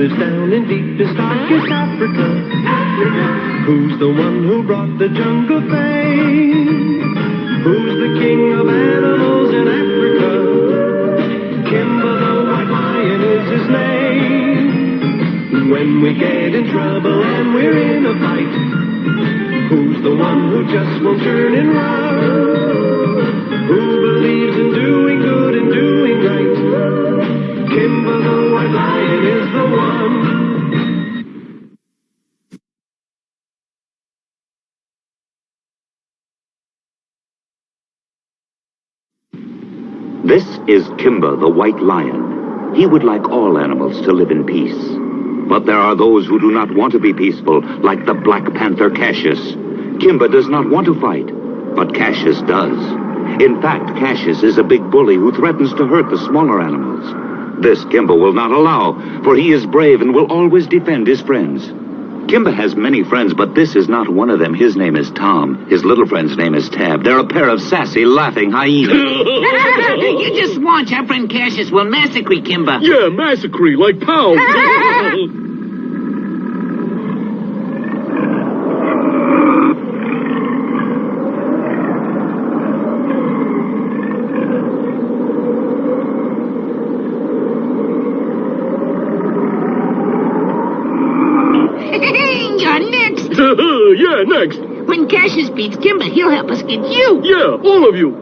lives down in deepest, darkest Africa. Who's the one who brought the jungle fame? Who's the king of animals in Africa? Kimba the white lion is his name. When we get in trouble and we're in a fight, who's the one who just won't turn and run? Who believes in doing good and doing right? Kimba the white lion is the one. This is Kimba, the white lion. He would like all animals to live in peace. But there are those who do not want to be peaceful, like the Black Panther Cassius. Kimba does not want to fight, but Cassius does. In fact, Cassius is a big bully who threatens to hurt the smaller animals. This Kimba will not allow, for he is brave and will always defend his friends. Kimba has many friends, but this is not one of them. His name is Tom. His little friend's name is Tab. They're a pair of sassy, laughing hyenas. You just watch. Our friend Cassius will massacre Kimba. Yeah, massacre, like pow. Yeah, next. When Cassius beats Kimba, he'll help us get you. Yeah, all of you.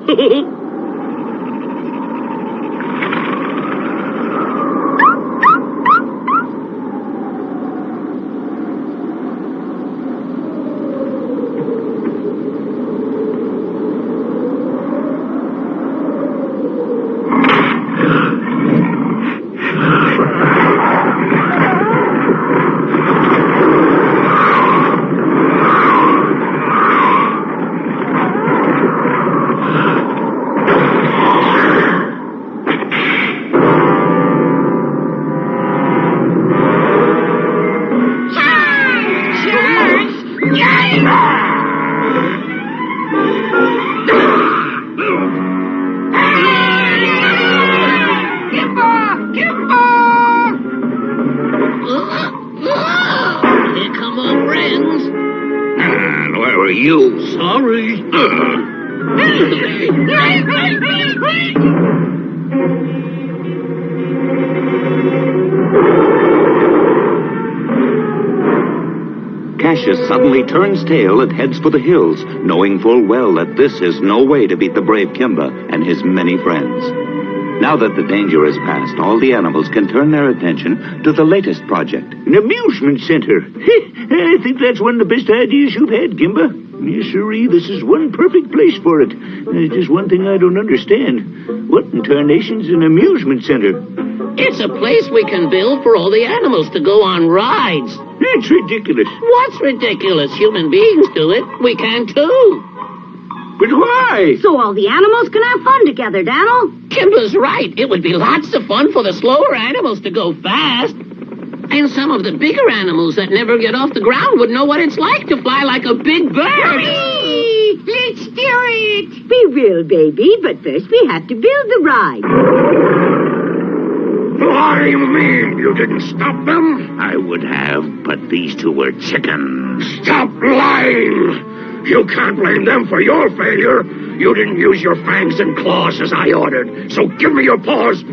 Cassius suddenly turns tail and heads for the hills, knowing full well that this is no way to beat the brave Kimba and his many friends. Now that the danger is past, all the animals can turn their attention to the latest project. An amusement center. I think that's one of the best ideas you've had, Kimba. Yes, sirree, this is one perfect place for it. There's just one thing I don't understand. What in tarnation's an amusement center? It's a place we can build for all the animals to go on rides. That's ridiculous. What's ridiculous? Human beings do it. We can too. But why? So all the animals can have fun together, Daniel. Kimba's right. It would be lots of fun for the slower animals to go fast. And some of the bigger animals that never get off the ground would know what it's like to fly like a big bird. Hurry! Let's do it! We will, baby, but first we have to build the ride. What do you mean? You didn't stop them? I would have, but these two were chickens. Stop lying! You can't blame them for your failure. You didn't use your fangs and claws as I ordered. So give me your paws.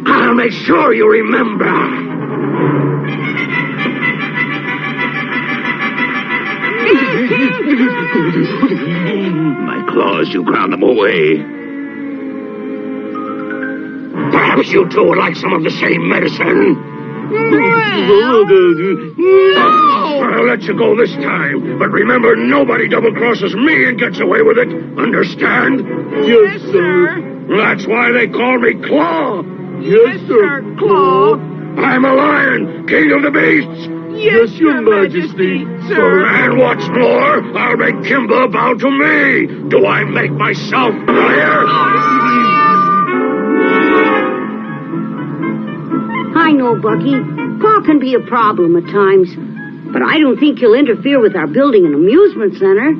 I'll make sure you remember. My claws, you ground them away. Perhaps you two would like some of the same medicine. I'll let you go this time. But remember, nobody double-crosses me and gets away with it. Understand? Yes, sir. That's why they call me Claw. Yes, sir, Claw. I'm a lion, king of the beasts. Yes, your majesty, sir. And what's more, I'll make Kimba bow to me. Do I make myself clear? I know, Bucky. Pa can be a problem at times. But I don't think he'll interfere with our building an amusement center.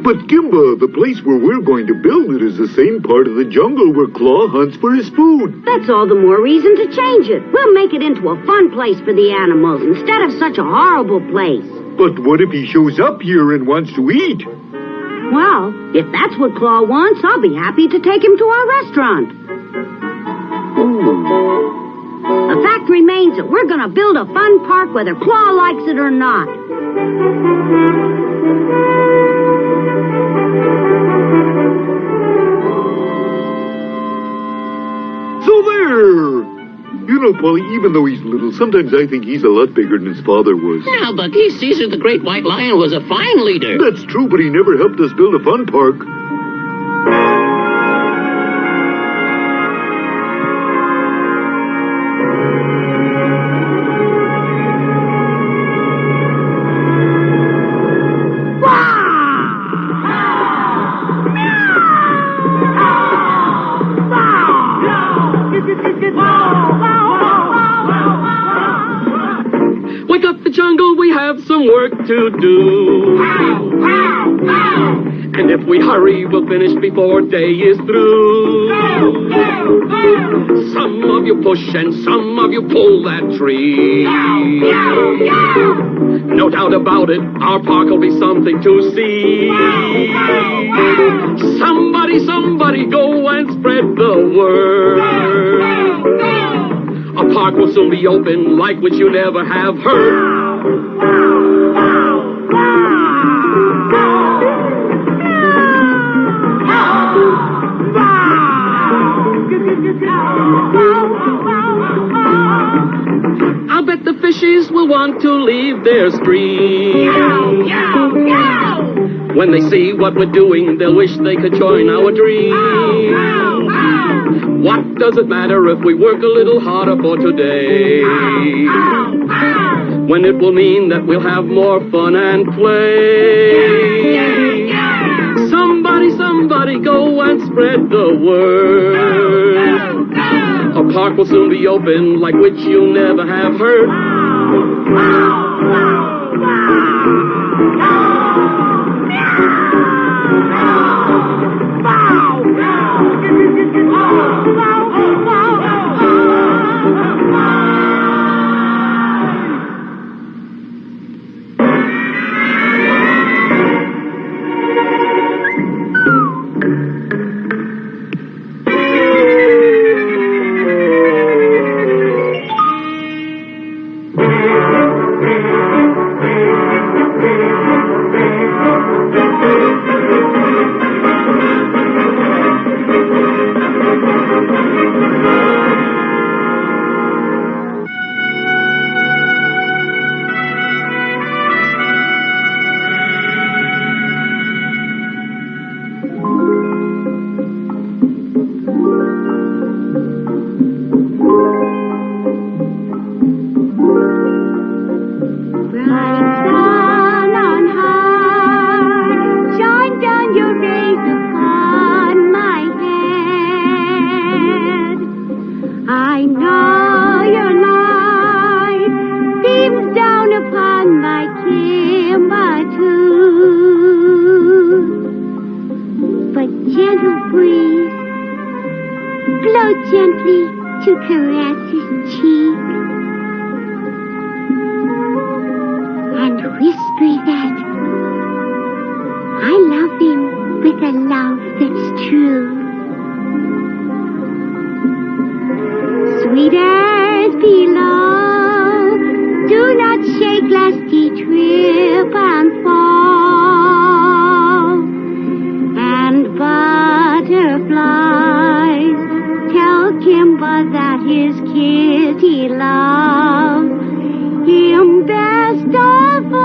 But, Kimba, the place where we're going to build it is the same part of the jungle where Claw hunts for his food. That's all the more reason to change it. We'll make it into a fun place for the animals instead of such a horrible place. But what if he shows up here and wants to eat? Well, if that's what Claw wants, I'll be happy to take him to our restaurant. The fact remains that we're going to build a fun park whether Claw likes it or not. So there! You know, Polly, even though he's little, sometimes I think he's a lot bigger than his father was. Now, Bucky, Caesar the Great White Lion was a fine leader. That's true, but he never helped us build a fun park. Wake up the jungle, we have some work to do. And if we hurry, we'll finish before day is through. Some of you push and some of you pull that tree. No doubt about it, our park will be something to see. Somebody go and spread the word. A park will soon be open like which you never have heard. I'll bet the fishes will want to leave their stream. When they see what we're doing, they'll wish they could join our dream. What does it matter if we work a little harder for today? When it will mean that we'll have more fun and play. Somebody go and spread the word. A park will soon be open like which you never have heard. Gently to caress his cheek and whisper that I love him with a love that's true. Sweeters below, do not shake lest he trip and fall. And butterflies tell Kimba that his kitty loves him best of all.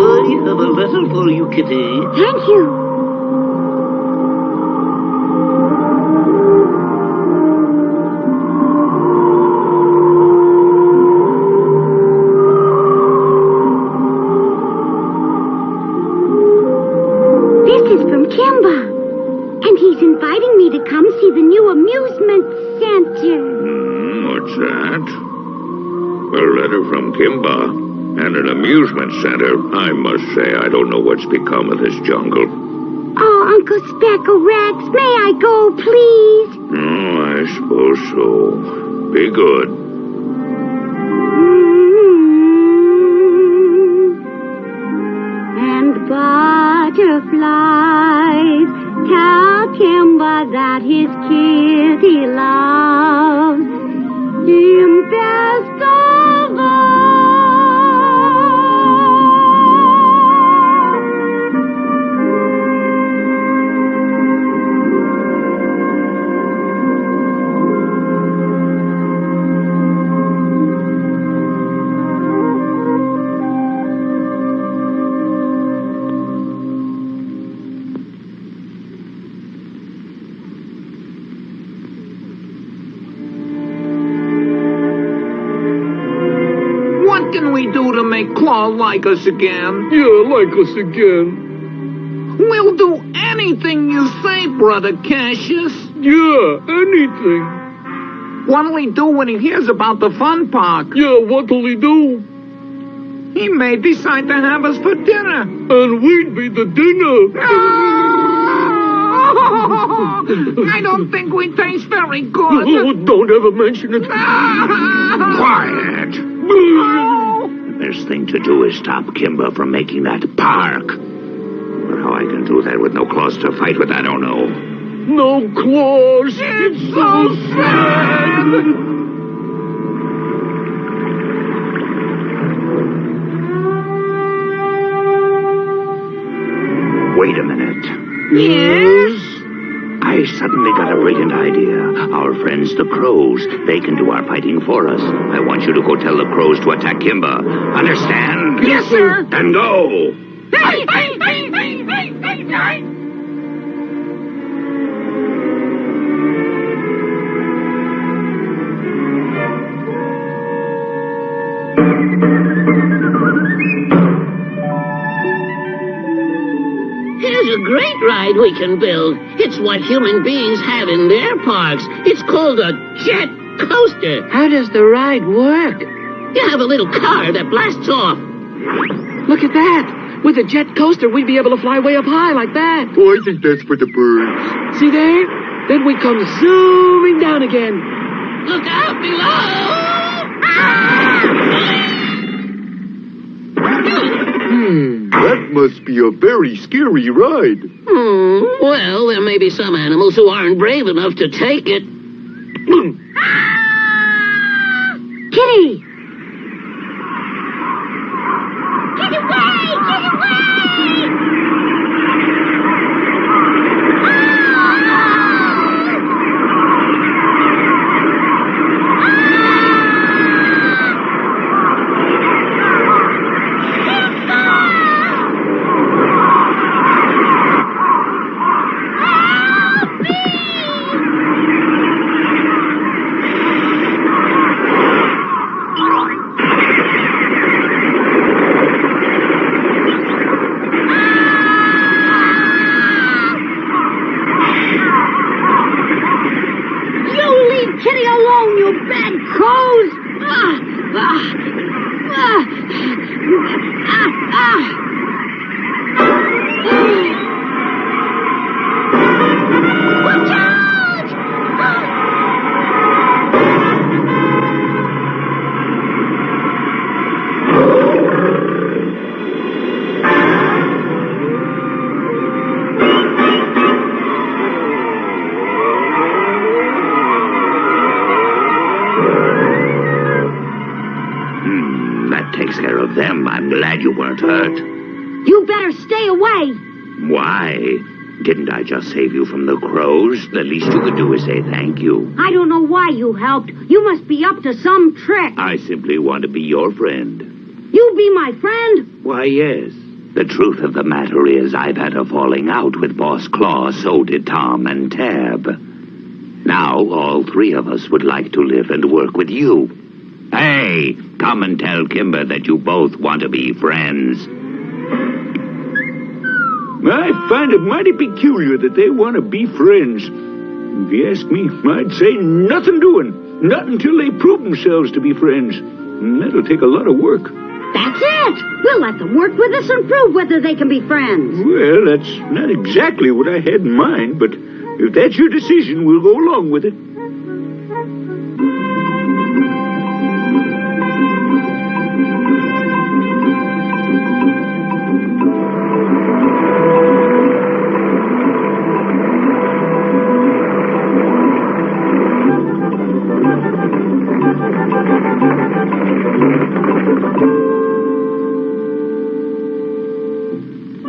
I have a letter for you, Kitty. Thank you. Kimba, and he's inviting me to come see the new amusement center. A letter from Kimba. And an amusement center. I must say, I don't know what's become of this jungle. Oh, Uncle Speckle Rex, may I go, please? Oh, I suppose so. Be good. And butterflies tell Kimba that his kitty loves him best of all. What can we do to make Claw like us again? Yeah, like us again. We'll do anything you say, Brother Cassius. Yeah, anything. What'll he do when he hears about the fun park? Yeah, what'll he do? He may decide to have us for dinner. And we'd be the dinner. I don't think we taste very good. Oh, don't ever mention it. Quiet. The best thing to do is stop Kimba from making that park. But how I can do that with no claws to fight with, I don't know. No claws. It's so sad. Wait a minute. Yes? I suddenly got a brilliant idea. Our friends, the crows, they can do our fighting for us. I want you to go tell the crows to attack Kimba. Understand? Yes, sir. Then go. Here's a great ride we can build. It's what human beings have in their parks. It's called a jet coaster. How does the ride work? You have a little car that blasts off. Look at that. With a jet coaster, we'd be able to fly way up high like that. Oh, I think that's for the birds. See there? Then we come zooming down again. Look out below! That must be a very scary ride. Well, there may be some animals who aren't brave enough to take it. Kitty! Get away! Get away! Kitty alone, you bad crows! Watch out! That takes care of them. I'm glad you weren't hurt. You better stay away. Why? Didn't I just save you from the crows? The least you could do is say thank you. I don't know why you helped. You must be up to some trick. I simply want to be your friend. You be my friend? Why, yes. The truth of the matter is I've had a falling out with Boss Claw, so did Tom and Tab. Now all three of us would like to live and work with you. Hey, come and tell Kimba that you both want to be friends. I find it mighty peculiar that they want to be friends. If you ask me, I'd say nothing doing. Not until they prove themselves to be friends. and that'll take a lot of work. That's it. We'll let them work with us and prove whether they can be friends. Well, that's not exactly what I had in mind, but if that's your decision, we'll go along with it.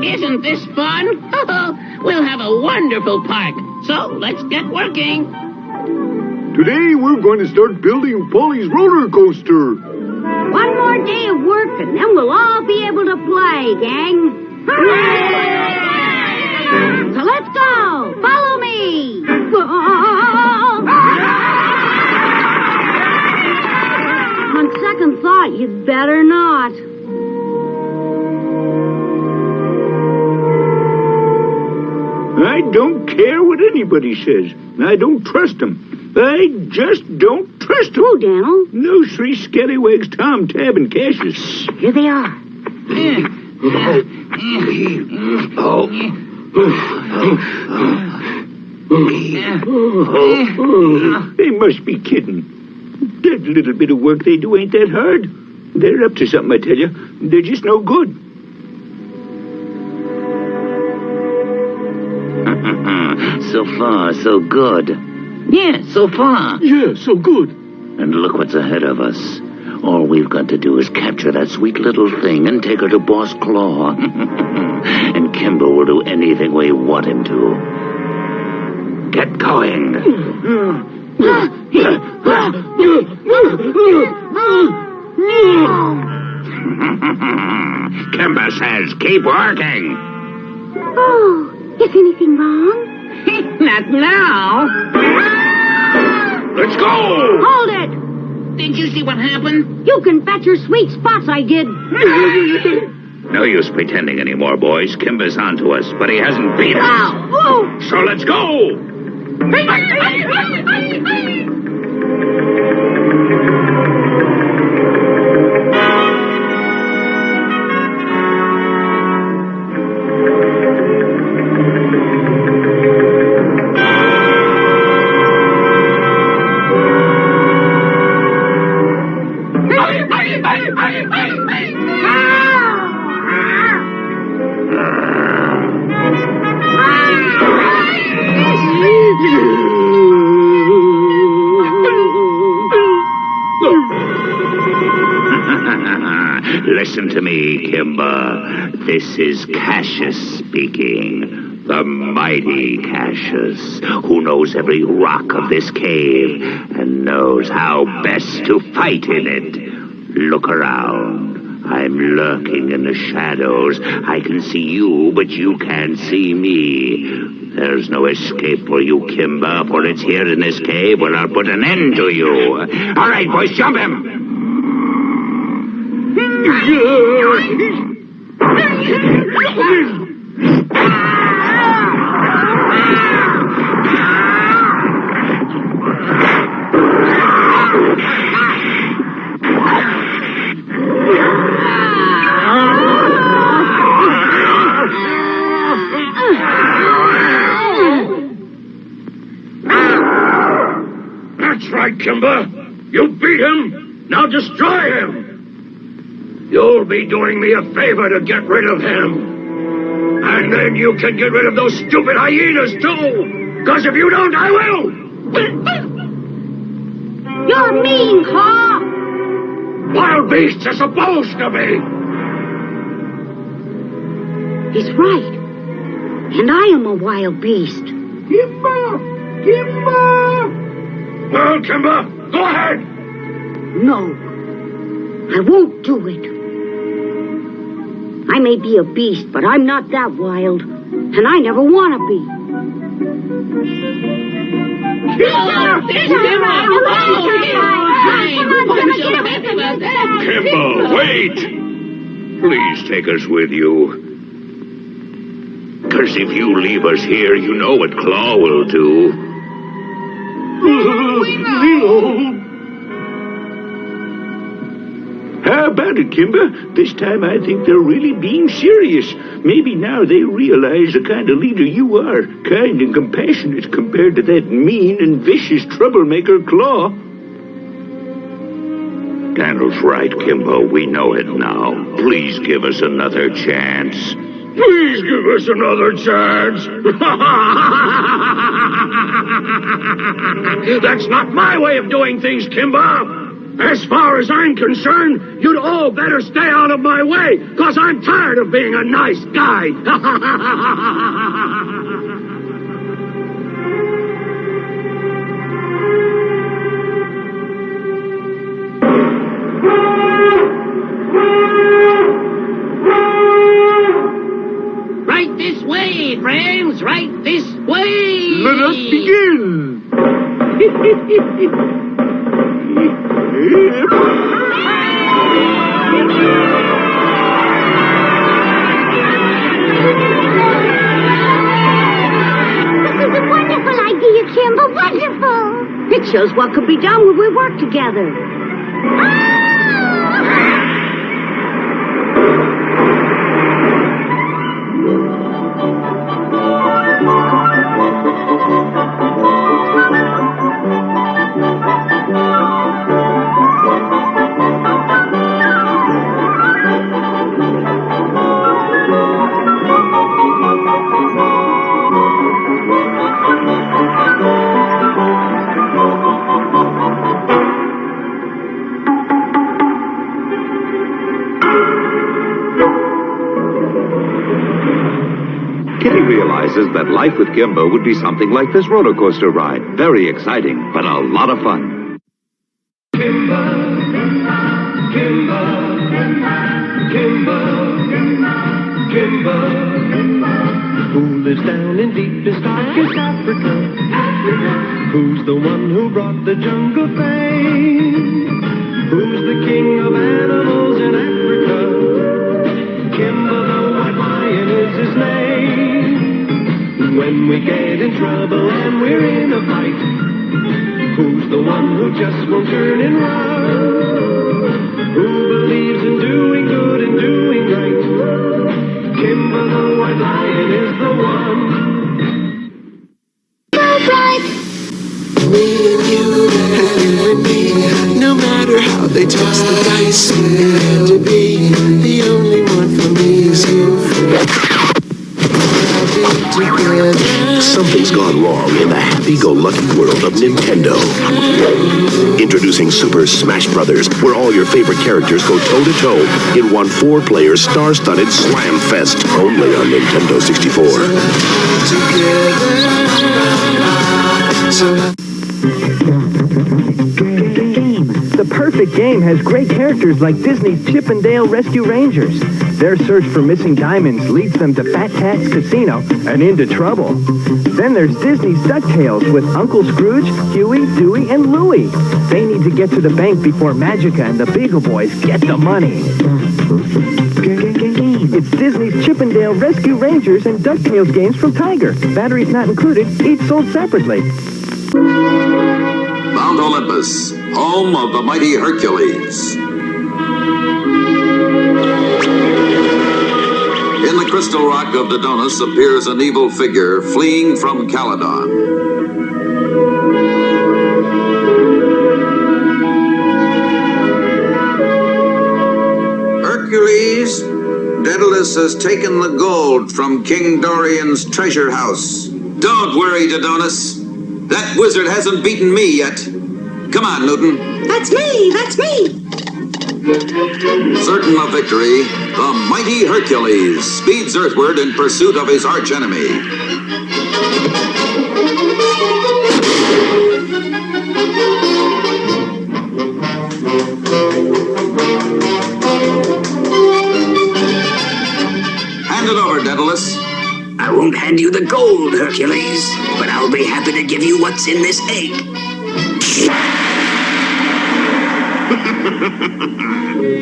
Isn't this fun? We'll have a wonderful park. So let's get working. Today, we're going to start building Polly's roller coaster. One more day of work, and then we'll all be able to play, gang. So let's go. Follow me. On second thought, you'd better not. I don't care what anybody says. I don't trust them. I just don't trust them. Who, Daniel? No, three scallywags, Tom, Tab, and Cassius. Here they are. They must be kidding. That little bit of work they do ain't that hard. They're up to something, I tell you. They're just no good. So far, so good. Yeah, so far. Yeah, so good. And look what's ahead of us. All we've got to do is capture that sweet little thing and take her to Boss Claw. And Kimba will do anything we want him to. Get going. Kimba says keep working. Oh, is anything wrong? Not now. Let's go! Hold it. Did you see what happened? You can bet your sweet spots I did. No use pretending anymore, boys. Kimba's onto us, but he hasn't beat us. Ow. So let's go! Listen to me, Kimba. This is Cassius speaking. The mighty Cassius, who knows every rock of this cave and knows how best to fight in it. Look around. I'm lurking in the shadows. I can see you, but you can't see me. There's no escape for you, Kimba, for it's here in this cave where I'll put an end to you. All right, boys, jump him. That's right, Kimba. You beat him. Now destroy him. You'll be doing me a favor to get rid of him. And then you can get rid of those stupid hyenas, too. Because if you don't, I will. You're mean, Claw. Wild beasts are supposed to be. He's right. And I am a wild beast. Kimba! Kimba! Well, Kimba, go ahead. No. I won't do it. I may be a beast, but I'm not that wild. And I never want to be. Kimba, wait! Please take us with you. Because if you leave us here, you know what Claw will do. How about it, Kimba? This time I think they're really being serious. Maybe now they realize the kind of leader you are. Kind and compassionate compared to that mean and vicious troublemaker Claw. Daniel's right, Kimba. We know it now. Please give us another chance. Please give us another chance. That's not my way of doing things, Kimba. As far as I'm concerned, you'd all better stay out of my way, because I'm tired of being a nice guy. Right this way, friends, right this way. Let us begin. Wonderful idea, Kimba. Wonderful. It shows what could be done when we work together. Kitty realizes that life with Kimba would be something like this roller coaster ride. Very exciting, but a lot of fun. Kimba, Kimba, Kimba, Kimba, who lives down in deepest, darkest Africa? Who's the one who brought the jungle fame? Who's the king of animals in Africa? Kimba the white lion is his name. When we get in trouble and we're in a fight, who's the one who just won't turn and run? Who believes in doing good and doing right? Kimba the white lion is the one. Me and you and me, no matter how they toss the dice, had to be the only one for me is you. Something's gone wrong in the happy-go-lucky world of Nintendo. Introducing Super Smash Brothers, where all your favorite characters go toe-to-toe in one 4-player star-studded slam fest, only on Nintendo 64. The perfect game has great characters like Disney's Chip and Dale Rescue Rangers. Their search for missing diamonds leads them to Fat Cat's Casino and into trouble. Then there's Disney's DuckTales with Uncle Scrooge, Huey, Dewey, and Louie. They need to get to the bank before Magica and the Beagle Boys get the money. It's Disney's Chip and Dale Rescue Rangers and DuckTales games from Tiger. Batteries not included, each sold separately. Mount Olympus, home of the mighty Hercules. In the crystal rock of Dodonis appears an evil figure fleeing from Caledon. Hercules, Daedalus has taken the gold from King Dorian's treasure house. Don't worry, Dodonis. That wizard hasn't beaten me yet. Come on, Newton. That's me! That's me! Certain of victory, the mighty Hercules speeds earthward in pursuit of his archenemy. Hand it over, Daedalus. I won't hand you the gold, Hercules, but I'll be happy to give you what's in this egg.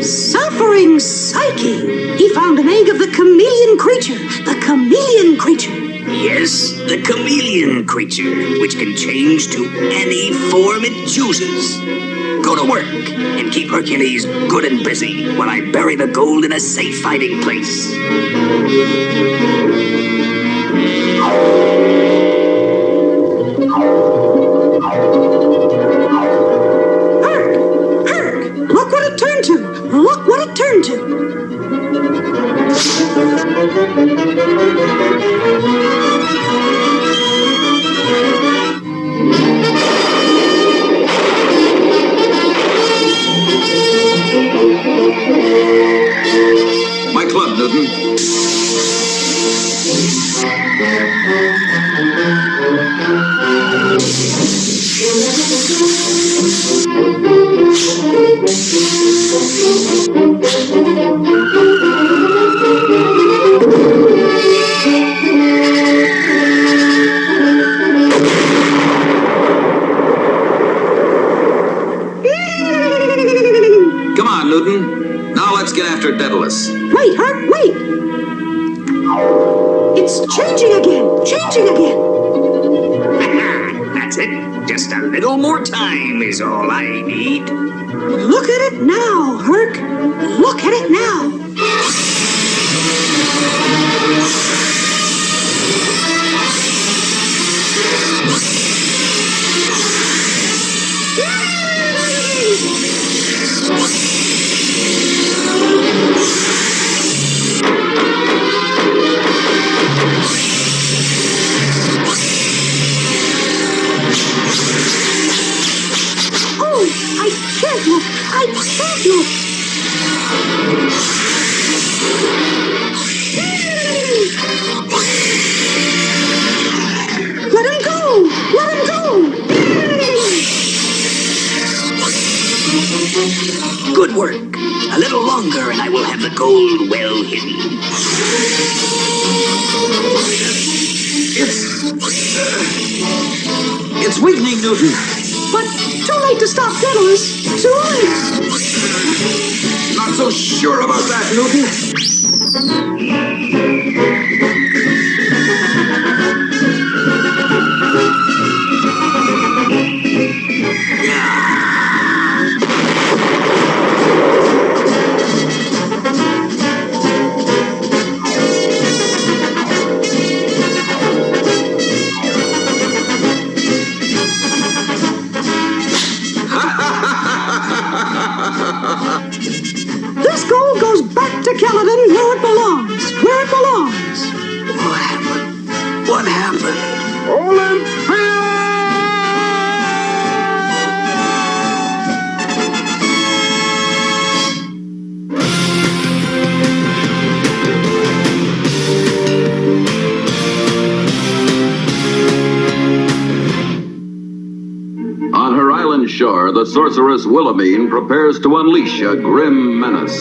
Suffering Psyche! He found an egg of the chameleon creature. The chameleon creature. Yes, the chameleon creature, which can change to any form it chooses. Go to work and keep Hercules good and busy while I bury the gold in a safe hiding place. Herc! Look what it turned to! Look what it turned to! My club, Newton. Come on, Newton. Now let's get after Daedalus. Wait, Herc, wait! It's changing again! Changing again! That's it. Just a little more time is all I need. Look at it now, Herc! Look at it now! I can't look! Let him go! Let him go! Good work. A little longer and I will have the gold well hidden. It's weakening, Newton. But too late to stop Daedalus. Too late. Not so sure about that, Newton. This gold goes back to Caledon where it belongs. Where it belongs. What happened? What happened? Olympia! On her island shore, the sorceress Wilhelmine prepares to unleash a grim menace.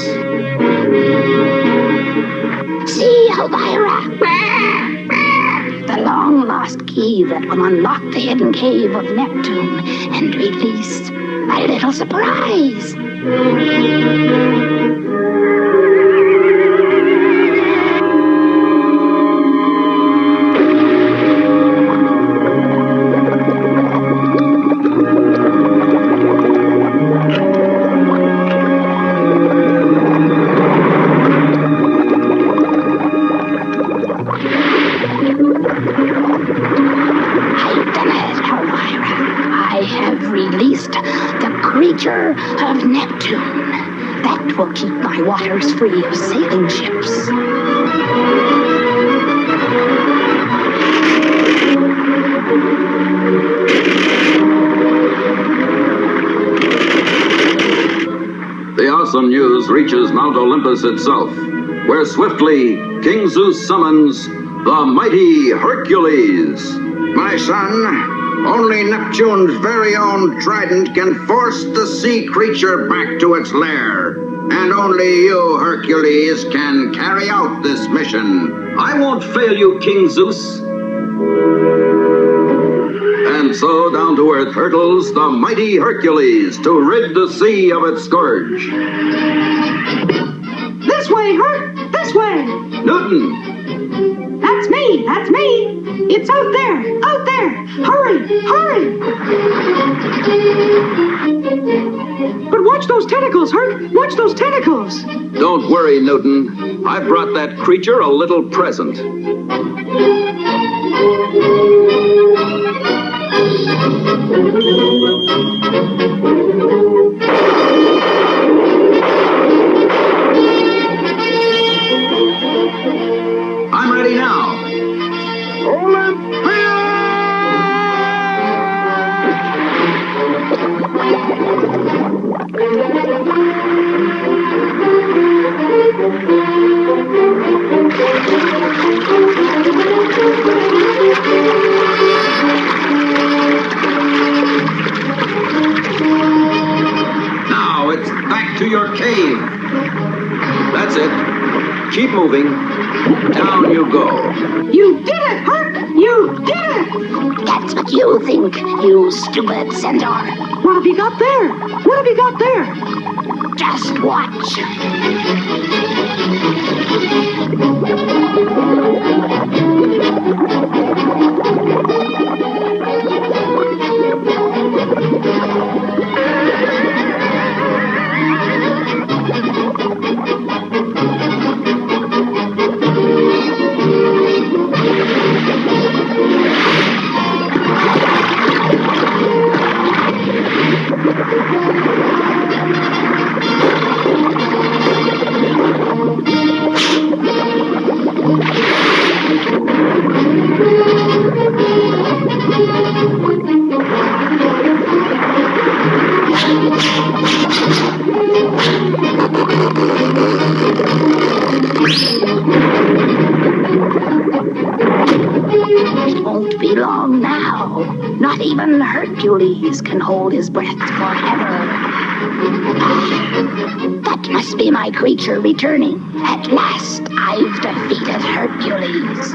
See, Elvira! The long-lost key that will unlock the hidden cave of Neptune and release a little surprise. Of Neptune. That will keep my waters free of sailing ships. The awesome news reaches Mount Olympus itself, where swiftly King Zeus summons the mighty Hercules. My son, only Neptune's very own trident can force the sea creature back to its lair. And only you, Hercules, can carry out this mission. I won't fail you, King Zeus. And so down to earth hurtles the mighty Hercules to rid the sea of its scourge. This way, Herc! This way! Newton! That's me! me. That's me. It's out there. Out there. Hurry. Hurry. But watch those tentacles, Herc. Watch those tentacles. Don't worry, Newton. I brought that creature a little present. I'm ready now. Now it's back to your cave. That's it. Keep moving. Down you go. You did it, Herc. You did it. That's what you think, you stupid centaur. What have you got there? What have you got there? Just watch. It won't be long now. Not even Hercules can hold his breath forever. That must be my creature returning. At last, I've defeated Hercules.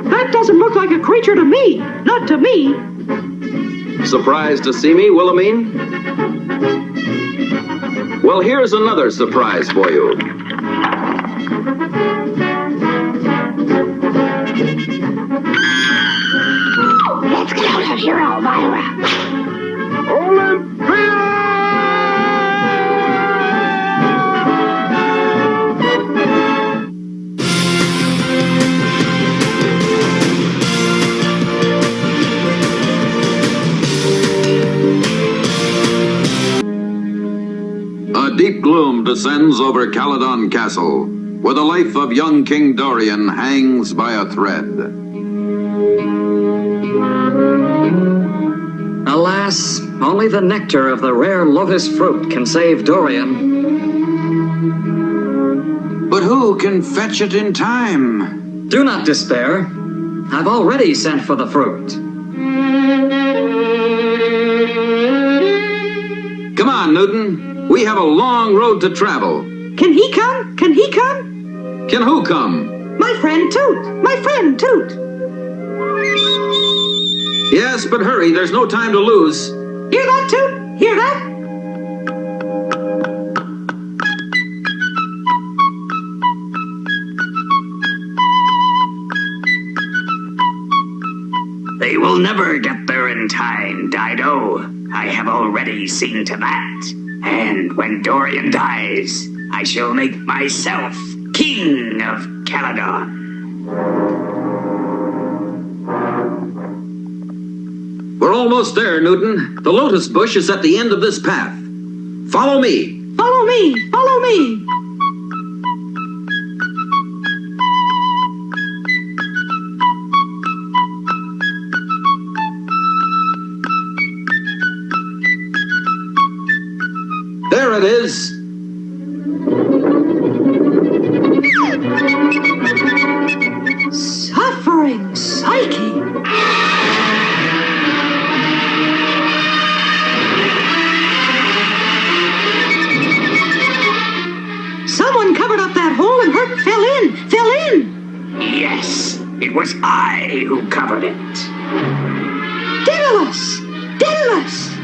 That doesn't look like a creature to me. Not to me. Surprised to see me, Wilhelmine? Well, here's another surprise for you. Let's get out of here, Elvira. A deep gloom descends over Caledon Castle, where the life of young King Dorian hangs by a thread. Alas, only the nectar of the rare lotus fruit can save Dorian. But who can fetch it in time? Do not despair. I've already sent for the fruit. Come on, Newton. We have a long road to travel. Can he come? Can he come? Can who come? My friend Toot. My friend Toot. Yes, but hurry. There's no time to lose. Hear that, Toot? Hear that? They will never get there in time, Dido. I have already seen to that. And when Dorian dies, I shall make myself king of Caledon. We're almost there, Newton. The lotus bush is at the end of this path. Follow me. Follow me. Follow me. There it is. Suffering Psyche. Someone covered up that hole and Herc fell in. Fell in. Yes, it was I who covered it. Daedalus. Daedalus.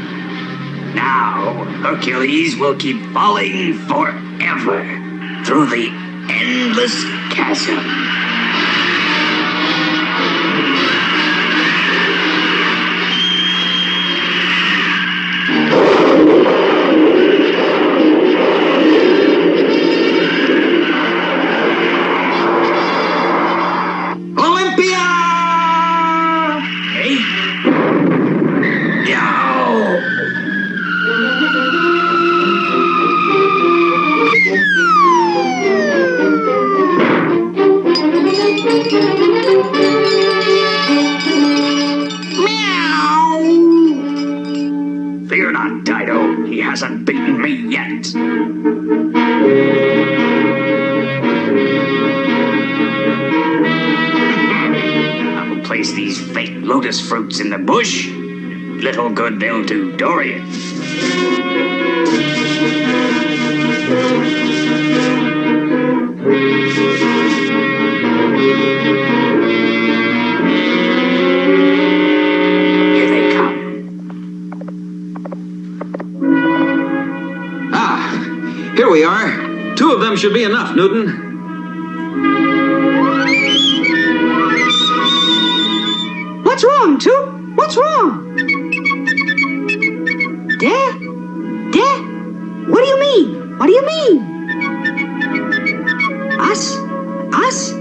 Now, Hercules will keep falling forever through the endless chasm. yet. I'll place these fake lotus fruits in the bush. Little good they'll do Dorian. Here they come. Here we are. 2 of them should be enough, Newton. What's wrong, Toot? What's wrong? Dad? Dad? What do you mean? What do you mean? Us? Us?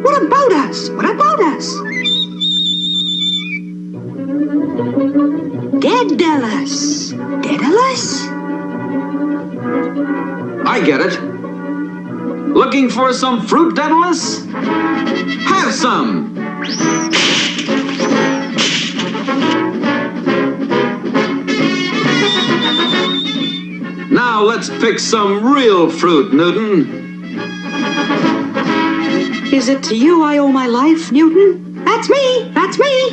What about us? What about us? Daedalus. Daedalus? I get it. Looking for some fruit, Daedalus? Have some! Now let's pick some real fruit, Newton. Is it to you I owe my life, Newton? That's me! That's me!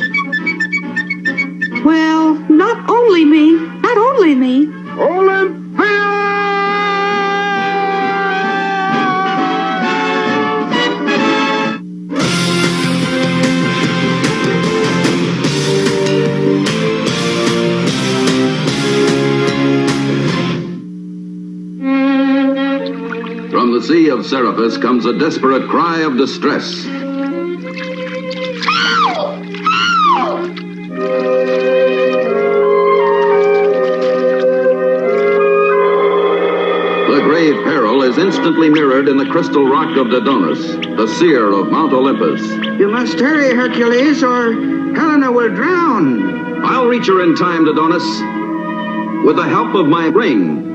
Well, not only me. Not only me. From the sea of Serapis comes a desperate cry of distress. The grave peril is instantly mirrored in the crystal rock of Dodonus, the seer of Mount Olympus. You must hurry, Hercules, or Helena will drown. I'll reach her in time, Dodonus, with the help of my ring.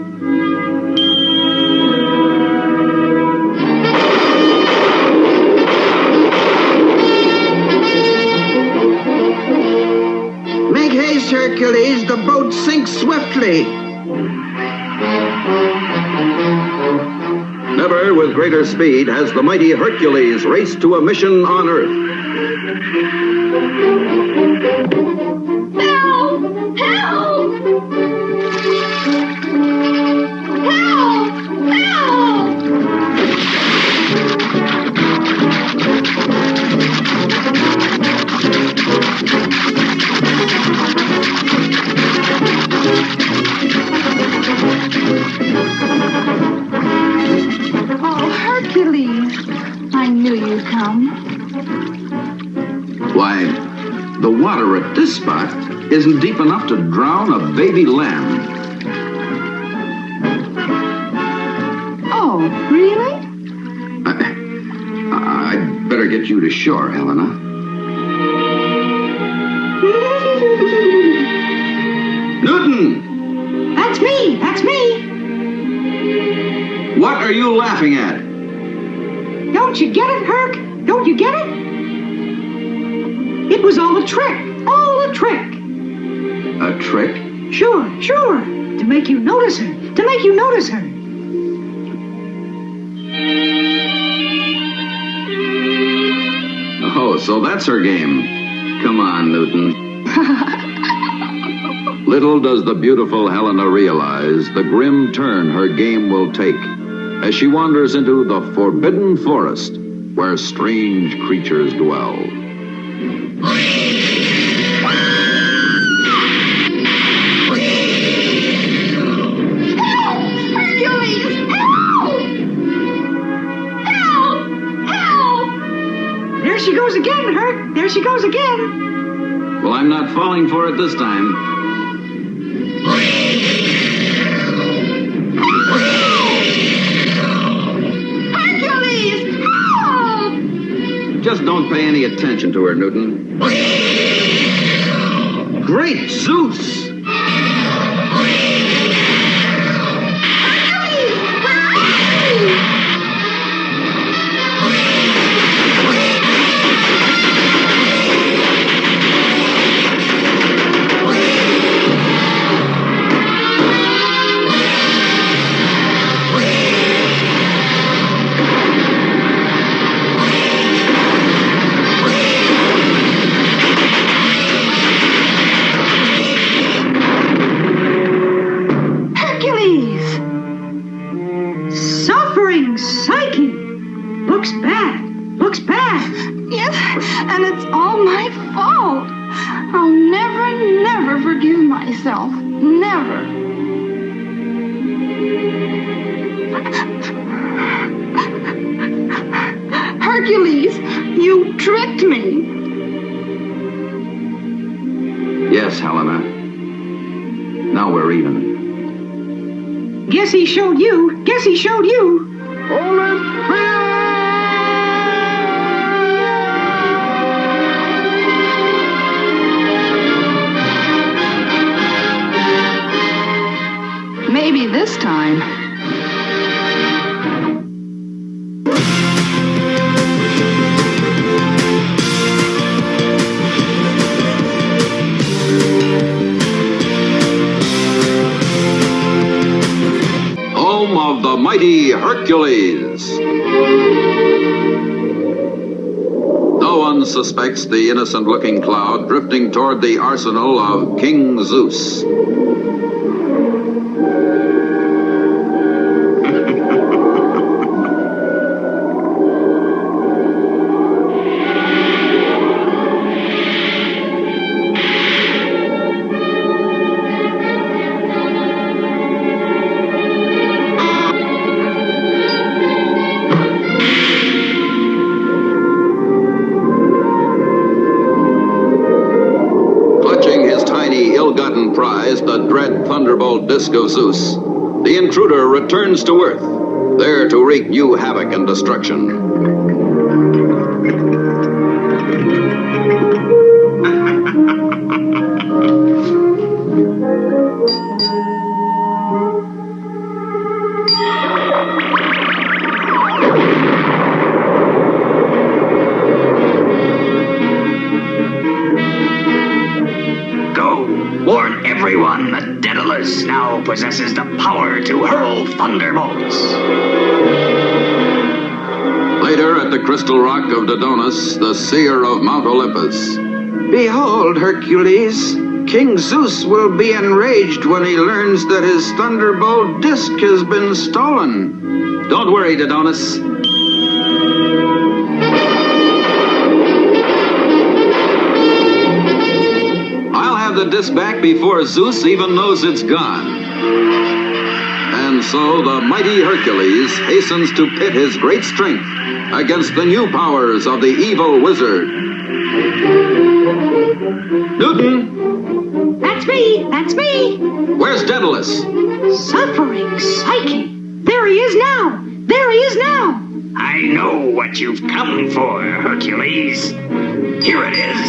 Make haste, Hercules, the boat sinks swiftly. Never with greater speed has the mighty Hercules raced to a mission on Earth. Help! Help! Help! Help! Oh, Hercules. I knew you'd come. Why, the water at this spot isn't deep enough to drown a baby lamb. Oh, really? I'd better get you to shore, Helena. Newton! That's me! That's me! What are you laughing at? Don't you get it, Herc? Don't you get it? It was all a trick. All a trick. A trick? Sure, sure. To make you notice her. To make you notice her. Oh, so that's her game. Come on, Newton. Little does the beautiful Helena realize the grim turn her game will take as she wanders into the forbidden forest where strange creatures dwell. There she goes again, Herc. There she goes again. Well, I'm not falling for it this time. Hercules! Help! Just don't pay any attention to her, Newton. Great Zeus! suffering psyche. Looks bad. Looks bad. Yes, and it's all my fault. I'll never, never forgive myself. Never. Hercules, you tricked me. Yes, Helena. Now we're even. Guess he showed you. Guess he showed you. Maybe this time. Home of the mighty Hercules. No one suspects the innocent-looking cloud drifting toward the arsenal of King Zeus. Ill-gotten prize, the dread thunderbolt disc of Zeus, the intruder returns to Earth, there to wreak new havoc and destruction. Warn everyone that Daedalus now possesses the power to hurl thunderbolts. Later, at the crystal rock of Daedalus, the seer of Mount Olympus. Behold, Hercules, King Zeus will be enraged when he learns that his thunderbolt disc has been stolen. Don't worry, Daedalus. The disc back before Zeus even knows it's gone. And so the mighty Hercules hastens to pit his great strength against the new powers of the evil wizard. Newton! That's me! That's me! Where's Daedalus? Suffering psyche. There he is now! There he is now! I know what you've come for, Hercules. Here it is.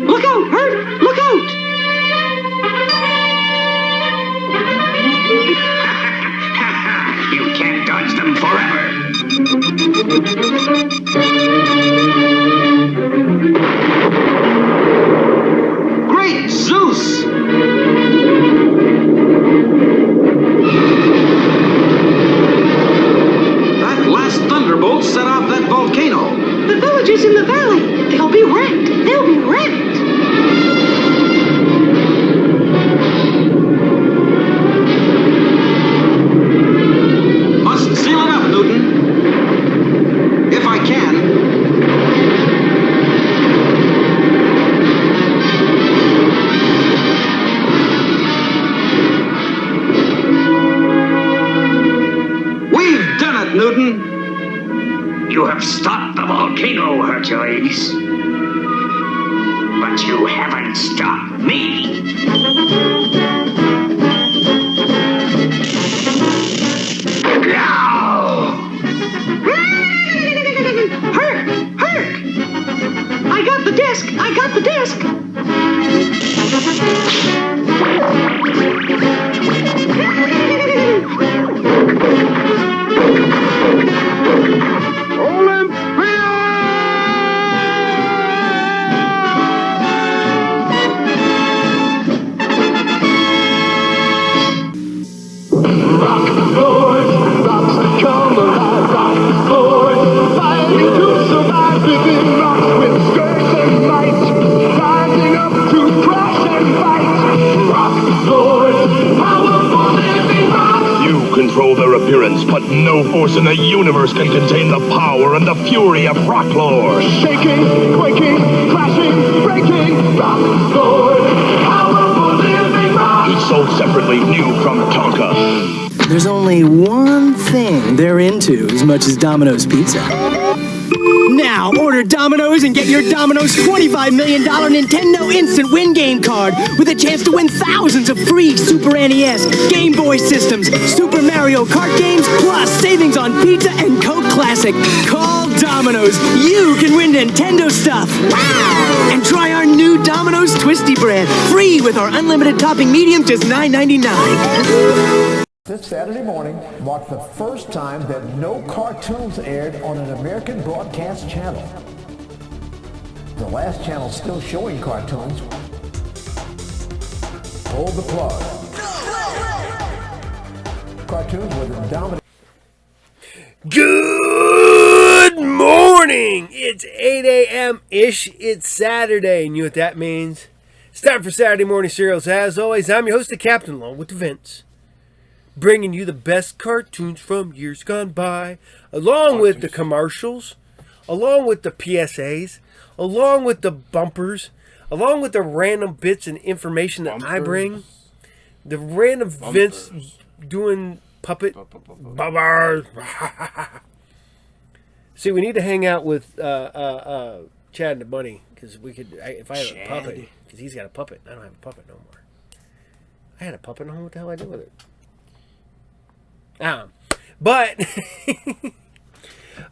Look out, Herc! Look out! You can't dodge them forever. Great Zeus! That last thunderbolt set off that volcano. The villages in the valley. They'll be wrecked. They'll be wrecked. Must seal it up, Newton. If I can. We've done it, Newton. You have stopped the volcano, Hercules. But you haven't stopped me. Herc! Herc! I got the disc! I got the disc! control their appearance, but no force in the universe can contain the power and the fury of Rocklore. Shaking, quaking, crashing, breaking, Rocklore, powerful living rock. Each sold separately, new from Tonka. There's only one thing they're into as much as Domino's Pizza. Now, order Domino's and get your Domino's $25 million Nintendo Instant Win Game card with a chance to win thousands of free Super NES, Game Boy systems, Super Mario Kart games, plus savings on pizza and Coke Classic. Call Domino's. You can win Nintendo stuff. Wow! And try our new Domino's Twisty Bread, free with our unlimited topping medium, just $9.99. This Saturday morning marked the first time that no cartoons aired on an American broadcast channel. The last channel still showing cartoons pulled the plug. Cartoons were the dominant. Good morning! It's 8 a.m.-ish. It's Saturday, and you know what that means? It's time for Saturday Morning Serials. As always, I'm your host, the Captain, along with the Vince, bringing you the best cartoons from years gone by, along with the commercials, along with the PSAs, along with the bumpers, along with the random bits and information that I bring, the random Vince doing puppet bumpers. See, we need to hang out with Chad and the Bunny, because we could. If I had a puppet, because he's got a puppet, I don't have a puppet no more. I had a puppet, no, what the hell I do with it? But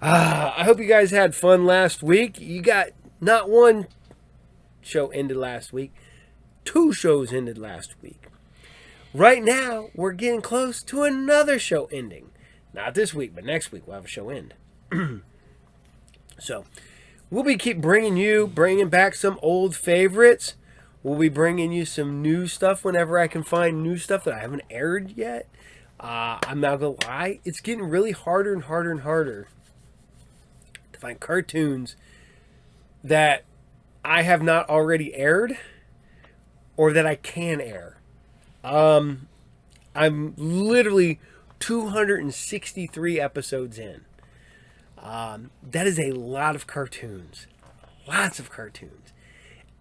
I hope you guys had fun last week. You got not one show ended last week, 2 shows ended last week. Right now, we're getting close to another show ending. Not this week, but next week we'll have a show end. So, we'll be keep bringing back some old favorites. We'll be bringing you some new stuff whenever I can find new stuff that I haven't aired yet. I'm not gonna lie, it's getting really harder and harder and harder to find cartoons that I have not already aired or that I can air. I'm literally 263 episodes in. That is a lot of cartoons. Lots of cartoons.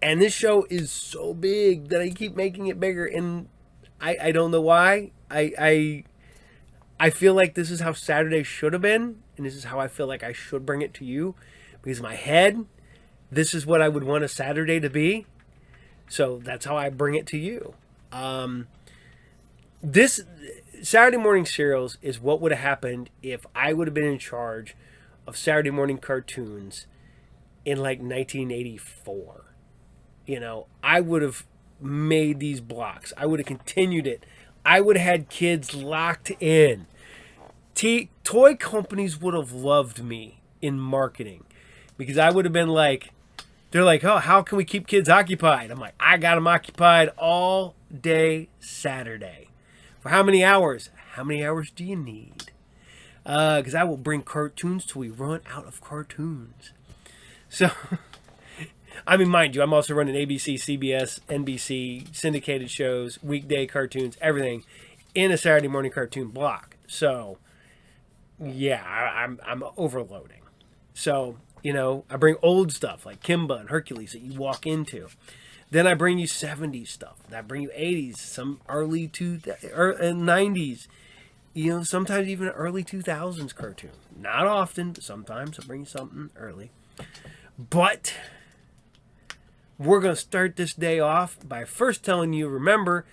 And this show is so big that I keep making it bigger, and I don't know why. I feel like this is how Saturday should have been, and this is how I feel like I should bring it to you, because in my head, this is what I would want a Saturday to be. So that's how I bring it to you. This Saturday Morning Serials is what would have happened if I would have been in charge of Saturday morning cartoons in like 1984. You know, I would have made these blocks. I would have continued it. I would have had kids locked in. Toy companies would have loved me in marketing, because I would have been like, they're like, oh, how can we keep kids occupied? I'm like, I got them occupied all day Saturday. For how many hours? How many hours do you need? Because I will bring cartoons till we run out of cartoons. So, I mean, mind you, I'm also running ABC, CBS, NBC, syndicated shows, weekday cartoons, everything in a Saturday morning cartoon block. So, yeah, I'm overloading. So, you know, I bring old stuff like Kimba and Hercules that you walk into. Then I bring you 70s stuff. Then I bring you 80s, some early 90s. You know, sometimes even early 2000s cartoon. Not often, but sometimes I bring you something early. But we're going to start this day off by first telling you, remember,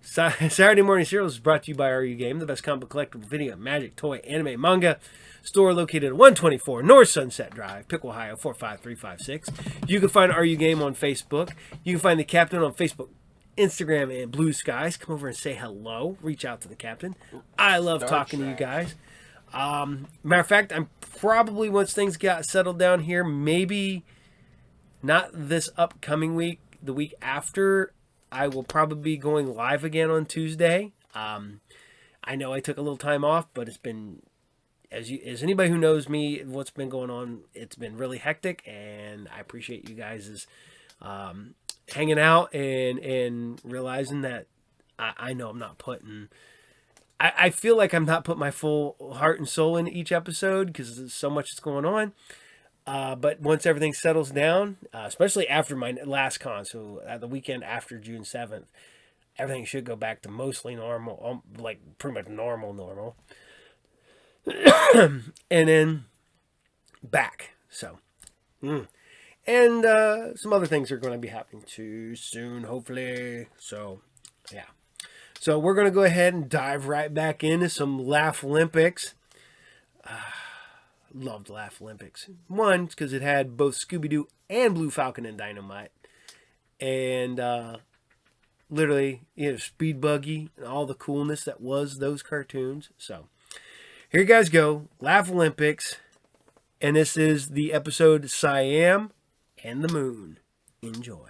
Saturday Morning Serials is brought to you by RU Game, the best comic book collectible video, magic, toy, anime, manga store located at 124 North Sunset Drive, Pickle, Ohio, 45356. You can find RU Game on Facebook. You can find the Captain on Facebook, Instagram, and Blue Skies. Come over and say hello. Reach out to the Captain. I love talking to you guys. Matter of fact, I'm probably, once things got settled down here, maybe not this upcoming week, the week after, I will probably be going live again on Tuesday. I know I took a little time off, but it's been, as anybody who knows me, what's been going on, it's been really hectic, and I appreciate you guys' hanging out and realizing that I know I'm not putting I feel like I'm not putting my full heart and soul in each episode because there's so much that's going on. But once everything settles down, especially after my last con, so the weekend after June 7th, everything should go back to mostly normal, like pretty much normal. And then back. So, and some other things are going to be happening too soon, hopefully. So, yeah. So we're going to go ahead and dive right back into some Laff Olympics. Loved Laff Olympics. One, because it had both Scooby-Doo and Blue Falcon and Dynamite. And literally, Speed Buggy and all the coolness that was those cartoons. So here you guys go. Laff Olympics. And this is the episode Siam and the Moon. Enjoy.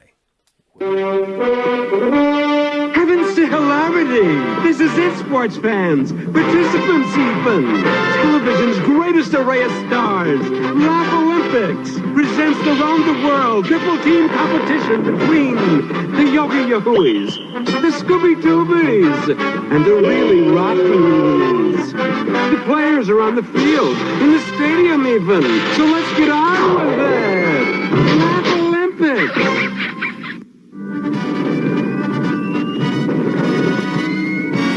Heavens to hilarity! This is it, sports fans! Participants even! Television's greatest array of stars! Laff Olympics presents the round-the-world triple-team competition between the Yogi Yahooies, the Scooby-Doobies, and the really Rottens. The players are on the field, in the stadium even, so let's get on with it! Laff Olympics!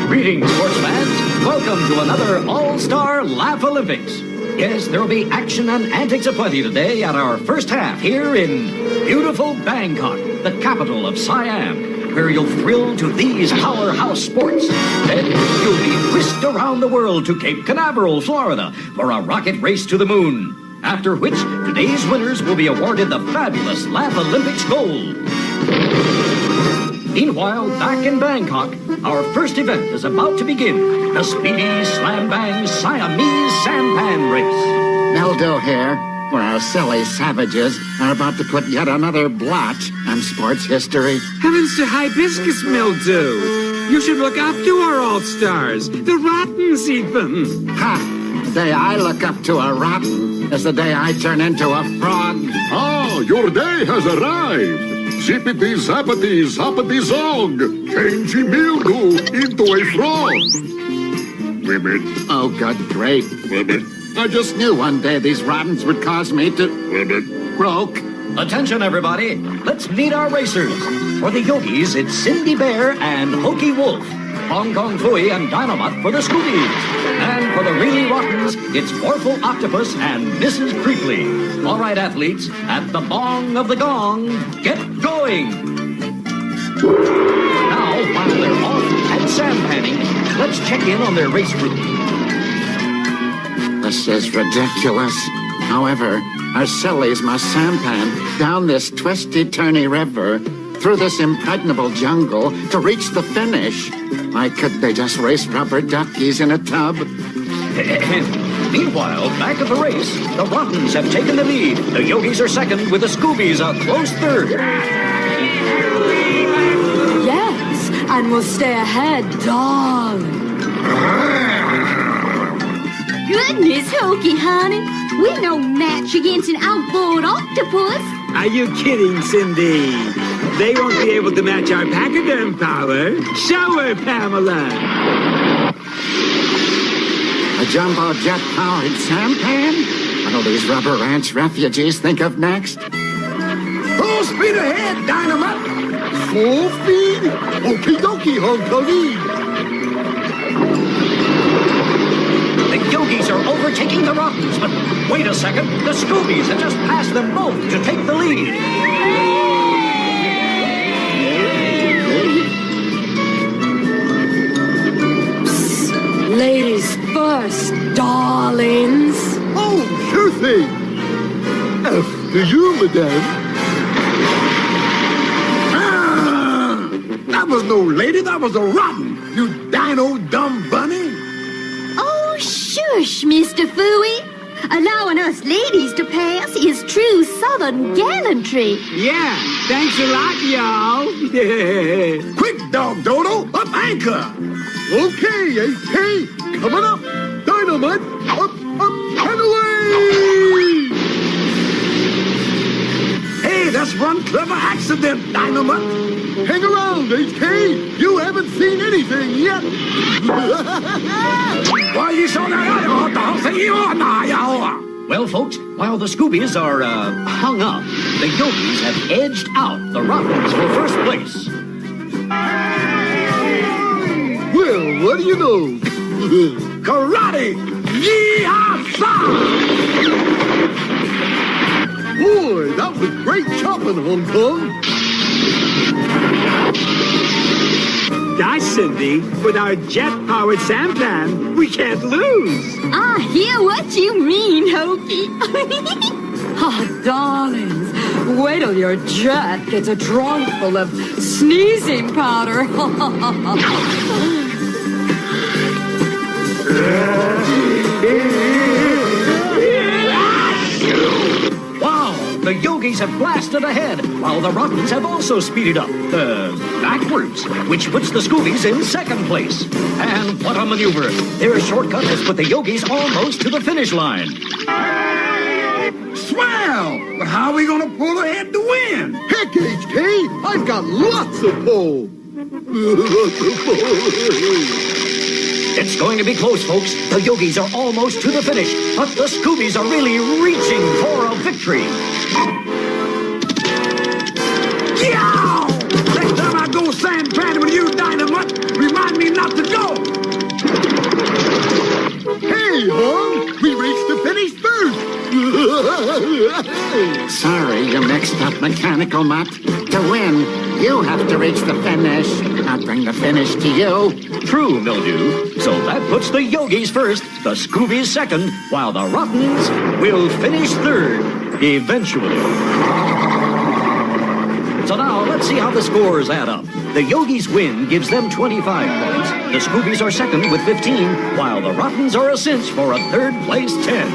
Greetings, sports fans. Welcome to another all-star Laff Olympics. Yes, there will be action and antics aplenty today at our first half here in beautiful Bangkok, the capital of Siam, where you'll thrill to these powerhouse sports. Then you'll be whisked around the world to Cape Canaveral, Florida, for a rocket race to the moon. After which, today's winners will be awarded the fabulous Laff Olympics gold. Meanwhile, back in Bangkok, our first event is about to begin. The Speedy Slam Bang Siamese Sampan Race. Meldo here, where our silly savages are about to put yet another blot on sports history. Heavens to hibiscus mildew! You should look up to our all-stars, the Rottens even. Ha! The day I look up to a rotten is the day I turn into a frog. Ah, your day has arrived. Zippity zappity zappity zong. Changing mildew into a frog. Women. Oh, good great. Women. I just knew one day these rottens would cause me to... Women. Croak. Attention, everybody. Let's meet our racers. For the Yogis, it's Cindy Bear and Hokey Wolf. Hong Kong Phooey and Dynamite for the Scoobies. And for the really Rottens, it's Morphle Octopus and Mrs. Creeply. All right, athletes, at the bong of the gong, get going! Now, while they're off and sampanning, let's check in on their race route. This is ridiculous. However, our sillies must sampan down this twisty-turny river, through this impregnable jungle, to reach the finish. Why couldn't they just race rubber duckies in a tub? Meanwhile, back at the race, the Rottens have taken the lead. The Yogis are second, with the Scoobies a close third. Yes, and we'll stay ahead, darling. Goodness, Hokey, honey. We're no match against an outboard octopus. Are you kidding, Cindy? They won't be able to match our pachyderm power. Show her, Pamela. A jumbo jet-powered sampan? What'll these rubber ranch refugees think of next? Full speed ahead, Dynamite. Full speed? Okie dokie, Hong Kongese. The Yogis are overtaking the Rottens, but wait a second. The Scoobies have just passed them both to take the lead. Ladies first, darlings. Oh, sure thing. After you, madame. That was no lady, that was a rotten. You dino dumb bunny. Oh, shush, Mr. Phooey. Allowing us ladies to pass is true Southern gallantry. Yeah, thanks a lot, y'all. Quick, dog dodo, up anchor. Okay, AK, coming up. Dynamite, up, and away! Hey, that's one clever accident, Dynamite. Hang around, HK. You have haven't seen anything yet. Well, folks, while the Scoobies are, hung up, the Yogis have edged out the Rottens for first place. Well, what do you know? Karate! Yee-haw! Boy, that was great chopping, Hong Kong. Gosh, Cindy, with our jet-powered sampan, we can't lose. I hear what you mean, Hokey. Oh, darlings, wait till your jet gets a trunk full of sneezing powder. Wow, the Yogis have blasted ahead, while the Rottens have also speeded up, backwards, which puts the Scoobies in second place. And what a maneuver! Their shortcut has put the Yogis almost to the finish line. Swell! But how are we gonna pull ahead to win? Heck, HK, I've got lots of pull. It's going to be close, folks. The Yogis are almost to the finish, but the Scoobies are really reaching for a victory. Yow! Next time I go sand panning with you, Dynamite, remind me not to go. Hey, Hong, we reached the finish first. Sorry, you mixed up mechanical mutt. To win, you have to reach the finish. I'll bring the finish to you. True, Mildew. So that puts the Yogis first, the Scoobies second, while the Rottens will finish third, eventually. So now, let's see how the scores add up. The Yogis win gives them 25 points. The Scoobies are second with 15, while the Rottens are a cinch for a third place 10.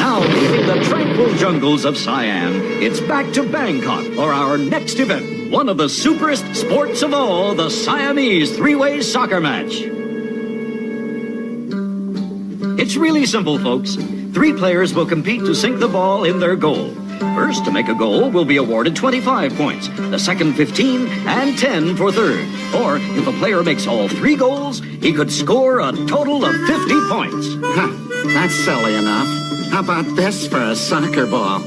Now, leaving the tranquil jungles of Siam, it's back to Bangkok for our next event. One of the superest sports of all, the Siamese three-way soccer match. It's really simple, folks. 3 players will compete to sink the ball in their goal. First to make a goal will be awarded 25 points, the second 15, and 10 for third. Or, if a player makes all 3 goals, he could score a total of 50 points. Huh, that's silly enough. How about this for a soccer ball?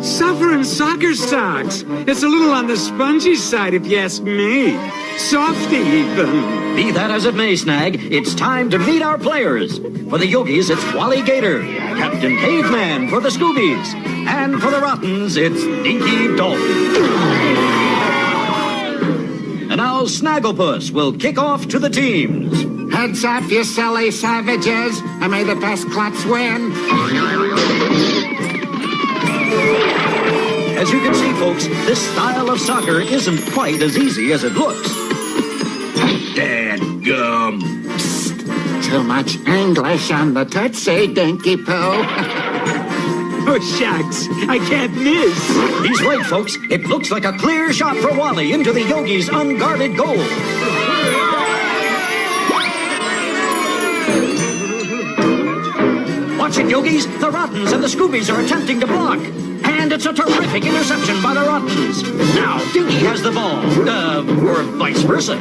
Suffering soccer socks. It's a little on the spongy side, if you ask me. Softy, even. Be that as it may, Snag, it's time to meet our players. For the Yogis, it's Wally Gator, Captain Caveman for the Scoobies, and for the Rottens, it's Dinky Dolphin. And now Snagglepuss will kick off to the teams. Heads up, you silly savages, and may the best clots win. As you can see, folks, this style of soccer isn't quite as easy as it looks. Dadgum. Psst. Too much English on the Tootsie, Dinky Poo. Oh, shucks. I can't miss. He's right, folks. It looks like a clear shot for Wally into the Yogis' unguarded goal. Watch it, Yogis. The Rottens and the Scoobies are attempting to block. And it's a terrific interception by the Rottens. Now, Dinky has the ball. Or vice versa.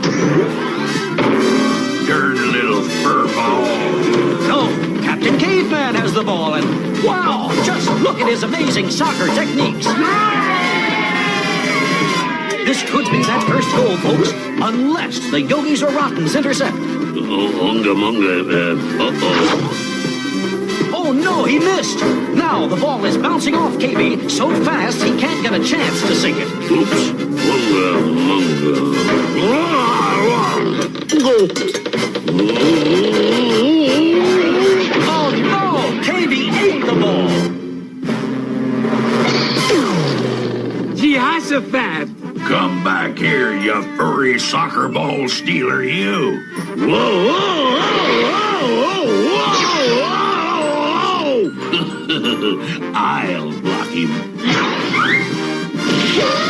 Dirty little fur ball. No, Captain Caveman has the ball, and wow, just look at his amazing soccer techniques. This could be that first goal, folks, unless the Yogis or Rottens intercept. Oh, no, he missed. Now the ball is bouncing off KB so fast he can't get a chance to sink it. Oops. Oh, no, KB ate the ball. Jehoshaphat. Come back here, you furry soccer ball stealer, you. Whoa, whoa, whoa, whoa, whoa, whoa. I'll block him.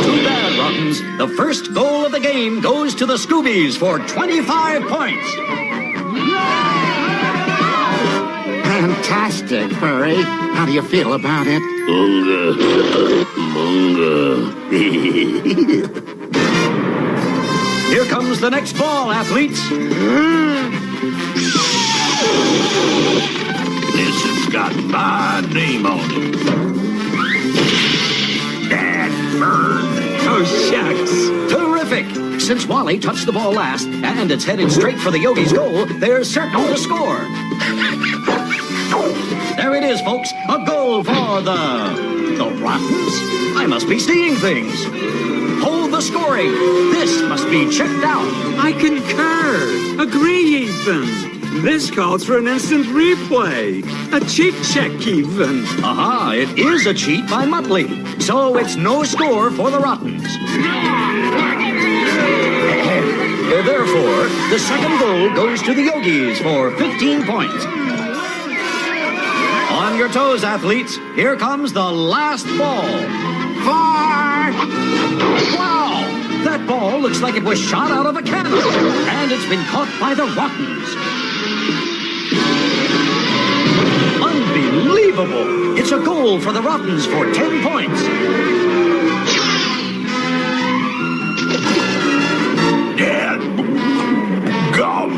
Too bad, Rottens. The first goal of the game goes to the Scoobies for 25 points. Fantastic, Furry. How do you feel about it? Unga. Munga. Here comes the next ball, athletes. This has got my name on it. Dad burn. Oh, shucks. Terrific! Since Wally touched the ball last, and it's headed straight for the Yogi's goal, they're certain to score. There it is, folks. A goal for the Rottens? I must be seeing things. Hold the scoring. This must be checked out. I concur. Agree, Ethan. This calls for an instant replay. A cheat check, even. Aha, it is a cheat by Muttley. So it's no score for the Rottens. Therefore, the second goal goes to the Yogis for 15 points. On your toes, athletes. Here comes the last ball. Wow! That ball looks like it was shot out of a cannon. And it's been caught by the Rottens. Unbelievable! It's a goal for the Rottens for 10 points. Dad. Gum.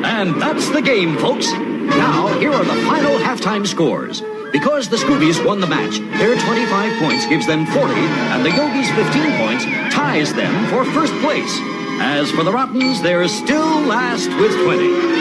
And that's the game, folks. Now, here are the final halftime scores. Because the Scoobies won the match, their 25 points gives them 40, and the Yogis' 15 points ties them for first place. As for the Rottens, they're still last with 20.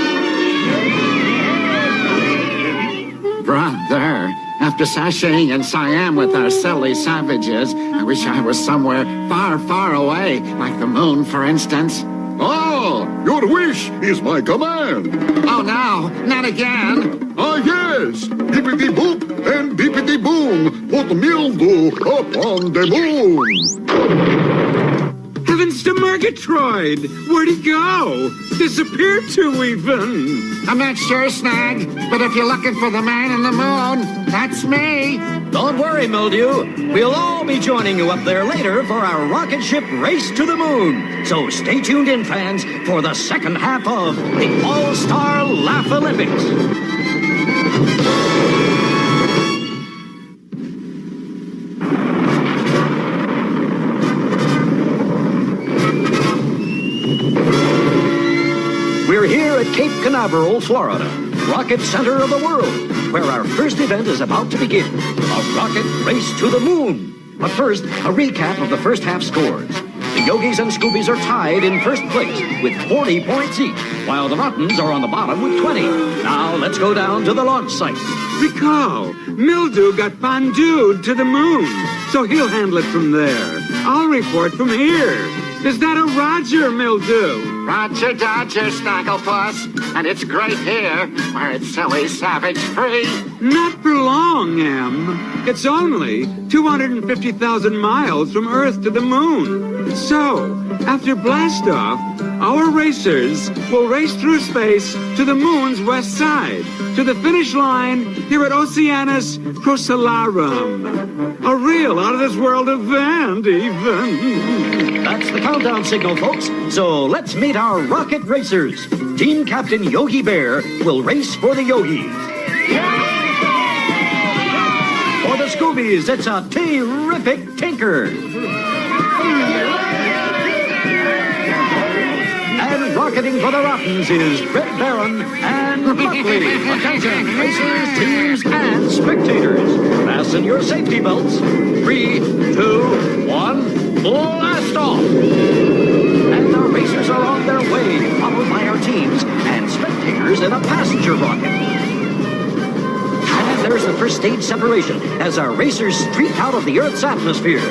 Brother, after sashaying in Siam with our silly savages, I wish I was somewhere far, far away, like the moon, for instance. Ah, your wish is my command. Oh, no, not again. Ah, yes. Bippity-boop and bippity-boom. Put Mildew up on the moon. Heavens to Murgatroyd! Where'd he go? Disappeared too, even. I'm not sure, Snag, but if you're looking for the man in the moon, that's me. Don't worry, Mildew. We'll all be joining you up there later for our rocket ship race to the moon. So stay tuned in, fans, for the second half of the All-Star Laff Olympics. We're here at Cape Canaveral, Florida, rocket center of the world, where our first event is about to begin, a rocket race to the moon. But first, a recap of the first half scores. The Yogis and Scoobies are tied in first place with 40 points each, while the Rottens are on the bottom with 20. Now let's go down to the launch site. Recall, Mildew got pandued to the moon, so he'll handle it from there. I'll report from here. Is that a Roger, Mildew? Roger Dodger, Snagglepuss. And it's great here, where it's silly savage free. Not for long, Em. It's only 250,000 miles from Earth to the moon. So, after blastoff, our racers will race through space to the moon's west side, to the finish line here at Oceanus Procellarum. A real out-of-this-world event, even. That's the countdown signal, folks. So let's meet our rocket racers. Team Captain Yogi Bear will race for the Yogis. For the Scoobies, it's a terrific Tinker. And rocketing for the Rottens is Red Baron and Buckley. Attention, racers, teams, and spectators. Fasten your safety belts. 3, 2, 1, blast off! And our racers are on their way, followed by our teams and spectators in a passenger rocket. And there's the first stage separation as our racers streak out of the Earth's atmosphere.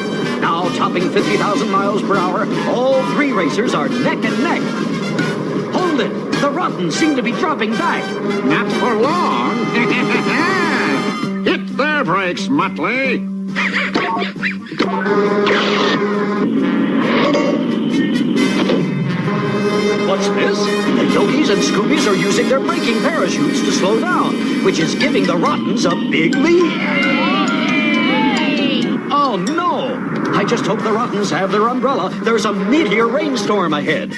Now topping 50,000 miles per hour, all three racers are neck and neck. Hold it! The Rottens seem to be dropping back. Not for long. Hit their brakes, Muttley. What's this? The Yogis and Scoobies are using their braking parachutes to slow down, which is giving the Rottens a big lead. Oh, no! I just hope the Rottens have their umbrella. There's a meteor rainstorm ahead.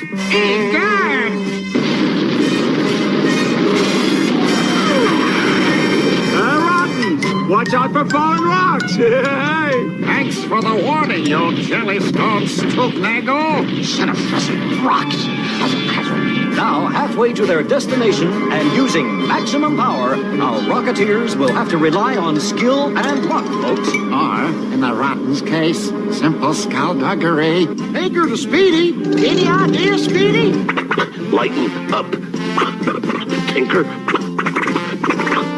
Rottens, Watch out for falling rocks. Thanks for the warning, you jellystone stoopnagel. Son of rocks. Now, halfway to their destination and using maximum power, our Rocketeers will have to rely on skill and luck, folks. Or, in the Rotten's case, simple skullduggery. Hey, you're the Speedy. Any idea, Speedy? Lighten up, Tinker.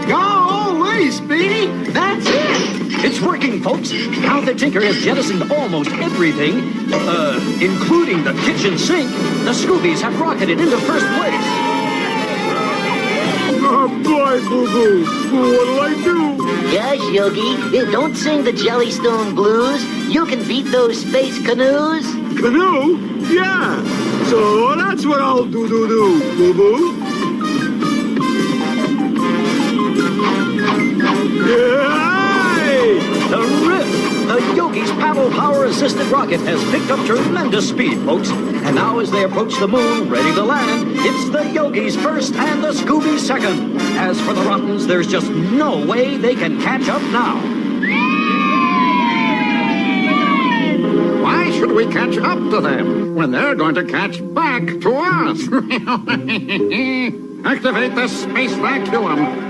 Go away, Speedy. That's it. It's working, folks. Now that Tinker has jettisoned almost everything, including the kitchen sink, the Scoobies have rocketed into first place. Oh, boy, Boo-Boo. What'll I do? Gosh, Yogi, don't sing the Jellystone blues. You can beat those space canoes. Canoe? Yeah. So that's what I'll do, Boo-Boo. The Yogi's paddle power-assisted rocket has picked up tremendous speed, folks. And now as they approach the moon, ready to land, it's the Yogi's first and the Scoobies second. As for the Rottens, there's just no way they can catch up now. Why should we catch up to them when they're going to catch back to us? Activate the space vacuum.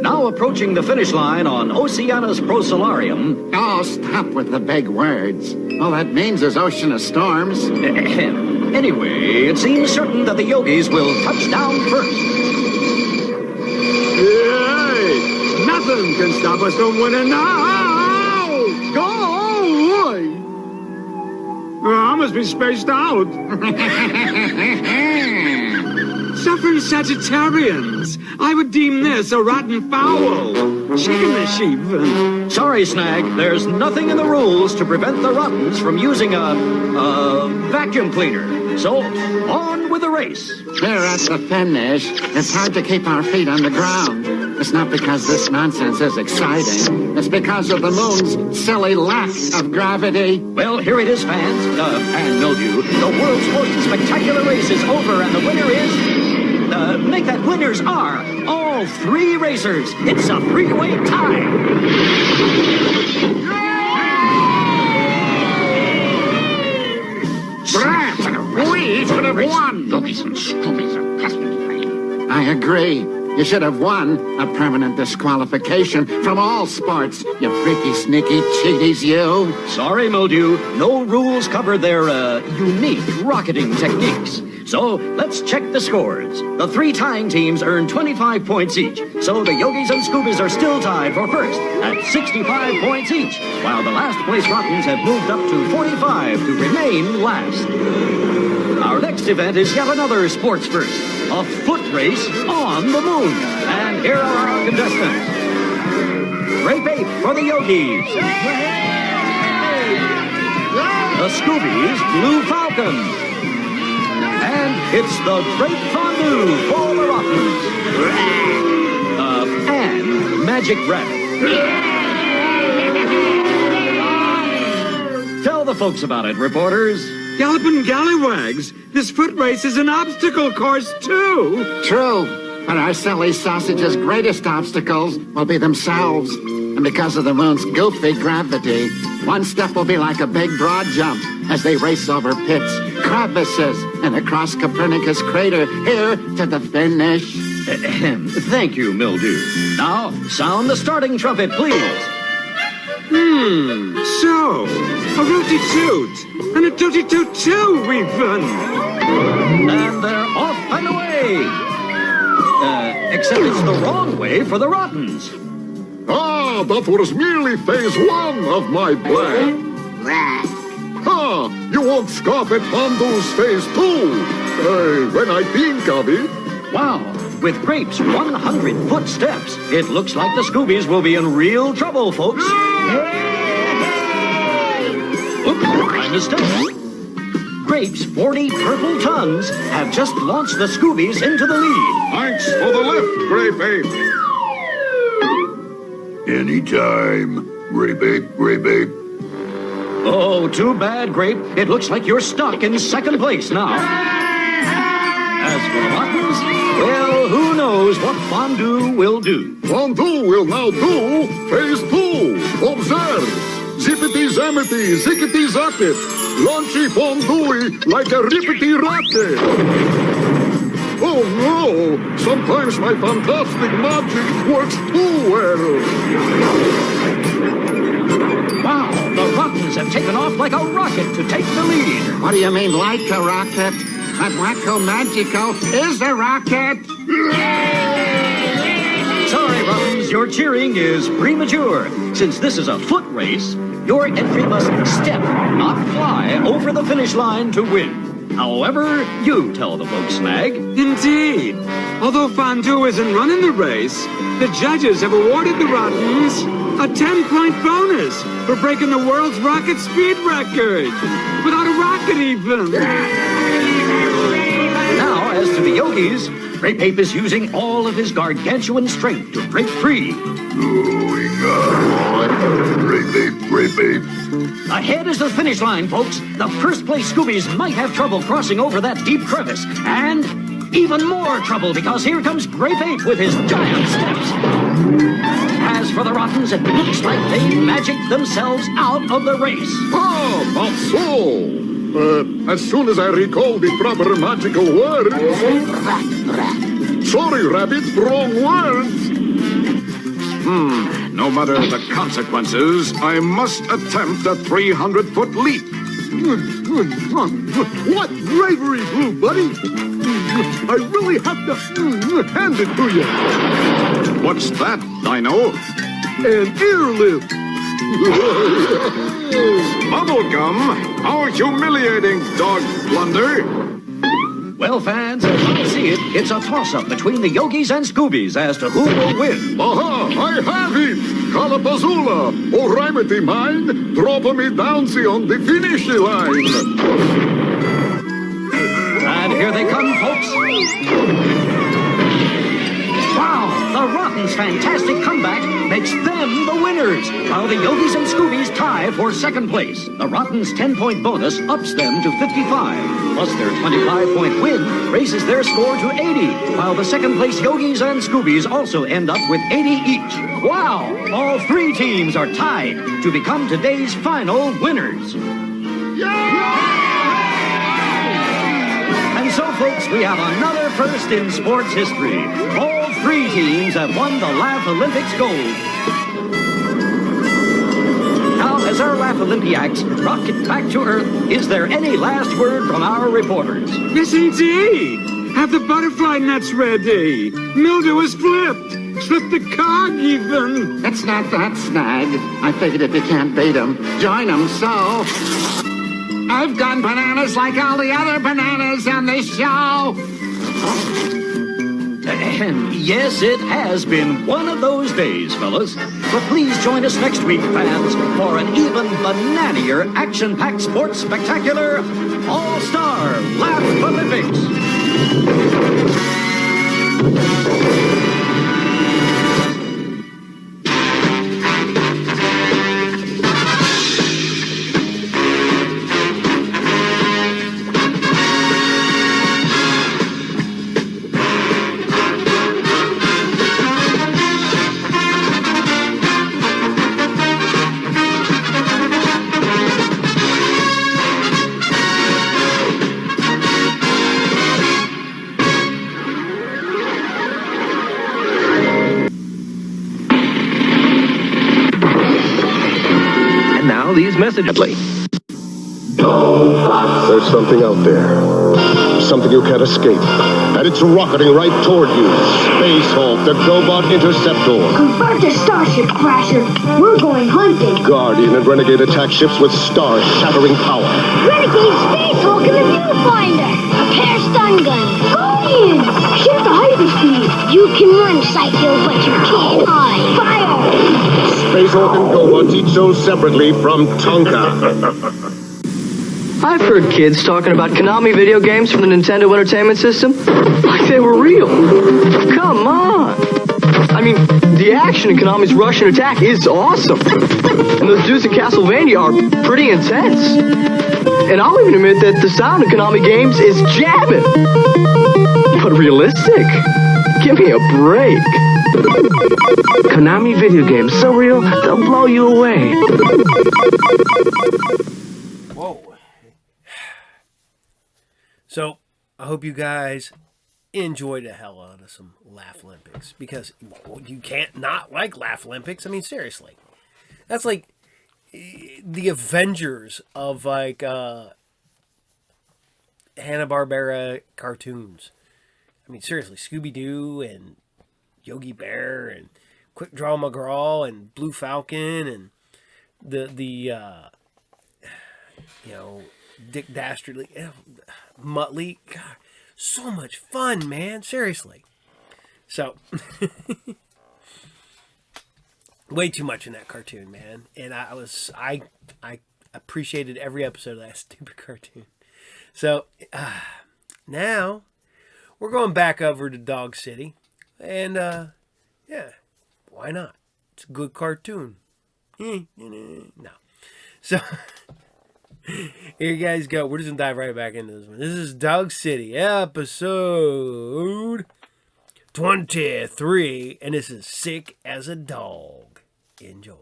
Now approaching the finish line on Oceanus Prosolarium. Oh, stop with the big words. All that means is ocean of storms. Anyway, it seems certain that the Yogis will touch down first. Hey, nothing can stop us from winning now. Go away. I must be spaced out. Suffering Sagittarians, I would deem this a rotten fowl. Chicken the sheep. Sorry, Snag, there's nothing in the rules to prevent the Rottens from using a vacuum cleaner. So, on with the race. Here at the finish, it's hard to keep our feet on the ground. It's not because this nonsense is exciting. It's because of the moon's silly lack of gravity. Well, here it is, fans. And mildew. The world's most spectacular race is over, and the winner is... make that winners are all three racers. It's a three-way tie. We should have won. I agree. You should have won a permanent disqualification from all sports, you freaky, sneaky cheaties, you. Sorry, Mildew. No rules cover their, unique rocketing techniques. So, let's check the scores. The three tying teams earn 25 points each. So the Yogis and Scoobies are still tied for first at 65 points each, while the last place Rottens have moved up to 45 to remain last. Our next event is yet another sports first, a foot race on the moon. And here are our contestants. Grape Ape for the Yogis. The Scoobies, Blue Falcon. And it's the Great Fondue for the Rottens. And Magic Rabbit. Tell the folks about it, reporters. Gallopin' Gallywags, this foot race is an obstacle course, too. True, but our silly sausages' greatest obstacles will be themselves. And because of the moon's goofy gravity, one step will be like a big broad jump as they race over pits, crevices, and across Copernicus crater here to the finish. Thank you, Mildew. Now, sound the starting trumpet, please. So, a rooty-toot and a tooty-toot too, we've won. And they're off and away. Except it's the wrong way for the Rottens. Ah, that was merely phase one of my plan. You won't scoff at Fondue's phase two. When I think of it. Wow, with Grape's 100-foot steps, it looks like the Scoobies will be in real trouble, folks. Oops, my mistake. Grape's 40 purple tons have just launched the Scoobies into the lead. Thanks for the lift, Grape Ape. Anytime, Grape Ape, Grape Ape. Oh, too bad, Grape. It looks like you're stuck in second place now. As for the Rottens, well, who knows what Fondue will do. Fondue will now do phase 2. Observe. Zippity zammity, zickety zacket. Launchy fondue like a rippity rocket. Oh no! Sometimes my fantastic magic works too well. Wow, the Rottens have taken off like a rocket to take the lead. What do you mean, like a rocket? That Wacko Magico is a rocket! Sorry, Rottens, your cheering is premature. Since this is a foot race, your entry must step, not fly, over the finish line to win. However, you tell the folks, Snag. Indeed. Although Fondue isn't running the race, the judges have awarded the Rottens a 10-point bonus for breaking the world's rocket speed record. Without a rocket even. Now, as to the Yogis, Grape Ape is using all of his gargantuan strength to break free. Grape Ape. Ahead is the finish line, folks. The first place Scoobies might have trouble crossing over that deep crevice. And even more trouble because here comes Grape Ape with his giant steps. As for the Rottens, it looks like they magicked themselves out of the race. Ah, not so. As soon as I recall the proper magical words... Sorry, Rabbit, wrong words. No matter the consequences, I must attempt a 300-foot leap. What bravery, Blue Buddy! I really have to hand it to you. What's that, Dino? An ear lift. Bubblegum? How humiliating, dog blunder. Well, fans, as I see it, it's a toss-up between the Yogis and Scoobies as to who will win. Aha! I have it! Kalapazula! Alrighty, mind? Drop me down on the finish line! And here they come, folks. Wow! The Rottens' fantastic comeback makes them the winners, while the Yogis and Scoobies tie for second place. The Rottens' 10-point bonus ups them to 55, plus their 25-point win raises their score to 80, while the second-place Yogis and Scoobies also end up with 80 each. Wow! All three teams are tied to become today's final winners. And so, folks, we have another first in sports history. All three teams have won the Laff Olympics gold. Now, as our Laff Olympiacs rocket back to Earth, is there any last word from our reporters? Yes, indeed. Have the butterfly nets ready. Mildew is flipped. Slip the cog, even. It's not that, Snag. I figured if you can't beat them, join them, so... I've gone bananas like all the other bananas on this show. Yes, it has been one of those days, fellas. But please join us next week, fans, for an even bananier, action-packed sports spectacular All-Star Laff Olympics. These messages. There's something out there. Something you can't escape. And it's rocketing right toward you. Space Hulk, the GoBot Interceptor. Convert to Starship Crasher. We're going hunting. Guardian and Renegade attack ships with star-shattering power. Renegade Space Hulk and the Viewfinder. A pair of stun guns. Guardians! Shift the hyperspeed. You can run, Psycho, but you can't hide. Fire! Space Hulk and GoBot each sold separately from Tonka. I've heard kids talking about Konami video games from the Nintendo Entertainment System like they were real. Come on! I mean, the action in Konami's Russian Attack is awesome. And those dudes in Castlevania are pretty intense. And I'll even admit that the sound in Konami games is jabbing. but realistic. Give me a break. Konami video games, so real, they'll blow you away. Whoa. So, I hope you guys enjoyed the hell out of some Laff Olympics, because you can't not like Laff Olympics. I mean, seriously. That's like the Avengers of like Hanna-Barbera cartoons. I mean, seriously, Scooby-Doo and Yogi Bear and Quick Draw McGraw and Blue Falcon and the Dick Dastardly, Muttley. God, so much fun, man. Seriously. So, way too much in that cartoon, man. And I appreciated every episode of that stupid cartoon. So, now we're going back over to Dog City. And, yeah, why not? It's a good cartoon. No. So, here you guys go. We're just going to dive right back into this one. This is Dog City, episode 23. And this is Sick as a Dog. Enjoy.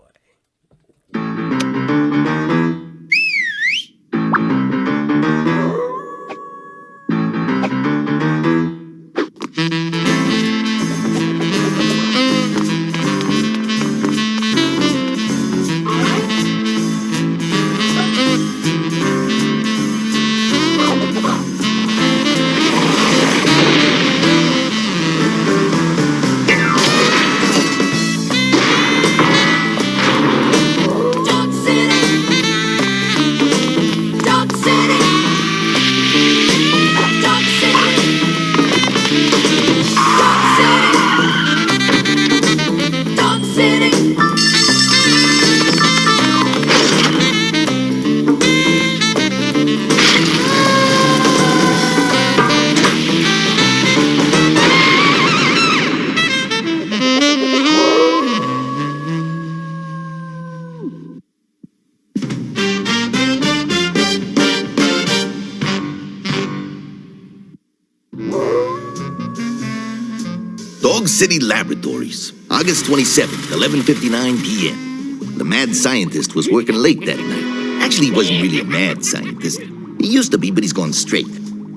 Dog City Laboratories, August 27th, 11:59 p.m. The mad scientist was working late that night. Actually, he wasn't really a mad scientist. He used to be, but he's gone straight.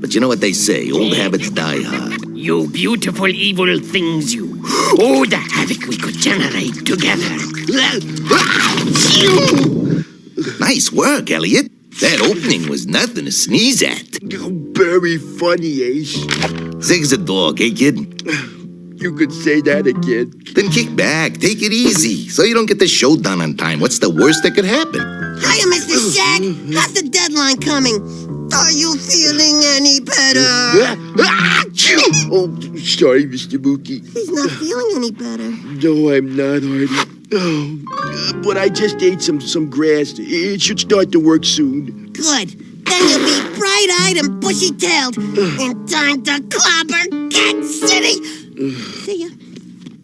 But you know what they say, old habits die hard. You beautiful evil things, you. Oh, the havoc we could generate together. Nice work, Elliot. That opening was nothing to sneeze at. Very funny, Ace. Sick as a dog, eh, kid? You could say that again. Then kick back, take it easy, so you don't get the show done on time. What's the worst that could happen? Hiya, Mr. Shag. How's the deadline coming? Are you feeling any better? Oh, sorry, Mr. Mookie. He's not feeling any better. No, I'm not, Artie. Oh, but I just ate some grass. It should start to work soon. Good. Then you'll be bright-eyed and bushy-tailed in time to clobber Cat City. See ya.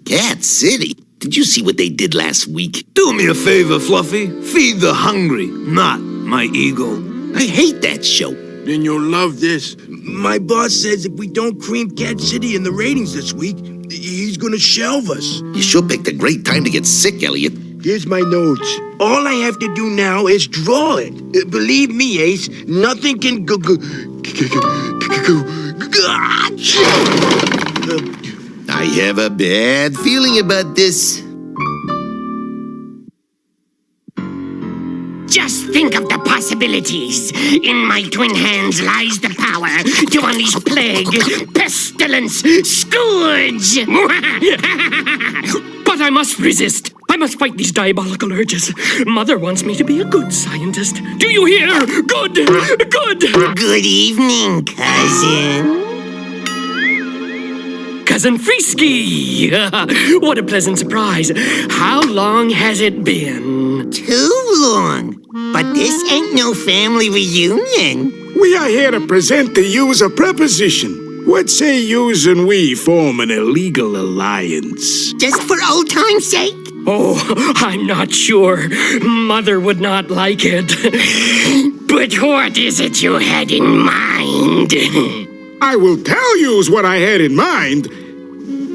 Cat City? Did you see what they did last week? Do me a favor, Fluffy. Feed the hungry, not my ego. I hate that show. Then you'll love this. My boss says if we don't cream Cat City in the ratings this week, he's gonna shelve us. You sure picked a great time to get sick, Elliot. Here's my notes. All I have to do now is draw it. Believe me, Ace, nothing can go. I have a bad feeling about this. Just think of the possibilities. In my twin hands lies the power to unleash plague, pestilence, scourge. But I must resist. I must fight these diabolical urges. Mother wants me to be a good scientist. Do you hear? Good! Good! Good evening, cousin. Cousin Frisky! What a pleasant surprise. How long has it been? Too long. But this ain't no family reunion. We are here to present to yous a proposition. What say yous and we form an illegal alliance? Just for old time's sake? Oh, I'm not sure. Mother would not like it. But what is it you had in mind? I will tell you what I had in mind.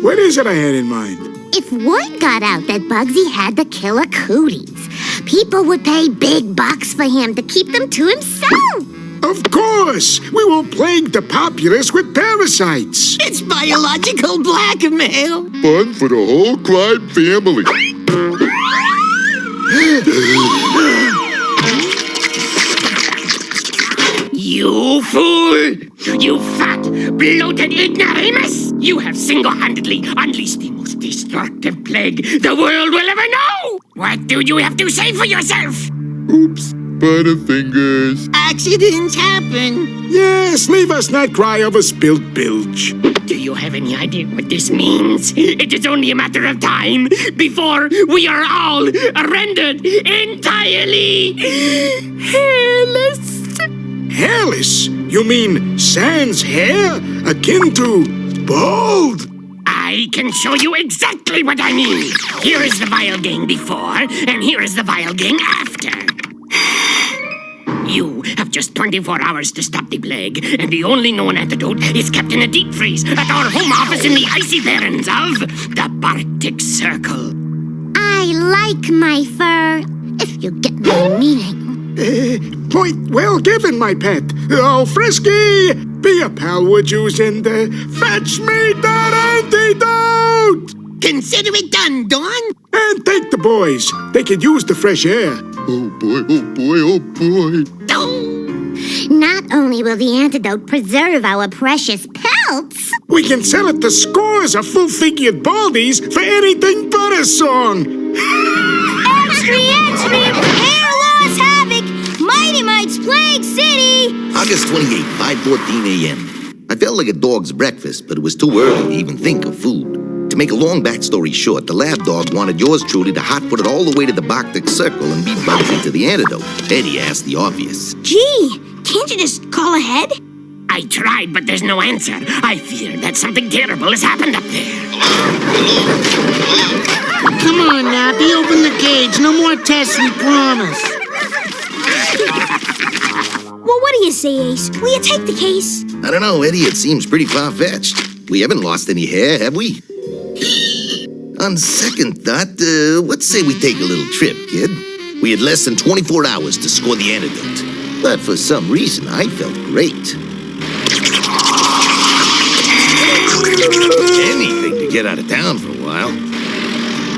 What is it I had in mind? If word got out that Bugsy had the killer cooties, people would pay big bucks for him to keep them to himself. Of course! We will plague the populace with parasites. It's biological blackmail. Fun for the whole Clyde family. You fool! You fat, bloated ignoramus! You have single-handedly unleashed the most destructive plague the world will ever know! What do you have to say for yourself? Oops, Butterfingers. Accidents happen. Yes, leave us not cry over spilt bilge. Do you have any idea what this means? It is only a matter of time before we are all rendered entirely hairless. Hairless? You mean sans hair? Akin to bald? I can show you exactly what I mean. Here is the vile gang before, and here is the vile gang after. You have just 24 hours to stop the plague, and the only known antidote is kept in a deep freeze at our home office in the icy barrens of the Arctic Circle. I like my fur, if you get my meaning. Point well given, my pet. Oh, Frisky! Be a pal, would you, and fetch me that antidote! Consider it done, Dawn. And take the boys. They could use the fresh air. Oh boy, oh boy, oh boy. Not only will the antidote preserve our precious pelts, we can sell it to scores of full-figured baldies for anything but a song. Extra, hair loss havoc, Mighty Mite's Plague City. August 28, 5:14 a.m. I felt like a dog's breakfast, but it was too early to even think of food. To make a long backstory short, the lab dog wanted yours truly to hot-foot it all the way to the Arctic Circle and beat Bugsy to the antidote. Eddie asked the obvious. Gee, can't you just call ahead? I tried, but there's no answer. I fear that something terrible has happened up there. Come on, Nappy, open the cage. No more tests, we promise. Well, what do you say, Ace? Will you take the case? I don't know, Eddie, it seems pretty far-fetched. We haven't lost any hair, have we? On second thought, let's say we take a little trip, kid. We had less than 24 hours to score the antidote. But for some reason, I felt great. Anything to get out of town for a while.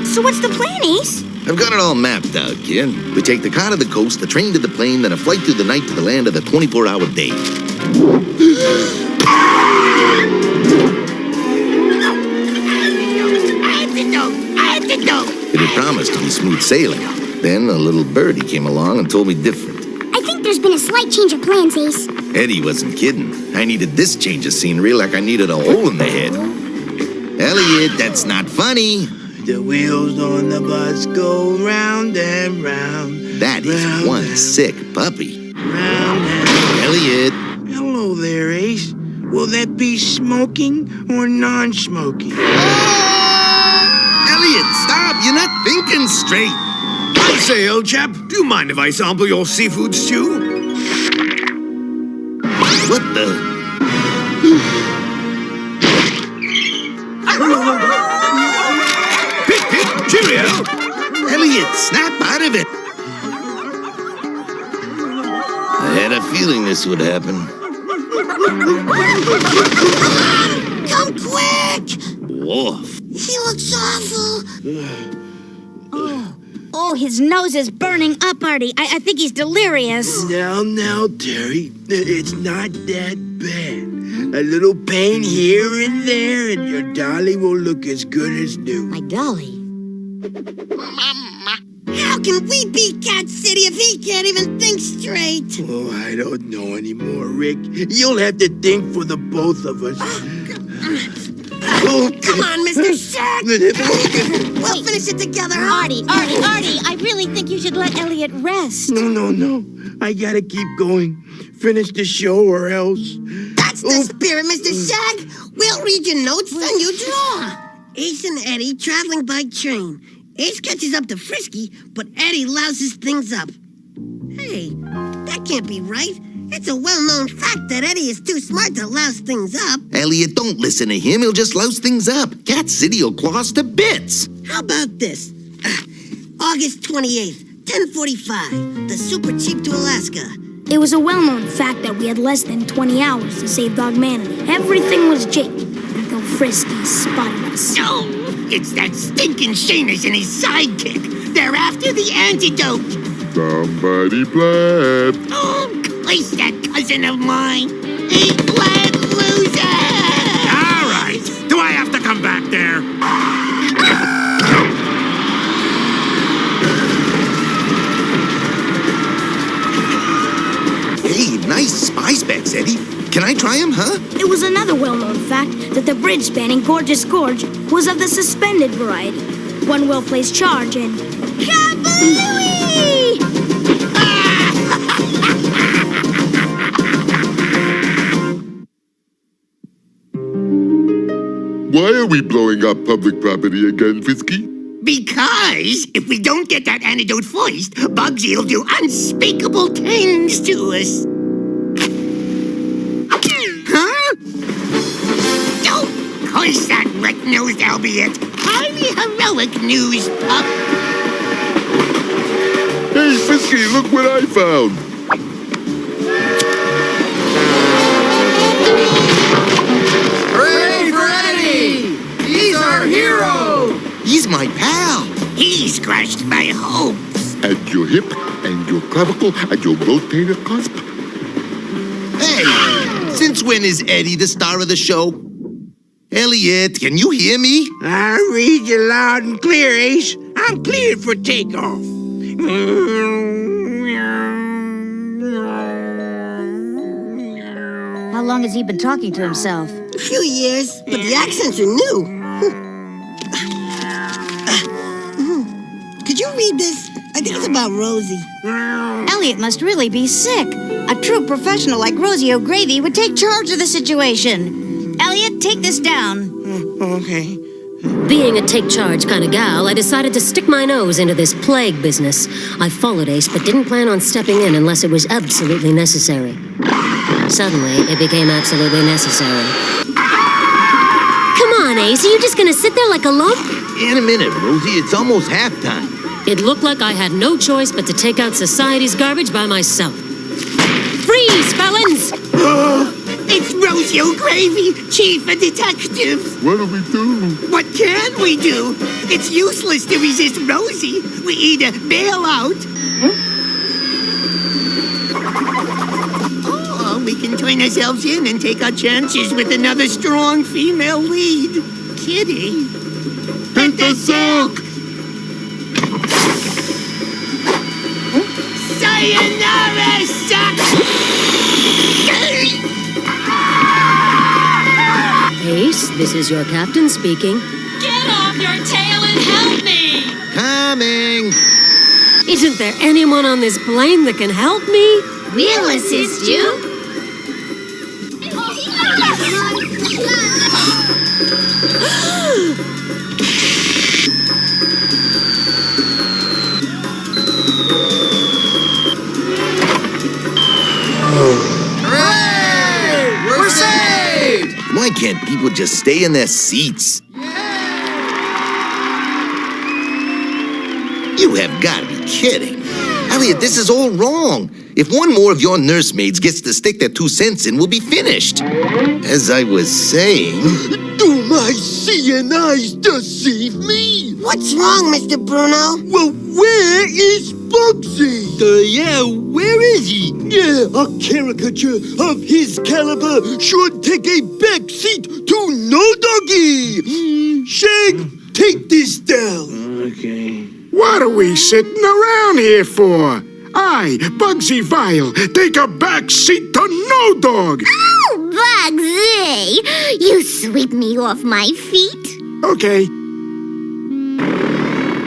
So what's the plan, Ace? I've got it all mapped out, kid. We take the car to the coast, the train to the plane, then a flight through the night to the land of the 24-hour day. It had promised to be smooth sailing. Then a little birdie came along and told me different. I think there's been a slight change of plans, Ace. Eddie wasn't kidding. I needed this change of scenery like I needed a hole in the head. Elliot, that's not funny. The wheels on the bus go round and round. That is round one and sick puppy. round and Elliot. Hello there, Ace. Will that be smoking or non-smoking? Elliot, stop! You're not thinking straight. I say, old chap, do you mind if I sample your seafood stew? What the? Pip, pip, cheerio! Elliot, snap out of it! I had a feeling this would happen. Come quick! Wolf. He looks awful. Oh, his nose is burning up, Artie. I think he's delirious. Now, Terry, it's not that bad. A little pain here and there, and your dolly will look as good as new. My dolly? How can we beat Cat City if he can't even think straight? Oh, I don't know anymore, Rick. You'll have to think for the both of us. Come on, Mr. Shaq! We'll finish it together. Artie, I really think you should let Elliot rest. No. I gotta keep going. Finish the show or else. That's the spirit, Mr. Shaq. We'll read your notes and you draw. Ace and Eddie traveling by train. Ace catches up to Frisky, but Eddie louses things up. Hey, that can't be right. It's a well-known fact that Eddie is too smart to louse things up. Elliot, don't listen to him. He'll just louse things up. Cat City will claw us to bits. How about this? August 28th, 10:45. The super cheap to Alaska. It was a well-known fact that we had less than 20 hours to save Dogmanity. Everything was jake until Frisky spotted us. No! It's that stinking Shaners and his sidekick. They're after the antidote. Somebody bled. Oh, curse that cousin of mine. He bled, loser! All right. Do I have to come back there? Hey, nice spy specs, Eddie. Can I try them, huh? It was another well-known fact that the bridge spanning Gorgeous Gorge was of the suspended variety. One well-placed charge and... Kablooey! Why are we blowing up public property again, Frisky? Because if we don't get that antidote first, Bugsy'll do unspeakable things to us. Huh? Don't curse that red-nosed albeit highly heroic news pup. Hey, Frisky, look what I found. Hooray for Eddie! He's our hero! He's my pal. He scratched my hopes. And your hip, and your clavicle, and your rotator cusp. Hey, since when is Eddie the star of the show? Elliot, can you hear me? I read you loud and clear, Ace. I'm cleared for takeoff. How long has he been talking to himself? A few years, but the accents are new. Could you read this? I think it's about Rosie. Elliot must really be sick. A true professional like Rosie O'Gravy would take charge of the situation. Elliot, take this down. Okay. Being a take-charge kind of gal, I decided to stick my nose into this plague business. I followed Ace, but didn't plan on stepping in unless it was absolutely necessary. Suddenly, it became absolutely necessary. Come on, Ace, are you just gonna sit there like a lump? In a minute, Rosie. It's almost halftime. It looked like I had no choice but to take out society's garbage by myself. Freeze, felons! It's Rosie O'Gravy, Chief of Detectives. What do we do? What can we do? It's useless to resist Rosie. We either bail out, or we can turn ourselves in and take our chances with another strong female lead. Kitty. Hit the silk! Sayonara, suck! Ace, this is your captain speaking. Get off your tail and help me! Coming! Isn't there anyone on this plane that can help me? We'll assist you. Hooray! We're saved! Why can't people just stay in their seats? You have got to be kidding. Elliot, this is all wrong. If one more of your nursemaids gets to stick their 2 cents in, we'll be finished. As I was saying... Do my seeing eyes deceive me? What's wrong, Mr. Bruno? Well, where is Bugsy? Yeah, where is he? Yeah, a caricature of his caliber should take a back seat to No Doggy. Shag, take this down. Okay. What are we sitting around here for? I, Bugsy Vile, take a back seat to No Dog. Oh, Bugsy! You sweep me off my feet. Okay.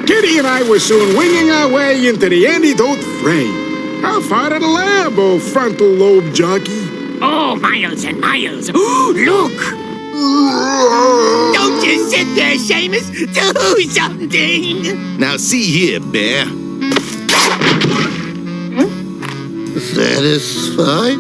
Kitty and I were soon winging our way into the antidote fray. How far to the lab, old frontal lobe jockey? Oh, miles and miles. Look! Don't just sit there, Seamus. Do something. Now see here, Bear. Satisfied?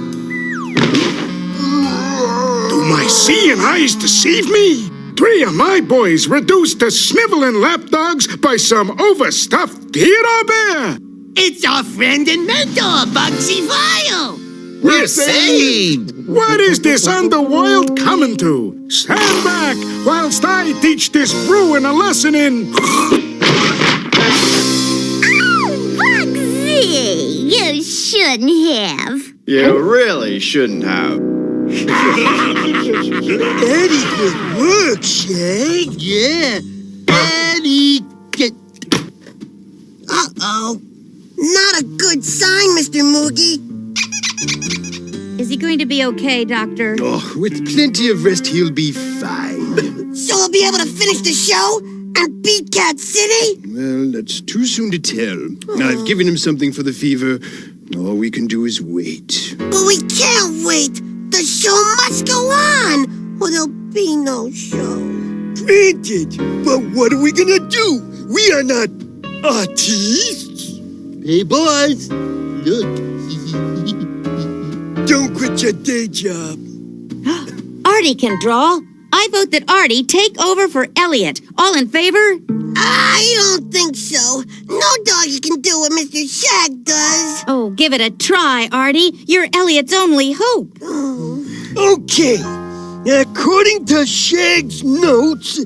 My seeing eyes deceive me? 3 of my boys reduced to sniveling lapdogs by some overstuffed hero bear. It's our friend and mentor, Bugsy Vile. We're saved! What is this underworld coming to? Stand back whilst I teach this Bruin a lesson in... Bugsy, you shouldn't have. You really shouldn't have. Eddie, good work, Shag. Yeah. Eddie. Uh-oh. Not a good sign, Mr. Moogie. Is he going to be okay, Doctor? Oh, with plenty of rest, he'll be fine. So we'll be able to finish the show and beat Cat City? Well, that's too soon to tell. I've given him something for the fever. All we can do is wait. But we can't wait. The show must go on, or there'll be no show. Granted, but what are we gonna do? We are not artists. Hey, boys, look. Don't quit your day job. Artie can draw. I vote that Artie take over for Elliot. All in favor? I don't think so. No doggy can do what Mr. Shag does. Oh, give it a try, Artie. You're Elliot's only hope. Okay. According to Shag's notes,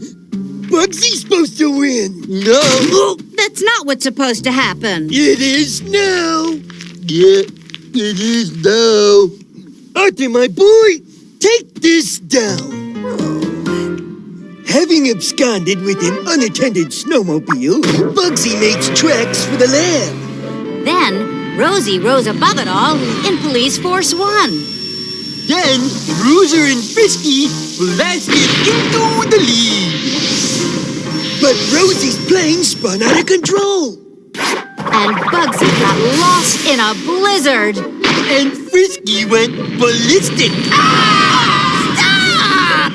Bugsy's supposed to win. No. That's not what's supposed to happen. It is now. Yeah, it is now. Artie, my boy, take this down. Having absconded with an unattended snowmobile, Bugsy makes tracks for the lab. Then, Rosie rose above it all in Police Force 1. Then, Bruiser and Frisky blasted into the lead. But Rosie's plane spun out of control. And Bugsy got lost in a blizzard. And Frisky went ballistic. Stop!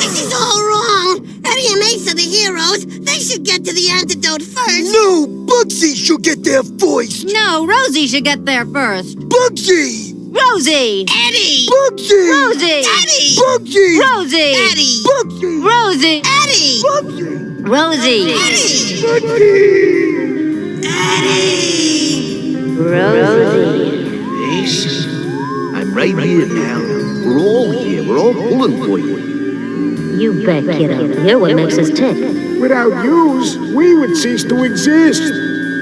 This is all wrong. Eddie and Ace are the heroes. They should get to the antidote first. No, Bugsy should get there first. No, Rosie should get there first. Bugsy! Rosie! Eddie! Bugsy! Rosie! Eddie! Bugsy! Rosie! Eddie! Bugsy! Rosie! Eddie! Bugsy! Rosie! Eddie! Bugsy! Eddie! Ace, I'm right here now. We're all here. We're all pulling for you. You bet, kiddo. You're what makes us tick. Without yous, we would cease to exist.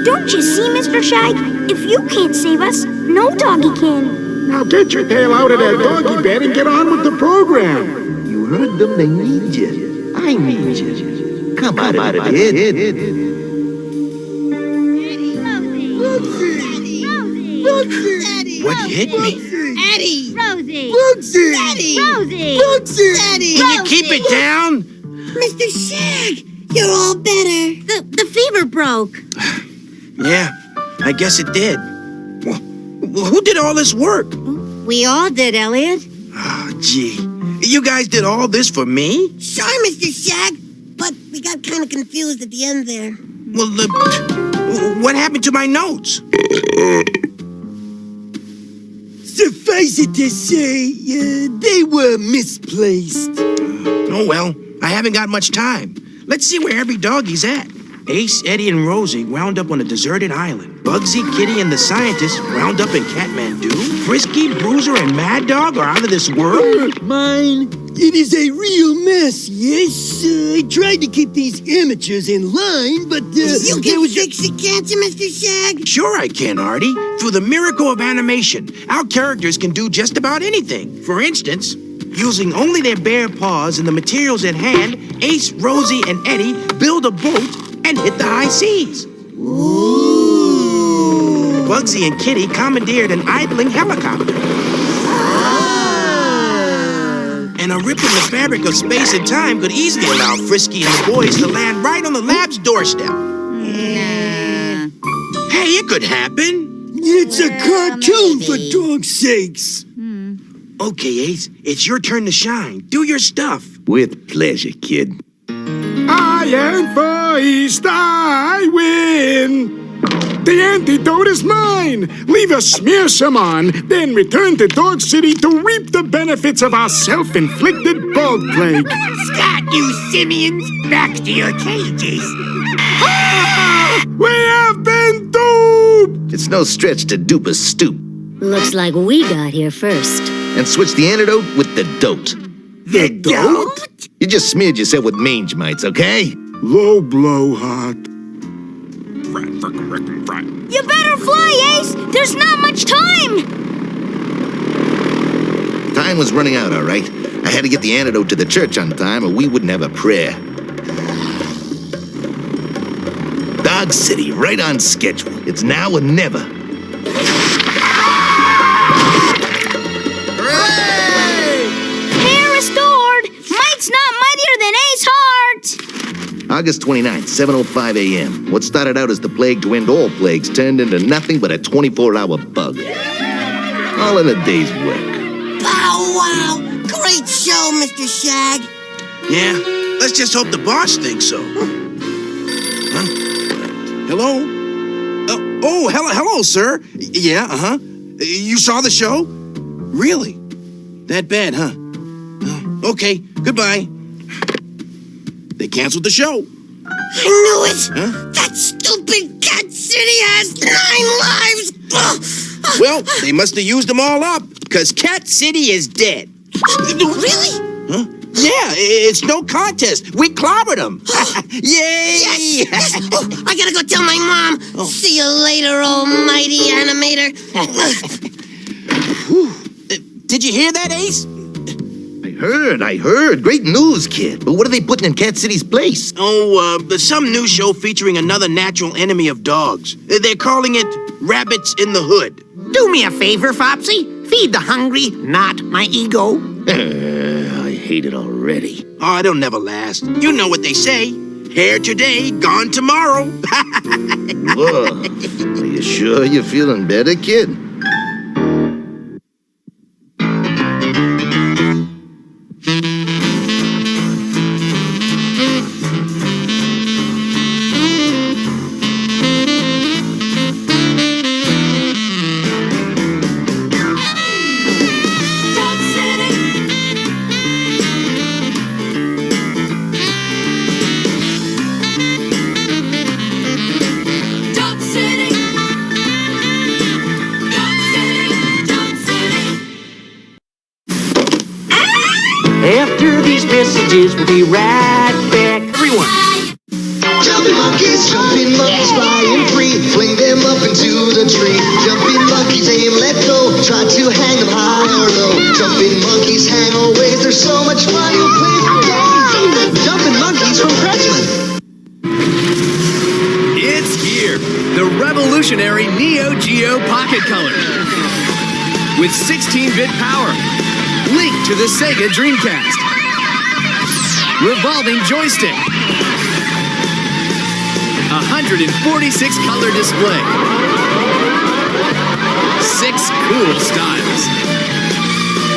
Don't you see, Mr. Shag? If you can't save us, no doggy can. Now get your tail out of that doggy bed and get on with the program. You heard them. They need you. I need you. Come out of it. Eddie! What hit me? Eddie! Rosie! Bugsy! Eddie! Rosie! Bugsy! Eddie! Can you keep it down? Mr. Shag, you're all better. The fever broke. Yeah, I guess it did. Well, who did all this work? We all did, Elliot. Oh, gee. You guys did all this for me? Sure, Mr. Shag, but we got kind of confused at the end there. Well, what happened to my notes? Suffice it to say, they were misplaced. Oh, well, I haven't got much time. Let's see where every doggy's at. Ace, Eddie, and Rosie wound up on a deserted island. Bugsy, Kitty, and the scientists wound up in Kathmandu. Frisky, Bruiser, and Mad Dog are out of this world. Mine, it is a real mess, yes. I tried to keep these amateurs in line, but... you can fix it, can't you, Mr. Shag? Sure I can, Artie. Through the miracle of animation, our characters can do just about anything. For instance, using only their bare paws and the materials at hand, Ace, Rosie, and Eddie build a boat and hit the high seas. Ooh. Bugsy and Kitty commandeered an idling helicopter. And a rip in the fabric of space and time could easily allow Frisky and the boys to land right on the lab's doorstep. Hey, it could happen. It's a cartoon, for dog's sakes. Okay, Ace, it's your turn to shine. Do your stuff. With pleasure, kid. I am first, I win. The antidote is mine! Leave a smearsome on, then return to Dog City to reap the benefits of our self-inflicted bald plague. Scott, you simians! Back to your cages! We have been duped! It's no stretch to dupe a stoop. Looks like we got here first. And switch the antidote with the dote. The dope? You just smeared yourself with mange mites, okay? Low blow, heart. You better fly, Ace! There's not much time! Time was running out, all right. I had to get the antidote to the church on time or we wouldn't have a prayer. Dog City, right on schedule. It's now or never. Hair restored! Might's not mightier than Ace Heart! August 29th, 7:05 a.m. What started out as the plague to end all plagues turned into nothing but a 24-hour bug. All in a day's work. Bow wow! Great show, Mr. Shag. Yeah, let's just hope the boss thinks so. Huh? Hello? Hello, sir. Yeah, You saw the show? Really? That bad, huh? Okay, goodbye. They canceled the show. I knew it! Huh? That stupid Cat City has 9 lives! Well, they must have used them all up, because Cat City is dead. Really? Huh? Yeah, it's no contest. We clobbered them. Yay! Yes! Oh, I gotta go tell my mom. See you later, almighty animator. Did you hear that, Ace? I heard. Great news, kid. But what are they putting in Cat City's place? Some new show featuring another natural enemy of dogs. They're calling it Rabbits in the Hood. Do me a favor, Fopsy. Feed the hungry, not my ego. I hate it already. Oh, it'll never last. You know what they say. Hair today, gone tomorrow. Whoa. Are you sure you're feeling better, kid? After these messages, we'll be right back. Everyone. Jumping monkeys flying free. Fling them up into the tree. Jumping monkeys aim, let go. Try to hang them high or low. Jumping monkeys hang always. There's so much fun. You'll play for days. Jumping monkeys from Pressman. It's here, the revolutionary Neo Geo Pocket Color. With 16-bit power, linked to the Sega Dreamcast, revolving joystick, 146 color display, 6 cool styles.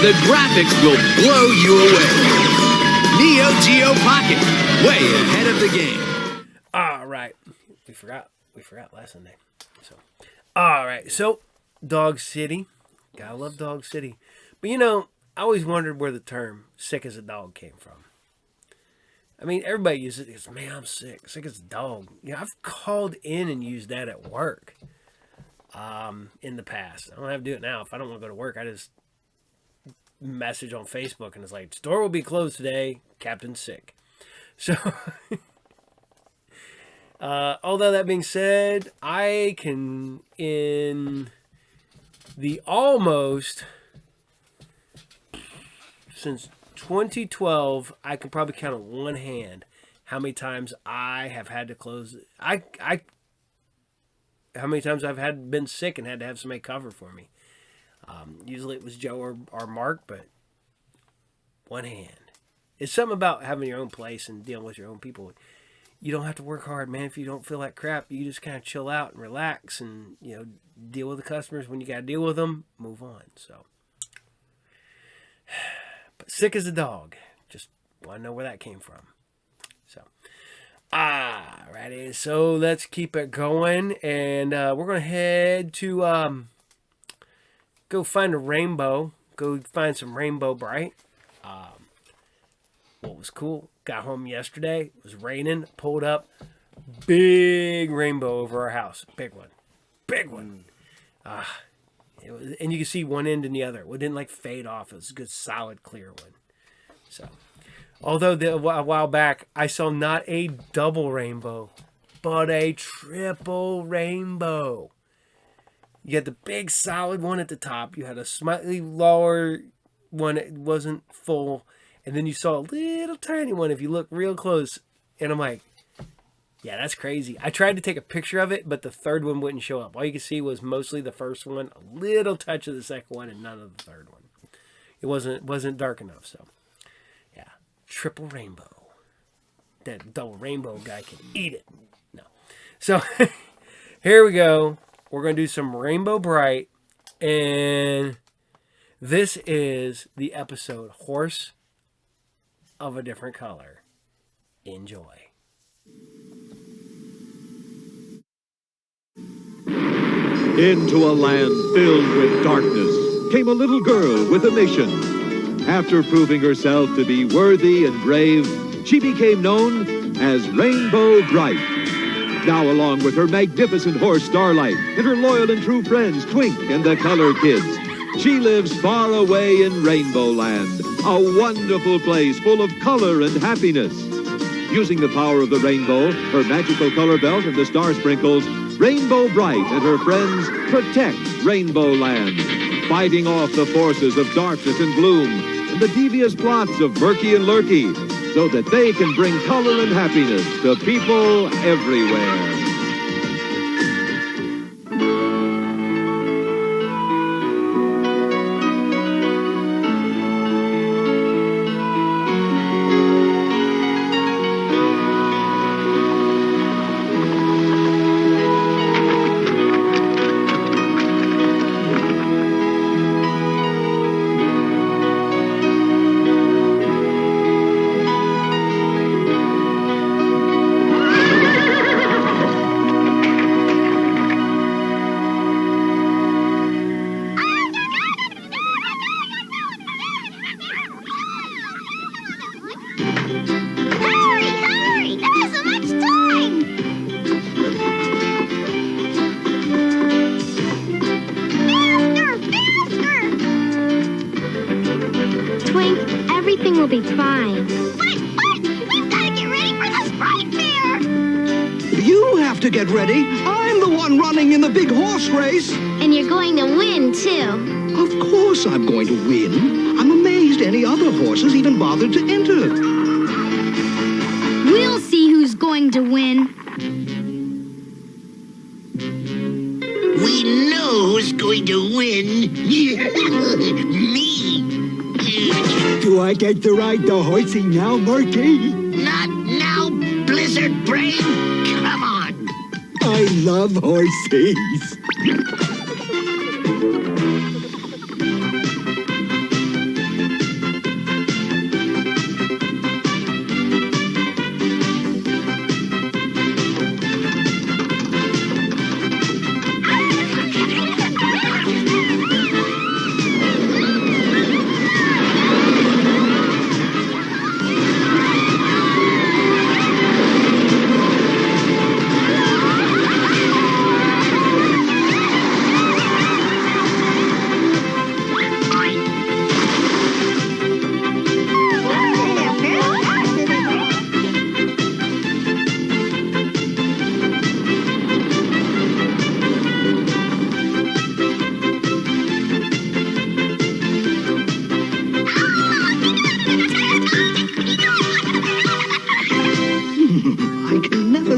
The graphics will blow you away. Neo Geo Pocket, way ahead of the game. All right, we forgot last Sunday. So, all right, so Dog City, gotta love Dog City, but you know, I always wondered where the term "sick as a dog" came from. I mean, everybody uses it. It's, man, I'm sick as a dog. You know, I've called in and used that at work in the past. I don't have to do it now. If I don't want to go to work, I just message on Facebook and it's like, store will be closed today. Captain's sick. So, although that being said, I can, in the almost, since 2012, I can probably count on one hand how many times I have had to close. How many times I've been sick and had to have somebody cover for me. Usually it was Joe or Mark, but one hand. It's something about having your own place and dealing with your own people. You don't have to work hard, man. If you don't feel like crap, you just kind of chill out and relax and, you know, deal with the customers when you got to deal with them, move on. So, but sick as a dog. Just want to know where that came from. So, Alrighty, so let's keep it going, and we're gonna head to go find a rainbow. Go find some rainbow brite. What was cool? Got home yesterday. It was raining. Pulled up. Big rainbow over our house. Big one. Big one. It was, and you can see one end and the other. It didn't like fade off. It was a good, solid, clear one. So, although a while back I saw not a double rainbow, but a triple rainbow. You had the big, solid one at the top. You had a slightly lower one. It wasn't full. And then you saw a little tiny one if you look real close. And I'm like, yeah, that's crazy. I tried to take a picture of it, but the third one wouldn't show up. All you could see was mostly the first one, a little touch of the second one, and none of the third one. It wasn't dark enough, so yeah. Triple rainbow. That double rainbow guy can eat it. No. So here we go. We're going to do some Rainbow Brite, and this is the episode Horse of a Different Color. Enjoy. Into a land filled with darkness came a little girl with a mission. After proving herself to be worthy and brave, she became known as Rainbow Brite. Now, along with her magnificent horse Starlight and her loyal and true friends Twink and the Color Kids, she lives far away in Rainbow Land, a wonderful place full of color and happiness. Using the power of the rainbow, her magical color belt, and the star sprinkles, Rainbow Brite and her friends protect Rainbow Land, fighting off the forces of darkness and gloom and the devious plots of Murky and Lurky, so that they can bring color and happiness to people everywhere. Get ready. I'm the one running in the big horse race. And you're going to win, too. Of course I'm going to win. I'm amazed any other horses even bothered to enter. We'll see who's going to win. We know who's going to win. Me. Do I get to ride the horsey now, Murky? Not now, Blizzard Brain. Come on. I love horses.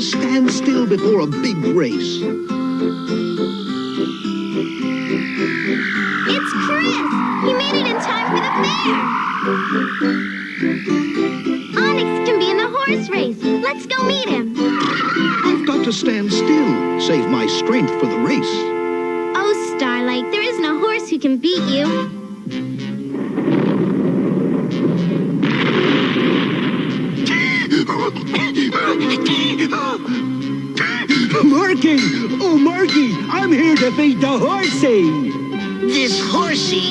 Stand still before a big race. It's Chris! He made it in time for the fair! Onyx can be in the horse race. Let's go meet him. I've got to stand still, save my strength for the race. Oh, Starlight, there isn't a horse who can beat you. Murky! Oh, Murky, I'm here to feed the horsey! This horsey,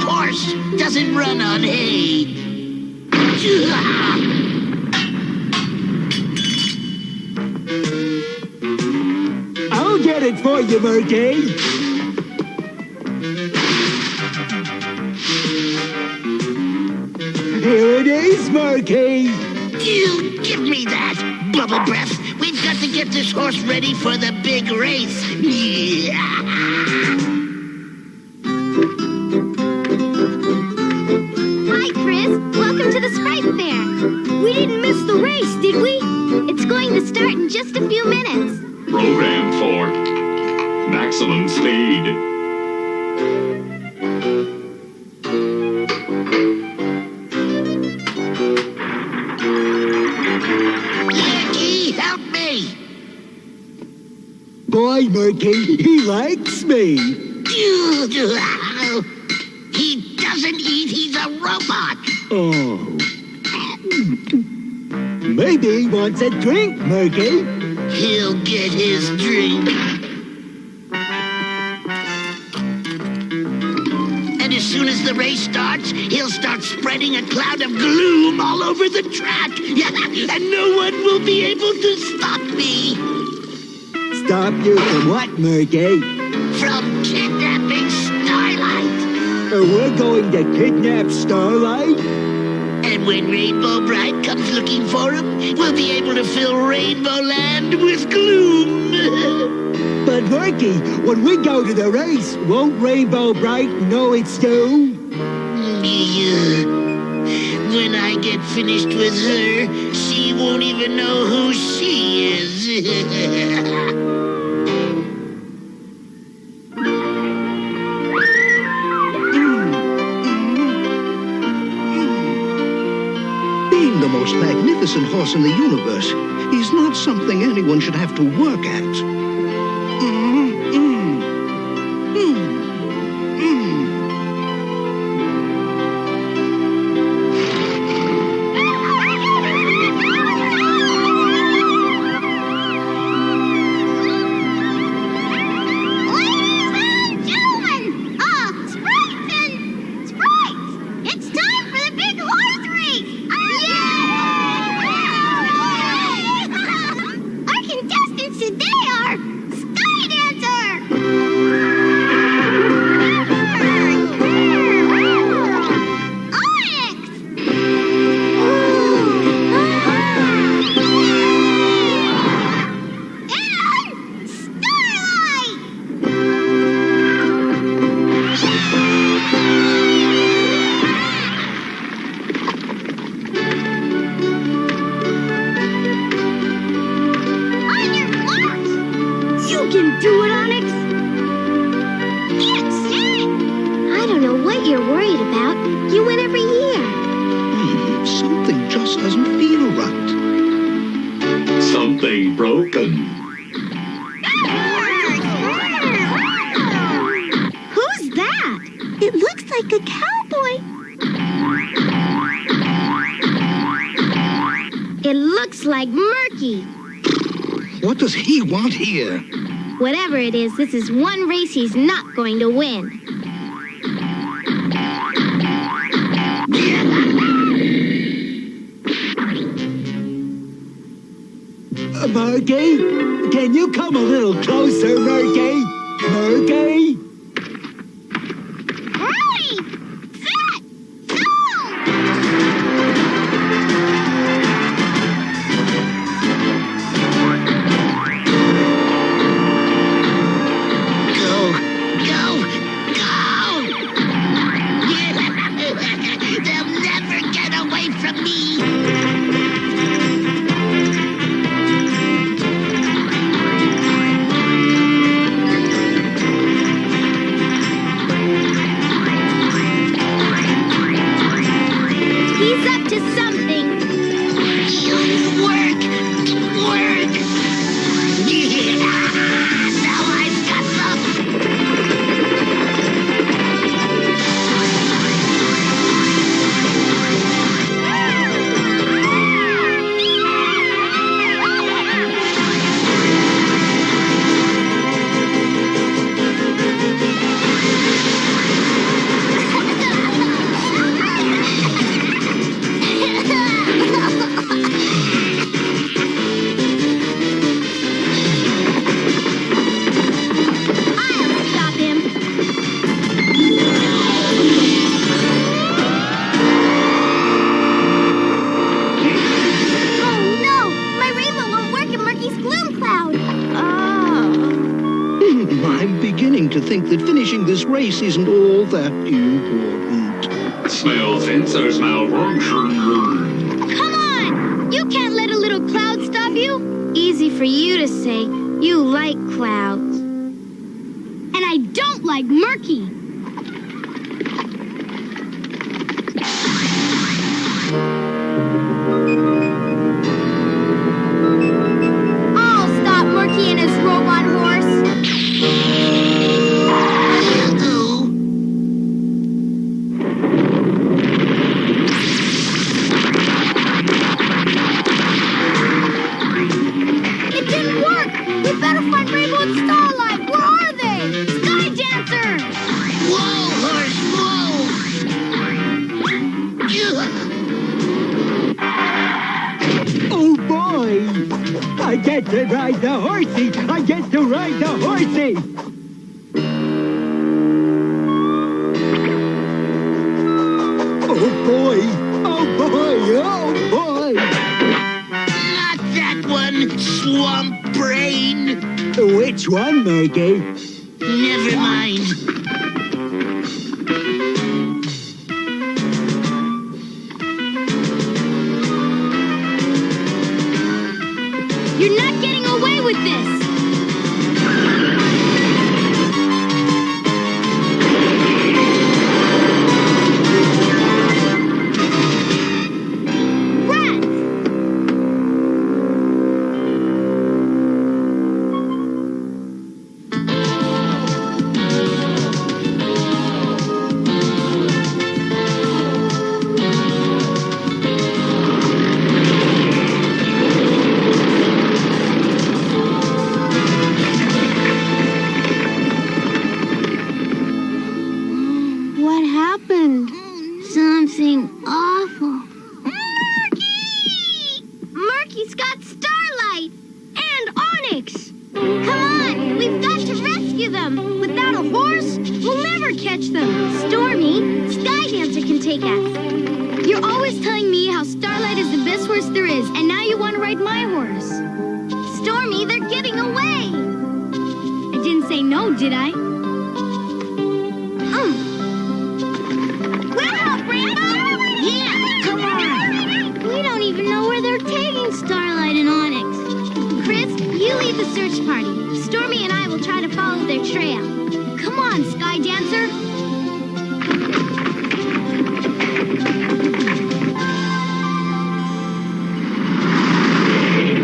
horse, doesn't run on hay. I'll get it for you, Murky. Here it is, Murky. You give me that, Bubble Breath. We've got to get this horse ready for the big race. Hi, Chris. Welcome to the Sprite Fair. We didn't miss the race, did we? It's going to start in just a few minutes. Program for maximum speed. Yankee, help me! Boy, Murky, he likes me. He doesn't eat, he's a robot. Oh. Maybe he wants a drink, Murky. He'll get his drink. And as soon as the race starts, he'll start spreading a cloud of gloom all over the track. And no one will be able to stop me. Stop you from what, Murky? From kidnapping Starlight. We're going to kidnap Starlight? And when Rainbow Bright comes looking for him, we'll be able to fill Rainbow Land with gloom. But Murky, when we go to the race, won't Rainbow Bright know it's due? When I get finished with her, she won't even know who she is. Being the most magnificent horse in the universe is not something anyone should have to work at. What does he want here? Whatever it is, this is one race he's not going to win. Murky, can you come a little closer, Murky? Murky? finishing this race isn't all that important. Smell sensors malfunction. Come on! You can't let a little cloud stop you. Easy for you to say. You like clouds. And I don't like murky. I'll stop Murky and his robot horse. It didn't work! We better find Rainbow and Starlight! Where are they? Sky Dancer! Whoa, horse, whoa! Oh boy! I get to ride the horsey! I get to ride the horsey! Oh boy! Oh boy! Oh boy! Not that one, swamp brain! Which one, Maggie? Never mind. You're not getting away with this! What happened? Something awful. Murky! Murky's got Starlight and Onyx. Come on, we've got to rescue them. Without a horse, we'll never catch them. Stormy, Sky Dancer can take us. You're always telling me how Starlight is the best horse there is, and now you want to ride my horse. Stormy, they're getting away. I didn't say no, did I? We'll help, Rainbow! Yeah, come on! We don't even know where they're taking Starlight and Onyx. Chris, you lead the search party. Stormy and I will try to follow their trail. Come on, Sky Dancer!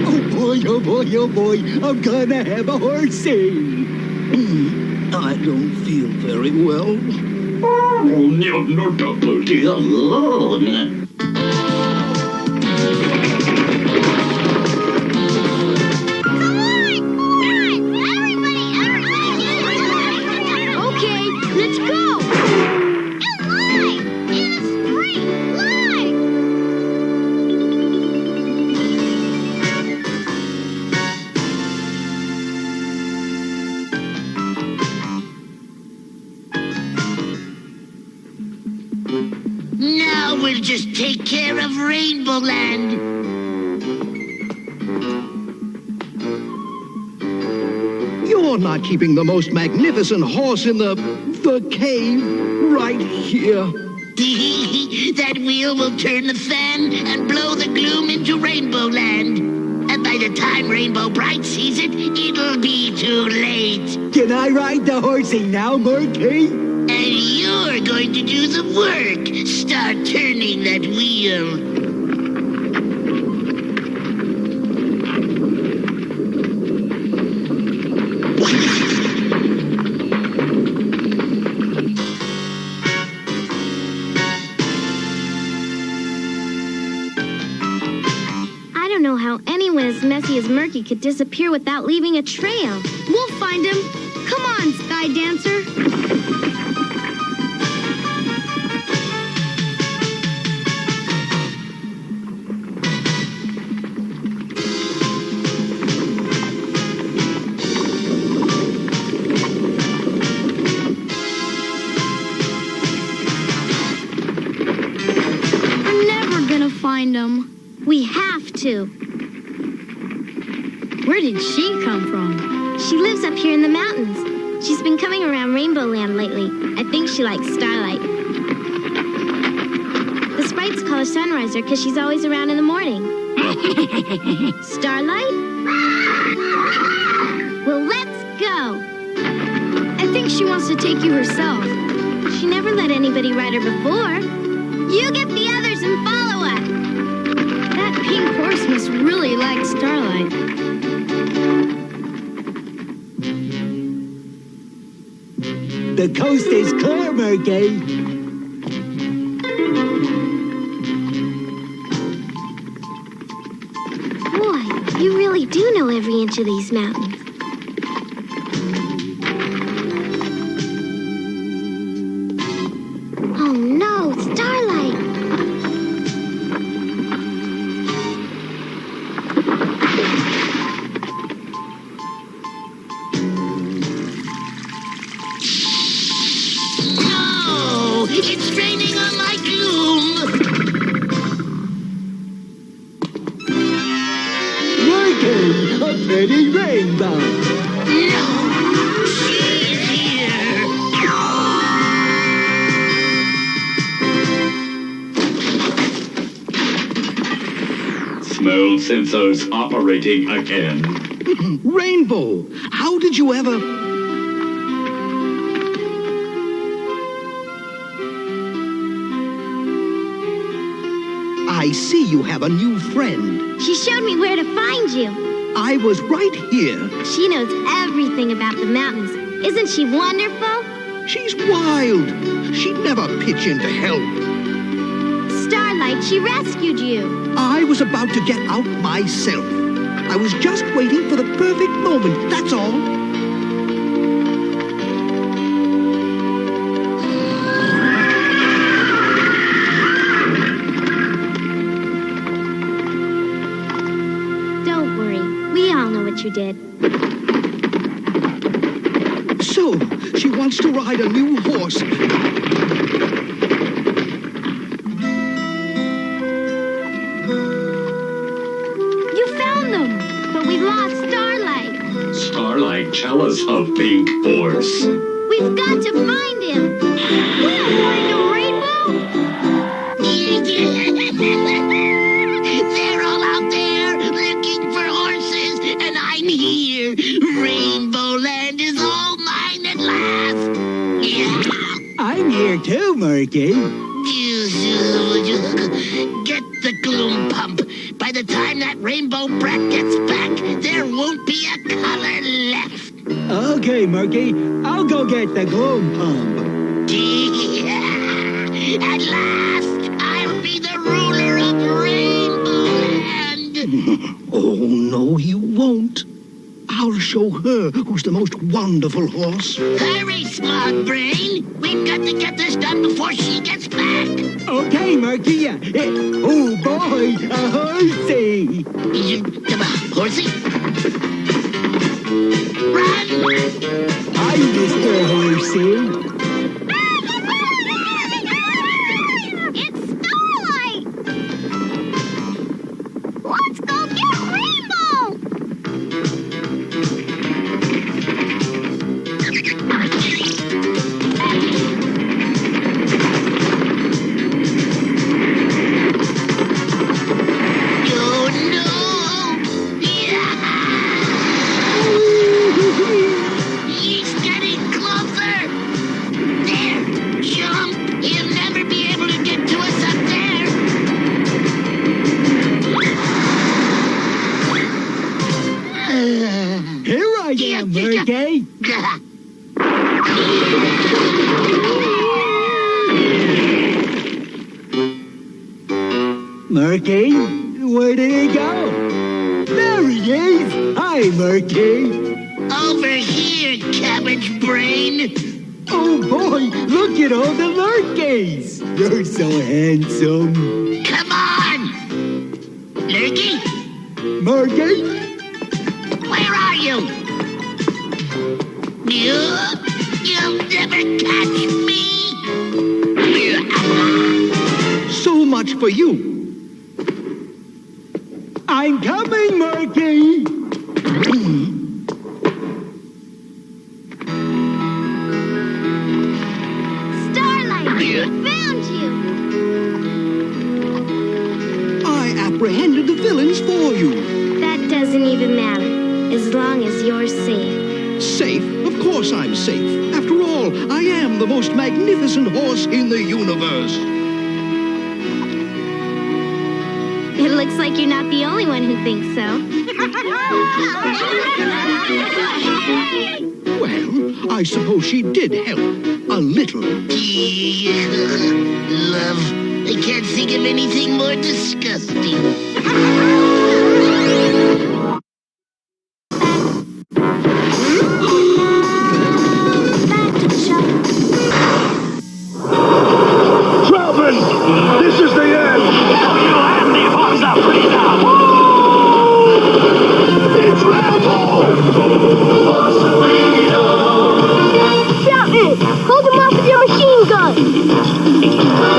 Oh boy, oh boy, oh boy! I'm gonna have a horsey! I don't feel very well. Oh, no, not a party alone. Okay, let's go! In line! In a straight line! Now we'll just take care of Rainbow Land. You're not keeping the most magnificent horse in the cave right here. That wheel will turn the fan and blow the gloom into Rainbow Land. And by the time Rainbow Brite sees it, it'll be too late. Can I ride the horsey now, Murky? And you're going to do the work. Start turning that wheel. I don't know how anyone as messy as Murky could disappear without leaving a trail. We'll find him. Come on, Sky Dancer. We're never gonna find him. We have to. Where did she come from? She lives up here in the mountains. She's been coming around Rainbow Land lately. I think she likes Starlight. The sprites call her Sunriser because she's always around in the morning. Starlight? Well, let's go. I think she wants to take you herself. She never let anybody ride her before. You get the others and follow us. That pink horse must really like Starlight. The coast is clear, Murky. Boy, you really do know every inch of these mountains. Oh no, Starlight! No! It's raining on my gloom! Murky, a pretty rainbow. No! She's here! Smell sensors operating again. Rainbow, how did you ever... I see you have a new friend. She showed me where to find you. I was right here. She knows everything about the mountains. Isn't she wonderful? She's wild. She'd never pitch in to help. Starlight, she rescued you. I was about to get out myself. I was just waiting for the perfect moment, that's all. Don't worry. We all know what you did. So, she wants to ride a new horse. We lost Starlight. Starlight, jealous of Pink Horse. We've got to find him. What, according to Rainbow? They're all out there looking for horses, and I'm here. Rainbow Land is all mine at last. I'm here too, Murky. Get the gloom pump. By the time that rainbow brat gets back, there won't be a color left. Okay, Murky. I'll go get the gloom pump. At last, I'll be the ruler of Rainbow Land. Oh, no, you won't. I'll show her who's the most wonderful horse. Hurry, smart brain. We've got to get this done before she gets back. Okay, Murky. Oh, boy, a horsey. Come on, horsey. Run! Hi, Mr. Horsey. It's Starlight! Let's go get Rainbow! He's getting closer! There! Jump! He'll never be able to get to us up there! Here I am, Murky. Murky, where did he go? There he is! Hi, Murky. Over here, cabbage brain! Oh boy, look at all the lurkies! You're so handsome. Come on! Lurky? Murky? Where are you? You'll never catch me! So much for you. I'm coming, Murky! you're safe. Safe? Of course I'm safe. After all, I am the most magnificent horse in the universe. It looks like you're not the only one who thinks so. Well, I suppose she did help. A little. Love, I can't think of anything more disgusting. Trautman! This is the end! It's Trautman, hold him off with your machine gun.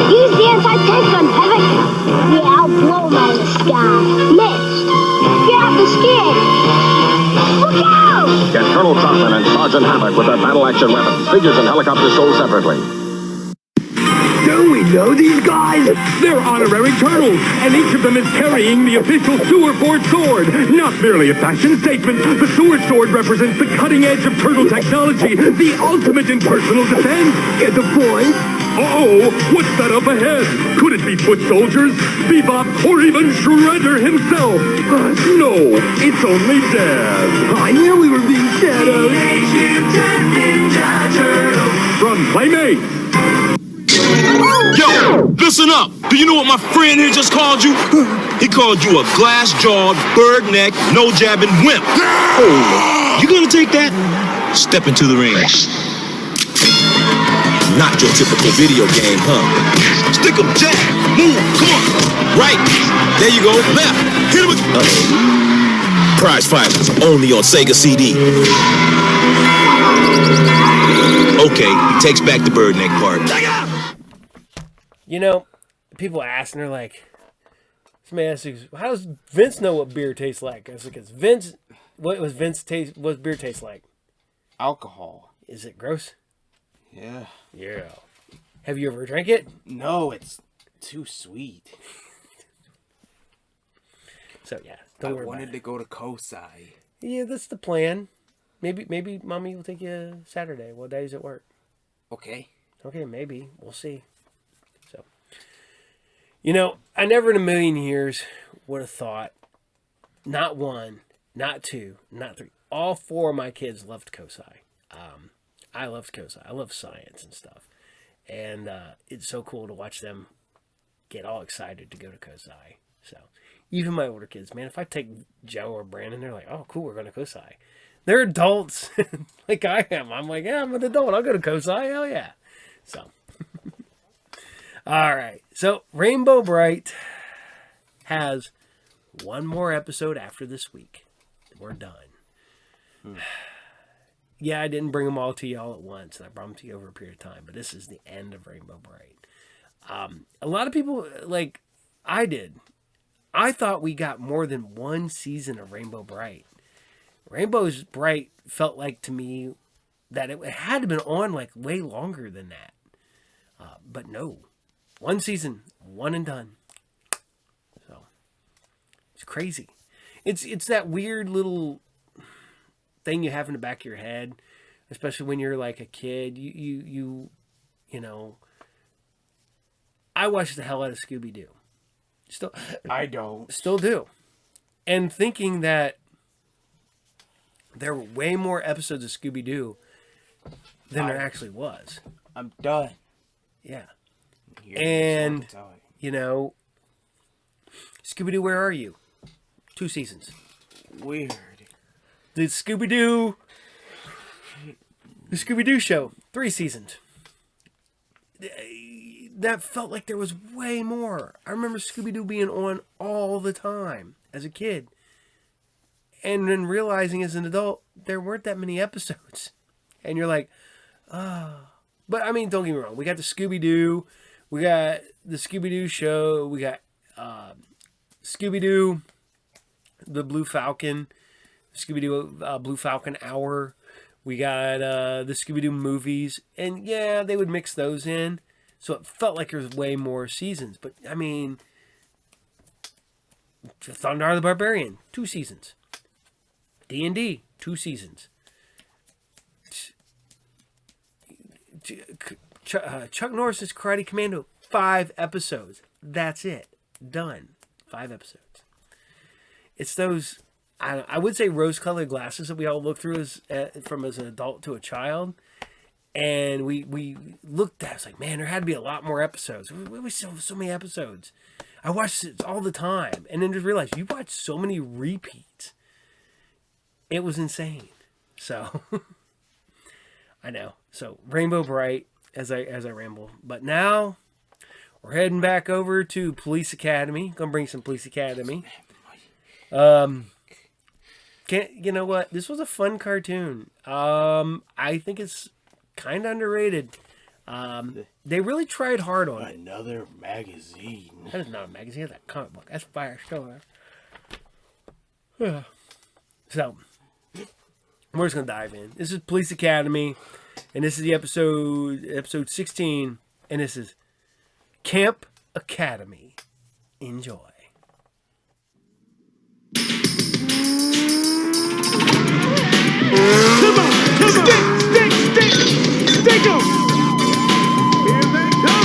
Use the anti-tank gun, Herc. Yeah, I'll blow him out of the sky. Missed. Get off the skid. Look out! Get Colonel Trautman and Sergeant Havoc with their battle-action weapons. Figures and helicopters sold separately. Do we know these guys? They're honorary colonels, and each of them is carrying the official Sewer Force sword. Not merely a fashion statement, the Sewer sword represents the cutting edge of turtle technology, the ultimate in personal defense. Get the point? Uh-oh, what's that up ahead? Could it be foot soldiers, Bebop, or even Shredder himself? No, it's only Dad. I knew we were being shadowed. From Playmates. Yo, listen up. Do you know what my friend here just called you? He called you a glass-jawed, bird-necked, no-jabbing wimp. Oh, you gonna take that? Step into the ring. Not your typical video game, huh? Stick 'em, jab, move, come on. Right, there you go, left. Hit him with... Prize fighters, only on Sega CD. Okay, he takes back the bird-neck part. You know, people ask and they're like, somebody asks, how does Vince know what beer tastes like? I was like, Vince, what's beer taste like? Alcohol. Is it gross? Yeah. Yeah. Have you ever drank it? No, it's too sweet. So yeah, don't worry about it. I wanted to go to Kosai. Yeah, that's the plan. Maybe Mommy will take you Saturday. What days at work? Okay. Okay, maybe. We'll see. So, you know, I never in a million years would have thought, not one, not two, not three, all four of my kids loved Kosai. I loved Kosai. I love science and stuff. And it's so cool to watch them get all excited to go to Kosai. So, even my older kids, man, if I take Joe or Brandon, they're like, oh, cool, we're going to Kosai. They're adults like I am. I'm like, yeah, I'm an adult. I'll go to Kosai. Hell yeah. So, all right. So, Rainbow Brite has one more episode after this week. We're done. Yeah, I didn't bring them all to y'all at once. I brought them to you over a period of time. But this is the end of Rainbow Brite. A lot of people, like I did, I thought we got more than one season of Rainbow Brite. Rainbow Brite felt like to me that it had to have been on like way longer than that. But no. One season, one and done. So it's crazy. It's that weird little thing you have in the back of your head, especially when you're like a kid. You know. I watched the hell out of Scooby-Doo. Still, I don't. Still do. And thinking that there were way more episodes of Scooby-Doo than there actually was. I'm done. Yeah. And, you know, Scooby-Doo, Where Are You? 2 seasons. Weird. The Scooby-Doo Show, 3 seasons. That felt like there was way more. I remember Scooby-Doo being on all the time as a kid. And then realizing as an adult, there weren't that many episodes. And you're like, oh. But, I mean, don't get me wrong. We got the Scooby-Doo. We got the Scooby-Doo Show. We got Scooby-Doo, the Blue Falcon. Scooby-Doo Blue Falcon Hour. We got the Scooby-Doo movies. And, yeah, they would mix those in. So it felt like there was way more seasons. But, I mean, Thundar the Barbarian, 2 seasons. D&D, 2 seasons. Chuck Norris's Karate Commando, 5 episodes. That's it. Done. 5 episodes. It's those, I would say, rose-colored glasses that we all look through as an adult to a child. And we looked at it, it's like, man, there had to be a lot more episodes. We so many episodes. I watched it all the time. And then just realized, you watched so many repeats. It was insane. So, I know. So, Rainbow Brite, as I ramble. But now, we're heading back over to Police Academy. Gonna bring some Police Academy. You know what? This was a fun cartoon. I think it's kind of underrated. They really tried hard on it. Another magazine. That is not a magazine. That's a comic book. That's Firestar. So, we're just gonna dive in. This is Police Academy, and this is the episode 16, and this is Camp Academy. Enjoy. Come on! Stick 'em! Here they come! Yeah!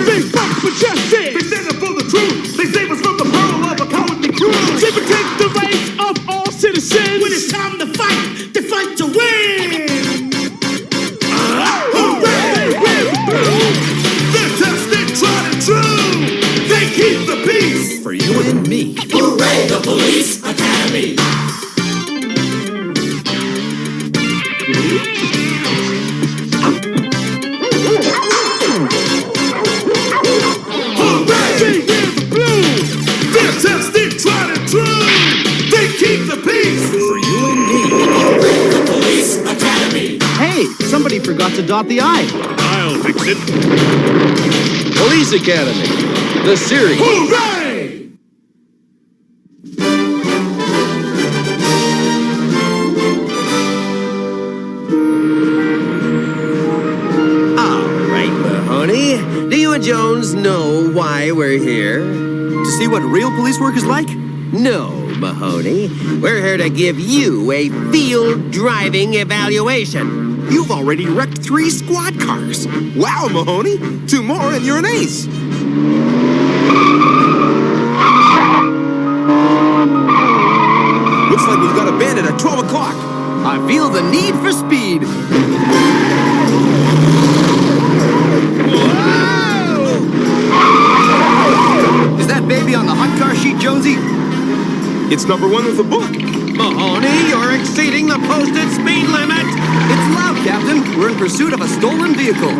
They fight for justice! They stand up for the truth! They save us from the peril of a cowardly crew! They protect the rights of all citizens! When it's time to fight, they fight to win! Hooray! They're tested, tried and true! They keep the peace! For you and me. Hooray, the Police Academy! Somebody forgot to dot the I. I'll fix it. Police Academy, the series. Hooray! All right, Mahoney. Do you and Jones know why we're here? To see what real police work is like? No, Mahoney. We're here to give you a field driving evaluation. You've already wrecked 3 squad cars. Wow, Mahoney. 2 more and you're an ace. Looks like we've got a bandit at 12 o'clock. I feel the need for speed. Whoa! Is that baby on the hot car sheet, Jonesy? It's number 1 with the book. Mahoney, you're exceeding the posted speed limit. It's loud, Captain. We're in pursuit of a stolen vehicle.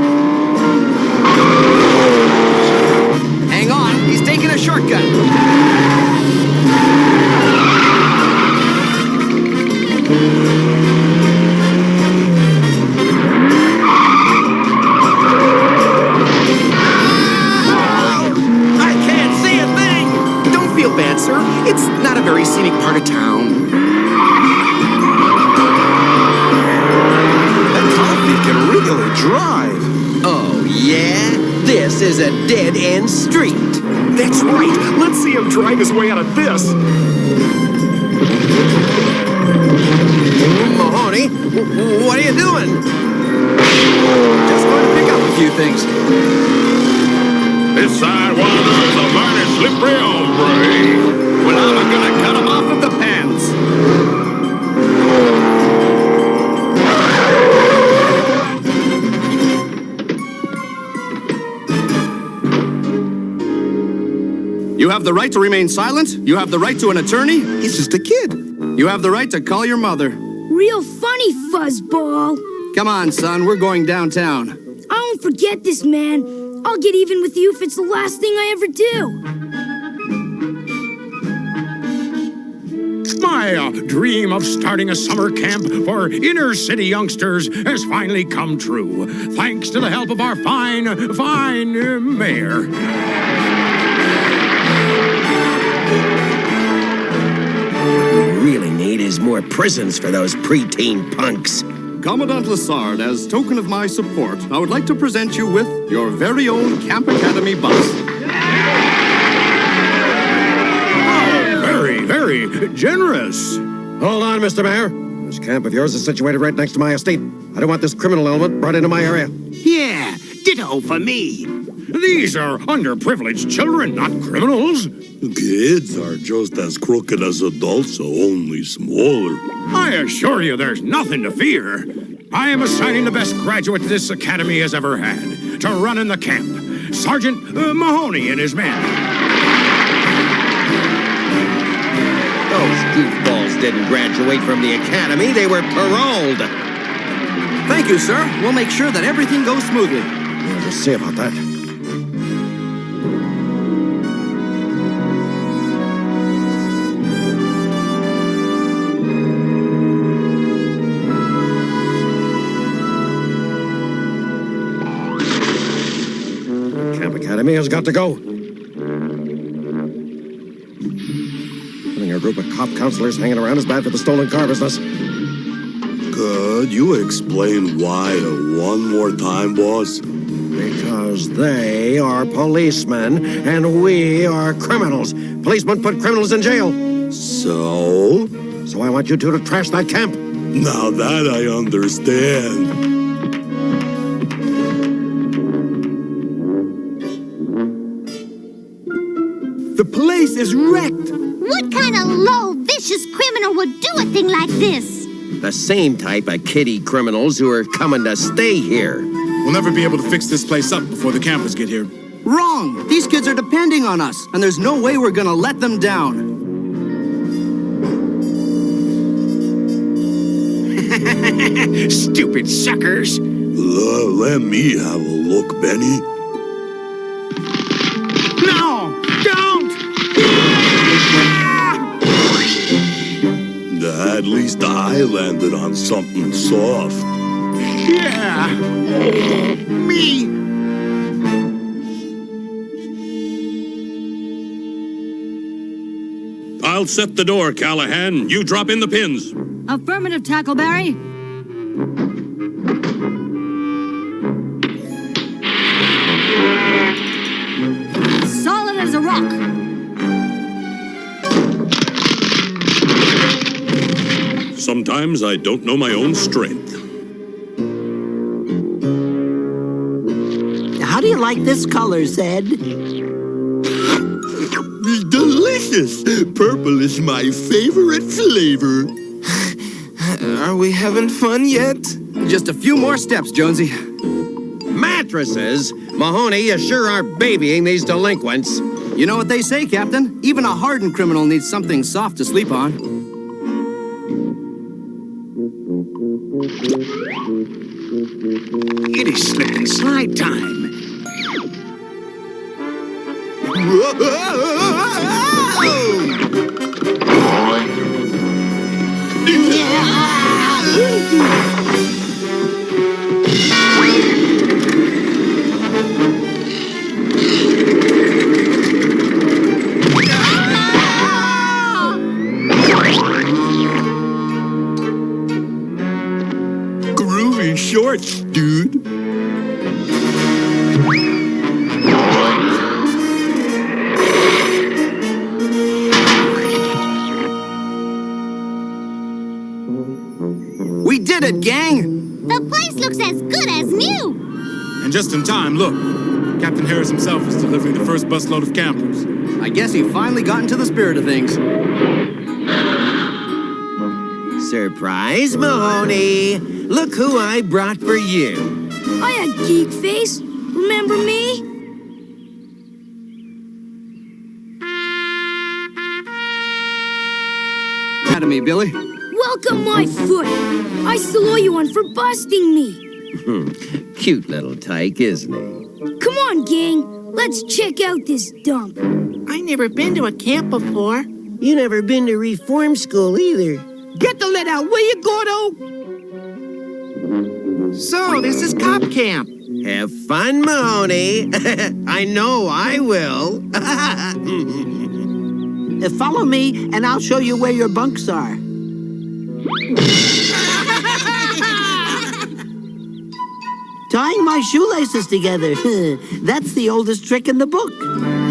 Hang on, he's taking a shortcut. I can't see a thing. Don't feel bad, sir. It's not a very scenic part of town. Can really drive. Oh, yeah? This is a dead-end street. That's right. Let's see him drive his way out of this. Mahoney, what are you doing? Just going to pick up a few things. This sidewinder is a mighty slippery hombre. Well, I'm gonna cut him off at the pants. You have the right to remain silent. You have the right to an attorney. He's just a kid. You have the right to call your mother. Real funny, fuzzball. Come on, son. We're going downtown. I won't forget this, man. I'll get even with you if it's the last thing I ever do. My dream of starting a summer camp for inner-city youngsters has finally come true, thanks to the help of our fine mayor. What we really need is more prisons for those preteen punks. Commandant Lassard, as token of my support, I would like to present you with your very own Camp Academy bus. Oh, very very generous. Hold on, Mr. Mayor. This camp of yours is situated right next to my estate. I don't want this criminal element brought into my area. Yeah, ditto for me. These are underprivileged children, not criminals. Kids are just as crooked as adults, only smaller. I assure you there's nothing to fear. I am assigning the best graduate this academy has ever had to run in the camp. Sergeant Mahoney and his men. Those goofballs didn't graduate from the academy. They were paroled. Thank you, sir. We'll make sure that everything goes smoothly. Yeah, we'll see about that. Camp Academy has got to go. Having a group of cop counselors hanging around is bad for the stolen car business. Could you explain why one more time, boss? Because they are policemen and we are criminals. Policemen put criminals in jail. So? So I want you two to trash that camp. Now that I understand. The place is wrecked. What kind of low, vicious criminal would do a thing like this? The same type of kiddie criminals who are coming to stay here. We'll never be able to fix this place up before the campers get here. Wrong! These kids are depending on us, and there's no way we're gonna let them down. Stupid suckers. Let me have a look, Benny. No! Don't! At least I landed on something soft. Yeah! Me! I'll set the door, Callahan. You drop in the pins. Affirmative, Tackleberry. Solid as a rock. Sometimes I don't know my own strength. How do you like this color, Zed? Delicious! Purple is my favorite flavor. Are we having fun yet? Just a few more steps, Jonesy. Mattresses? Mahoney, you sure are babying these delinquents. You know what they say, Captain? Even a hardened criminal needs something soft to sleep on. It is slip and slide time. Groovy shorts, dude. We did it, gang! The place looks as good as new! And just in time, look. Captain Harris himself is delivering the first busload of campers. I guess he finally got into the spirit of things. Surprise, Mahoney! Look who I brought for you. I had geek face. Remember me? Academy, Billy. Welcome, my foot. I still owe you one for busting me. Cute little tyke, isn't he? Come on, gang. Let's check out this dump. I never been to a camp before. You never been to reform school either. Get the lid out, will you, Gordo? So, this is cop camp. Have fun, Mahoney. I know I will. Follow me, and I'll show you where your bunks are. Tying my shoelaces together. That's the oldest trick in the book.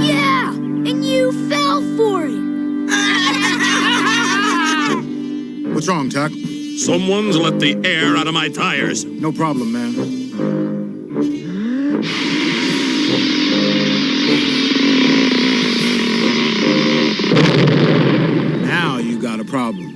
Yeah, and you fell for it. What's wrong, Tuck? Someone's let the air out of my tires. No problem, man. Now you got a problem.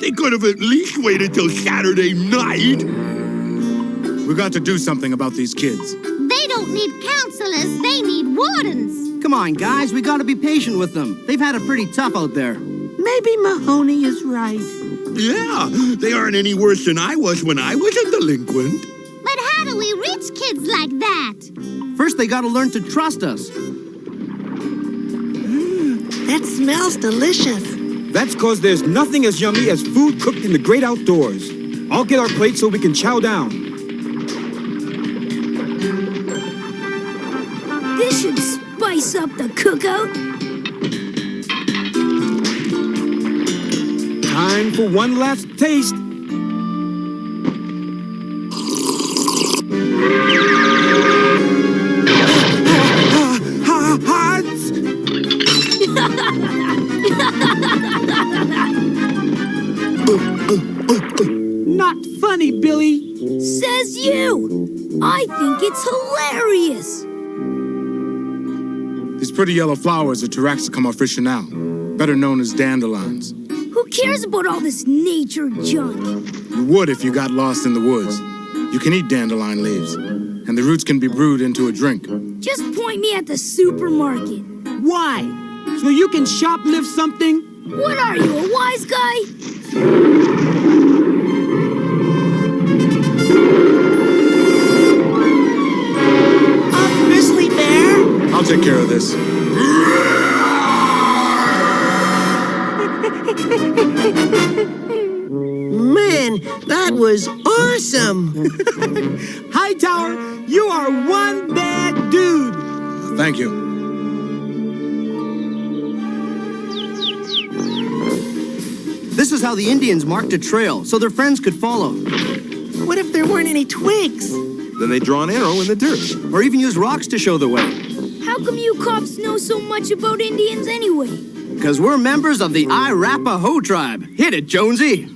They could have at least waited till Saturday night. We got to do something about these kids. They don't need counselors, they need wardens. Come on, guys, we gotta be patient with them. They've had it pretty tough out there. Maybe Mahoney is right. Yeah, they aren't any worse than I was when I was a delinquent. But how do we reach kids like that? First, they gotta learn to trust us. That smells delicious. That's because there's nothing as yummy as food cooked in the great outdoors. I'll get our plates so we can chow down. This should spice up the cookout. Time for one last taste. Not funny, Billy. Says you. I think it's hilarious. These pretty yellow flowers are Terrahawks aficional, better known as dandelions. Who cares about all this nature junk? You would if you got lost in the woods. You can eat dandelion leaves, and the roots can be brewed into a drink. Just point me at the supermarket. Why? So you can shoplift something? What are you, a wise guy? A grizzly bear? I'll take care of this. Man, that was awesome. Hightower, you are one bad dude. Thank you. This is how the Indians marked a trail, so their friends could follow. What if there weren't any twigs? Then they draw an arrow in the dirt. Or even use rocks to show the way. How come you cops know so much about Indians anyway? Because we're members of the Arapaho tribe. Hit it, Jonesy.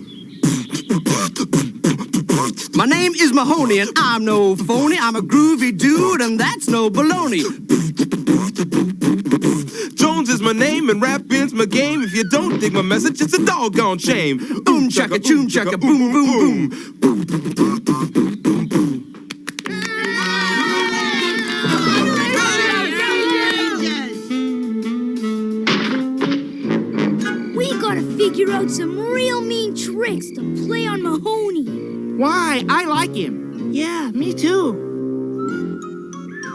My name is Mahoney, and I'm no phony. I'm a groovy dude, and that's no baloney. Jones is my name, and rapping's my game. If you don't dig my message, it's a doggone shame. Chaka, choom, chaka, boom, boom, boom. We gotta figure out some real mean tricks to play on Mahoney. Why? I like him. Yeah, me too.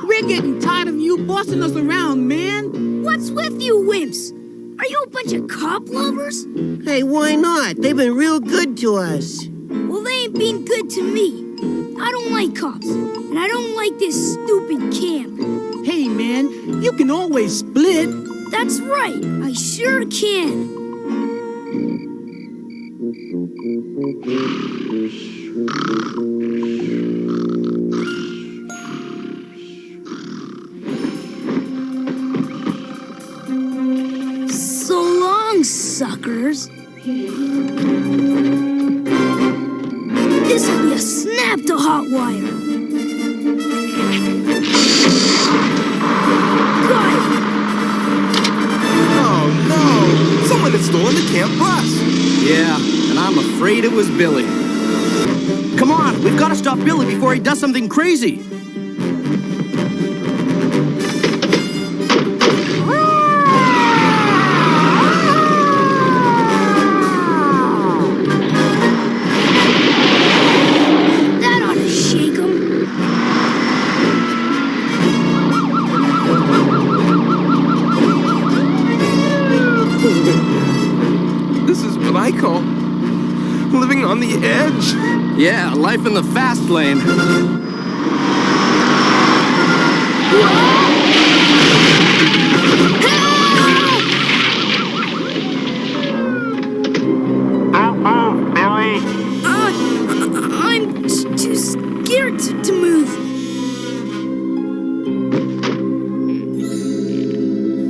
We're getting tired of you bossing us around, man. What's with you wimps? Are you a bunch of cop lovers? Hey, why not? They've been real good to us. Well, they ain't been good to me. I don't like cops, and I don't like this stupid camp. Hey, man, you can always split. That's right, I sure can. So long, suckers. This'll be a snap to hot wire. Got it. Oh no! Someone had stolen the camp bus! Yeah, and I'm afraid it was Billy. Come on, we've got to stop Billy before he does something crazy. That ought to shake him. This is what I call living on the edge. Yeah, life in the fast lane. Billy. I'm too scared to move.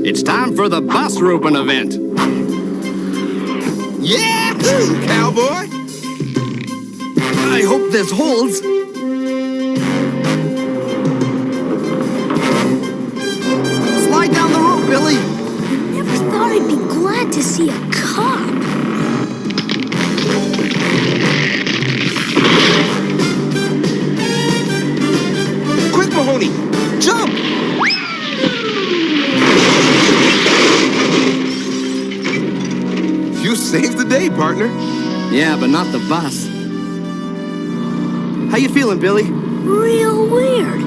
It's time for the bus roping event. Yeah, cowboy. I hope this holds. Slide down the rope, Billy. Never thought I'd be glad to see a cop. Quick, Mahoney, jump! You saved the day, partner. Yeah, but not the bus. How you feeling, Billy? Real weird.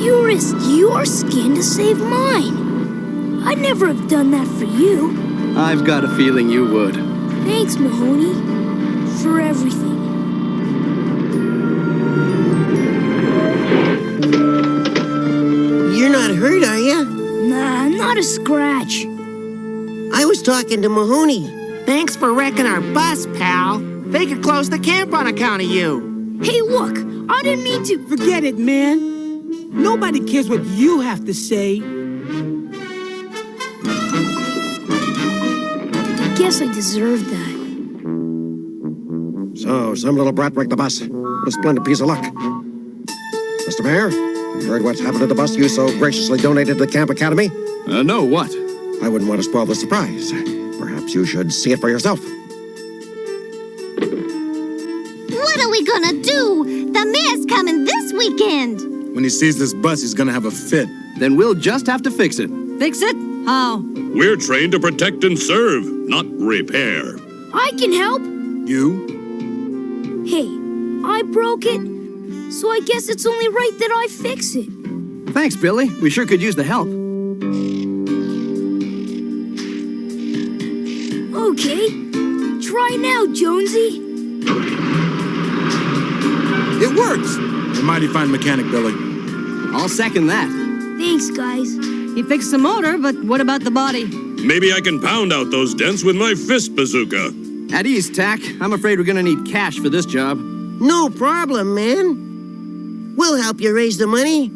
You risked your skin to save mine. I'd never have done that for you. I've got a feeling you would. Thanks, Mahoney, for everything. You're not hurt, are you? Nah, not a scratch. I was talking to Mahoney. Thanks for wrecking our bus, pal. They could close the camp on account of you. Hey, look, I didn't mean to. Forget it, man. Nobody cares what you have to say. Guess I deserved that. So, some little brat wrecked the bus. What a splendid piece of luck. Mr. Mayor, have you heard what's happened to the bus you so graciously donated to the Camp Academy? No, what? I wouldn't want to spoil the surprise. Perhaps you should see it for yourself. What are we gonna do? The mayor's coming this weekend. When he sees this bus, he's gonna have a fit. Then we'll just have to fix it. Fix it? How? We're trained to protect and serve, not repair. I can help. You? Hey, I broke it, so I guess it's only right that I fix it. Thanks, Billy. We sure could use the help. Okay, try now, Jonesy. It works! A mighty fine mechanic, Billy. I'll second that. Thanks, guys. He fixed the motor, but what about the body? Maybe I can pound out those dents with my fist bazooka. At ease, Tack. I'm afraid we're gonna need cash for this job. No problem, man. We'll help you raise the money.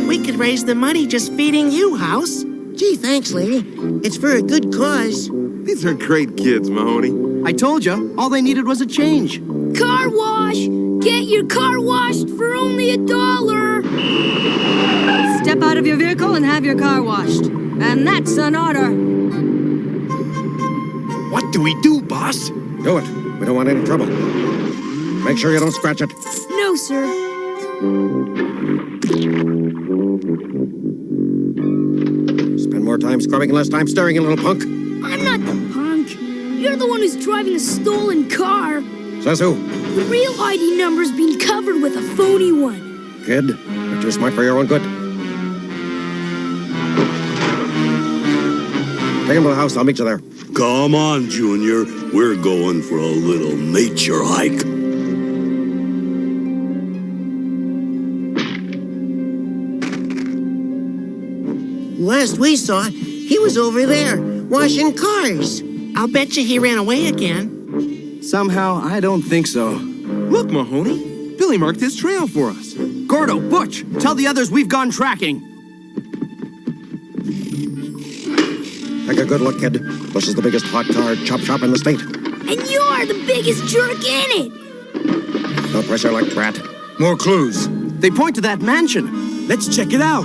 We could raise the money just feeding you, House. Gee, thanks, lady. It's for a good cause. These are great kids, Mahoney. I told you, all they needed was a change. Car wash! Get your car washed for only $1. Step out of your vehicle and have your car washed. And that's an order. What do we do, boss? Do it. We don't want any trouble. Make sure you don't scratch it. No, sir. Spend more time scrubbing and less time staring, you little punk. I'm not the punk. You're the one who's driving a stolen car. Says who? The real ID number's been covered with a phony one. Kid, you're too smart for your own good. Take him to the house. I'll meet you there. Come on, Junior. We're going for a little nature hike. Last we saw, he was over there, washing cars. I'll bet you he ran away again. Somehow, I don't think so. Look, Mahoney. Billy marked his trail for us. Gordo, Butch, tell the others we've gone tracking. Take a good look, kid. This is the biggest hot car chop shop in the state. And you're the biggest jerk in it. No pressure like brat. More clues. They point to that mansion. Let's check it out.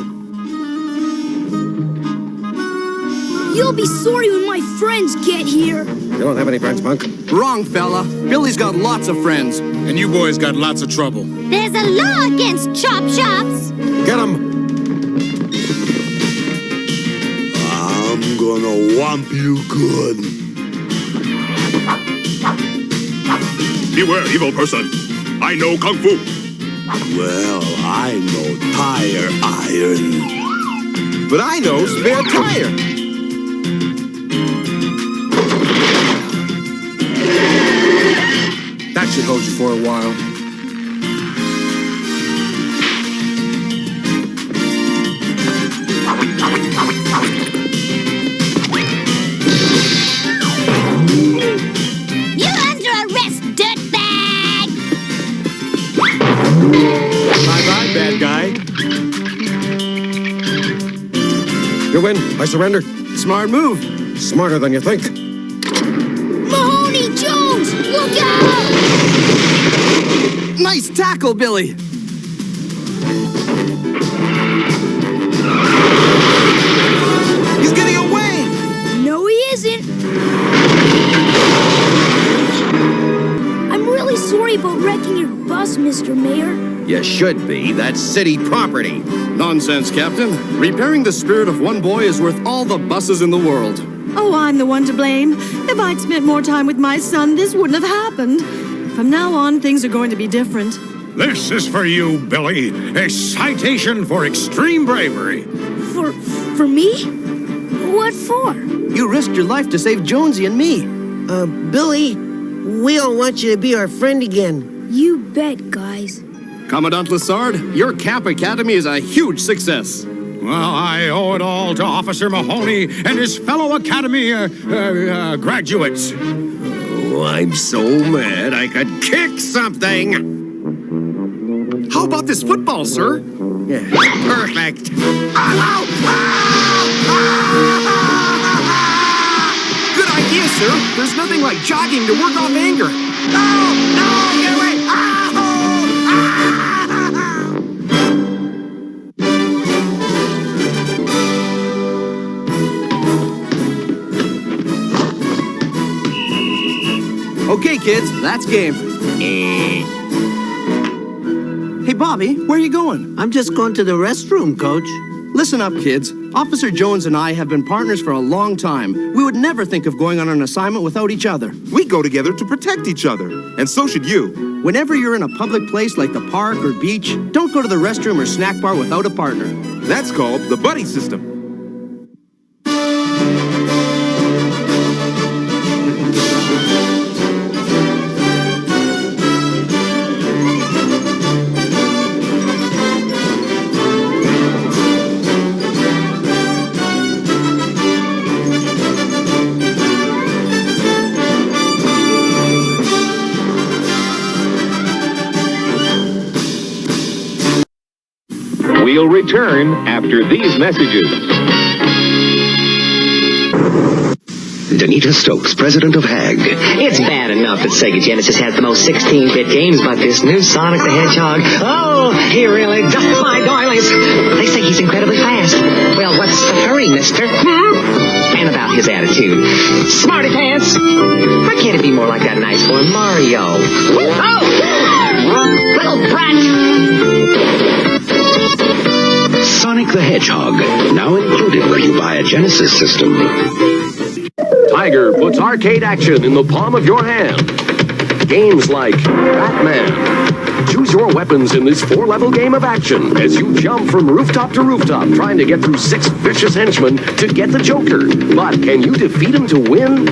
You'll be sorry when my friends get here. You don't have any friends, punk. Wrong, fella. Billy's got lots of friends. And you boys got lots of trouble. There's a law against chop shops. Get him! I'm gonna whomp you good. Beware, evil person. I know Kung Fu. Well, I know tire iron. But I know spare tire. That should hold you for a while. You're under arrest, dirtbag! Bye-bye, bad guy. You win. I surrender. Smart move. Smarter than you think. Mahoney Jones, look out! Nice tackle, Billy. He's getting away. No, he isn't. I'm really sorry about wrecking your bus, Mr. Mayor. You should be. That's city property. Nonsense, Captain. Repairing the spirit of one boy is worth all the buses in the world. Oh, I'm the one to blame. If I'd spent more time with my son, this wouldn't have happened. From now on, things are going to be different. This is for you, Billy. A citation for extreme bravery. For me? What for? You risked your life to save Jonesy and me. Billy, we all want you to be our friend again. You bet, guys. Commandant Lassard, your Camp Academy is a huge success. Well, I owe it all to Officer Mahoney and his fellow Academy graduates. Oh, I'm so mad I could kick something. How about this football, sir? Yeah, perfect. Good idea, sir. There's nothing like jogging to work off anger. No, get away! Okay, kids, that's game. Hey, Bobby, where are you going? I'm just going to the restroom, Coach. Listen up, kids. Officer Jones and I have been partners for a long time. We would never think of going on an assignment without each other. We go together to protect each other, and so should you. Whenever you're in a public place like the park or beach, don't go to the restroom or snack bar without a partner. That's called the buddy system. We'll return after these messages. Danita Stokes, president of HAG. It's bad enough that Sega Genesis has the most 16-bit games, but this new Sonic the Hedgehog, oh, he really does my darlings. They say he's incredibly fast. Well, what's the hurry, mister? And about his attitude. Smarty pants! Why can't it be more like that nice boy Mario? Oh! Little brat! Sonic the Hedgehog, now included when you buy a Genesis system. Tiger puts arcade action in the palm of your hand. Games like Batman. Choose your weapons in this 4-level game of action as you jump from rooftop to rooftop trying to get through 6 vicious henchmen to get the Joker. But can you defeat him to win?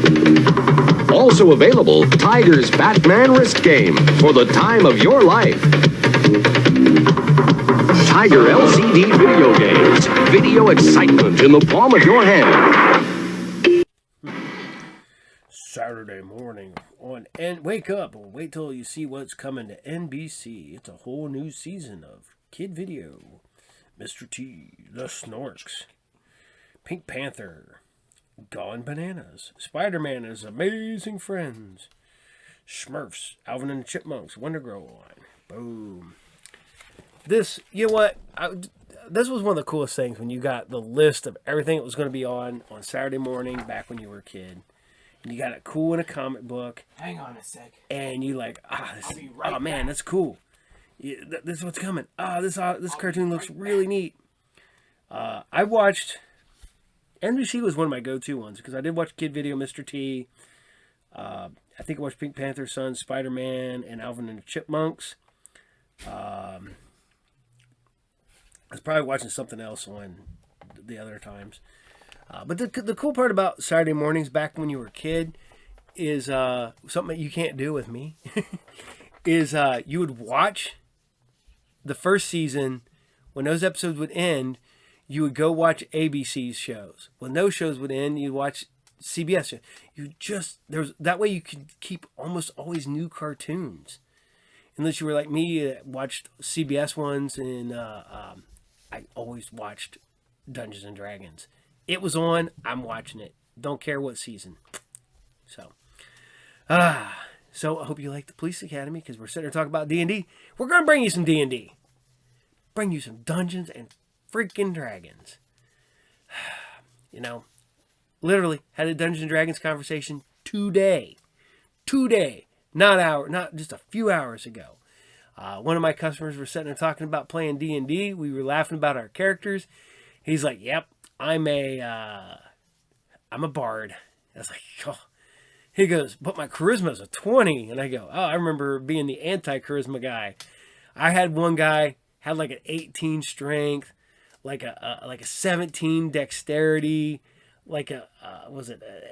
Also available, Tiger's Batman wrist game for the time of your life. Tiger LCD video games. Video excitement in the palm of your hand. Saturday morning on Wake Up and wait till you see what's coming to NBC. It's a whole new season of Kid Video. Mr. T, The Snorks, Pink Panther, Gone Bananas, Spider-Man and His Amazing Friends, Smurfs, Alvin and the Chipmunks, Wonder Girl line. Boom. This, you know what? This was one of the coolest things when you got the list of everything that was going to be on Saturday morning back when you were a kid. And you got it cool in a comic book. Hang on a sec. And you like, oh man, that's cool. This is what's coming. This cartoon looks really neat. I watched, NBC was one of my go-to ones because I did watch Kid Video, Mr. T. I think I watched Pink Panther, Son, Spider-Man, and Alvin and the Chipmunks. I was probably watching something else on the other times. But the cool part about Saturday mornings back when you were a kid is something that you can't do with me. Is you would watch the first season. When those episodes would end, you would go watch ABC's shows. When those shows would end, you'd watch CBS shows. That way you could keep almost always new cartoons. Unless you were like me, watched CBS ones, and I always watched Dungeons and Dragons. It was on, I'm watching it. Don't care what season. So I hope you like the Police Academy, because we're sitting here talking about D&D. We're going to bring you some D&D. Bring you some Dungeons and freaking Dragons. You know, literally had a Dungeons and Dragons conversation today. Not just a few hours ago. One of my customers were sitting there talking about playing D&D. We were laughing about our characters. He's like, "Yep, I'm a bard." I was like, "Oh." He goes, "But my charisma's a 20." And I go, "Oh, I remember being the anti-charisma guy. I had one guy had like an 18 strength, like a 17 dexterity, like a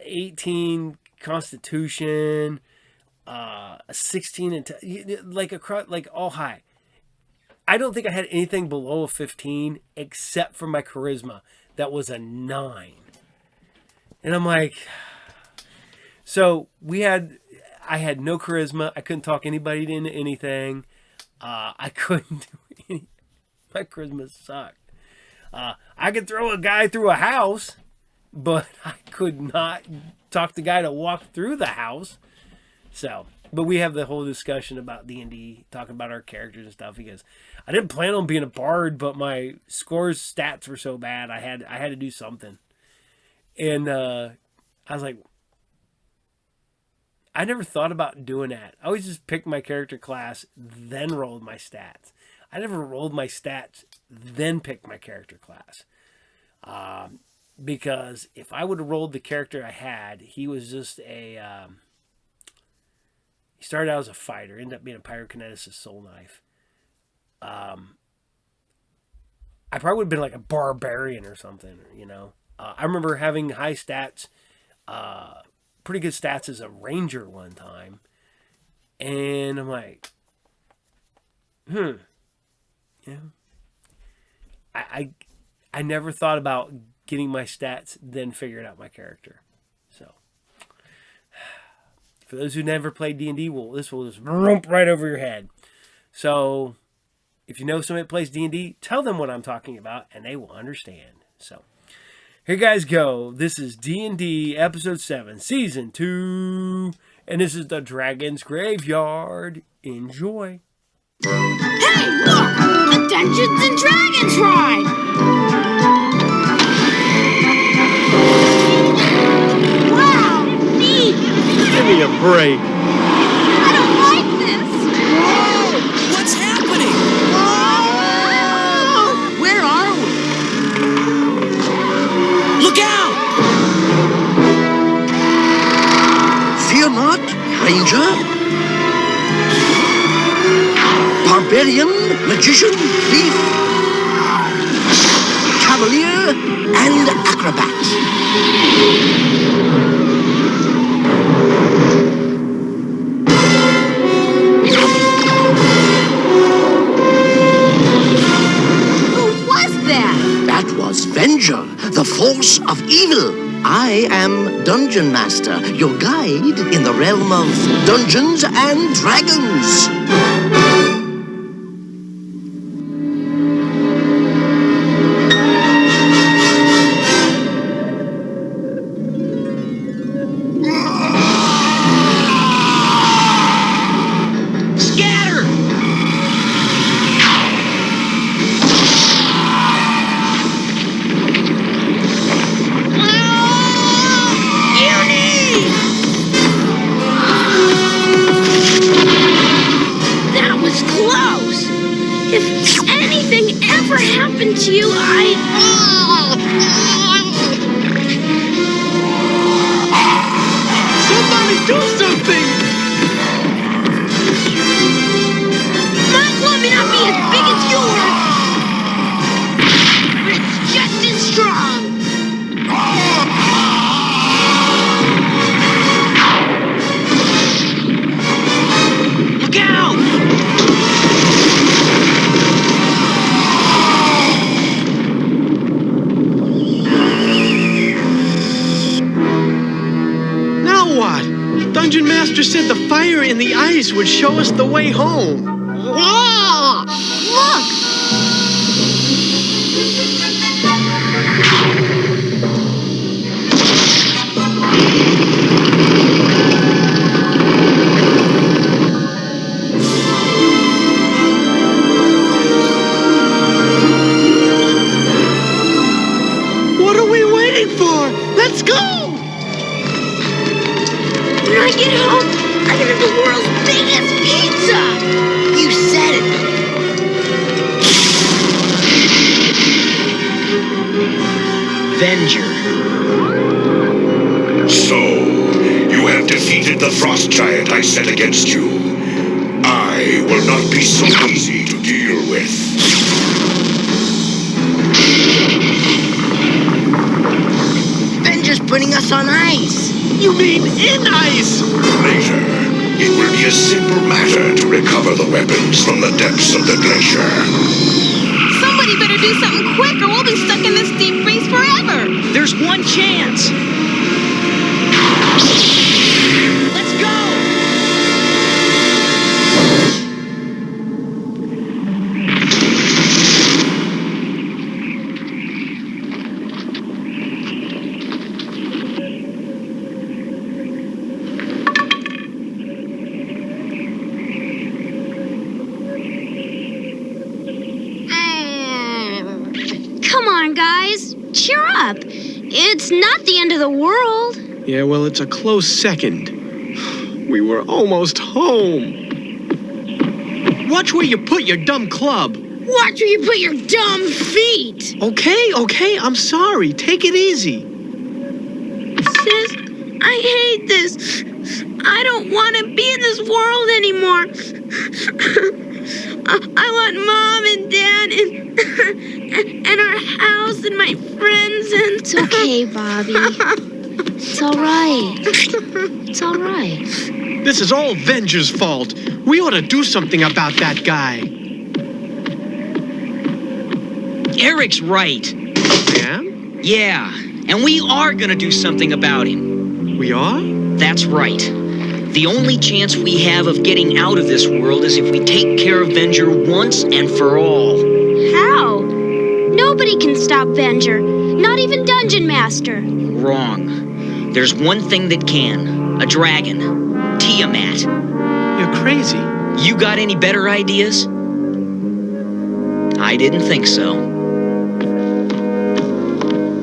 18 constitution." A 16 and like all high. I don't think I had anything below a 15 except for my charisma. That was a 9. And I'm like, so I had no charisma. I couldn't talk anybody into anything. I couldn't do anything. My charisma sucked. I could throw a guy through a house, but I could not talk the guy to walk through the house. So, but we have the whole discussion about D&D, talking about our characters and stuff. Because I didn't plan on being a bard, but my stats were so bad, I had to do something. And I was like, I never thought about doing that. I always just picked my character class, then rolled my stats. I never rolled my stats, then picked my character class. Because if I would have rolled the character I had, he was just a... he started out as a fighter, ended up being a pyrokineticist soul knife. I probably would have been like a barbarian or something, you know. I remember having high stats, pretty good stats as a ranger one time. And I'm like, yeah. I never thought about getting my stats, then figuring out my character. So, for those who never played D&D, this will just rump right over your head. So, if you know somebody that plays D&D, tell them what I'm talking about, and they will understand. So, here you guys go. This is D&D Episode 7, Season 2, and this is the Dragon's Graveyard. Enjoy. Hey, look! The Dungeons and Dragons ride! Wow, neat! Give me a break. I don't like this! Whoa! What's happening? Whoa! Where are we? Look out! Fear not, Ranger. Barbarian, magician, thief, cavalier, and acrobat. Who was that? That was Venger, the force of evil. I am Dungeon Master, your guide in the realm of Dungeons and Dragons. To you, Somebody do something! My glove may not be as big as yours, but it's just as strong. Dungeon Master said the fire in the ice would show us the way home. Look! What are we waiting for? Let's go! When I get home, I'm gonna have the world's biggest pizza! You said it. Venger. So, you have defeated the frost giant I set against you. I will not be so easy to deal with. Venger's putting us on ice. You mean in ice? Later, it will be a simple matter to recover the weapons from the depths of the glacier. Somebody better do something quick or we'll be stuck in this deep freeze forever. There's one chance. Let's go! Come on, guys. Cheer up. It's not the end of the world. Yeah, well, it's a close second. We were almost home. Watch where you put your dumb club. Watch where you put your dumb feet. Okay, I'm sorry. Take it easy. Sis, I hate this. I don't want to be in this world anymore. I want Mom and Dad and our house and my friends and... It's okay, Bobby. It's all right. It's all right. This is all Venger's fault. We ought to do something about that guy. Eric's right. Yeah? Yeah, and we are gonna do something about him. We are? That's right. The only chance we have of getting out of this world is if we take care of Venger once and for all. How? Nobody can stop Venger. Not even Dungeon Master. Wrong. There's one thing that can. A dragon. Tiamat. You're crazy. You got any better ideas? I didn't think so.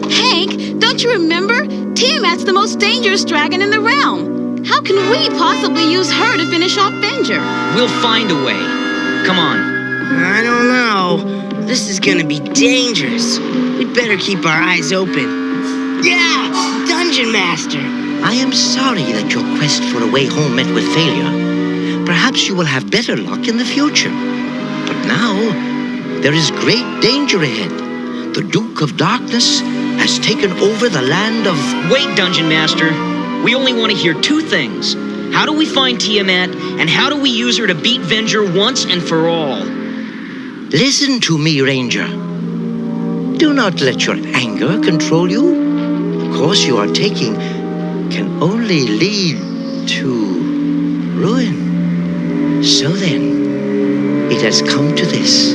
Hank, don't you remember? Tiamat's the most dangerous dragon in the realm. How can we possibly use her to finish off Venger? We'll find a way. Come on. I don't know. This is gonna be dangerous. We'd better keep our eyes open. Yeah! Dungeon Master! I am sorry that your quest for a way home met with failure. Perhaps you will have better luck in the future. But now, there is great danger ahead. The Duke of Darkness has taken over the land of... Wait, Dungeon Master. We only want to hear two things. How do we find Tiamat, and how do we use her to beat Venger once and for all? Listen to me, Ranger. Do not let your anger control you. The course you are taking can only lead to ruin. So then, it has come to this.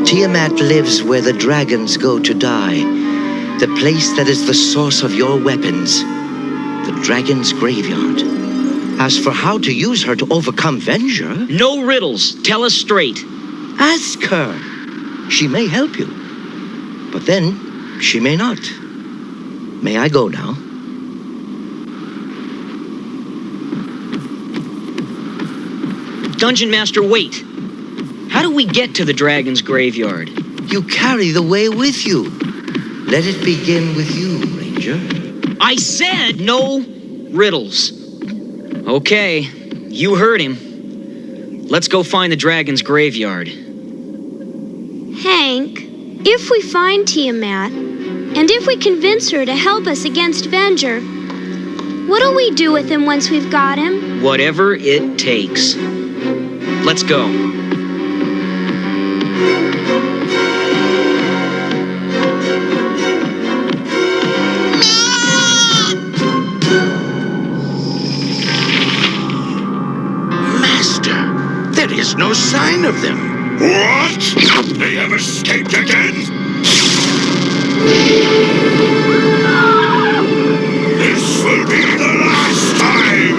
Tiamat lives where the dragons go to die. The place that is the source of your weapons. The dragon's graveyard. As for how to use her to overcome Venger... No riddles. Tell us straight. Ask her. She may help you. But then, she may not. May I go now? Dungeon Master, wait. How do we get to the dragon's graveyard? You carry the way with you. Let it begin with you, Ranger. I said no riddles. Okay, you heard him. Let's go find the dragon's graveyard. Hank, if we find Tiamat, and if we convince her to help us against Venger, what'll we do with him once we've got him? Whatever it takes. Let's go. What? They have escaped again? This will be the last time!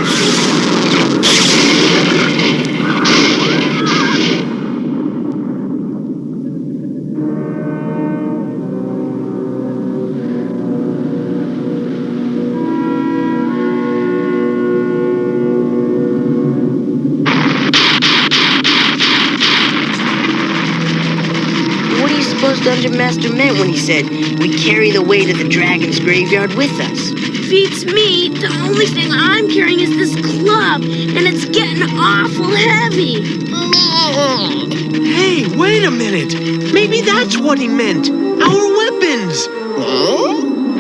Dungeon Master meant when he said we carry the weight of the dragon's graveyard with us. Beats me. The only thing I'm carrying is this club, and it's getting awful heavy. Hey, wait a minute. Maybe that's what he meant. Our weapons.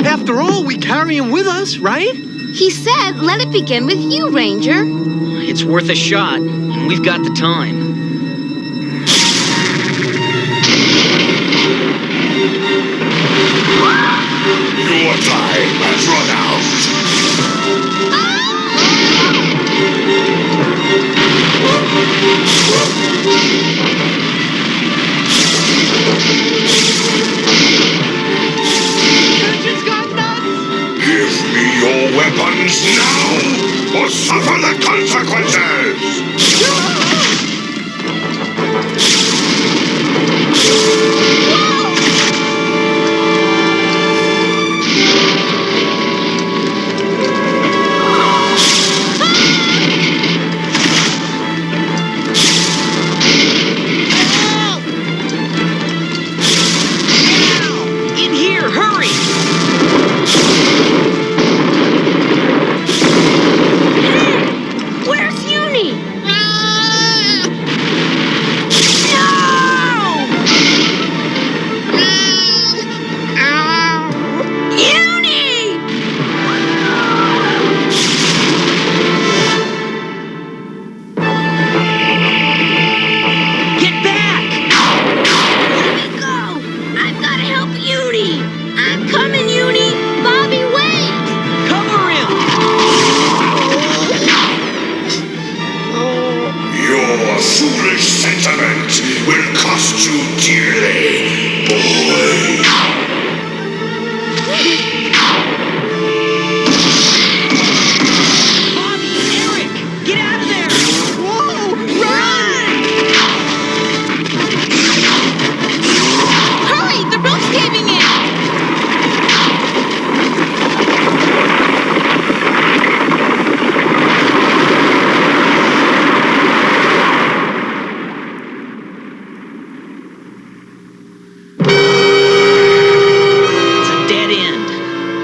After all, we carry them with us, right? He said, let it begin with you, Ranger. It's worth a shot, and we've got the time. Your time has run out. Dungeon's got nuts! Give me your weapons now, or suffer the consequences!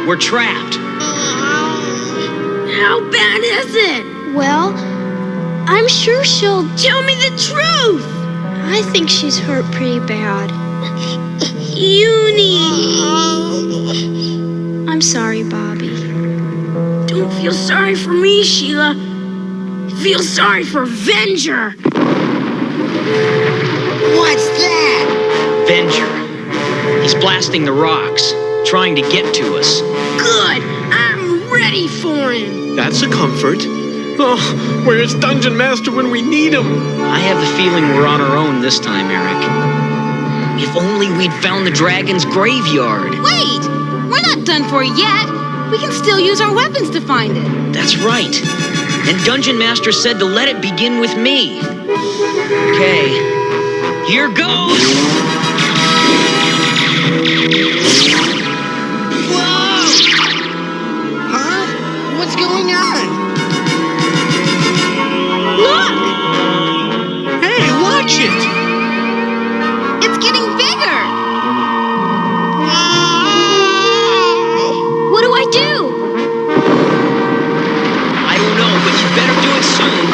We're trapped. How bad is it? Well, I'm sure she'll tell me the truth. I think she's hurt pretty bad. Uni. I'm sorry, Bobby. Don't feel sorry for me, Sheila. Feel sorry for Venger. What's that? Venger. He's blasting the rocks, trying to get to us. Good! I'm ready for him! That's a comfort. Oh, where's Dungeon Master when we need him? I have the feeling we're on our own this time, Eric. If only we'd found the dragon's graveyard. Wait! We're not done for yet. We can still use our weapons to find it. That's right. And Dungeon Master said to let it begin with me. Okay, here goes! What's going on? Look! Hey, watch it! It's getting bigger! What do I do? I don't know, but you better do it soon.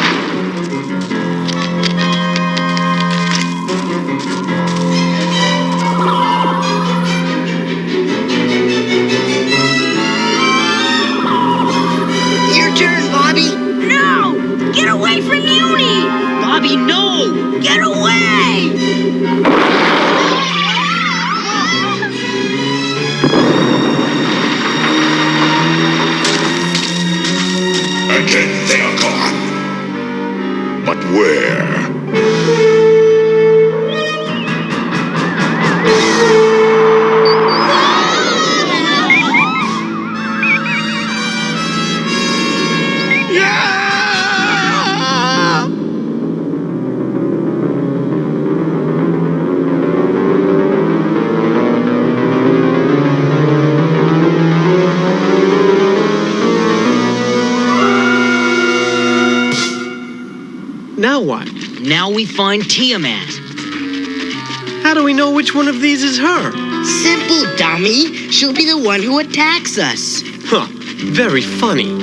Now we find Tiamat. How do we know which one of these is her? Simple, dummy. She'll be the one who attacks us. Huh. Very funny.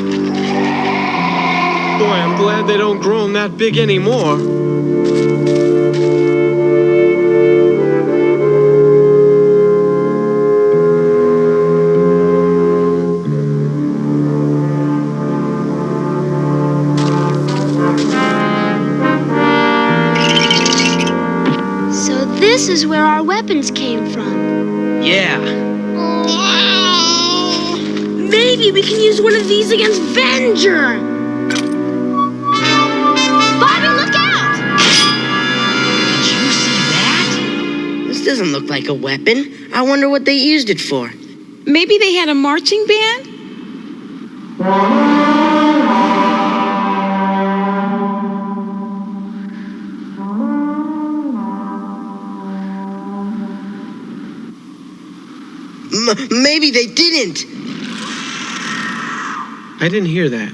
Boy, I'm glad they don't grow them that big anymore. So this is where our weapons came from. Yeah. Maybe we can use one of these against Venger. Bobby, look out! Did you see that? This doesn't look like a weapon. I wonder what they used it for. Maybe they had a marching band? Maybe they didn't. I didn't hear that.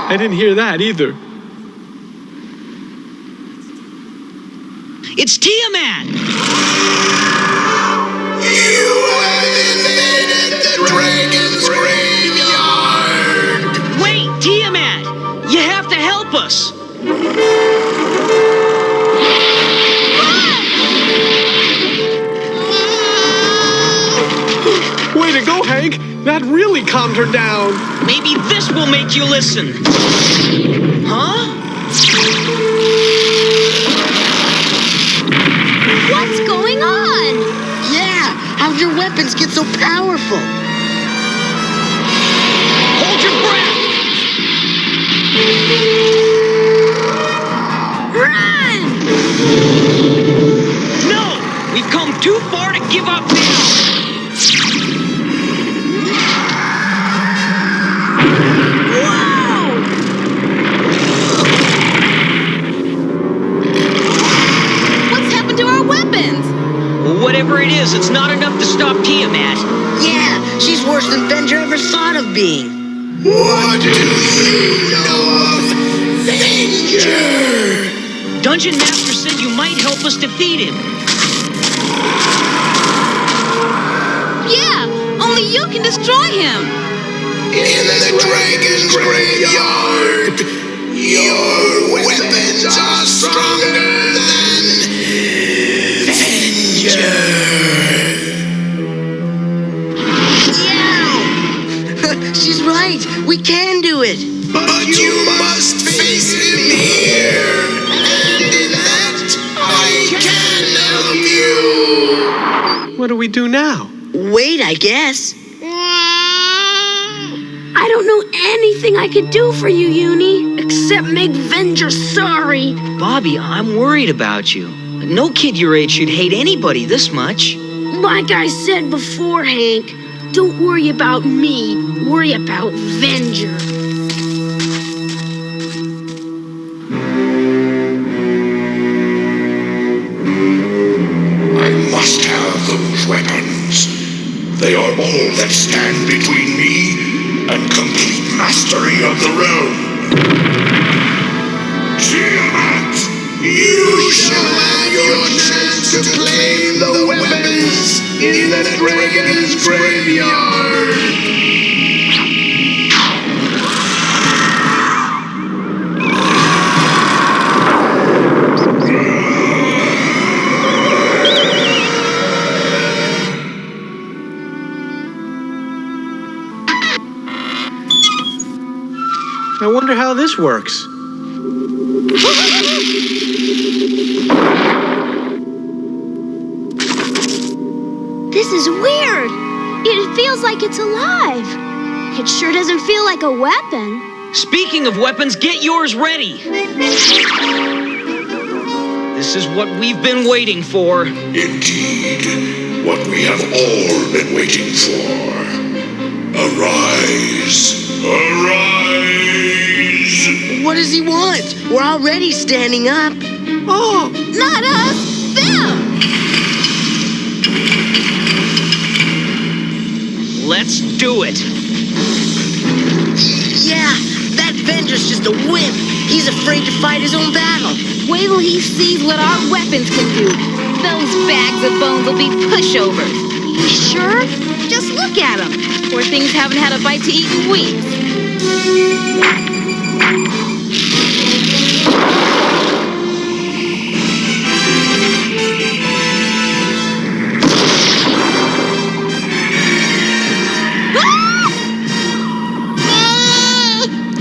I didn't hear that either. It's Tiamat! You have invaded the dragon's graveyard! Wait, Tiamat! You have to help us! Way to go, Hank! That really calmed her down. Maybe this will make you listen. Huh? What's going on? Yeah, how'd your weapons get so powerful? Hold your breath! Run! No! We've come too far to give up now! Whatever it is, it's not enough to stop Tiamat. Yeah, she's worse than Venger ever thought of being. What do you know of Venger? Dungeon Master said you might help us defeat him. Yeah, only you can destroy him. In the dragon's graveyard, your weapons are stronger than Venger. She's right. We can do it. But you must face him here. And in that, I can help you. What do we do now? Wait, I guess. I don't know anything I could do for you, Uni, except make Venger sorry. Bobby, I'm worried about you. No kid your age should hate anybody this much. Like I said before, Hank, don't worry about me. Worry about Venger. I must have those weapons. They are all that stand between me and complete mastery of the realm. Tiamat, you shall have your chance to claim the weapons in the dragon's graveyard. I wonder how this works. This is weird. It feels like it's alive. It sure doesn't feel like a weapon. Speaking of weapons, get yours ready. This is what we've been waiting for. Indeed, what we have all been waiting for. Arise! Arise! What does he want? We're already standing up. Oh, not us, them! Let's do it. Yeah, that Venger's just a wimp. He's afraid to fight his own battle. Wait till he sees what our weapons can do. Those bags of bones will be pushovers. You sure? Just look at them. Poor things haven't had a bite to eat in weeks.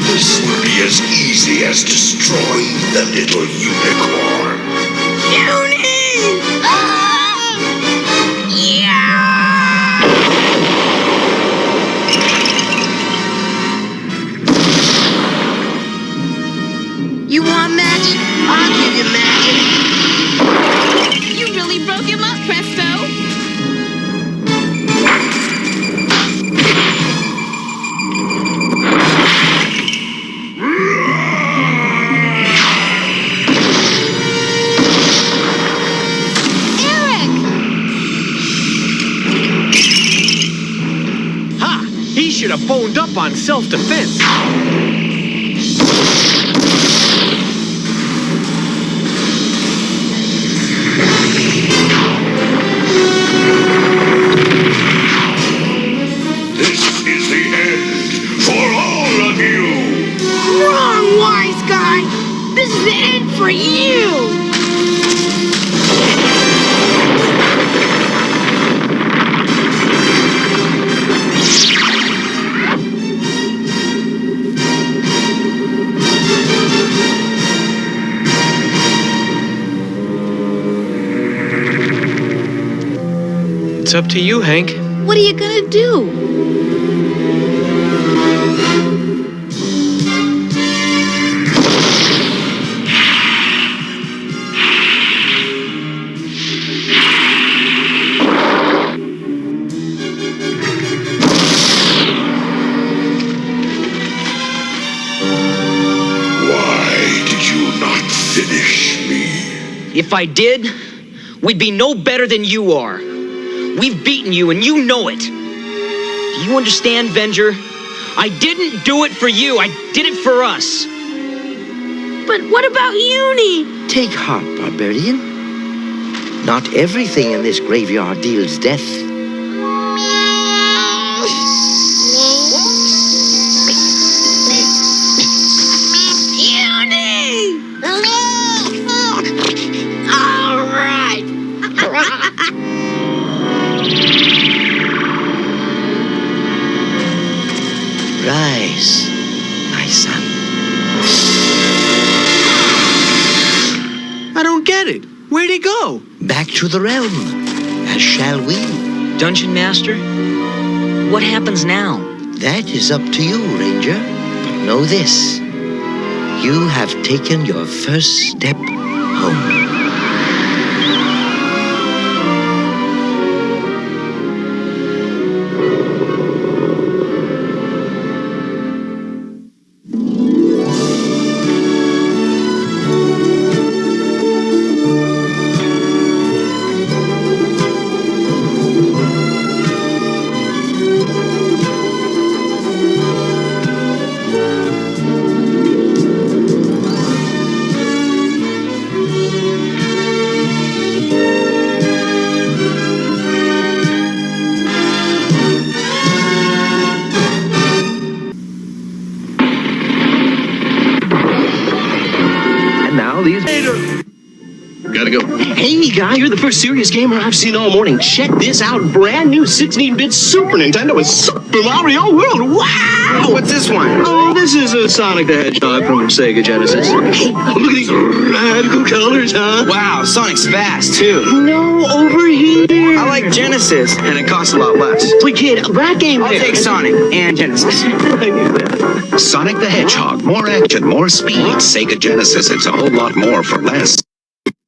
This will be as easy as destroying the little unicorn. You want magic? I'll give you magic. You really broke him up, Presto. He should have boned up on self-defense. This is the end for all of you. Wrong, wise guy. This is the end for you. It's up to you, Hank. What are you gonna do? Why did you not finish me? If I did, we'd be no better than you are. We've beaten you, and you know it. Do you understand, Venger? I didn't do it for you. I did it for us. But what about Uni? Take heart, barbarian. Not everything in this graveyard deals death. Rise, my son. I don't get it. Where'd he go? Back to the realm, as shall we. Dungeon Master, what happens now? That is up to you, Ranger. But know this. You have taken your first step home. Gotta go. Hey, guy, you're the first serious gamer I've seen all morning. Check this out. Brand new 16-bit Super Nintendo with Super Mario World. Wow! What's this one? Oh, this is a Sonic the Hedgehog from Sega Genesis. Hey, look at these radical colors, huh? Wow, Sonic's fast, too. No, over here. I like Genesis, and it costs a lot less. Wait, kid, that game I'll take Sonic and Genesis. I knew that. Sonic the Hedgehog. More action, more speed. Sega Genesis. It's a whole lot more for less.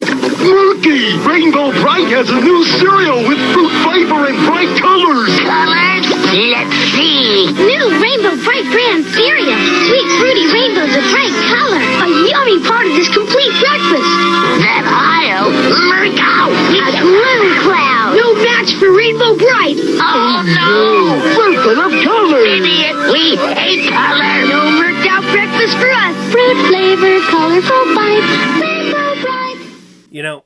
Murky! Rainbow Brite has a new cereal with fruit flavor and bright colors! Colors? Let's see. New Rainbow Brite brand cereal. Sweet fruity rainbows of bright color. A yummy part of this complete breakfast. That aisle? Murkow! A blue cloud. No match for Rainbow Brite. Oh no! Birthday of colors! Idiot! We hate color. No murked out breakfast flavor, colorful bite, rainbow bright. You know,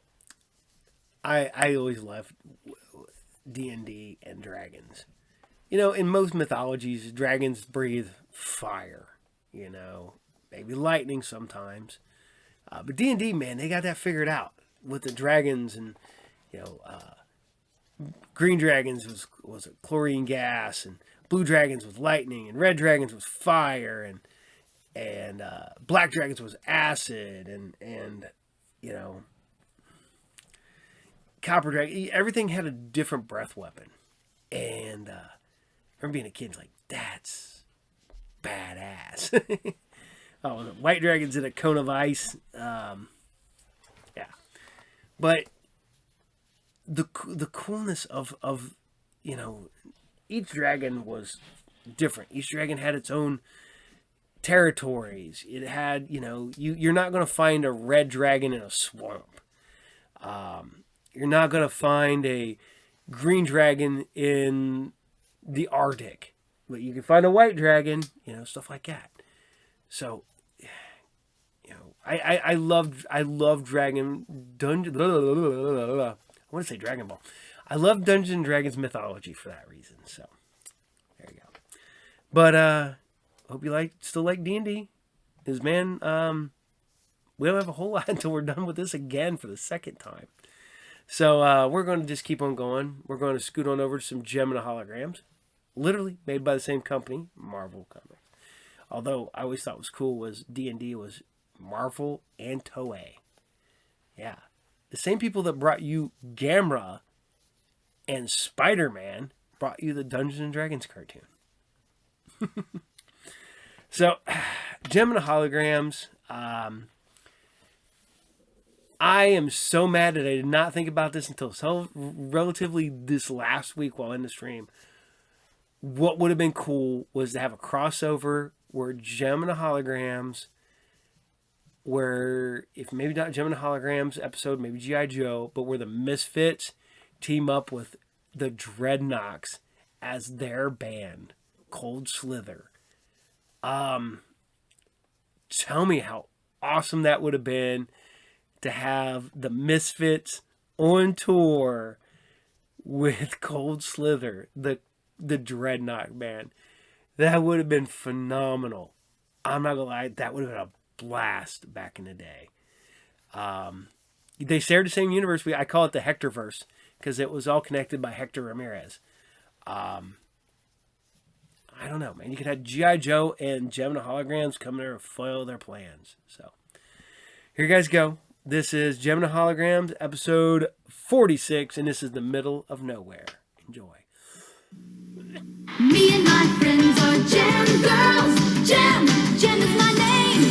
I always loved D&D and dragons. You know, in most mythologies, dragons breathe fire. You know, maybe lightning sometimes. But D&D, man, they got that figured out with the dragons, and you know, green dragons was a chlorine gas, and blue dragons was lightning, and red dragons was fire, and black dragons was acid, and you know, copper dragon. Everything had a different breath weapon, and I remember being a kid like, that's badass. Oh, white dragons in a cone of ice. Yeah, but the coolness of you know, each dragon was different. Each dragon had its own territories. It had, you know, you're not going to find a red dragon in a swamp. You're not going to find a green dragon in the Arctic, but you can find a white dragon, you know, stuff like that. So, you know, I love Dragon Dungeon. I want to say Dragon Ball. I love Dungeons and Dragons mythology for that reason. So, there you go. But hope you still like D&D. Because, man, we don't have a whole lot until we're done with this again for the second time. So we're going to just keep on going. We're going to scoot on over to some Gem and Holograms, literally made by the same company, Marvel Comics. Although I always thought was cool was D&D was Marvel and Toei. Yeah. The same people that brought you Gamera and Spider-Man brought you the Dungeons and Dragons cartoon. So, Gem and Holograms. I am so mad that I did not think about this until relatively this last week while in the stream. What would have been cool was to have a crossover where Gem and Holograms, where if maybe not Gem and Holograms episode, maybe G.I. Joe, but where the Misfits team up with the Dreadnoks as their band, Cold Slither. Tell me how awesome that would have been to have the Misfits on tour with Cold Slither, the Dreadnought band. That would have been phenomenal. I'm not gonna lie, that would have been a blast back in the day. They shared the same universe. I call it the Hectorverse because it was all connected by Hector Ramirez. I don't know, man. You could have G.I. Joe and Gem and Holograms come there and foil their plans. So here you guys go. This is Gem and Holograms, episode 46, and this is the middle of nowhere. Enjoy. Me and my friends are Gem girls. Gem is my name.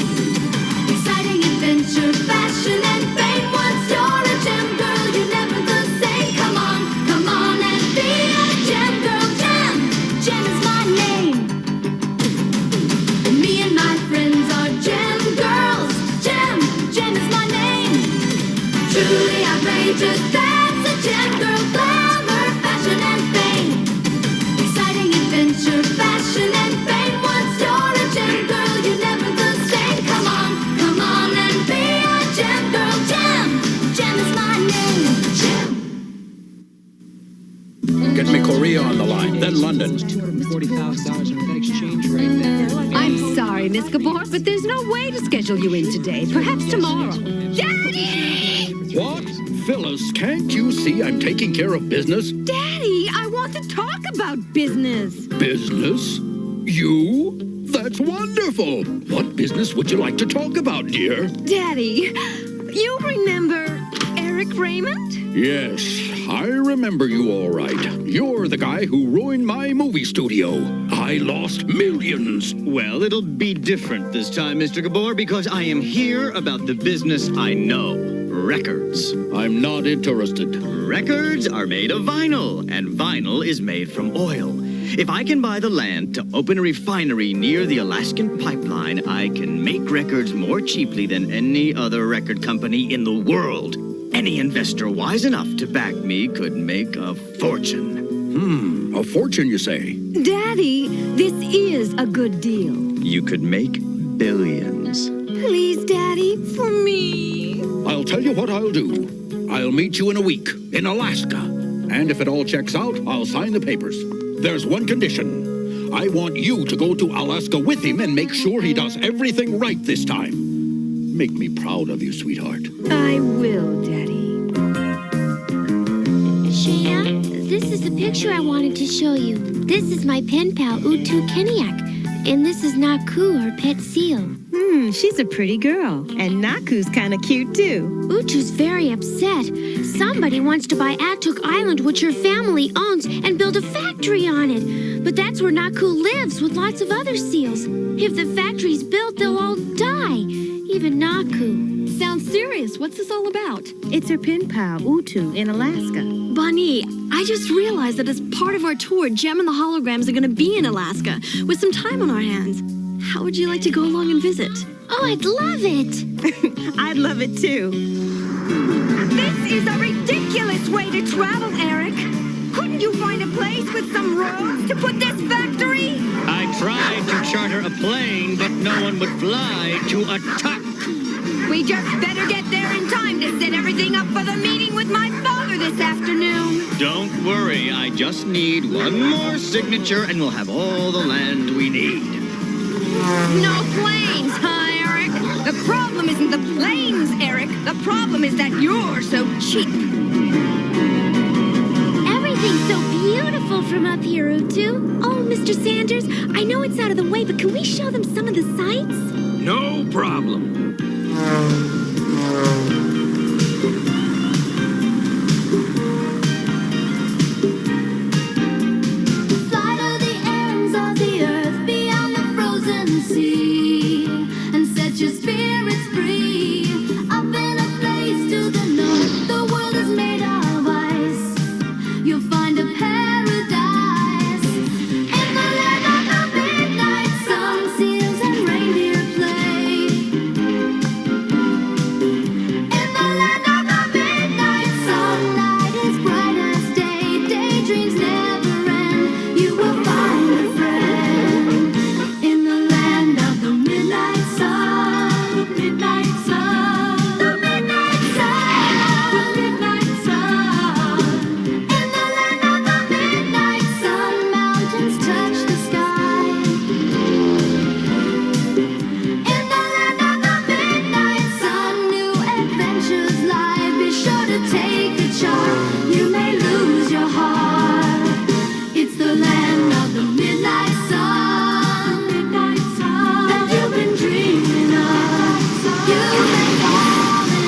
Exciting adventure, fashion, and fame. Once you're a Gem girl, you're never the same. Come on and be a Gem girl. Gem is my name. Me and my friends are Gem girls. Gem is my name. Truly outrageous, that's a Gem girl. Glamour, fashion, and fame. Exciting adventure, fashion, and fame. Once you're a Gem girl, you're never the same. Come on and be a Gem girl. Gem is my name. Get me Korea on the line, then London. $240,000 in exchange rate there. I'm sorry, Miss Gabor, but there's no way to schedule you in today. Perhaps tomorrow. Daddy! What? Phyllis, can't you see I'm taking care of business? Daddy, I want to talk about business. Business? You? That's wonderful. What business would you like to talk about, dear? Daddy, you remember Eric Raymond? Yes, I remember you all right. You're the guy who ruined my movie studio. I lost millions. Well, it'll be different this time, Mr. Gabor, because I am here about the business I know. Records. I'm not interested. Records are made of vinyl, and vinyl is made from oil. If I can buy the land to open a refinery near the Alaskan pipeline, I can make records more cheaply than any other record company in the world. Any investor wise enough to back me could make a fortune. A fortune, you say? Daddy, this is a good deal. You could make billions. Please, Daddy, for me. I'll tell you what I'll do. I'll meet you in a week in Alaska. And if it all checks out, I'll sign the papers. There's one condition. I want you to go to Alaska with him and make sure he does everything right this time. Make me proud of you, sweetheart. I will, Daddy. Shea, this is the picture I wanted to show you. This is my pen pal, Utu Keniak. And this is Naku, her pet seal. She's a pretty girl. And Naku's kind of cute, too. Utu's very upset. Somebody wants to buy Atuk Island, which her family owns, and build a factory on it. But that's where Naku lives with lots of other seals. If the factory's built, they'll all die. Even Naku. Sounds serious. What's this all about? It's her pen pal, Utu, in Alaska. Bunny, I just realized that as part of our tour, Gem and the Holograms are going to be in Alaska with some time on our hands. How would you like to go along and visit? Oh, I'd love it. I'd love it, too. This is a ridiculous way to travel, Eric. Couldn't you find a place with some roads to put this factory? I tried to charter a plane, but no one would fly to a tuck. We just better get there in time to set everything up for the meeting with my father this afternoon. Don't worry, I just need one more signature and we'll have all the land we need. No planes, huh, Eric? The problem isn't the planes, Eric. The problem is that you're so cheap. Everything's so beautiful from up here, Utu. Oh, Mr. Sanders, I know it's out of the way, but can we show them some of the sights? No problem. Fly to the ends of the earth beyond the frozen sea and set your spirits free. Up in a place to the north, the world is made of ice. You'll find a paradise in the land of the midnight sun. Seals and reindeer play. In the land of the midnight sun, night is bright as day. Daydreams never end. You will find a friend in the land of the midnight sun. Midnight sun. The midnight sun. The midnight sun. In the land of the midnight sun, mountains touch the sky. In the land of the midnight sun, new adventures lie. Be sure to take a chart. You may lose your heart. It's the land of the midnight sun. Midnight sun that you've been dreaming of. You may fall in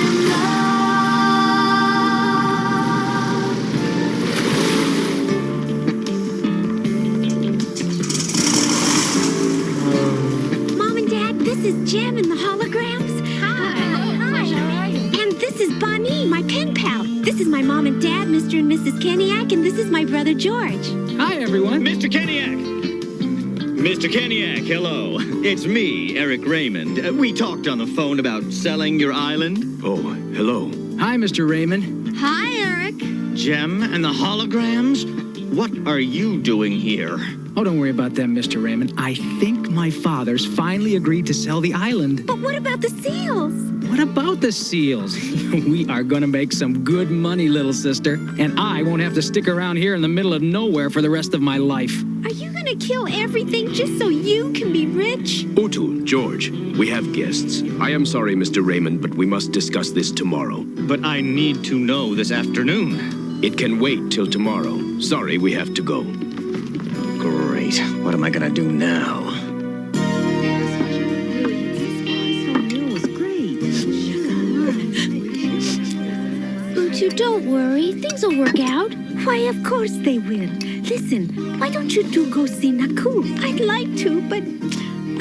Mom and Dad, this is Gem and the Holograms. Hi. And this is Bonnie, my pen pal. This is my mom and dad, Mr. and Mrs. Keniak, and this is my brother George. Hi, everyone. Mr. Keniak. Mr. Keniak, hello. It's me, Eric Raymond. We talked on the phone about selling your island. Oh, hello. Hi, Mr. Raymond. Hi, Eric. Gem and the holograms? What are you doing here? Oh, don't worry about them, Mr. Raymond. I think my father's finally agreed to sell the island. But what about the seals? What about the seals? We are going to make some good money, little sister. And I won't have to stick around here in the middle of nowhere for the rest of my life. Are you gonna kill everything just so you can be rich? Utu, George, we have guests. I am sorry, Mr. Raymond, but we must discuss this tomorrow. But I need to know this afternoon. It can wait till tomorrow. Sorry, we have to go. Great. What am I gonna do now? Utu, don't worry. Things will work out. Why, of course they will. Listen, why don't you two go see Naku? I'd like to, but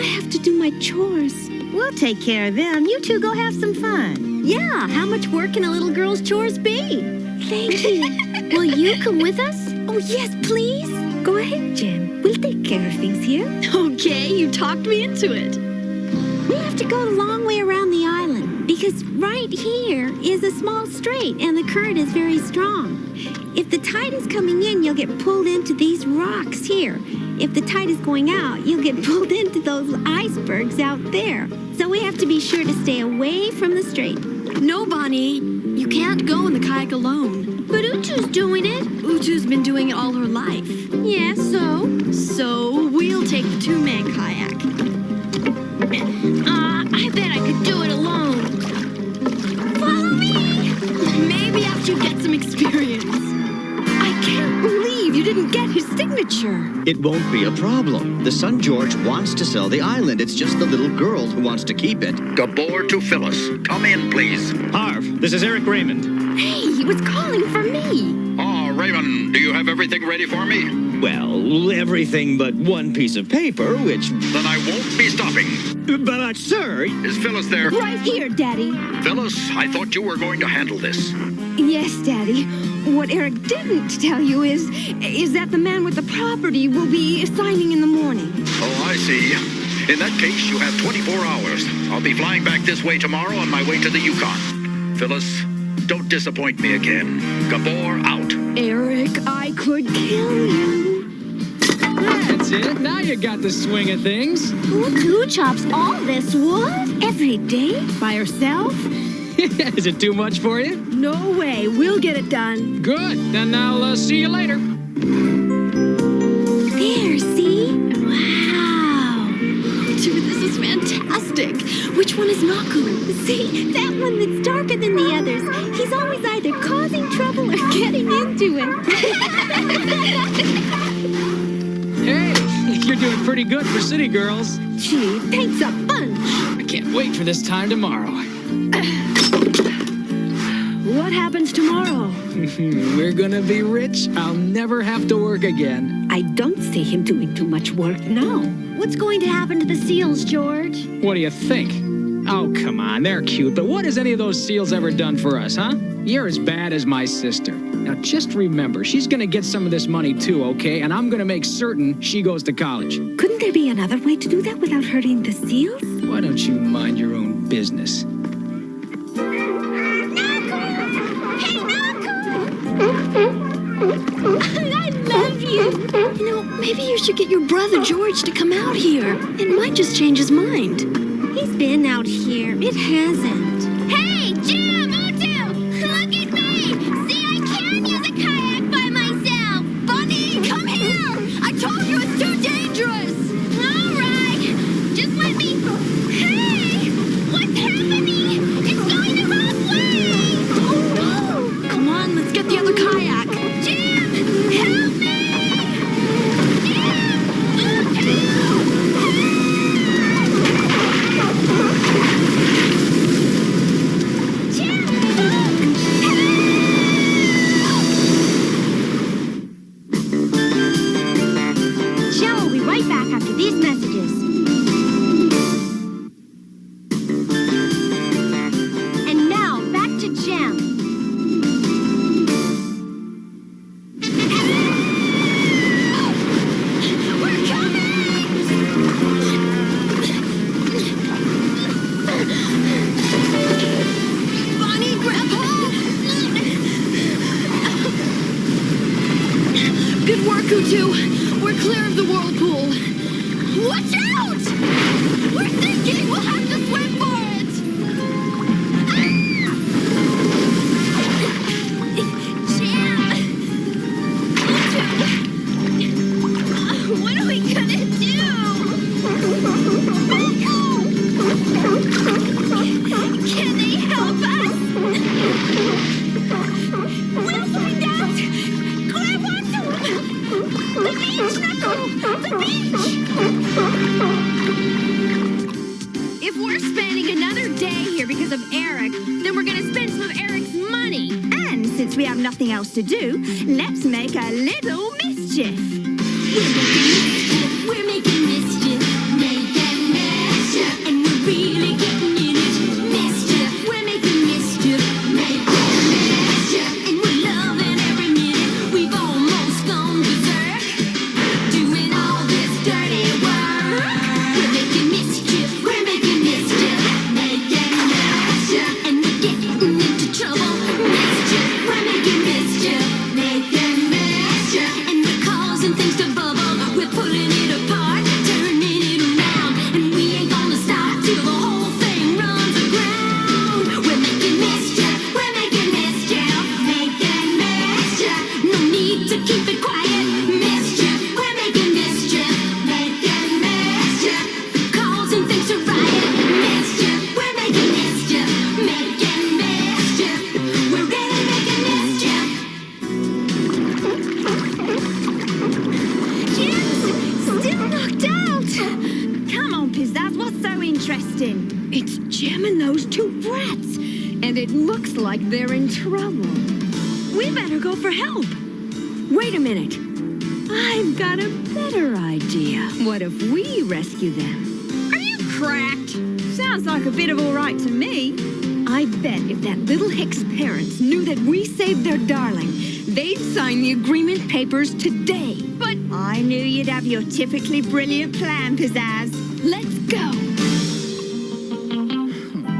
I have to do my chores. We'll take care of them. You two go have some fun. Yeah, how much work can a little girl's chores be? Thank you. Will you come with us? Oh, yes, please. Go ahead, Jem. We'll take care of things here. Okay, you talked me into it. We have to go a long way around the island because right here is a small strait and the current is very strong. If the tide is coming in, you'll get pulled into these rocks here. If the tide is going out, you'll get pulled into those icebergs out there. So we have to be sure to stay away from the strait. No, Bonnie. You can't go in the kayak alone. But Utu's doing it. Utu's been doing it all her life. Yeah, so? So we'll take the two-man kayak. I bet I could do it alone. Follow me! Maybe after you get some experience. I can't believe you didn't get his signature. It won't be a problem. The son George wants to sell the island. It's just the little girl who wants to keep it. Gabor to Phyllis. Come in, please. Harv, this is Eric Raymond. Hey, he was calling for me. Oh, Raymond, do you have everything ready for me? Well, everything but one piece of paper, which... Then I won't be stopping. But, sir... Is Phyllis there? Right here, Daddy. Phyllis, I thought you were going to handle this. Yes, Daddy. What Eric didn't tell you is that the man with the property will be signing in the morning. Oh, I see. In that case, you have 24 hours. I'll be flying back this way tomorrow on my way to the Yukon. Phyllis, don't disappoint me again. Gabor out. Eric, I could kill you. That's it. Now you got the swing of things. Who chops all this wood? Every day? By herself? Is it too much for you? No way. We'll get it done. Good. Then I'll see you later. There, see? Wow. Dude, this is fantastic. Which one is Naku? See, that one that's darker than the others. He's always either causing trouble or getting into it. Hey, you're doing pretty good for city girls. Gee, thanks a bunch. I can't wait for this time tomorrow. What happens tomorrow? We're gonna be rich. I'll never have to work again. I don't see him doing too much work now. What's going to happen to the seals, George? What do you think? Oh, come on, they're cute, but what has any of those seals ever done for us, huh? You're as bad as my sister. Now, just remember, she's gonna get some of this money too, okay? And I'm gonna make certain she goes to college. Couldn't there be another way to do that without hurting the seals? Why don't you mind your own business? I love you. You know, maybe you should get your brother George to come out here. It might just change his mind. He's been out here. It hasn't. Hey, Jim! Utu! Look at me! See, I can use a kayak by myself. Bunny, come here! I told you it's too dangerous! All right. Just let me... Hey! What's happening? It's going the wrong way! Oh, no! Come on, let's get the other kayak. Jim! Help me! Joe will be right back after these messages. And now, back to Jem. We're coming! Bonnie, grab hold! Good work, Utu. We're clear of the whirlpool. Watch out! We're sinking! We'll have to swim for it! Jem! What are we gonna do? Can they help us? We'll find out! Grab onto him! The beach, Knuckle! The beach! If we're spending another day here because of Eric, then we're gonna spend some of Eric's money. And since we have nothing else to do, let's make a little mischief. We're making mischief, making mischief, and we're really getting in it. Mischief, we're making mischief, making mischief, and we're loving every minute. We've almost gone berserk, doing all this dirty work. We're making mischief, we're making mischief, making mischief, and we're getting into trouble. Mischief, we're making mischief, making mischief, and we're causing things to bubble. We're pulling it apart, And it looks like they're in trouble. We better go for help. Wait a minute. I've got a better idea. What if we rescue them? Are you cracked? Sounds like a bit of all right to me. I bet if that little hick's parents knew that we saved their darling, they'd sign the agreement papers today. But I knew you'd have your typically brilliant plan, Pizzazz. Let's go.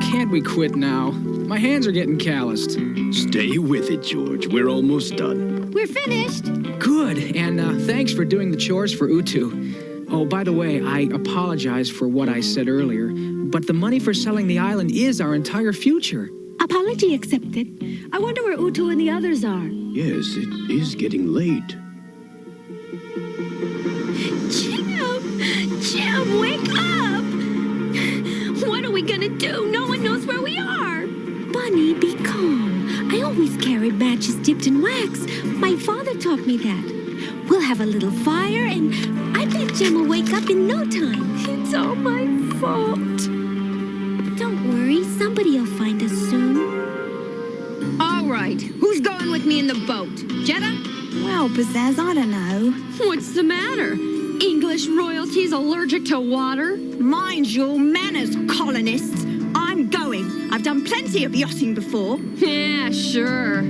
Can't we quit now? My hands are getting calloused. Stay with it, George. We're almost done. We're finished. Good, and thanks for doing the chores for Utu. Oh, by the way, I apologize for what I said earlier, but the money for selling the island is our entire future. Apology accepted. I wonder where Utu and the others are. Yes, it is getting late. Jim, wake up! What are we gonna do? No one knows where we are. Bunny, be calm. I always carry matches dipped in wax. My father taught me that. We'll have a little fire, and I bet Jim will wake up in no time. It's all my fault. Don't worry, somebody'll find us soon. All right, who's going with me in the boat? Jetta? Well, Pizzazz, I don't know. What's the matter? English royalty's allergic to water? Mind your manners, colonists. I'm going. I've done plenty of yachting before. Yeah, sure.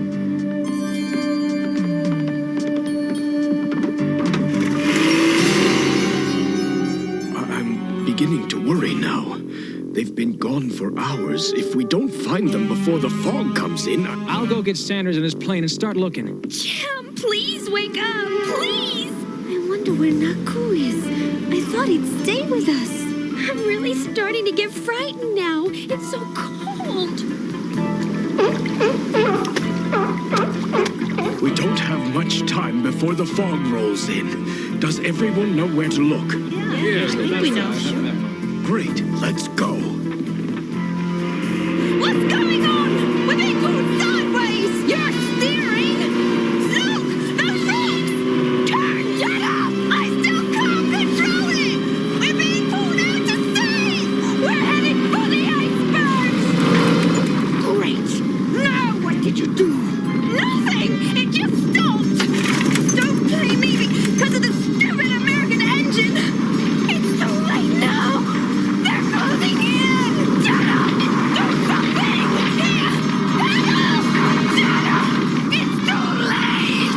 I'm beginning to worry now. They've been gone for hours. If we don't find them before the fog comes in... I'll go get Sanders and his plane and start looking. Jim, please wake up, please! I wonder where Naku is. I thought he'd stay with us. I'm really starting to get frightened now. It's so cold. We don't have much time before the fog rolls in. Does everyone know where to look? Yes, I think we know. Great, let's go. What's going on? We're being pulled sideways! You're steering! Look! Those rocks! Turn, Jetta! I still can't control it! We're being pulled out to sea! We're heading for the icebergs! Great! Now what did you do? Nothing! It just stopped! Don't blame me because of the stupid American engine! It's too late now! They're closing in! Jetta! Do something! Here! Help! Jetta! It's too late!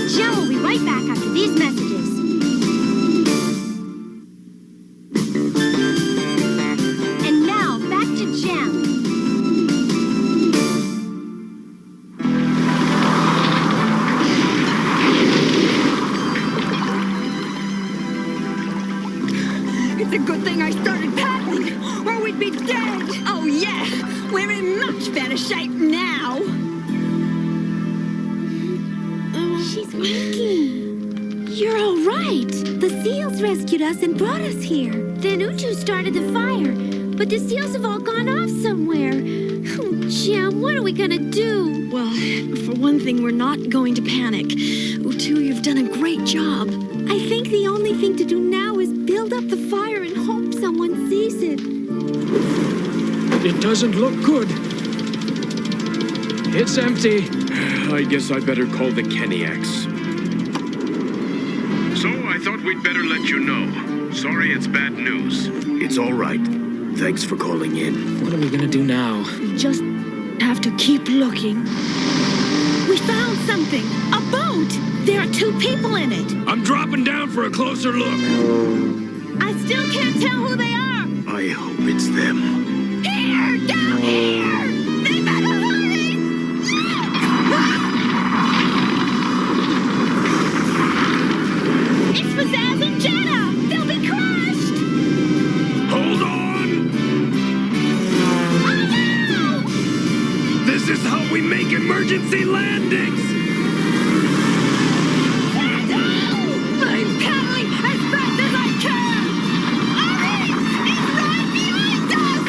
Jim will be right back after these messages. And now, back to Jim. It's a good thing I started paddling, or we'd be dead. Oh, yeah, we're in much better shape now. She's winking. You're all right. The seals rescued us and brought us here. Then Utu started the fire, but the seals have all gone off somewhere. Oh, Jim, what are we gonna do? Well, for one thing, we're not going to panic. Utu, you've done a great job. I think the only thing to do now is build up the fire and hope someone sees it. It doesn't look good. It's empty. I guess I better call the Keniacs. So I thought we'd better let you know. Sorry it's bad news. It's all right. Thanks for calling in. What are we gonna do now? We just have to keep looking. We found something! A boat! There are 2 people in it. I'm dropping down for a closer look. I still can't tell who they are. I hope it's them. Here! Down here! They better hurry! It's Pizzazz and Jetta! They'll be crushed! Hold on! Oh no! This is how we make emergency landings! I'm paddling as fast as I can! Hurry! It's right behind us!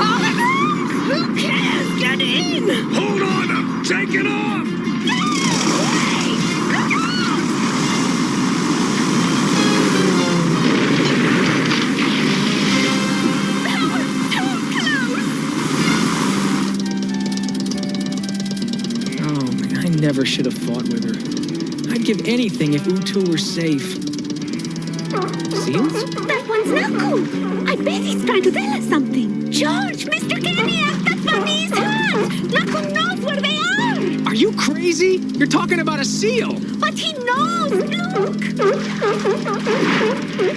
Oliver! Who cares? Get in! Hold on! I'm taking off! Wait! Look out! never should have fought with her. I'd give anything if Utu were safe. Seals? That one's Naku. I bet he's trying to tell us something. George, Mr. Kenya, that's Bunny's heart. Naku knows where they are. Are you crazy? You're talking about a seal. But he knows. Look.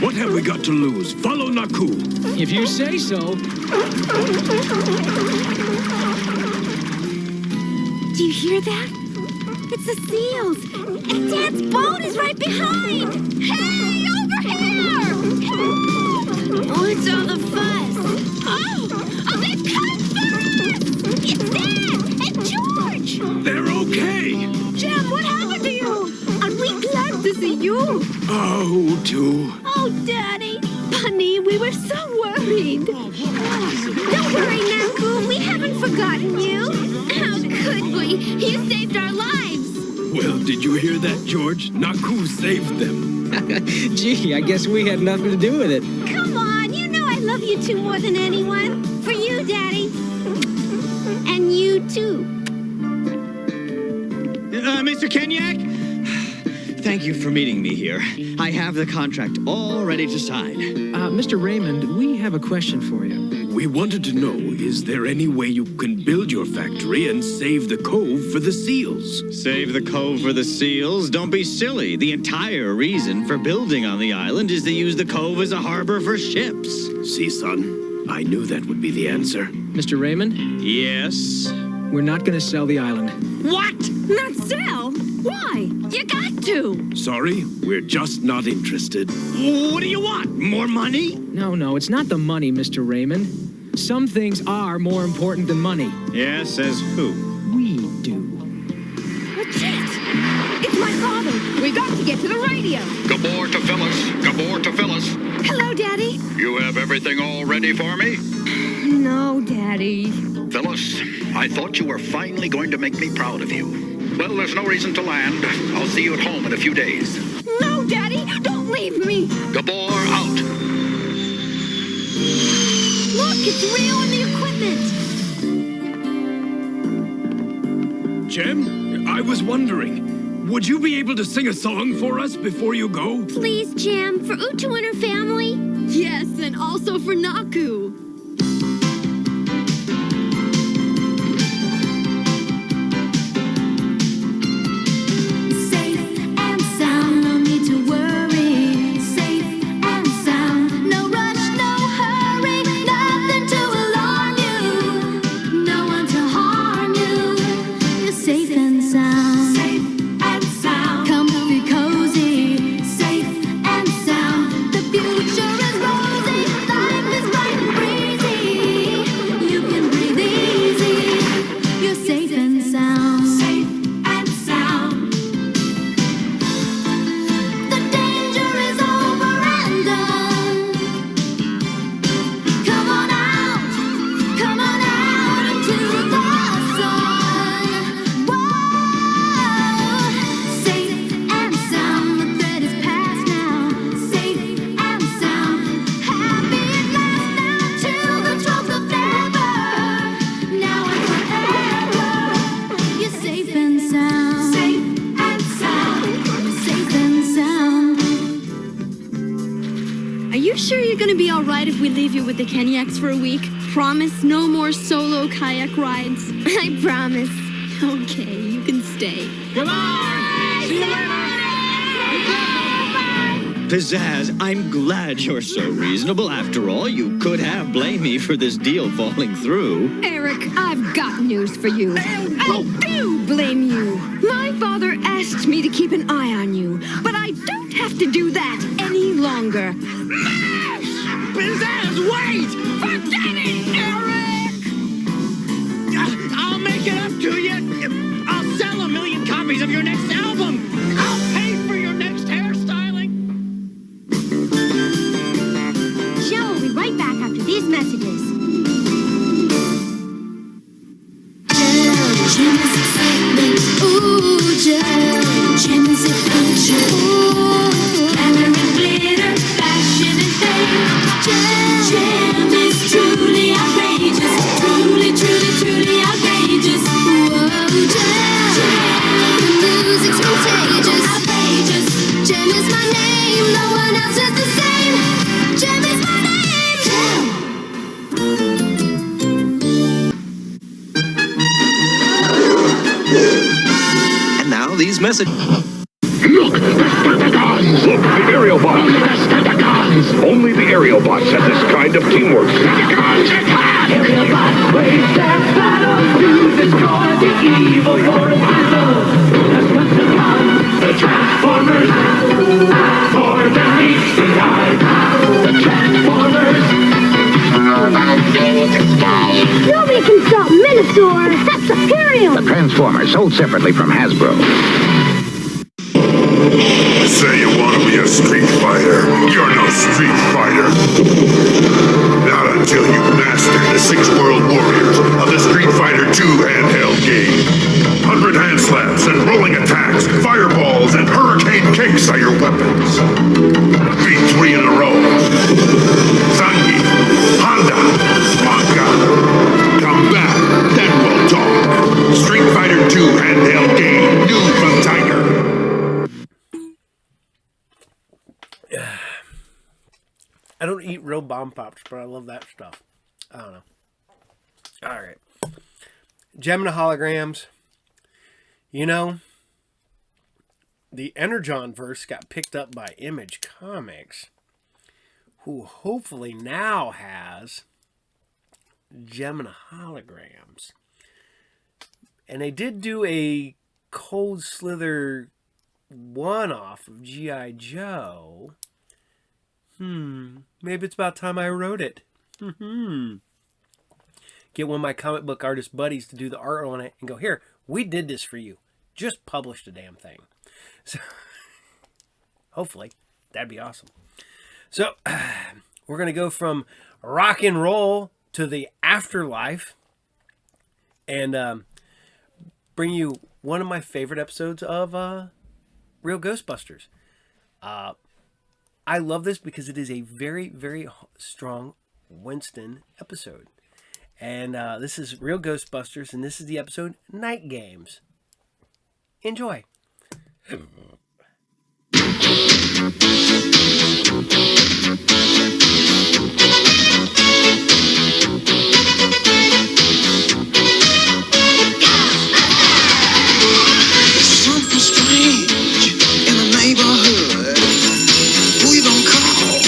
What have we got to lose? Follow Naku. If you say so. Do you hear that? It's the seals. And Dad's boat is right behind. Hey, over here! What's all the fuss? Oh, they've come for us! It's Dad and George! They're okay! Jim, what happened to you? Are we glad to see you? Oh, Utu. Oh, Daddy. Bunny, we were so worried. Don't worry, Naku. We haven't forgotten you. How could we? You saved our lives. Well, did you hear that, George? Naku saved them. Gee, I guess we had nothing to do with it. Come on, you know I love you two more than anyone. For you, Daddy. And you, too. Mr. Kenyak? Thank you for meeting me here. I have the contract all ready to sign. Mr. Raymond, we have a question for you. We wanted to know, is there any way you can build your factory and save the cove for the seals? Save the cove for the seals? Don't be silly. The entire reason for building on the island is to use the cove as a harbor for ships. See, son, I knew that would be the answer. Mr. Raymond? Yes? We're not going to sell the island. What? Not sell? Why? You got to. Sorry, we're just not interested. What do you want? More money? No, it's not the money, Mr. Raymond. Some things are more important than money. Yes, says who? We do. What's it? It's my father. We got to get to the radio. Gabor to Phyllis. Gabor to Phyllis. Hello, Daddy. You have everything all ready for me? No, Daddy. Phyllis, I thought you were finally going to make me proud of you. Well, there's no reason to land. I'll see you at home in a few days. No, Daddy, don't leave me. Gabor out. Look, it's Rio and the equipment. Jem, I was wondering, would you be able to sing a song for us before you go? Please, Jam, for Utu and her family. Yes, and also for Naku. If we leave you with the Kenyaks for a week, promise no more solo kayak rides. I promise. Okay, you can stay. Goodbye! See you later! Pizzazz, I'm glad you're so reasonable. After all, you could have blamed me for this deal falling through. Eric, I've got news for you. I do blame you. My father asked me to keep an eye on you, but I don't have to do that any longer. Pizzazz, wait! Forget it, Eric! I'll make it up to you. I'll sell 1 million copies of your next album. I'll pay for your next hairstyling. Joe will be right back after these messages. Gem is excitement. Ooh, Gem is adventure. Ooh, glamour and glitter, fashion and fame. Gem is truly outrageous. Truly, truly, truly outrageous. Whoa, Gem. message. Look, the Strataguns! Look, the aerial bots! The Strataguns! Only the aerial bots have this kind of teamwork. Strataguns attack! Aerial bots wage their battle to destroy the evil forces below. The Strataguns, the Transformers, for the reach the eye. The Transformers. Nobody can stop Minosaur. That's Imperium. The Transformers, sold separately from Hasbro. Say you want to be a street fighter. You're no street fighter. Not until you've mastered the 6 world warriors of the Street Fighter II handheld game. 100 hand slaps and rolling attacks, fireballs and hurricane kicks are your weapons. Beat 3 in a row. Zangief, Honda, Blanca. Come back, then we'll talk. Street Fighter II handheld game, new from Tiger. I don't eat real bomb pops, but I love that stuff. I don't know. All right. Gem and holograms. You know, the Energon verse got picked up by Image Comics, who hopefully now has Gem and holograms. And they did do a Cold Slither one-off of G.I. Joe. Maybe it's about time I wrote it. Get one of my comic book artist buddies to do the art on it and go, here, we did this for you. Just publish the damn thing. So, hopefully, that'd be awesome. So, we're going to go from rock and roll to the afterlife and bring you one of my favorite episodes of Real Ghostbusters. I love this because it is a very, very strong Winston episode. And this is Real Ghostbusters, and this is the episode Night Games. Enjoy. Something strange in the neighborhood. Who you gonna call?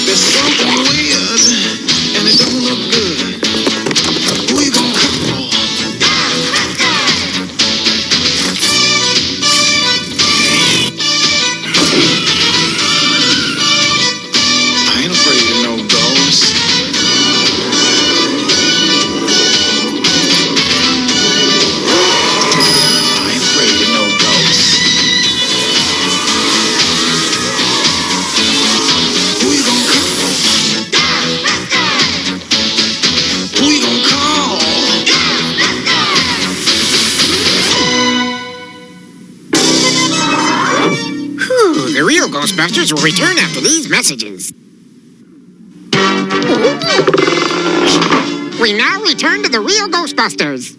There's something weird and it don't look good. Who you gonna call? I ain't afraid of no ghosts. I ain't afraid of no ghosts. Who you gonna call? Who you gonna call? Whew, the real Ghostbusters will return after these messages. We now return to the real Ghostbusters.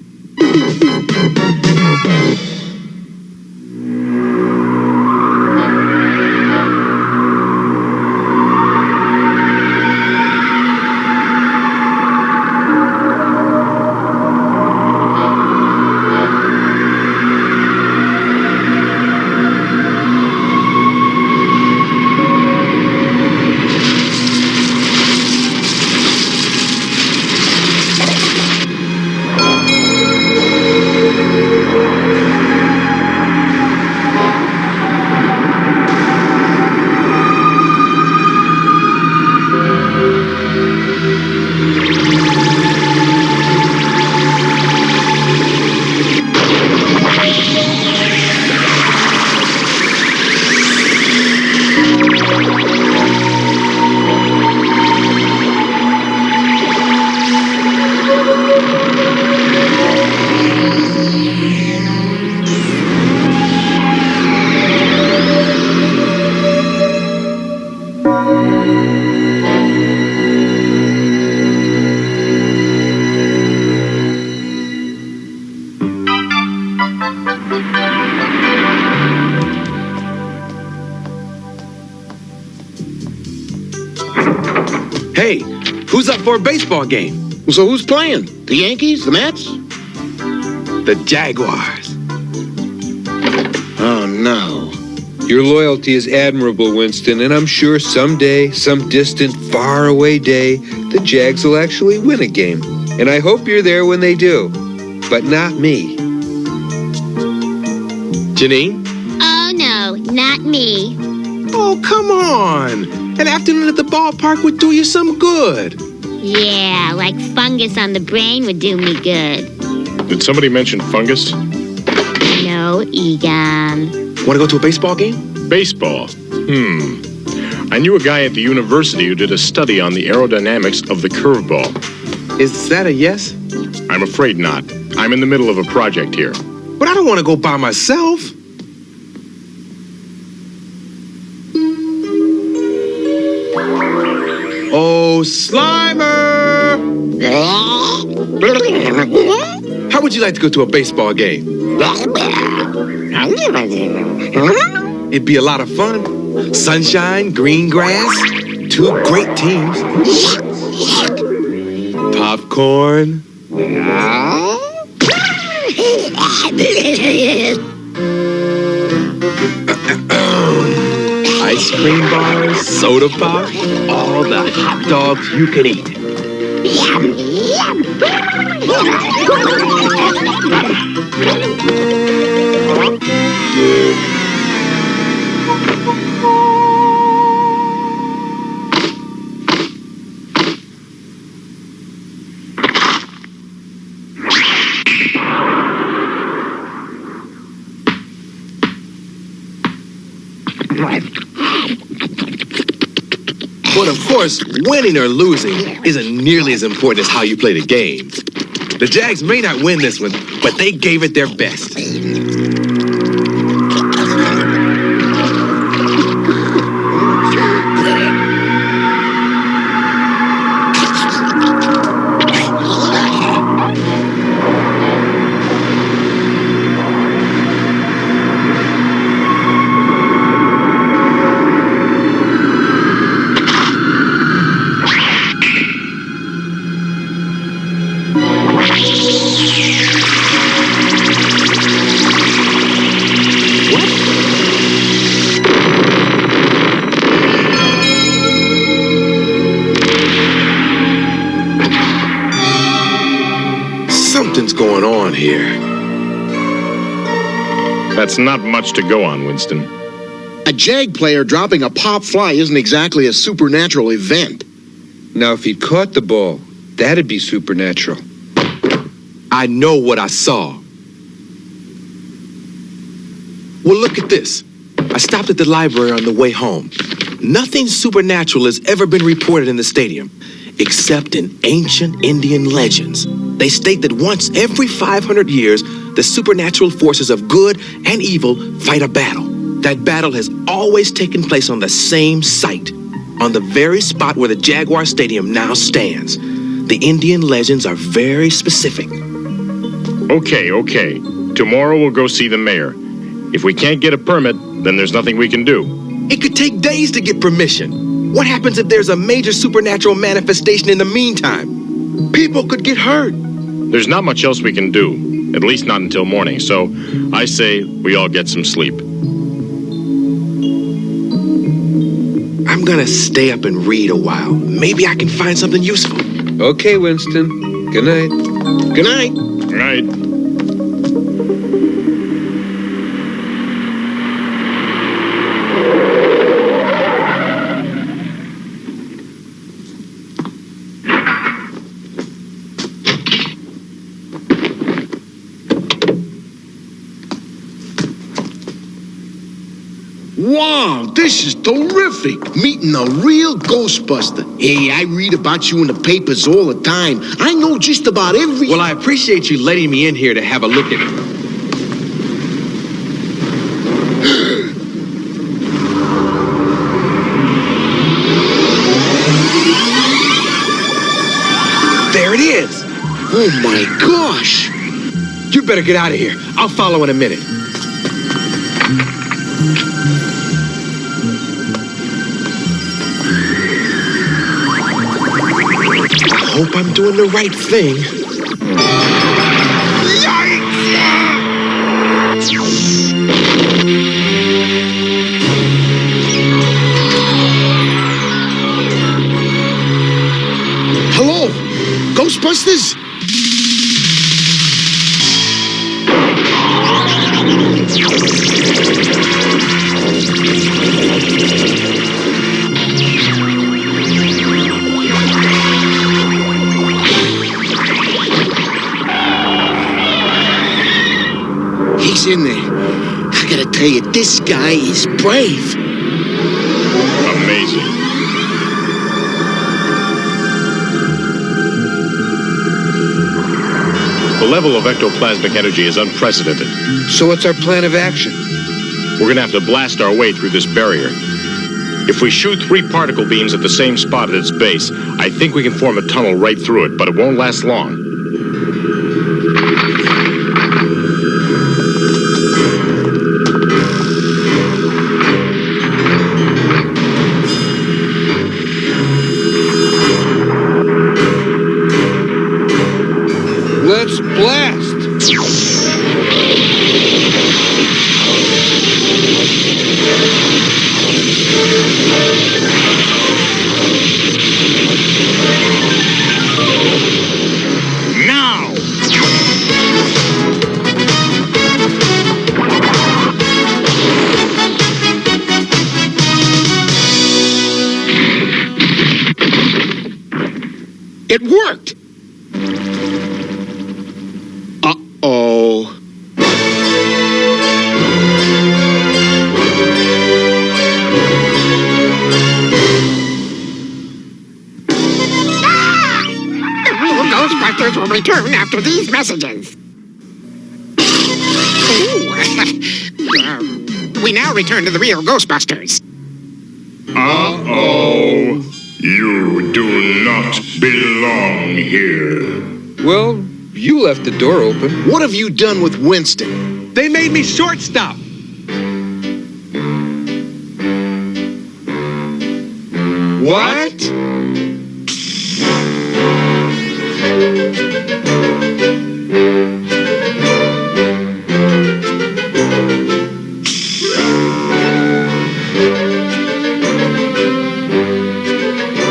Hey, who's up for a baseball game? So who's playing? The Yankees? The Mets? The Jaguars. Oh, no. Your loyalty is admirable, Winston, and I'm sure someday, some distant, faraway day, the Jags will actually win a game. And I hope you're there when they do. But not me. Janine? Oh, no, not me. Oh, come on. An afternoon at the ballpark would do you some good. Yeah, like fungus on the brain would do me good. Did somebody mention fungus? No, Egon. Want to go to a baseball game? Baseball? I knew a guy at the university who did a study on the aerodynamics of the curveball. Is that a yes? I'm afraid not. I'm in the middle of a project here. But I don't want to go by myself. Oh, Slimer! How would you like to go to a baseball game? It'd be a lot of fun. Sunshine, green grass, two great teams. Popcorn. Ice cream bars, soda pop, all the hot dogs you can eat. But of course, winning or losing isn't nearly as important as how you play the game. The Jags may not win this one, but they gave it their best. Something's going on here. That's not much to go on, Winston. A Jag player dropping a pop fly isn't exactly a supernatural event. Now, if he'd caught the ball, that'd be supernatural. I know what I saw. Well, look at this. I stopped at the library on the way home. Nothing supernatural has ever been reported in the stadium, except in ancient Indian legends. They state that once every 500 years, the supernatural forces of good and evil fight a battle. That battle has always taken place on the same site, on the very spot where the Jaguar Stadium now stands. The Indian legends are very specific. Okay. Tomorrow we'll go see the mayor. If we can't get a permit, then there's nothing we can do. It could take days to get permission. What happens if there's a major supernatural manifestation in the meantime? People could get hurt. There's not much else we can do, at least not until morning, so I say we all get some sleep. I'm gonna stay up and read a while. Maybe I can find something useful. Okay, Winston. Good night. Good night. Good night. Wow, this is terrific. Meeting a real Ghostbuster. Hey, I read about you in the papers all the time. I know just about every... Well, I appreciate you letting me in here to have a look at it. There it is. Oh, my gosh. You better get out of here. I'll follow in a minute. I hope I'm doing the right thing. Yikes! Ghostbusters? He's in there. I gotta tell you, this guy is brave. Amazing. The level of ectoplasmic energy is unprecedented. So what's our plan of action? We're gonna have to blast our way through this barrier. If we shoot 3 particle beams at the same spot at its base, I think we can form a tunnel right through it, but it won't last long. Let's blast! Now! It worked! Uh-oh. The real Ghostbusters will return after these messages. Ooh. We now return to the real Ghostbusters. Uh-oh. You do not belong here. Well, you left the door open. What have you done with Winston? They made me shortstop. What?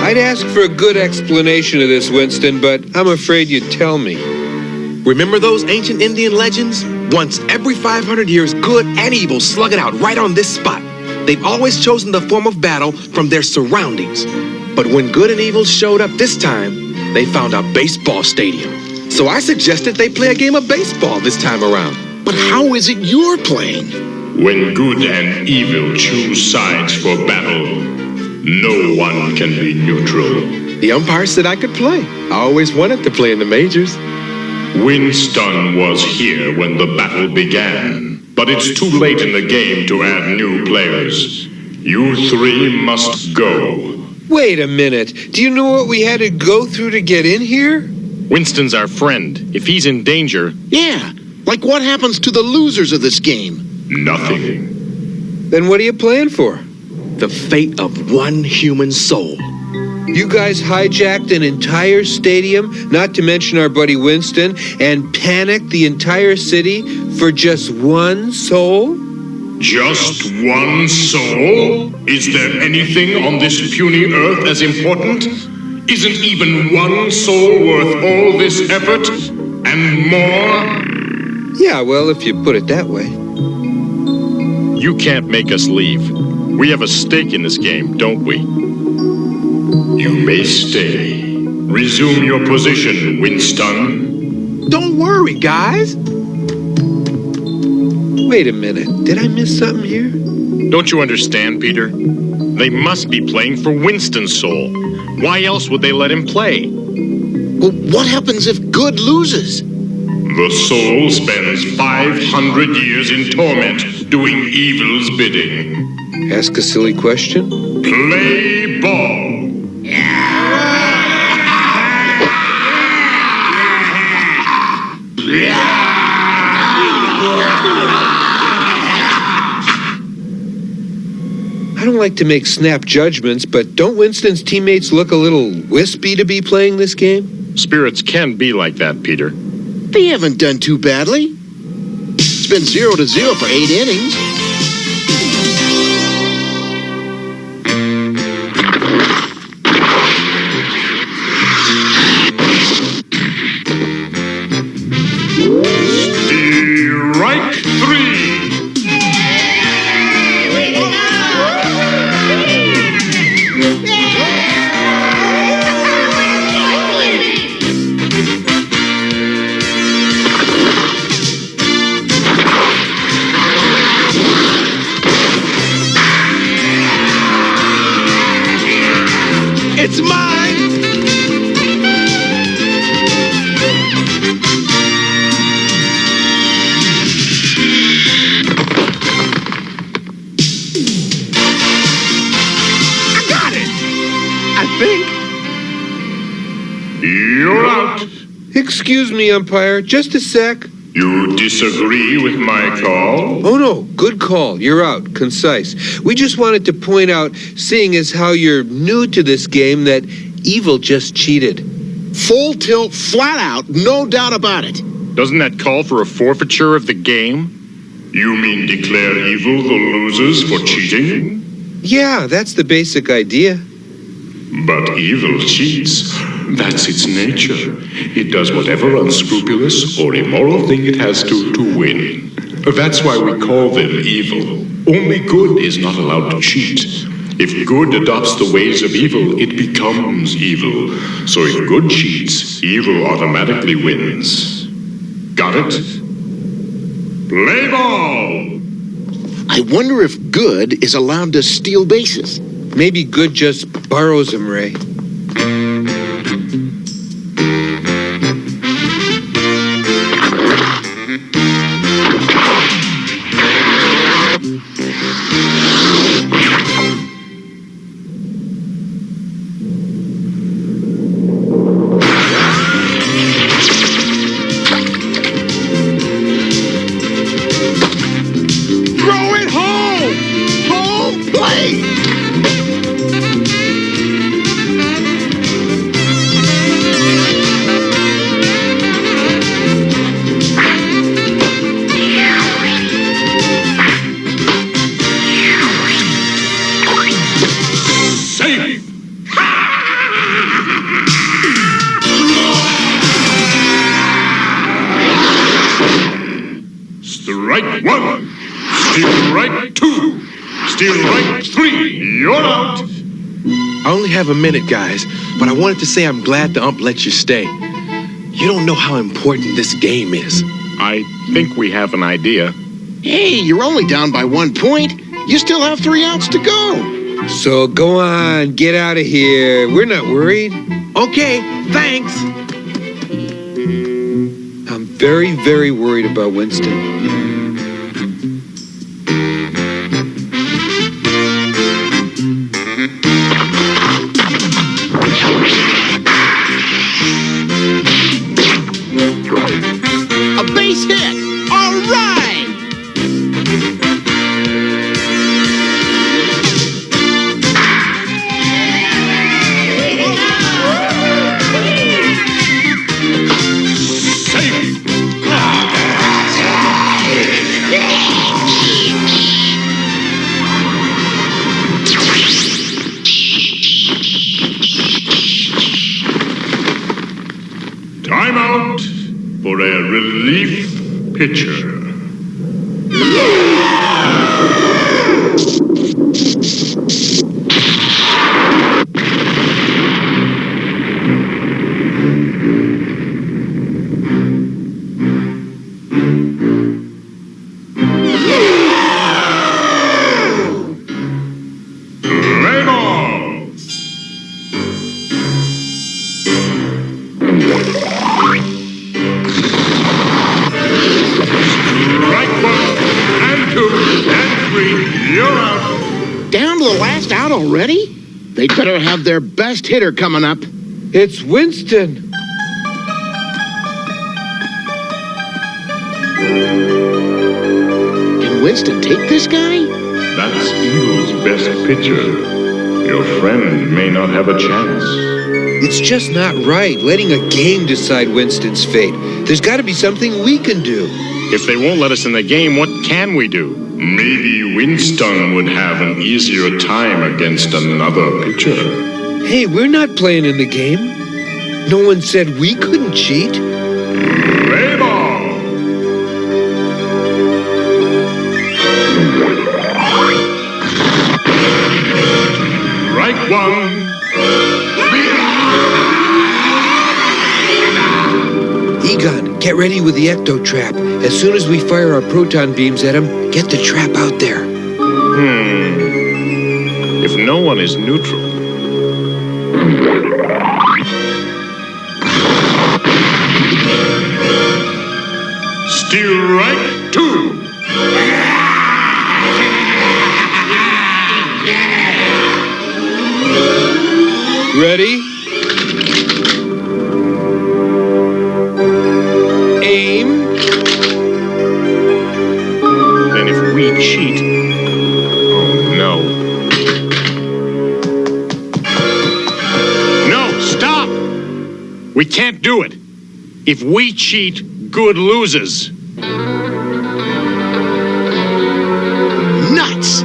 I'd ask for a good explanation of this, Winston, but I'm afraid you'd tell me. Remember those ancient Indian legends? Once every 500 years, good and evil slug it out right on this spot. They've always chosen the form of battle from their surroundings. But when good and evil showed up this time, they found a baseball stadium. So I suggested they play a game of baseball this time around. But how is it you're playing? When good and evil choose sides for battle, no one can be neutral. The umpire said I could play. I always wanted to play in the majors. Winston was here when the battle began, but it's too late in the game to add new players. You 3 must go. Wait a minute. Do you know what we had to go through to get in here? Winston's our friend. If he's in danger... Yeah, like what happens to the losers of this game? Nothing. Then what are you playing for? The fate of one human soul. You guys hijacked an entire stadium, not to mention our buddy Winston, and panicked the entire city for just one soul? Just one soul? Is there anything on this puny earth as important? Isn't even one soul worth all this effort? And more? Yeah, well, if you put it that way. You can't make us leave. We have a stake in this game, don't we? You may stay. Resume your position, Winston. Don't worry, guys. Wait a minute. Did I miss something here? Don't you understand, Peter? They must be playing for Winston's soul. Why else would they let him play? Well, what happens if good loses? The soul spends 500 years in torment doing evil's bidding. Ask a silly question? Play ball. I don't like to make snap judgments, but don't Winston's teammates look a little wispy to be playing this game? Spirits can be like that, Peter. They haven't done too badly. It's been 0-0 for 8 innings. It's mine! I got it! I think. You're out. Excuse me, umpire, just a sec. You disagree with my call? Oh no, good call. You're out. Concise. We just wanted to point out, seeing as how you're new to this game, that evil just cheated. Full tilt, flat out, no doubt about it. Doesn't that call for a forfeiture of the game? You mean declare evil the losers for cheating? Yeah, that's the basic idea. But evil cheats. That's its nature. It does whatever unscrupulous or immoral thing it has to win. That's why we call them evil. Only good is not allowed to cheat. If good adopts the ways of evil, it becomes evil. So if good cheats, evil automatically wins. Got it? Play ball! I wonder if good is allowed to steal bases. Maybe good just borrows them, Ray. Strike one. Strike two. Strike three. You're out. I only have a minute, guys, but I wanted to say I'm glad the ump let you stay. You don't know how important this game is. I think we have an idea. Hey, you're only down by 1 point. You still have 3 outs to go. So go on, get out of here. We're not worried. Okay, thanks. I'm very, very worried about Winston. A base hit! All right! Timeout for a relief pitcher. Play ball. You're out. Down to the last out already? They'd better have their best hitter coming up. It's Winston. Can Winston take this guy? That's Evil's best pitcher. Your friend may not have a chance. It's just not right, letting a game decide Winston's fate. There's got to be something we can do. If they won't let us in the game, what can we do? Maybe Winston would have an easier time against another pitcher. Hey, we're not playing in the game. No one said we couldn't cheat. Play ball. Strike one. Egon, get ready with the ecto-trap. As soon as we fire our proton beams at him, get the trap out there. If no one is neutral, Ready? Aim. And if we cheat... Oh, no. No, stop! We can't do it. If we cheat, good loses. Nuts!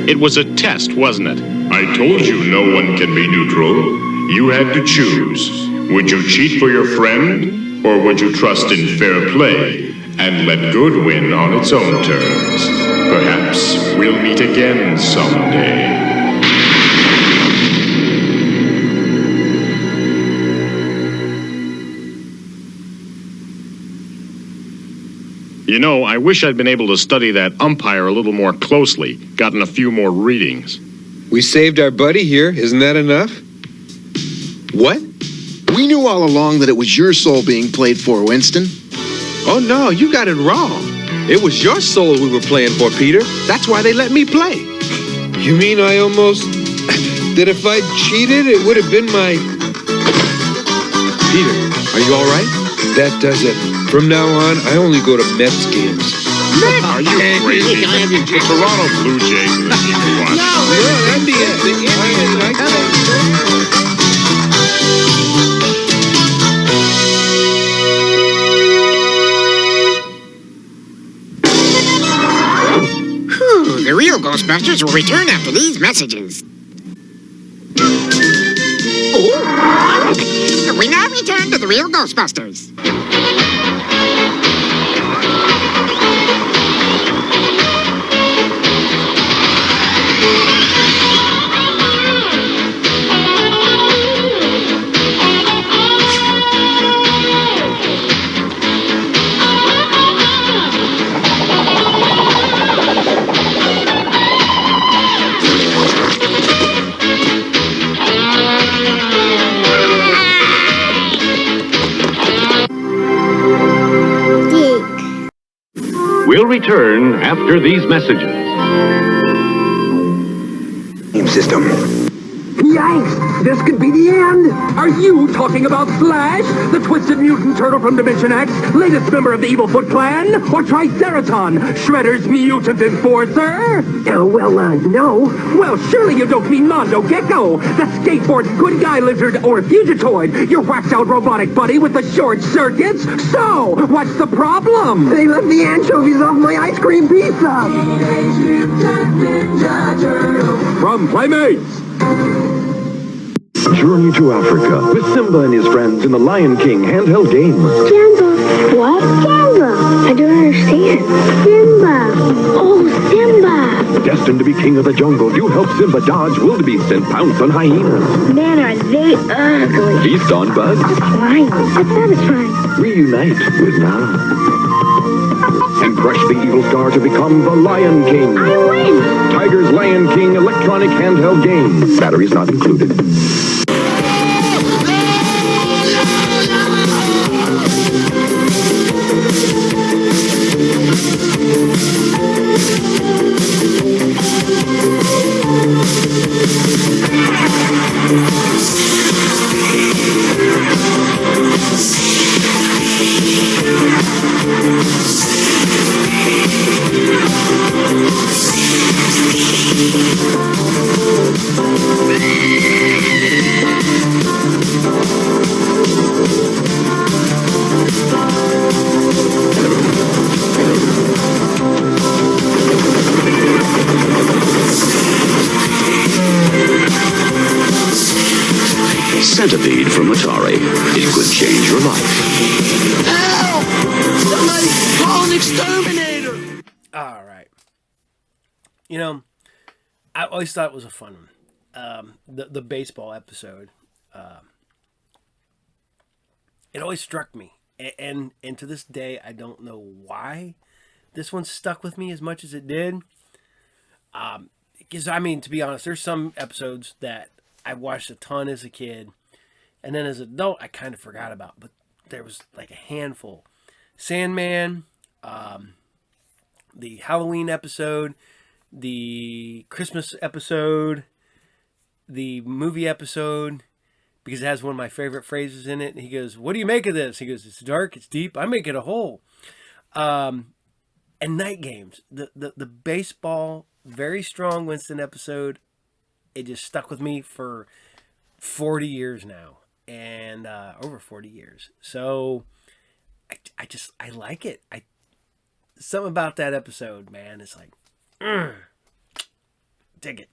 It was a test, wasn't it? I told you no one can be neutral. You had to choose. Would you cheat for your friend, or would you trust in fair play and let good win on its own terms? Perhaps we'll meet again someday. You know, I wish I'd been able to study that umpire a little more closely, gotten a few more readings. We saved our buddy here. Isn't that enough? What? We knew all along that it was your soul being played for, Winston. Oh, no, you got it wrong. It was your soul we were playing for, Peter. That's why they let me play. You mean I almost... that if I'd cheated, it would have been my... Peter, are you all right? That does it. From now on, I only go to Mets games. Are you crazy? The Toronto Blue Jays are the team to watch. that'd be it. The Indians, the real Ghostbusters will return after these messages. We now return to the real Ghostbusters. We'll return after these messages. Game system. Yikes! This could be the end! Are you talking about Slash, the twisted mutant turtle from Dimension X, latest member of the Evil Foot Clan? Or Triceraton, Shredder's mutant enforcer? No. Well, surely you don't mean Mondo Gecko, the skateboard good guy lizard or Fugitoid, your waxed-out robotic buddy with the short circuits? So, what's the problem? They left the anchovies off my ice cream pizza! From Playmates! Journey to Africa with Simba and his friends in the Lion King handheld game. Simba. What? Simba. I don't understand. Simba. Oh, Simba. Destined to be king of the jungle, you help Simba dodge wildebeests and pounce on hyenas. Man, are they ugly. Feast on bugs. Fine. That's satisfying. Reunite with Nala. And crush the evil star to become the Lion King. I win. Tiger's Lion King electronic handheld game. Batteries not included. Exterminator! All right. You know, I always thought it was a fun one. The baseball episode. It always struck me. And to this day, I don't know why this one stuck with me as much as it did. Because, I mean, to be honest, there's some episodes that I watched a ton as a kid. And then as an adult, I kind of forgot about. But there was like a handful. Sandman, the Halloween episode, the Christmas episode, the movie episode, because it has one of my favorite phrases in it. And he goes, "What do you make of this?" He goes, "It's dark, it's deep, I make it a hole." And Night Games, the baseball, very strong Winston episode. It just stuck with me for 40 years now, and over 40 years. So I like it. Something about that episode, man. It's like, dig it.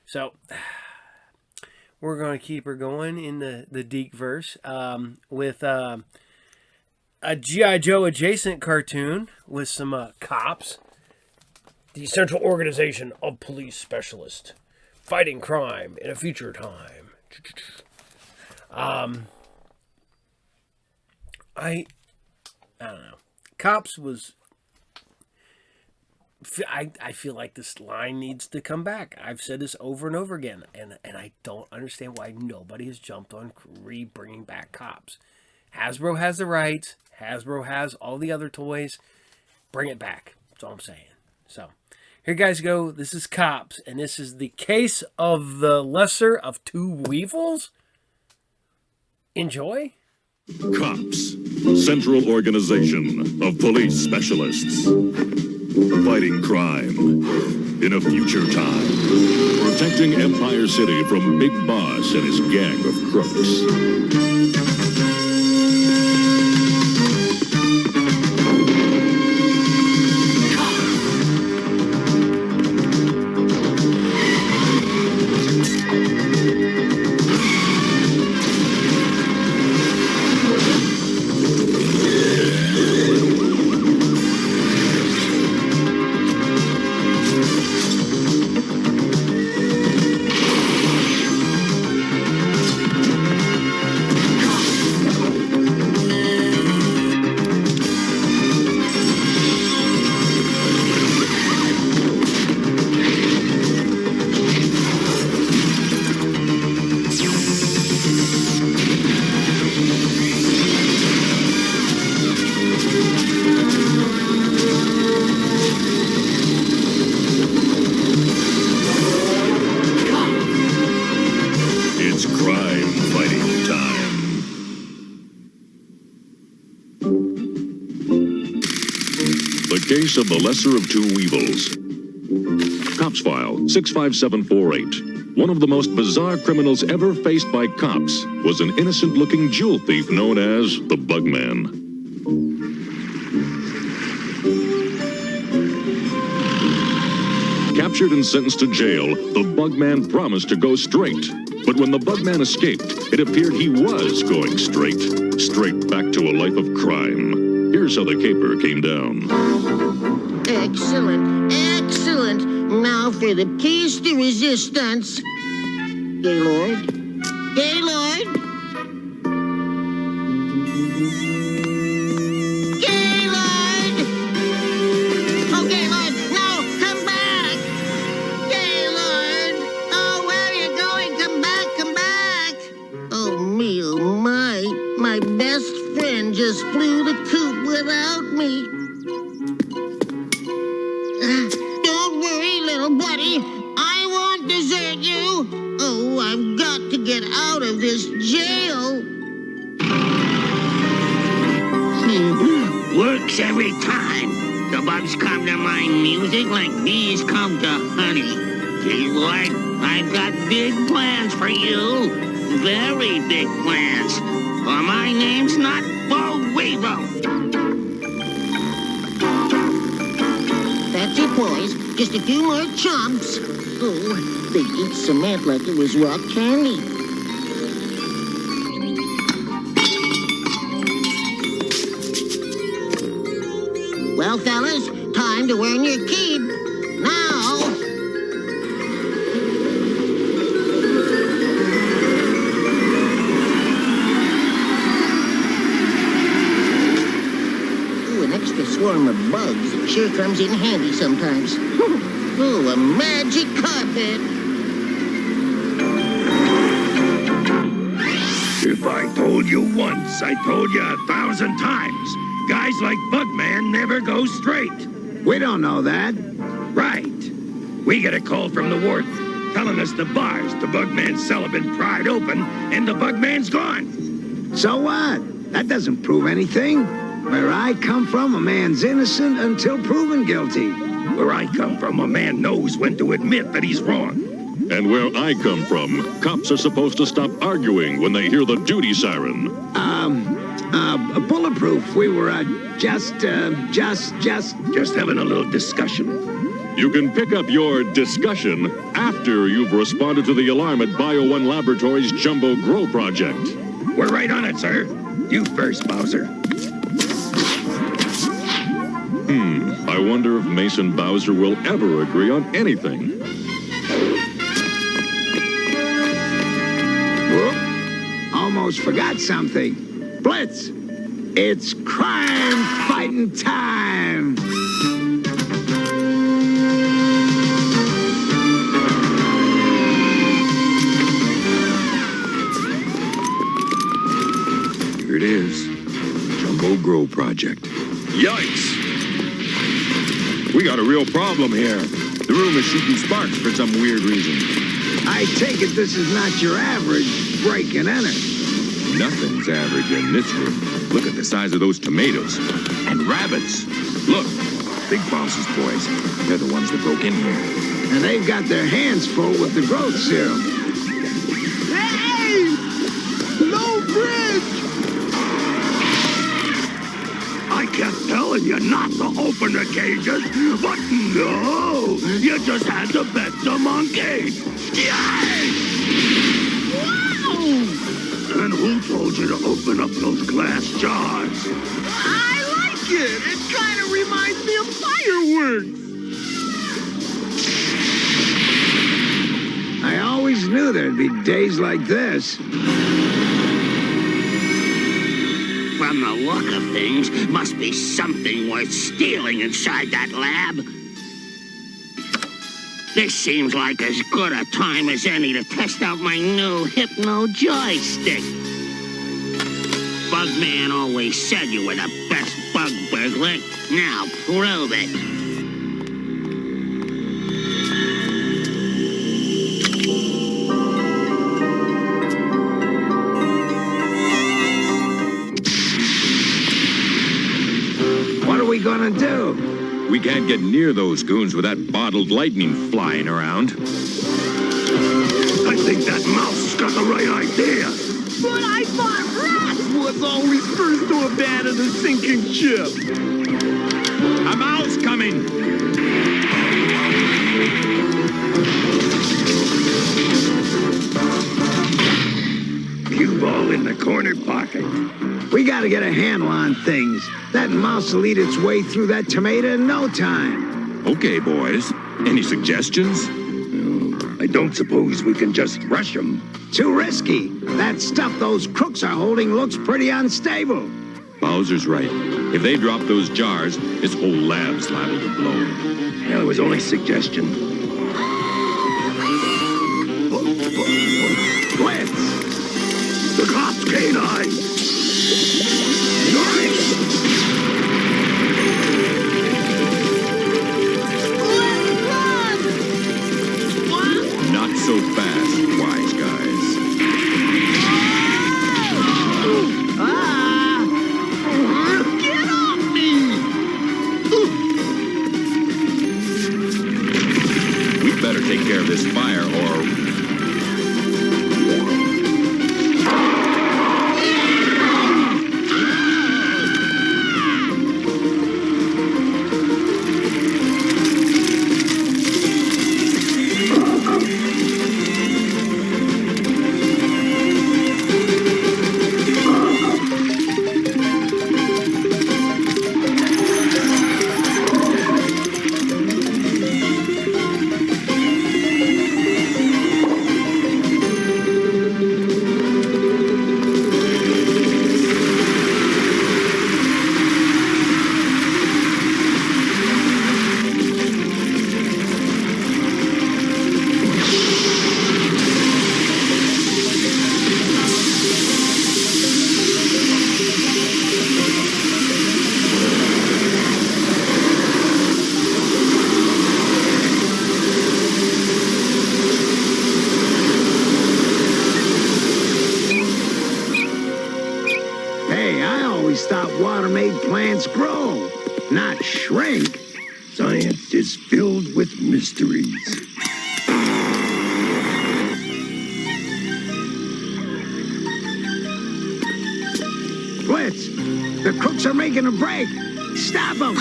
So we're going to keep her going in the Deke verse with a G.I. Joe adjacent cartoon with some cops. The Central Organization of Police Specialists fighting crime in a future time. I don't know. Cops was... I feel like this line needs to come back. I've said this over and over again, and I don't understand why nobody has jumped on bringing back Cops. Hasbro has the rights. Hasbro has all the other toys. Bring it back. That's all I'm saying. So, here you guys go. This is Cops, and this is the case of the lesser of two weevils. Enjoy. Cops, Central Organization of Police Specialists. Fighting crime in a future time. Protecting Empire City from Big Boss and his gang of crooks. Case of the lesser of two weevils. Cops File 65748. One of the most bizarre criminals ever faced by cops was an innocent-looking jewel thief known as the Bugman. Captured and sentenced to jail, the Bugman promised to go straight. But when the Bugman escaped, it appeared he was going straight back to a life of crime. Here's how the caper came down. Excellent, excellent. Now for the piece de resistance. Gaylord? Gaylord? Gaylord! Oh, Gaylord, no, come back! Gaylord! Oh, where are you going? Come back, come back! Oh, me, oh, my best friend just flew the coop without me. Don't worry, little buddy. I won't desert you. Oh, I've got to get out of this jail. Works every time. The bugs come to my music like bees come to honey. Gaylord, I've got big plans for you. Very big plans. For my name's not Bo Weevil. That's it, boys. Just a few more chomps. Oh, they eat cement like it was raw candy. Welcome time to earn your keep. Now... Ooh, an extra swarm of bugs sure comes in handy sometimes. Ooh, a magic carpet. If I told you once, I told you 1,000 times. Guys like Bugman never go straight. We don't know that. Right. We get a call from the warden telling us the bars the Bugman's cell have been pried open and the Bugman's gone. So what? That doesn't prove anything. Where I come from, a man's innocent until proven guilty. Where I come from, a man knows when to admit that he's wrong. And where I come from, cops are supposed to stop arguing when they hear the duty siren. Bulletproof. We were, just having a little discussion. You can pick up your discussion after you've responded to the alarm at Bio 1 Laboratories' Jumbo Grow project. We're right on it, sir. You first, Bowser. I wonder if Mason Bowser will ever agree on anything. Whoop. Almost forgot something. Blitz! It's crime fighting time! Here it is. Jumbo Grow Project. Yikes! We got a real problem here. The room is shooting sparks for some weird reason. I take it this is not your average break and enter. Nothing's average in this room. Look at the size of those tomatoes. And rabbits. Look, Big Boss's boys. They're the ones that broke in here. And they've got their hands full with the growth serum. Hey! No bridge! I kept telling you not to open the cages, but no! You just had to bet the monkey! Yay! Wow! And who told you to open up those glass jars? I like it! It kind of reminds me of fireworks! I always knew there'd be days like this. From the look of things, must be something worth stealing inside that lab. This seems like as good a time as any to test out my new Hypno joystick. Bugman always said you were the best bug burglar. Now prove it. What are we gonna do? We can't get near those goons with that bottled lightning flying around. I think that mouse has got the right idea. But I thought rats was always first to abandon a sinking ship. A mouse coming! Cue ball in the corner pocket. We gotta get a handle on things. That mouse will eat its way through that tomato in no time. Okay, boys. Any suggestions? I don't suppose we can just rush them. Too risky. That stuff those crooks are holding looks pretty unstable. Bowser's right. If they drop those jars, this whole lab's liable to blow. That was only a suggestion. Blitz! The cops canine! Not so fast, wise guys. Get off me! We better take care of this fire or... stop water-made plants grow, not shrink. Science is filled with mysteries. Blitz, the crooks are making a break. Stop them!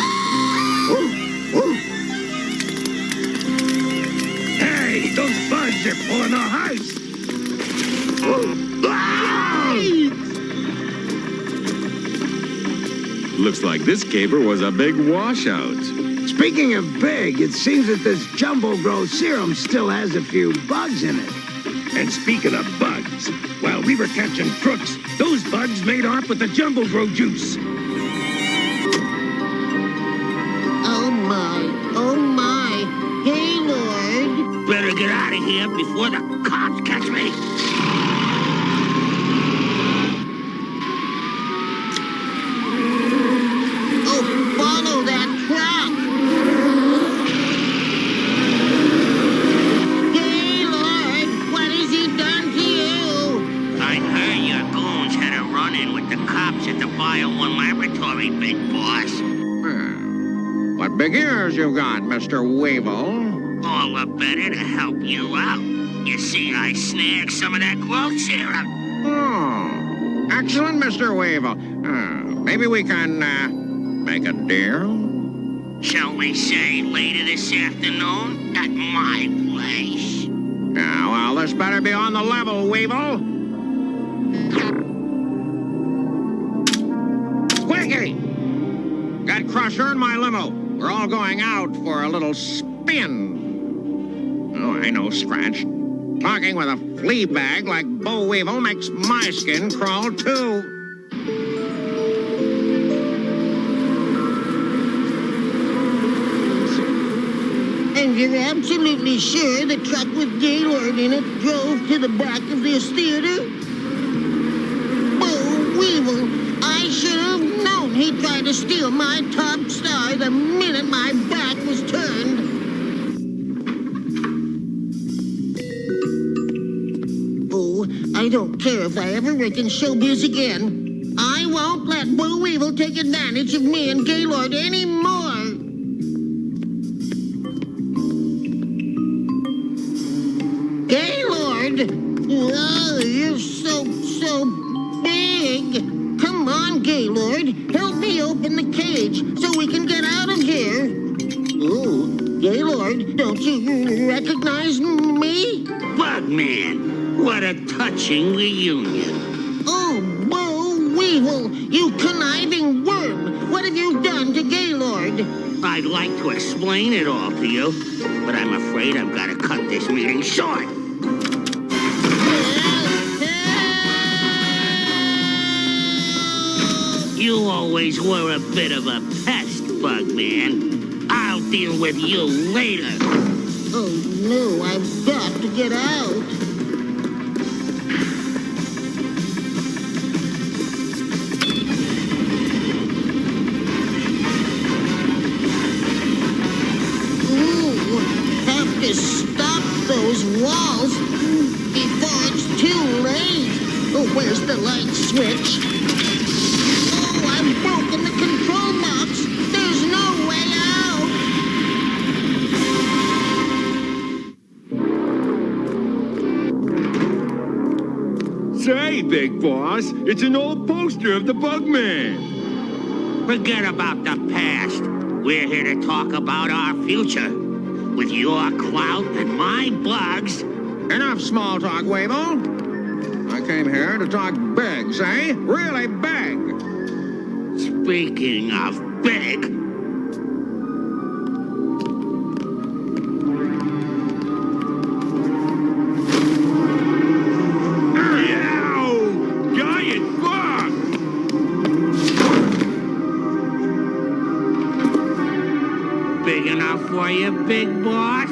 Hey, those bugs are pulling a heist! Looks like this caper was a big washout. Speaking of big, it seems that this Jumbo Grow serum still has a few bugs in it. And speaking of bugs, while we were catching crooks, those bugs made off with the Jumbo Grow juice. Oh my, Gaylord. Better get out of here before the cops catch me. Oh, follow that truck. Gaylord, what has he done to you? I heard your goons had a run-in with the cops at the Bio 1 laboratory, big boss. What big ears you got, Mr. Weevil? All the better to help you out. You see, I snagged some of that growth serum. Oh, excellent, Mr. Weevil. Maybe we can, make a deal? Shall we say later this afternoon at my place? Yeah, well, this better be on the level, Weevil. Squeaky! Got Crusher in my limo. We're all going out for a little spin. Oh, I know, Scratch. Talking with a flea bag like Bo Weevil makes my skin crawl, too. And you're absolutely sure the truck with Gaylord in it drove to the back of this theater? Bo Weevil, I should have known he'd try to steal my top star the minute my back was turned. Oh, I don't care if I ever work in showbiz again. I won't let Bo Weevil take advantage of me and Gaylord anymore. Gaylord! Oh, you're so big. Come on, Gaylord. Help me open the cage so we can get out of here. Oh, Gaylord, don't you recognize me? Bugman, what a touching reunion. Oh, Bo Weevil, you conniving worm. What have you done to Gaylord? I'd like to explain it all to you, but I'm afraid I've got to cut this meeting short. You always were a bit of a pest, Bugman. I'll deal with you later. Oh, no, I've got to get out. Have to stop those walls before it's too late. Oh, where's the light switch? Oh, I've broken the control box. There's no way out. Say, Big Boss, it's an old poster of the Bugman. Forget about the past. We're here to talk about our future. With your clout and my bugs. Enough small talk, Weevil. I came here to talk big, say? Really big. Speaking of big... Giant bug! Big enough for you, big boss?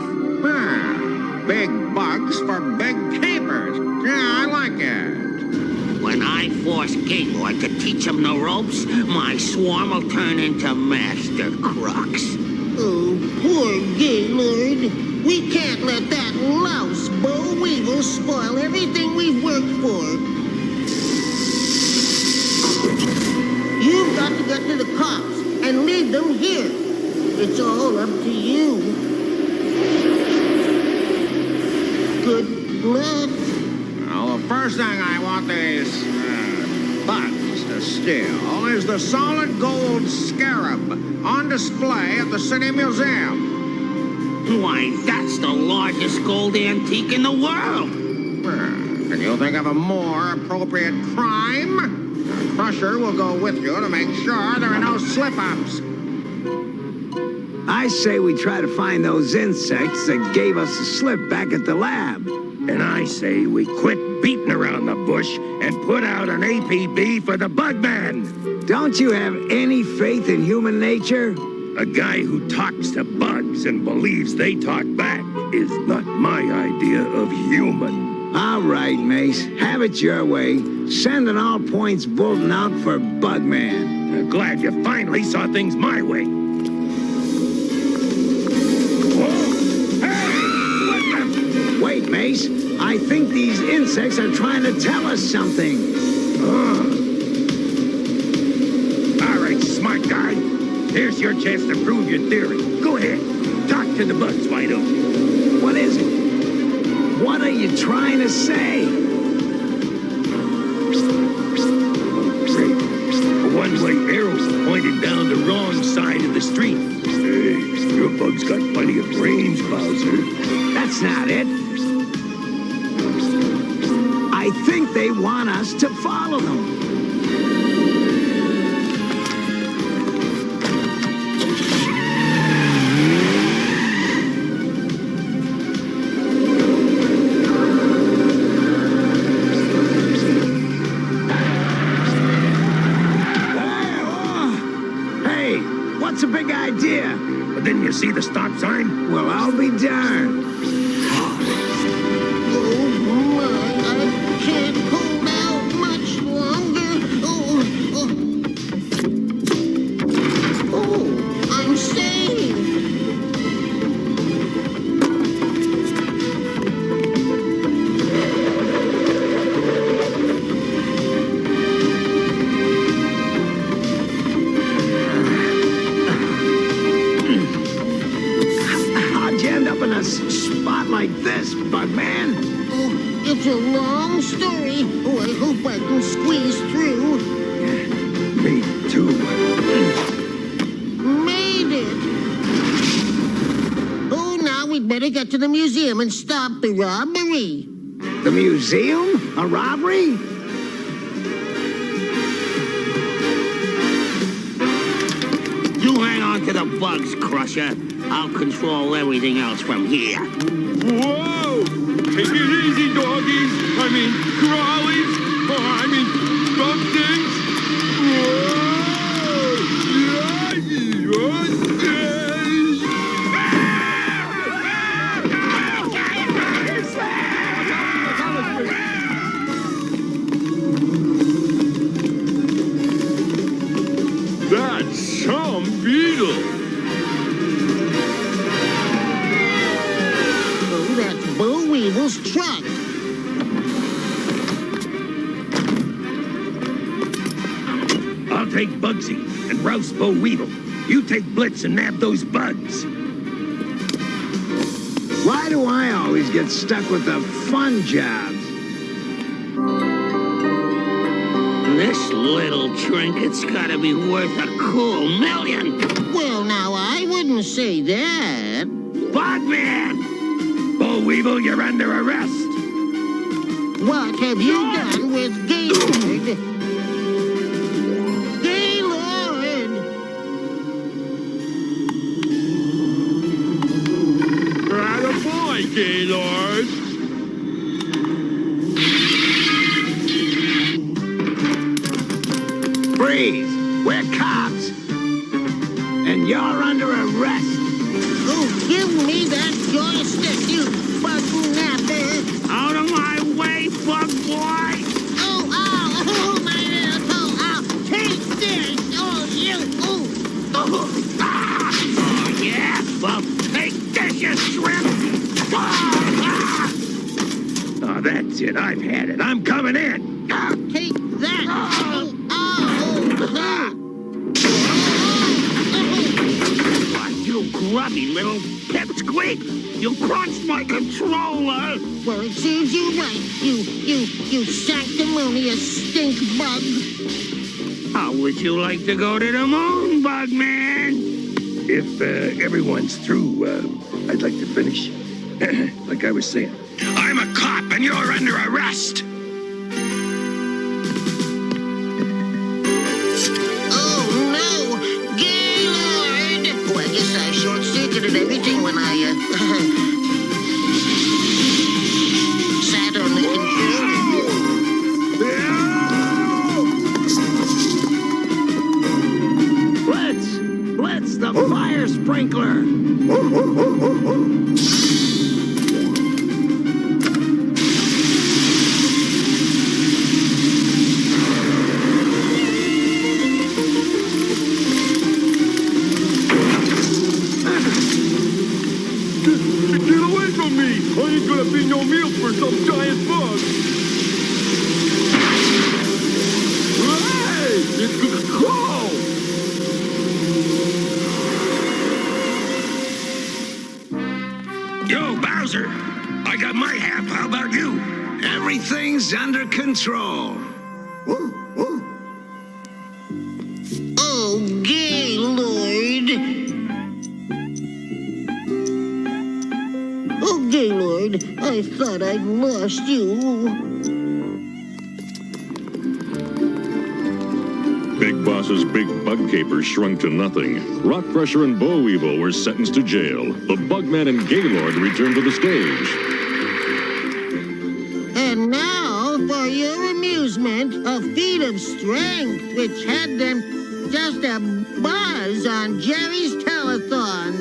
Big bugs for big capers. Yeah, I like it. When I force Gaylord to teach him the ropes, my swarm will turn into master crooks. Oh, poor Gaylord. We can't let that louse Bo Weevil spoil everything we've worked for. You've got to get to the cops and lead them here. It's all up to you. Good luck. Well, the first thing I want these bugs to steal is the solid gold scarab on display at the City Museum. Why, that's the largest gold antique in the world. Can you think of a more appropriate crime? The Crusher will go with you to make sure there are no slip-ups. I say we try to find those insects that gave us the slip back at the lab. And I say we quit beating around the bush and put out an APB for the Bugman. Don't you have any faith in human nature? A guy who talks to bugs and believes they talk back is not my idea of human. All right, Mace. Have it your way. Send an all-points bulletin out for Bugman. I'm glad you finally saw things my way. Wait, Mace. I think these insects are trying to tell us something. All right, smart guy. Here's your chance to prove your theory. Go ahead. Talk to the bugs, Fido. What is it? What are you trying to say? Great. A one-way arrow pointed down the wrong side of the street. Hey, your bug's got plenty of brains, Bowser. That's not it. I think they want us to follow them. Hey, what's a big idea? But didn't you see the stop sign? Well, I'll be darned. Like this, Bugman. Oh, it's a long story. Oh, I hope I can squeeze through. Me too. Made it. Oh, now we'd better get to the museum and stop the robbery. The museum? A robbery? You hang on to the bugs, Crusher. I'll control everything else from here. Whoa! Take it easy, doggies. I mean, crawlies. Oh, I mean, bump things. That's some beetle. Weevil's truck. I'll take Bugsy and roust Bo Weevil. You take Blitz and nab those bugs. Why do I always get stuck with the fun jobs? This little trinket's gotta be worth a cool million. Well, now, I wouldn't say that. Bugman! Bo Weevil, you're under arrest. What have you done with Gaylord? Gaylord! Attaboy, Gaylord! Freeze! We're cops! And you're under arrest! Oh, give me that joystick, you bug napper! Out of my way, bug boy! Oh, my little toe! Ow! Take this! Oh, you! Oh! Oh, yeah! Well, take this, you shrimp! Oh, that's it. I've had it. I'm coming in. Take that! Oh! me, little pipsqueak! You crunched my controller! Well, it serves you right, you sanctimonious stink bug. How would you like to go to the moon, Bugman? If everyone's through, I'd like to finish. Like I was saying. I'm a cop and you're under arrest. Oh, no! Gaylord! Oh, I guess I short-circuited everything when I, sat on the controller. Blitz the fire sprinkler! Get away from me! I ain't gonna be no meal for some giant bug! Hey! It's cold! Yo, Bowser, I got my half. How about you? Everything's under control. Oh, Gaylord! Oh, Gaylord, I thought I'd lost you. Big Boss's big bug caper shrunk to nothing. Rock Crusher and Bow Weevil were sentenced to jail. The Bugman and Gaylord returned to the stage. And now, for your amusement, a feat of strength which had them just a buzz on Jerry's telethon.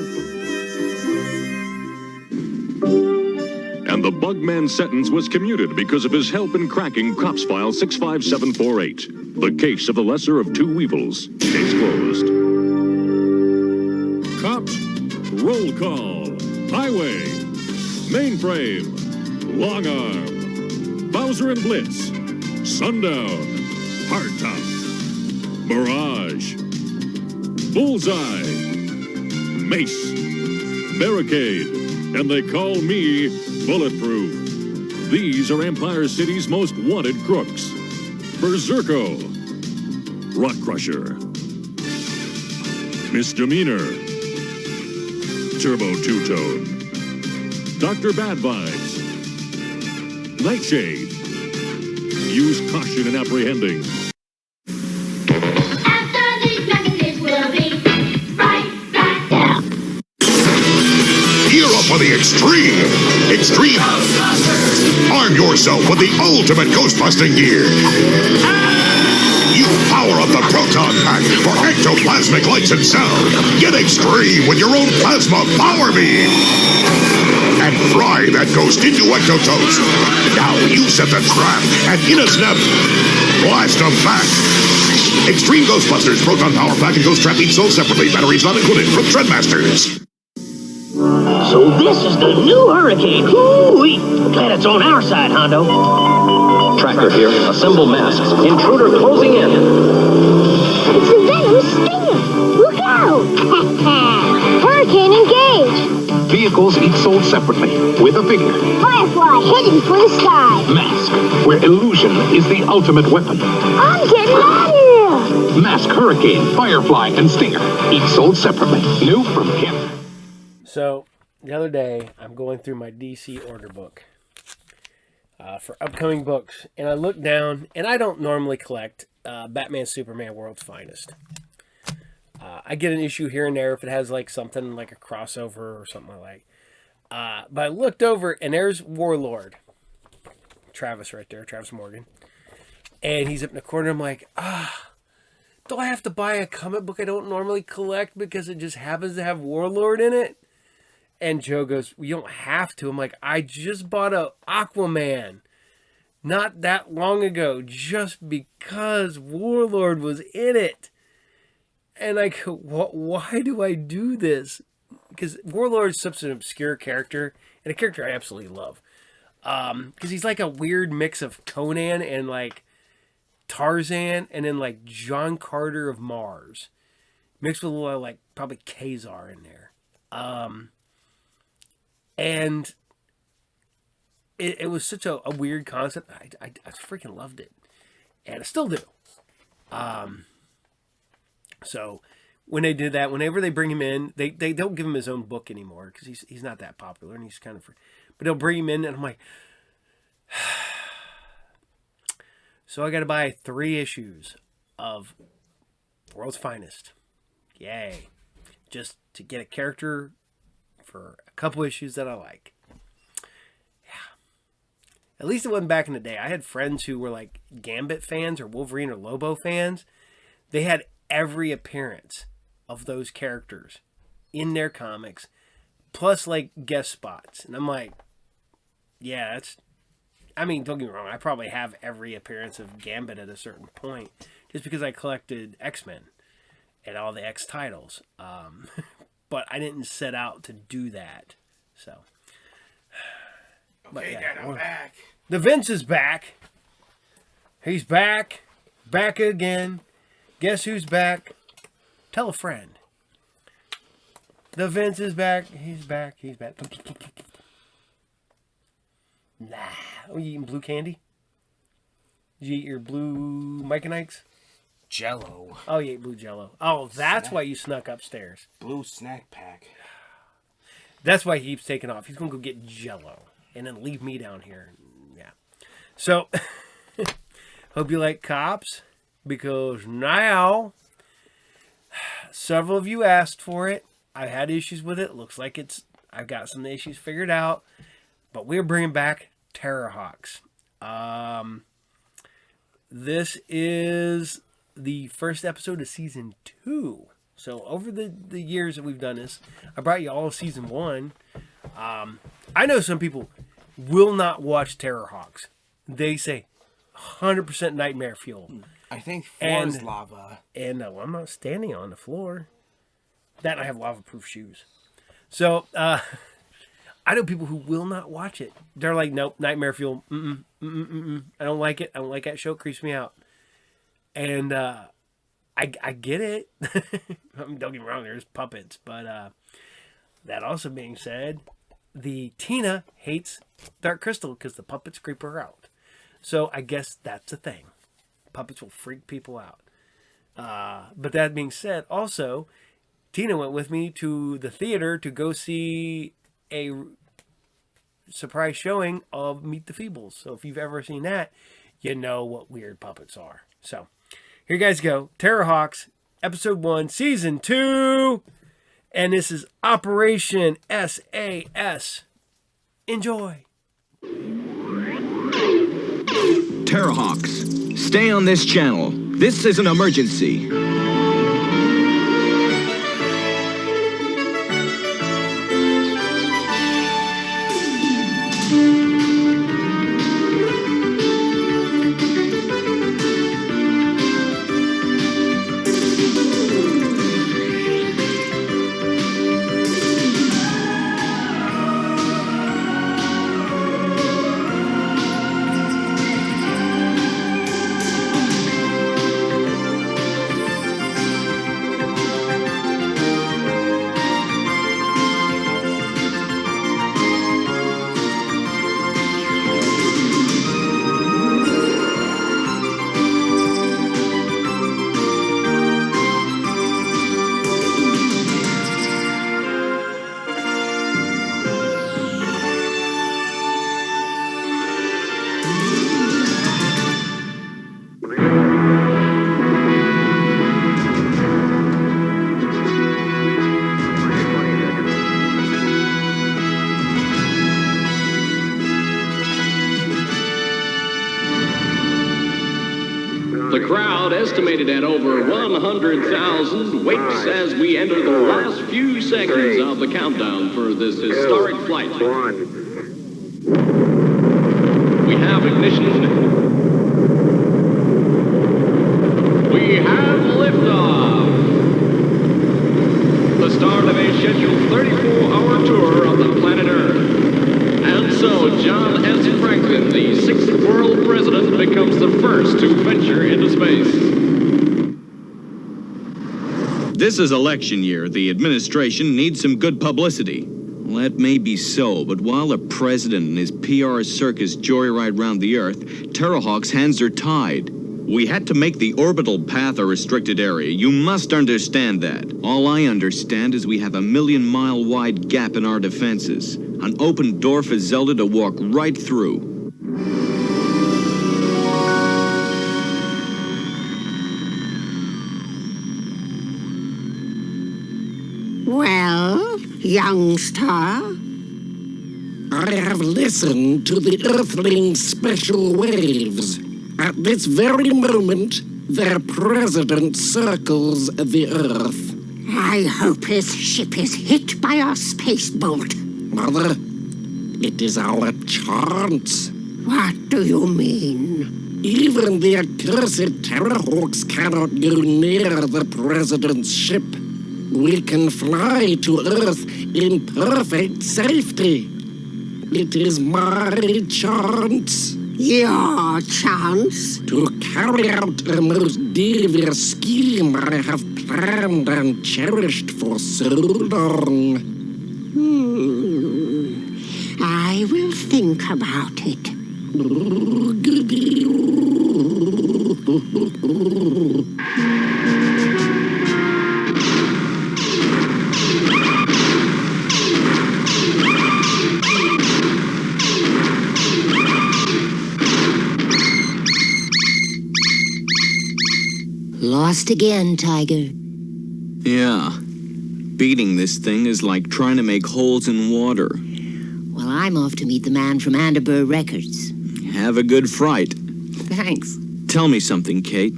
And the Bugman sentence was commuted because of his help in cracking Cops File 65748. The case of the lesser of two weevils. Case closed. Cops, roll call. Highway, Mainframe, Long Arm, Bowser and Blitz, Sundown, Hardtop, Mirage, Bullseye, Mace, Barricade, and they call me Bulletproof. These are Empire City's most wanted crooks. Berserko, Rock Crusher, Misdemeanor, Turbo Two-Tone, Dr. Bad Vibes, Nightshade. Use caution in apprehending. After these messages will be right back. Gear up for the extreme. Extreme. Arm yourself with the ultimate Ghostbusting gear. You power up the proton pack for ectoplasmic lights and sound. Get extreme with your own plasma power beam. And fry that ghost into ectotoast. Now you set the trap and in a snap, blast them back. Extreme Ghostbusters Proton Power Pack and Ghost Trap each sold separately. Batteries not included from Trendmasters. So this is the new Hurricane. Hoo-wee! Glad it's on our side, Hondo. Tracker here. Assemble masks. Intruder closing in. It's the Venom Stinger! Look out! Hurricane engaged! Vehicles each sold separately, with a figure. Firefly heading for the sky! Mask, where illusion is the ultimate weapon. I'm getting out of here! Mask, Hurricane, Firefly, and Stinger, each sold separately. New from HeMan. So, the other day, I'm going through my DC order book for upcoming books, and I look down, and I don't normally collect Batman, Superman, World's Finest. I get an issue here and there if it has like something like a crossover or something like that. But I looked over, and there's Warlord. Travis right there, Travis Morgan. And he's up in the corner. I'm like, do I have to buy a comic book I don't normally collect because it just happens to have Warlord in it? And Joe goes, well, you don't have to. I'm like, I just bought a Aquaman not that long ago just because Warlord was in it. And I go, why do I do this? Because Warlord is such an obscure character, and a character I absolutely love. Because he's like a weird mix of Conan and like Tarzan, and then like John Carter of Mars. Mixed with a little like probably Kazar in there. And it was such a weird concept. I freaking loved it. And I still do. So when they did that, whenever they bring him in, they don't give him his own book anymore because he's not that popular and he's kind of free. But they'll bring him in and I'm like, so I got to buy 3 issues of World's Finest. Yay. Just to get a character for a couple issues that I like. Yeah. At least it wasn't back in the day. I had friends who were like Gambit fans or Wolverine or Lobo fans. They had every appearance of those characters in their comics, plus like guest spots. And I'm like, yeah, that's... I mean, don't get me wrong. I probably have every appearance of Gambit at a certain point, just because I collected X-Men and all the X titles. But I didn't set out to do that. So, Okay, Dad, I'm back. The Vince is back. He's back. Back again. Guess who's back? Tell a friend. The Vince is back. He's back. He's back. Nah. Oh, you eating blue candy? Did you eat your blue Mike and Ike's? Jello. Oh, you ate blue Jello. Oh, that's why you snuck upstairs. Blue snack pack. That's why he keeps taking off. He's going to go get Jello and then leave me down here. Yeah. So, hope you like Cops, because now several of you asked for it. I've had issues with it. Looks like I've got some issues figured out. But we're bringing back Terrahawks. This is the first episode of season 2. So over the years that we've done this, I brought you all of season 1. I know some people will not watch Terrahawks. They say 100% nightmare fuel. I think floor is lava. And no, I'm not standing on the floor. That and I have lava-proof shoes. So, I know people who will not watch it. They're like, nope, nightmare fuel. I don't like it. I don't like that show. It creeps me out. And I get it. I mean, don't get me wrong, there's puppets. But that also being said, the Tina hates Dark Crystal because the puppets creep her out. So I guess that's a thing. Puppets will freak people out. But that being said, also, Tina went with me to the theater to go see a surprise showing of Meet the Feebles. So if you've ever seen that, you know what weird puppets are. So here you guys go. Terrahawks, episode 1, season 2. And this is Operation SAS. Enjoy. Terrahawks, stay on this channel. This is an emergency. The crowd, estimated at over 100,000, wakes as we enter the last few seconds of the countdown for this historic flight. We have ignition. We have liftoff. The start of a scheduled 34-hour tour of the planet Earth. And so, John S. Franklin, the 6th world president, becomes the first to venture into space. This is election year. The administration needs some good publicity. Well, that may be so, but while the president and his PR circus joyride round the Earth, Terrahawks' hands are tied. We had to make the orbital path a restricted area. You must understand that. All I understand is we have a 1,000,000-mile wide gap in our defenses. An open door for Zelda to walk right through. Well, youngster? I have listened to the Earthlings' special waves. At this very moment, their president circles the Earth. I hope his ship is hit by a space bolt. Mother, it is our chance. What do you mean? Even the accursed Terrahawks cannot go near the president's ship. We can fly to Earth in perfect safety. It is my chance. Your chance? To carry out a most devious scheme I have planned and cherished for so long. I will think about it. Lost again, Tiger. Yeah. Beating this thing is like trying to make holes in water. Well, I'm off to meet the man from Anderburg Records. Have a good fright. Thanks. Tell me something, Kate.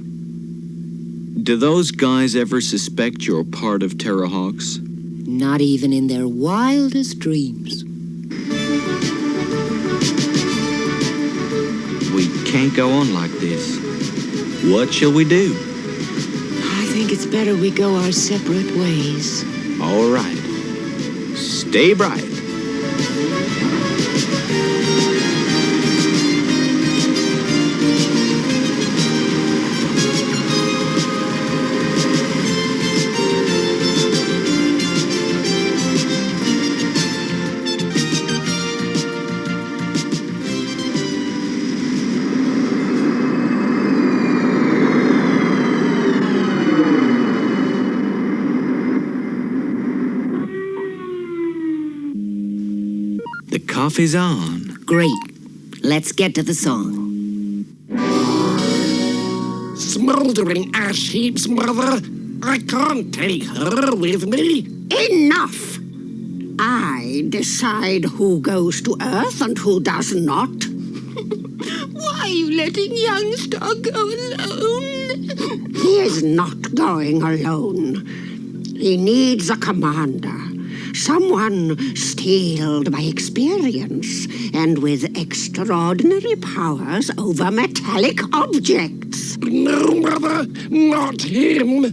Do those guys ever suspect you're part of Terrahawks? Not even in their wildest dreams. We can't go on like this. What shall we do? I think it's better we go our separate ways. All right. Stay bright. Coffee's on. Great. Let's get to the song. Smoldering ash heaps, Mother. I can't take her with me. Enough! I decide who goes to Earth and who does not. Why are you letting youngster go alone? He is not going alone. He needs a commander. Someone steeled by experience and with extraordinary powers over metallic objects. No, Mother, not him.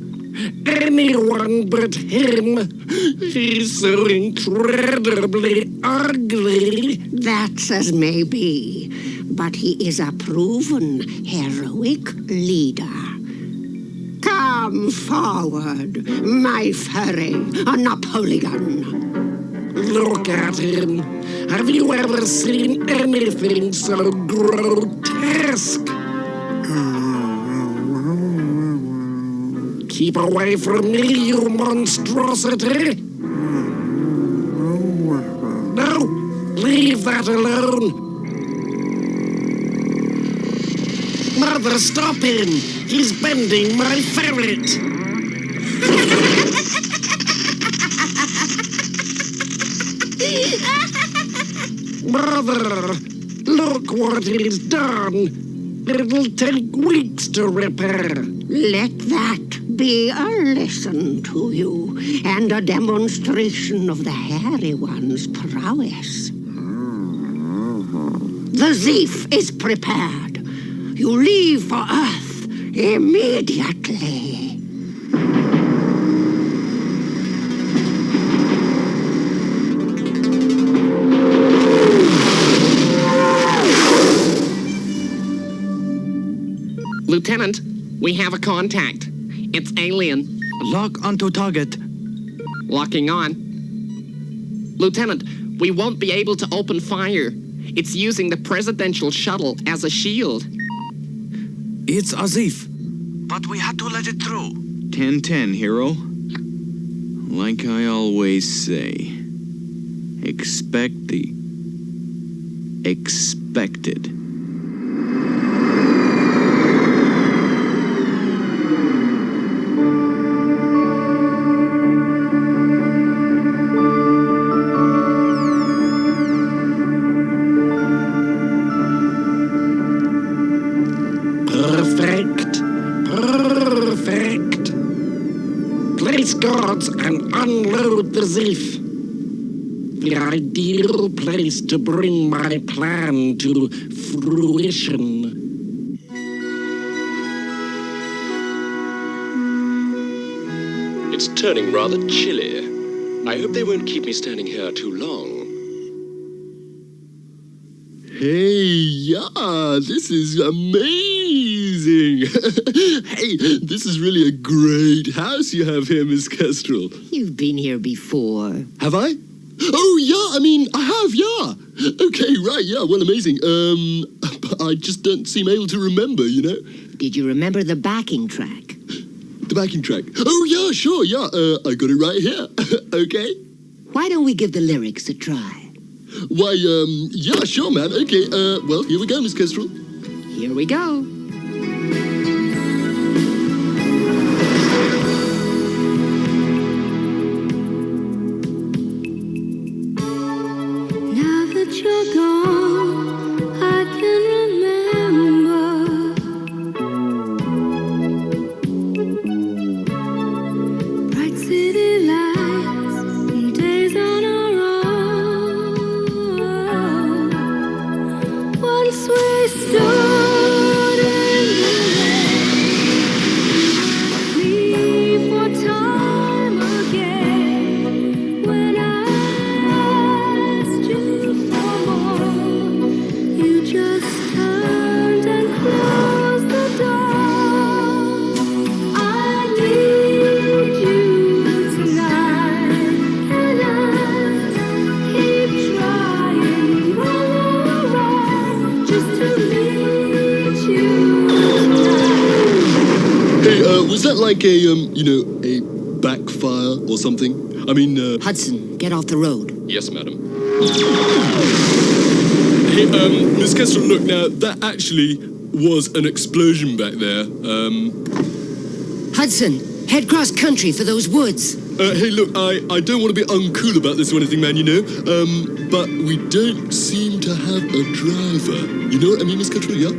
Anyone but him. He's so incredibly ugly. That's as may be, but he is a proven heroic leader. Come forward, my furry Napoleon. Look at him. Have you ever seen anything so grotesque? Keep away from me, you monstrosity. No, leave that alone. Mother, stop him! He's bending my ferret! Mother, look what he's done! It'll take weeks to repair. Let that be a lesson to you and a demonstration of the hairy one's prowess. The Zeef is prepared. You leave for Earth immediately. Lieutenant, we have a contact. It's alien. Lock onto target. Locking on. Lieutenant, we won't be able to open fire. It's using the presidential shuttle as a shield. It's Azif, but we had to let it through. 10-10, hero. Like I always say, expect the expected. Perfect. Place guards and unload the Ziff. The ideal place to bring my plan to fruition. It's turning rather chilly. I hope they won't keep me standing here too long. Hey, yeah, this is amazing. Hey, this is really a great house you have here, Miss Kestrel. You've been here before. Have I? Oh, yeah, I mean, I have, yeah. Okay, right, yeah, well, amazing. But I just don't seem able to remember, you know? Did you remember the backing track? The backing track? Oh, yeah, sure, yeah, I got it right here. Okay. Why don't we give the lyrics a try? Why, yeah, sure, man. Okay, well, here we go, Miss Kestrel. Here we go. Now that you're gone, I can remember bright city lights and days on our own. Once we stood in the rain, for time again. When I asked you for more, you just turned and closed the door. I need you tonight, and I keep trying all around just to meet you tonight. Hey, was that like a, you know, a backfire or something? I mean, Hudson, get off the road. Yes, madam. Hey, Miss Kestrel, look, now, that actually was an explosion back there. Hudson, head cross country for those woods. Hey, look, I don't want to be uncool about this or anything, man, you know, but we don't seem to have a driver. You know what I mean, Miss Kestrel, yeah?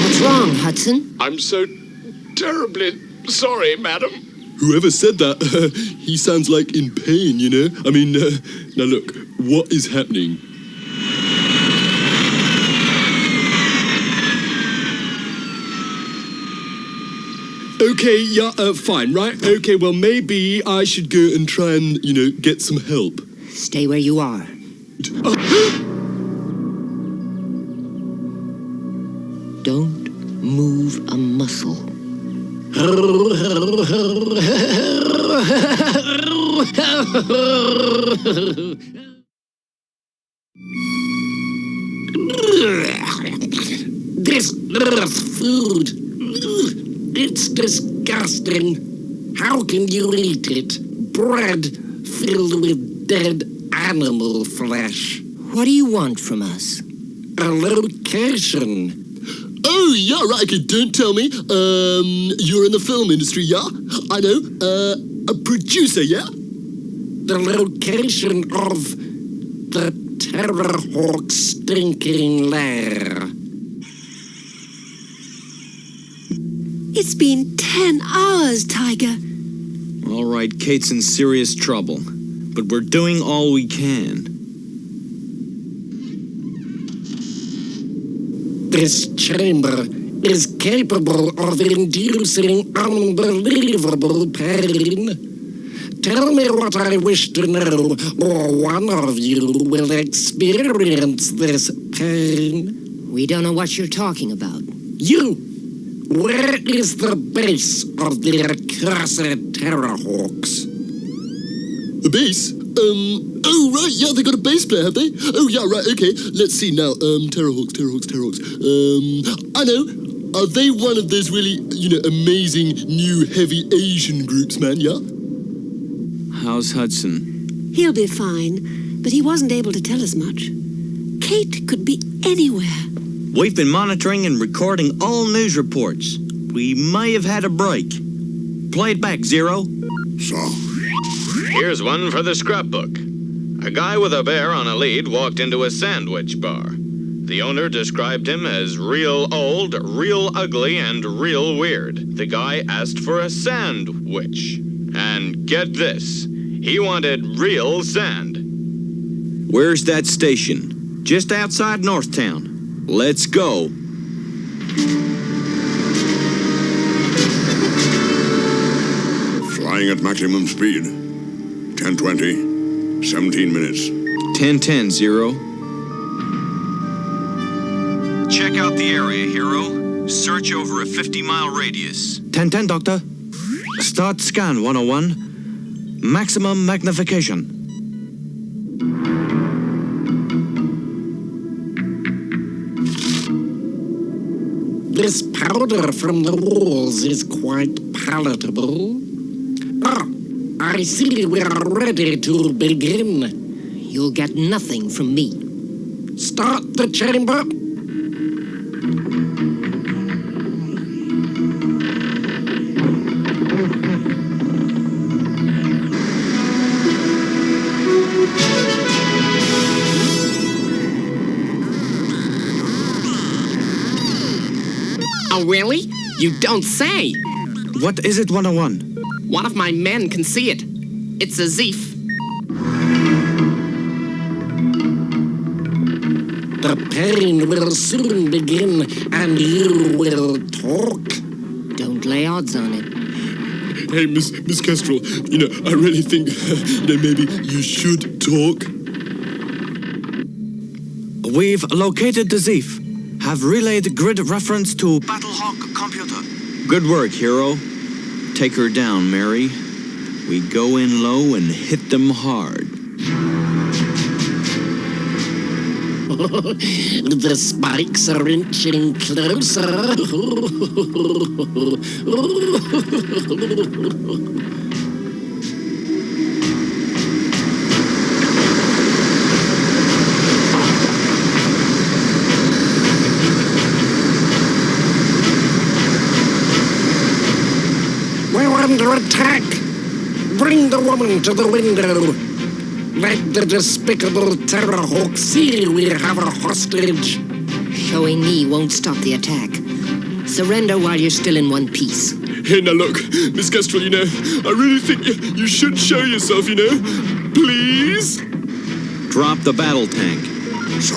What's wrong, Hudson? I'm so terribly sorry, madam. Whoever said that, he sounds like in pain, you know? I mean, now look, what is happening? Okay, yeah, fine, right? Okay, well, maybe I should go and try and, you know, get some help. Stay where you are. Don't move a muscle. This food. It's disgusting. How can you eat it? Bread filled with dead animal flesh. What do you want from us? A location. Oh, yeah, right, okay, don't tell me. You're in the film industry, yeah? I know, a producer, yeah? The location of the Terrahawks' stinking lair. It's been 10 hours, Tiger. All right, Kate's in serious trouble, but we're doing all we can. This chamber is capable of inducing unbelievable pain. Tell me what I wish to know, or one of you will experience this pain. We don't know what you're talking about. You! Where is the base of the accursed Terrahawks? The base? Oh, right, yeah, they got a bass player, have they? Oh, yeah, right, okay. Let's see now. Terrahawks. I know. Are they one of those really, amazing new heavy Asian groups, man, yeah? How's Hudson? He'll be fine, but he wasn't able to tell us much. Kate could be anywhere. We've been monitoring and recording all news reports. We may have had a break. Play it back, Zero. So? Here's one for the scrapbook. A guy with a bear on a lead walked into a sandwich bar. The owner described him as real old, real ugly, and real weird. The guy asked for a sandwich. And get this, he wanted real sand. Where's that station? Just outside Northtown. Let's go. Flying at maximum speed. 10:20. 17 minutes. 10:10, Zero. Check out the area, Hero. Search over a 50-mile radius. 10:10, Doctor. Start scan 101. Maximum magnification. This powder from the walls is quite palatable. Ah, I see we are ready to begin. You'll get nothing from me. Start the chamber. Oh, really? You don't say! What is it, 101? One of my men can see it. It's a Zeef. The pain will soon begin, and you will talk. Don't lay odds on it. Hey, Miss Kestrel, I really think, maybe you should talk. We've located the Zeef. Have relayed grid reference to Battlehawk computer. Good work, Hero. Take her down, Mary. We go in low and hit them hard. The spikes are inching closer. We're under attack. Bring the woman to the window. Let the despicable Terrahawk see we have a hostage. Showing me won't stop the attack. Surrender while you're still in one piece. Hey, now look, Miss Kestrel, I really think you should show yourself, Please? Drop the battle tank. So?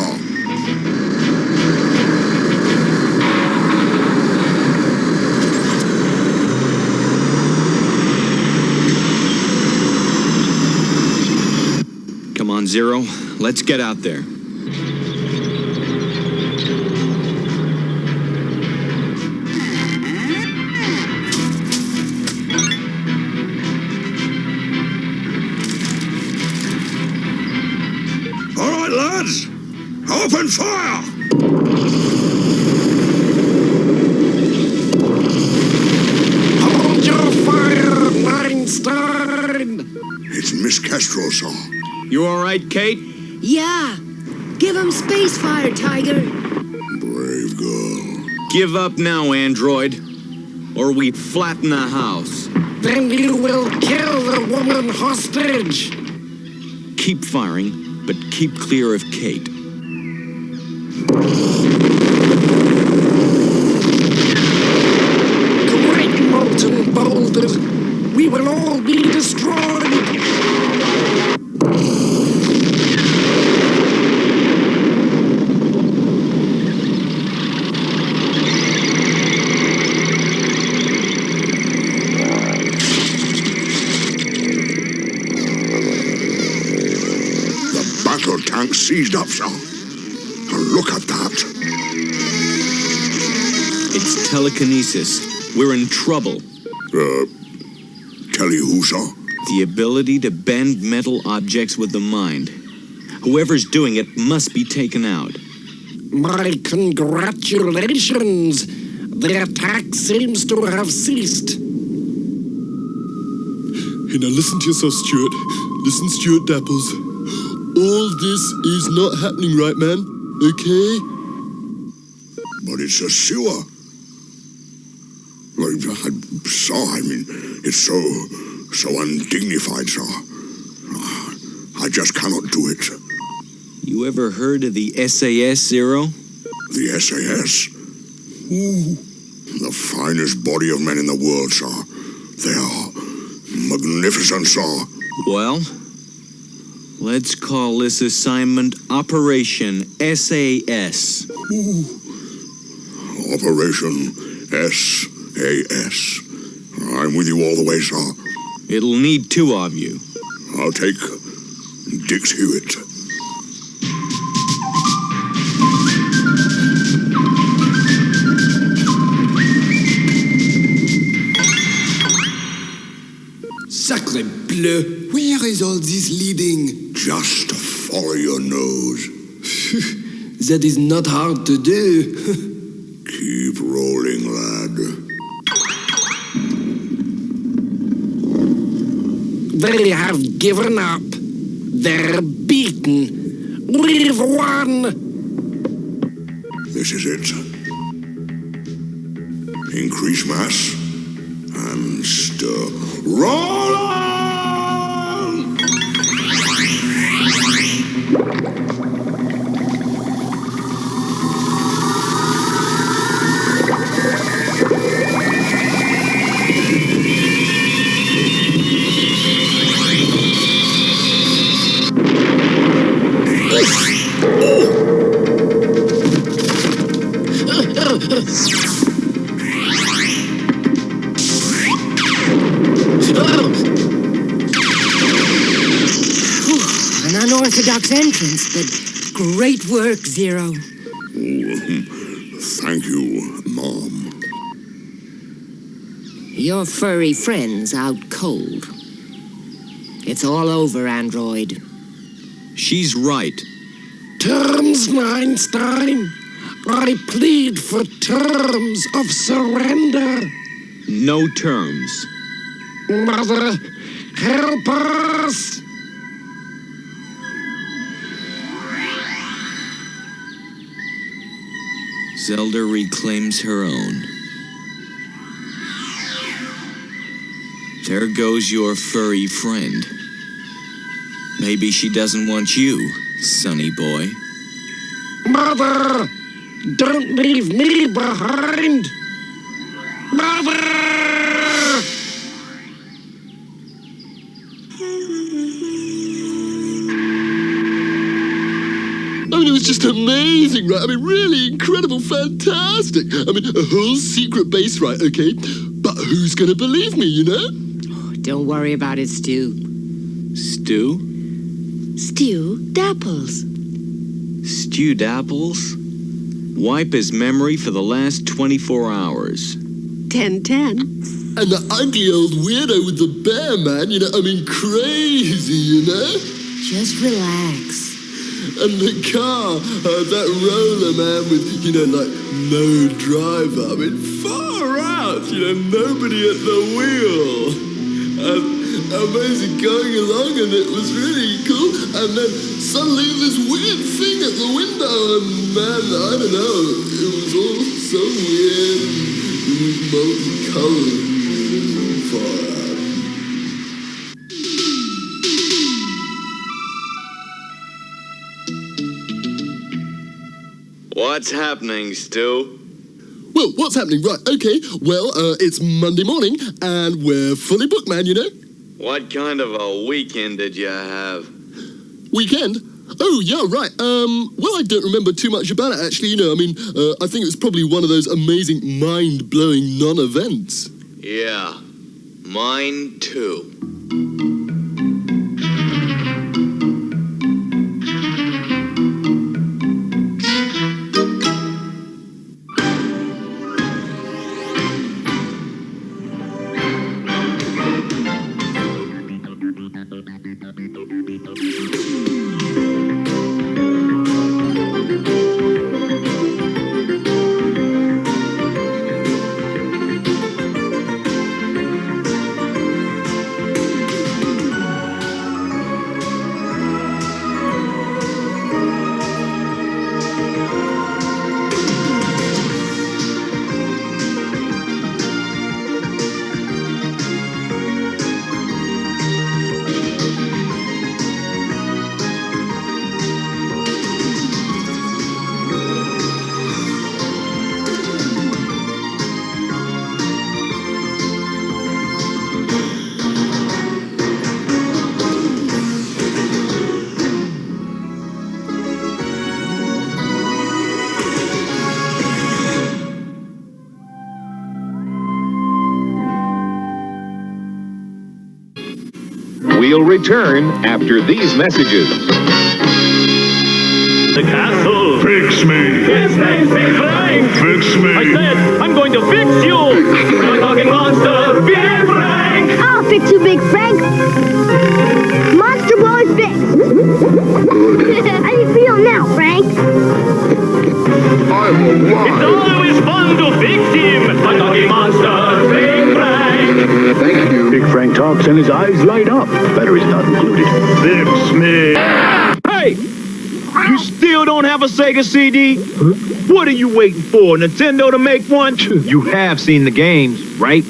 Come on, Zero. Let's get out there. All right, lads. Open fire! Hold your fire, Weinstein! It's Miss Kestrel, sir. You all right, Kate? Yeah. Give him space fire, Tiger. Brave girl. Give up now, android. Or we flatten the house. Then you will kill the woman hostage. Keep firing, but keep clear of Kate. Great molten boulders. We will all be destroyed. seized up, sir. Look at that. It's telekinesis. We're in trouble. Tell you who, sir? The ability to bend metal objects with the mind. Whoever's doing it must be taken out. My congratulations. The attack seems to have ceased. Hey, now listen to yourself, Stuart. Listen, Stuart Dapples. All this is not happening, right, man? Okay? But it's a sewer. Sir, I mean, it's so undignified, sir. I just cannot do it. You ever heard of the SAS, Zero? The SAS? Ooh, the finest body of men in the world, sir. They are magnificent, sir. Well, let's call this assignment Operation SAS. Ooh. Operation SAS. I'm with you all the way, sir. It'll need two of you. I'll take Dix Hewitt. Sacre bleu! Where is all this leading? Just follow your nose. That is not hard to do. Keep rolling, lad. They have given up. They're beaten. We've won. This is it. Increase mass and stir. Roll on! An unorthodox entrance, but great work, Zero. Thank you, Mom. Your furry friend's out cold. It's all over, android. She's right. Terms, Einstein. I plead for terms of surrender. No terms. Mother, help us! Zelda reclaims her own. There goes your furry friend. Maybe she doesn't want you, sonny boy. Mother! Don't leave me behind! Mother! I mean, it was just amazing, right? I mean, really incredible, fantastic. I mean, a whole secret base, right? Okay, but who's gonna believe me, you know? Don't worry about it, Stu. Stu? Stu Dapples. Stu Dapples? Wipe his memory for the last 24 hours. 10-10. And the ugly old weirdo with the bear, man, you know, I mean, crazy, you know? Just relax. And the car, that roller, man, with, you know, like, no driver. I mean, far out, you know, nobody at the wheel. And amazing going along, and it was really cool. And then suddenly this weird thing at the window, and man, I don't know, it was all so weird, multicolored, far out. What's happening, Stu? Well, what's happening? Right, okay. Well, it's Monday morning, and we're fully booked, man, you know? What kind of a weekend did you have? Weekend? Oh, yeah, right. Well, I don't remember too much about it, actually, you know. I mean, I think it was probably one of those amazing, mind-blowing non-events. Yeah, mine too. We'll return after these messages. The castle. Fix me. His name's Big Frank. Fix me. I said, I'm going to fix you. I'm talking monster, Big Frank. I'll fix you, Big Frank. Monster Boy fix. How do you feel now, Frank? I'm alive. It's always fun to fix him. I'm talking monster, Big Frank. Thank you. Big Frank talks and his eyes light up. Batteries not included. Fix me. Hey! You still don't have a Sega CD? What are you waiting for? Nintendo to make one? You have seen the games, right?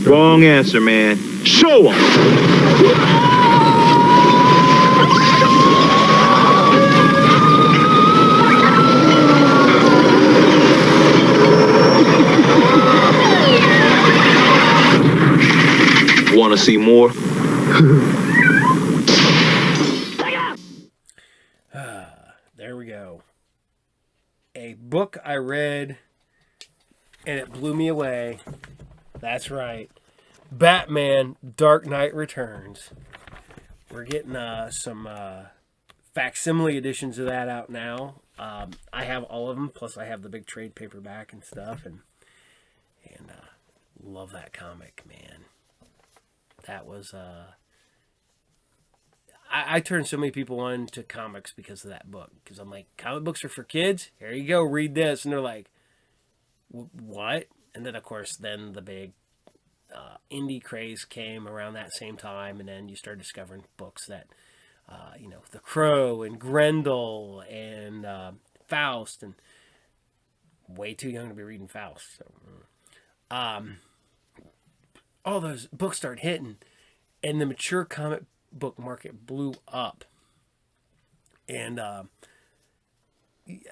Wrong answer, man. Show them! Want to see more? There we go. A book I read and it blew me away. That's right. Batman Dark Knight Returns. We're getting some facsimile editions of that out now. I have all of them, plus I have the big trade paperback and stuff, and love that comic, man. That was I turned so many people on to comics because of that book. Because I'm like, comic books are for kids? Here you go, read this. And they're like, what? And then, of course, then the big indie craze came around that same time. And then you start discovering books that, The Crow and Grendel and Faust. And way too young to be reading Faust. So, all those books start hitting. And the mature comic book market blew up. And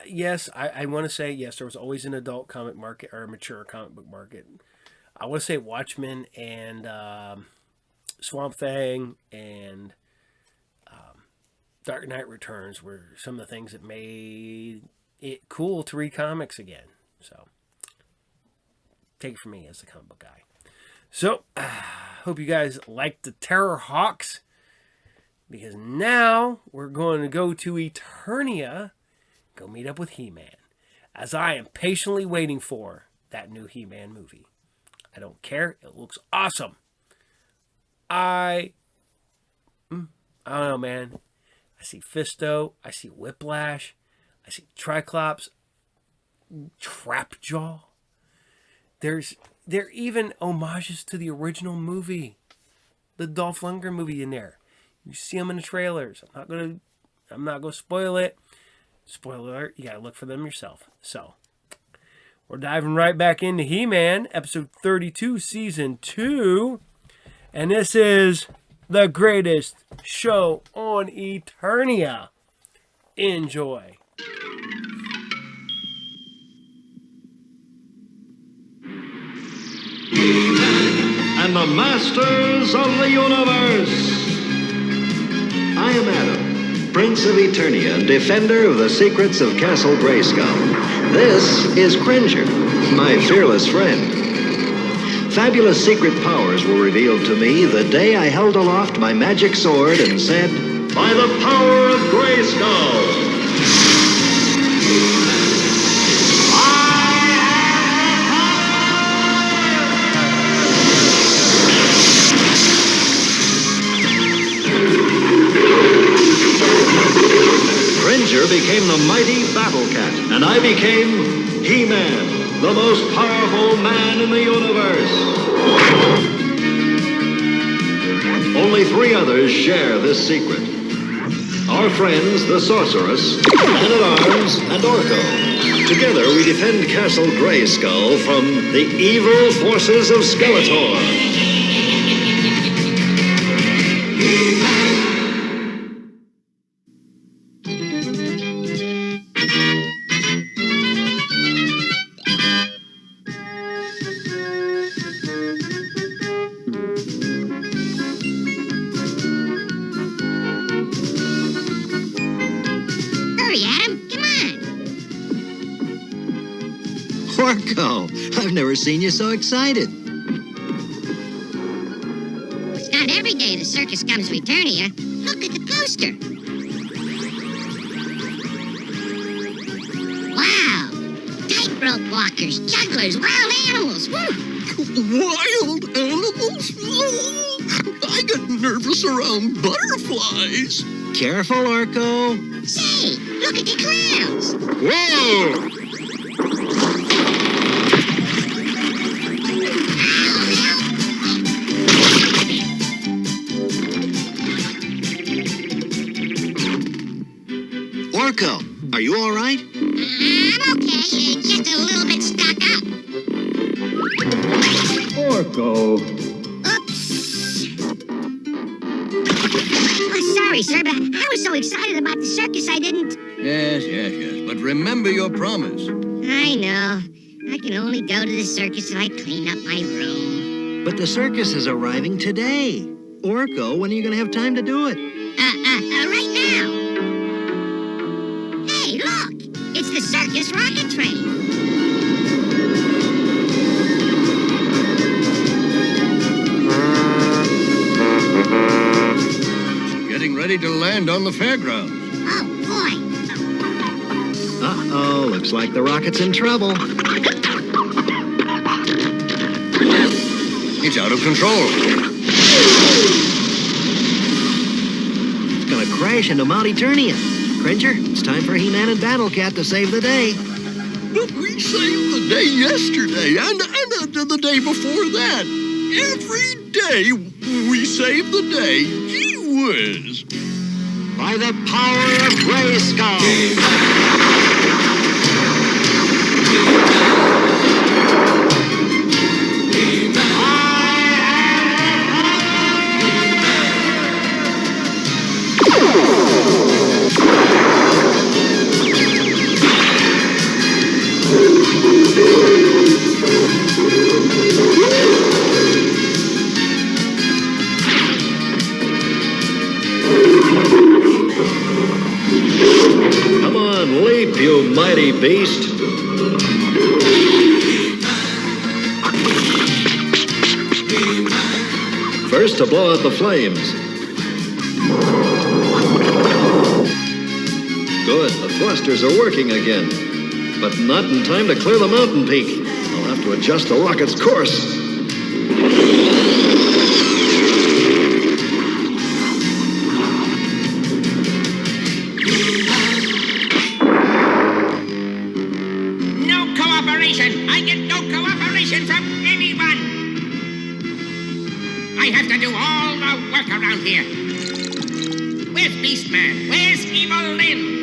yes, I want to say, yes, there was always an adult comic market or a mature comic book market. I want to say Watchmen and Swamp Thing and Dark Knight Returns were some of the things that made it cool to read comics again. So take it from me as the comic book guy. So hope you guys like the Terrahawks. Because now we're going to go to Eternia, go meet up with HeMan, as I am patiently waiting for that new HeMan movie. I don't care. It looks awesome. I don't know, man. I see Fisto. I see Whiplash. I see Triclops. Trapjaw. There are even homages to the original movie. The Dolph Lundgren movie in there. You see them in the trailers. I'm not gonna spoil it. Spoiler alert, you gotta look for them yourself. So, we're diving right back into HeMan, episode 32, season 2. And this is the greatest show on Eternia. Enjoy. And the masters of the universe. I am Adam, Prince of Eternia, defender of the secrets of Castle Grayskull. This is Cringer, my fearless friend. Fabulous secret powers were revealed to me the day I held aloft my magic sword and said, "By the power of Grayskull!" Cringer became the mighty Battle Cat, and I became HeMan, the most powerful man in the universe. Only 3 others share this secret. Our friends, the Sorceress, Man-at-Arms, and Orko. Together we defend Castle Grayskull from the evil forces of Skeletor. I've never seen you so excited. What's not But every day the circus comes to Eternia. Look at the poster. Wow. Tightrope walkers, jugglers, wild animals. Woo. Wild animals? I get nervous around butterflies. Careful, Orko. Say, look at the clowns. Whoa! Orko, are you all right? I'm okay, just a little bit stuck up. Orko. Oops. Oh, sorry, sir, but I was so excited about the circus I didn't... Yes. But remember your promise. I know. I can only go to the circus if I clean up my room. But the circus is arriving today. Orko, when are you going to have time to do it? Right now. Hey, look! It's the circus rocket train. Getting ready to land on the fairgrounds. Oh, boy. Uh-oh, looks like the rocket's in trouble. It's out of control. It's gonna crash into Mount Eternia. Cringer, it's time for HeMan and Battle Cat to save the day. But we saved the day yesterday, and the day before that. Every day we save the day. Gee whiz. By the power of Grayskull. Come on, leap, you mighty beast. First to blow out the flames. Good, the thrusters are working again. But not in time to clear the mountain peak. I'll have to adjust the rocket's course. No cooperation! I get no cooperation from anyone! I have to do all the work around here. Where's Beastman? Where's Evil Lynn?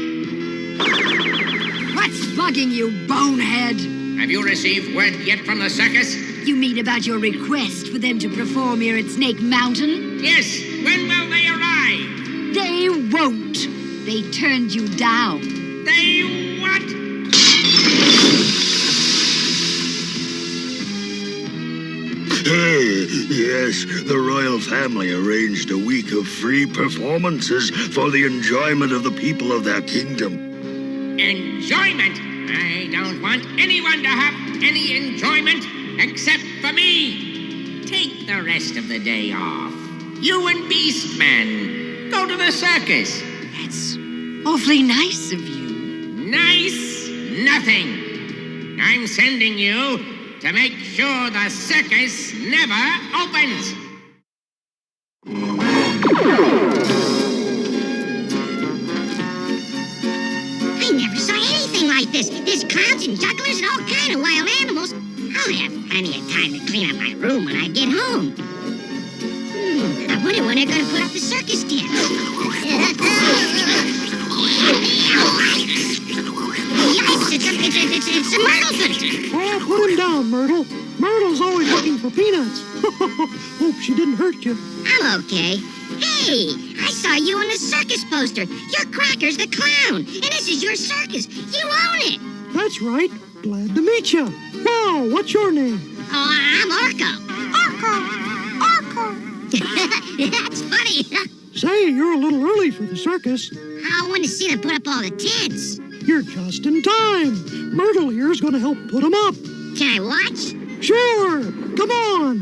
What's bugging you, bonehead? Have you received word yet from the circus? You mean about your request for them to perform here at Snake Mountain? Yes. When will they arrive? They won't. They turned you down. They what? Yes, the royal family arranged a week of free performances for the enjoyment of the people of their kingdom. Enjoyment? I don't want anyone to have any enjoyment except for me. Take the rest of the day off. You and Beastman, go to the circus. That's awfully nice of you. Nice? Nothing. I'm sending you to make sure the circus never opens. I never saw anything like this. There's clowns and jugglers and all kind of wild animals. I'll have plenty of time to clean up my room when I get home. I wonder when they're going to put up the circus tent. Yikes, it's a Myrtle. Oh, put him down, Myrtle. Myrtle's always looking for peanuts. Hope she didn't hurt you. I'm okay. Hey, I saw you on the circus poster. You're Crackers the Clown, and this is your circus. You own it. That's right. Glad to meet you. Wow, what's your name? Oh, I'm Orko. That's funny. Say, you're a little early for the circus. I want to see them put up all the tents. You're just in time. Myrtle here is going to help put them up. Can I watch? Sure. Come on.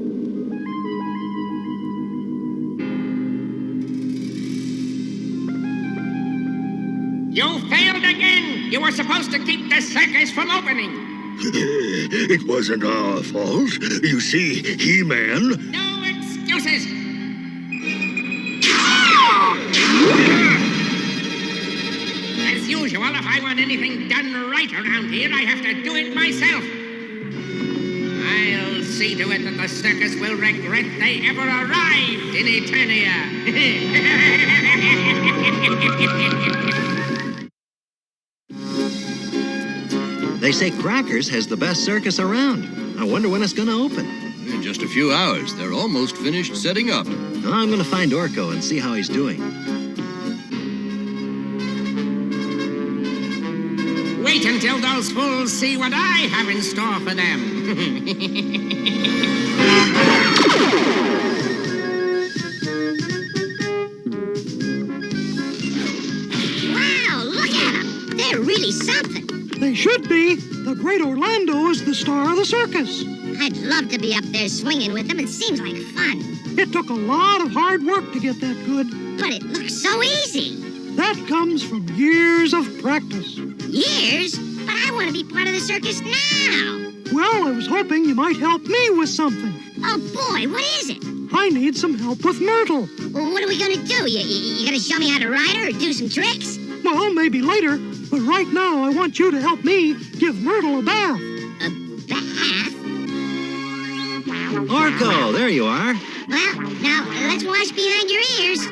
You failed again! You were supposed to keep the circus from opening! It wasn't our fault. You see, HeMan... No excuses! As usual, if I want anything done right around here, I have to do it myself. I'll see to it that the circus will regret they ever arrived in Eternia. They say Crackers has the best circus around. I wonder when it's going to open. In just a few hours. They're almost finished setting up. I'm going to find Orko and see how he's doing. Wait until those fools see what I have in store for them. Wow, look at them. They're really something. They should be. The great Orlando is the star of the circus. I'd love to be up there swinging with them. It seems like fun. It took a lot of hard work to get that good. But it looks so easy. That comes from years of practice. Years? But I want to be part of the circus now. Well, I was hoping you might help me with something. Oh, boy, what is it? I need some help with Myrtle. Well, what are we going to do? You going to show me how to ride her or do some tricks? Well, maybe later. But right now, I want you to help me give Myrtle a bath. A bath? Orko, there you are. Well, now, let's wash behind your ears.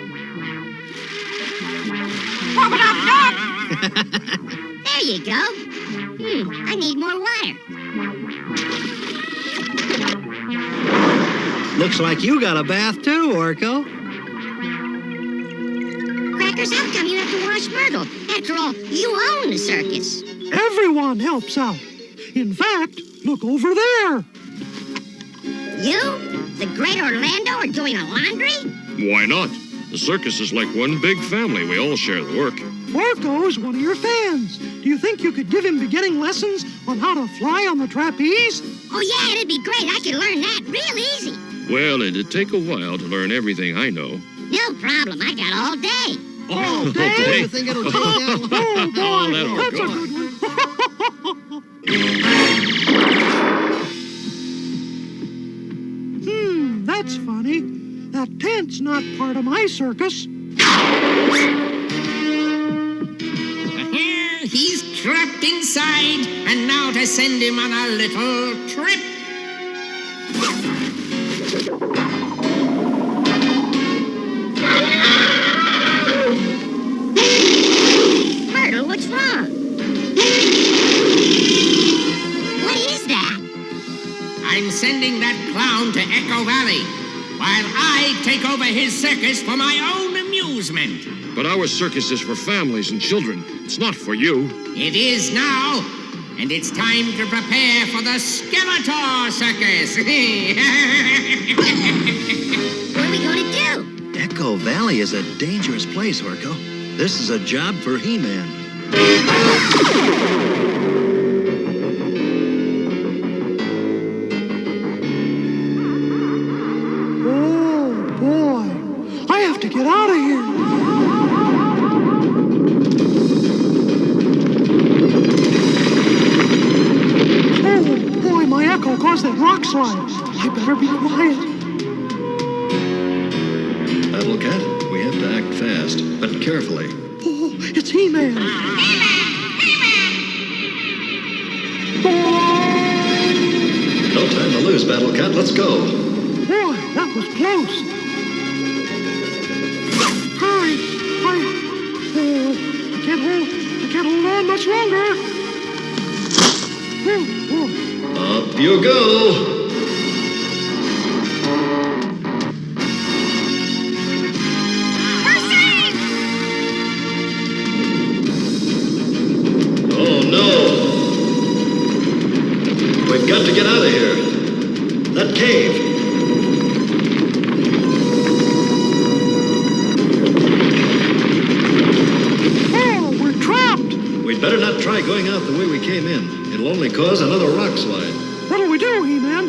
There you go. I need more water. Looks like you got a bath too, Orko. Crackers, how come you have to wash Myrtle? After all, you own the circus. Everyone helps out. In fact, look over there. You, the great Orlando, are doing a laundry? Why not? The circus is like one big family. We all share the work. Orko's one of your fans. Do you think you could give him beginning lessons on how to fly on the trapeze? Oh, yeah, it'd be great. I could learn that real easy. Well, it'd take a while to learn everything I know. No problem. I got all day. All day? You think it'll take that long? Oh, boy, that'll that's go. a good one. That's funny. That tent's not part of my circus. He's trapped inside, and now to send him on a little trip. Myrtle, what's wrong? What is that? I'm sending that clown to Echo Valley, while I take over his circus for my own amusement. But our circus is for families and children. It's not for you. It is now, and it's time to prepare for the Skeletor Circus. What are we going to do? Echo Valley is a dangerous place, Orko. This is a job for HeMan. Oh, boy. I have to get out of here. Oh, boy, my echo caused that rock slide. I better be quiet. Battle Cat, we have to act fast, but carefully. Oh, it's HeMan. No time to lose, Battle Cat. Let's go. Boy, that was close. Hurry! I can't hold on much longer. Up you go. Oh, no. We've got to get out of here. That cave. Oh, we're trapped. We'd better not try going out the way we came in. It'll only cause another rock slide. What'll we do, HeMan?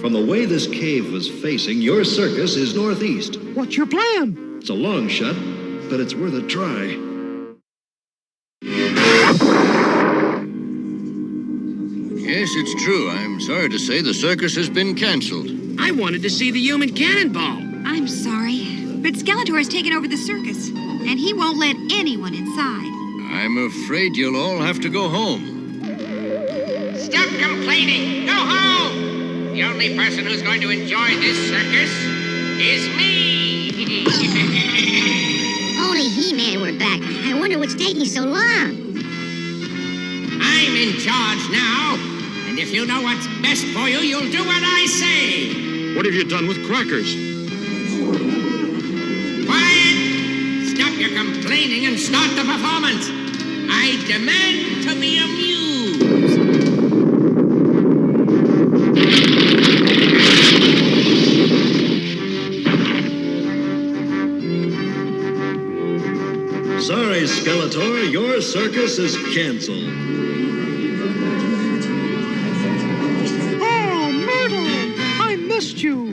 From the way this cave was facing, your circus is northeast. What's your plan? It's a long shot, but it's worth a try. Yes, it's true. I'm sorry to say the circus has been canceled. I wanted to see the human cannonball. I'm sorry, but Skeletor has taken over the circus, and he won't let anyone inside. I'm afraid you'll all have to go home. Stop complaining! Go home! The only person who's going to enjoy this circus is me! Only He-Man we're back. I wonder what's taking so long. I'm in charge now, and if you know what's best for you, you'll do what I say! What have you done with Crackers? Quiet! Stop your complaining and start the performance! I demand to be amused! Sorry, Skeletor, your circus is canceled. Oh, Myrtle! I missed you.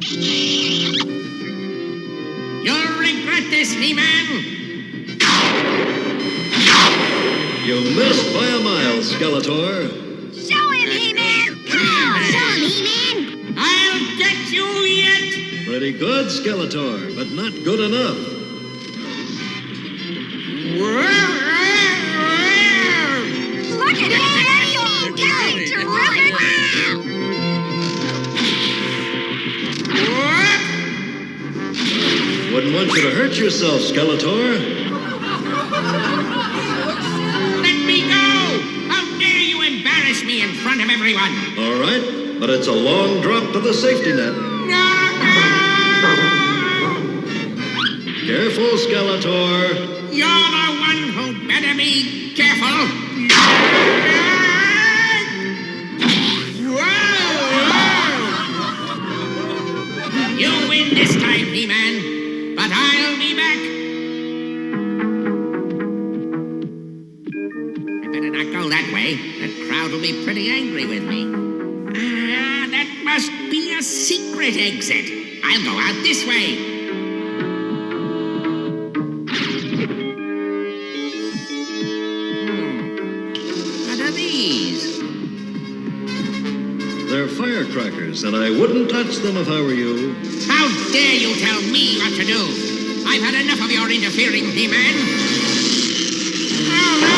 You'll regret this, He-Man! You missed by a mile, Skeletor. Show him, He-Man! Come on, show him, He-Man! I'll get you yet! Pretty good, Skeletor, but not good enough. Look at him! Terrific! Wouldn't want you to hurt yourself, Skeletor. Let me go! How dare you embarrass me in front of everyone! All right, but it's a long drop to the safety net. Careful, Skeletor. You're the one who'd better be careful! You win this time, He-Man, but I'll be back. I better not go that way. The crowd will be pretty angry with me. That must be a secret exit. I'll go out this way. What are these? They're firecrackers, and I wouldn't touch them if I were you. How dare you tell me what to do? I've had enough of your interfering, He-Man. Oh, no!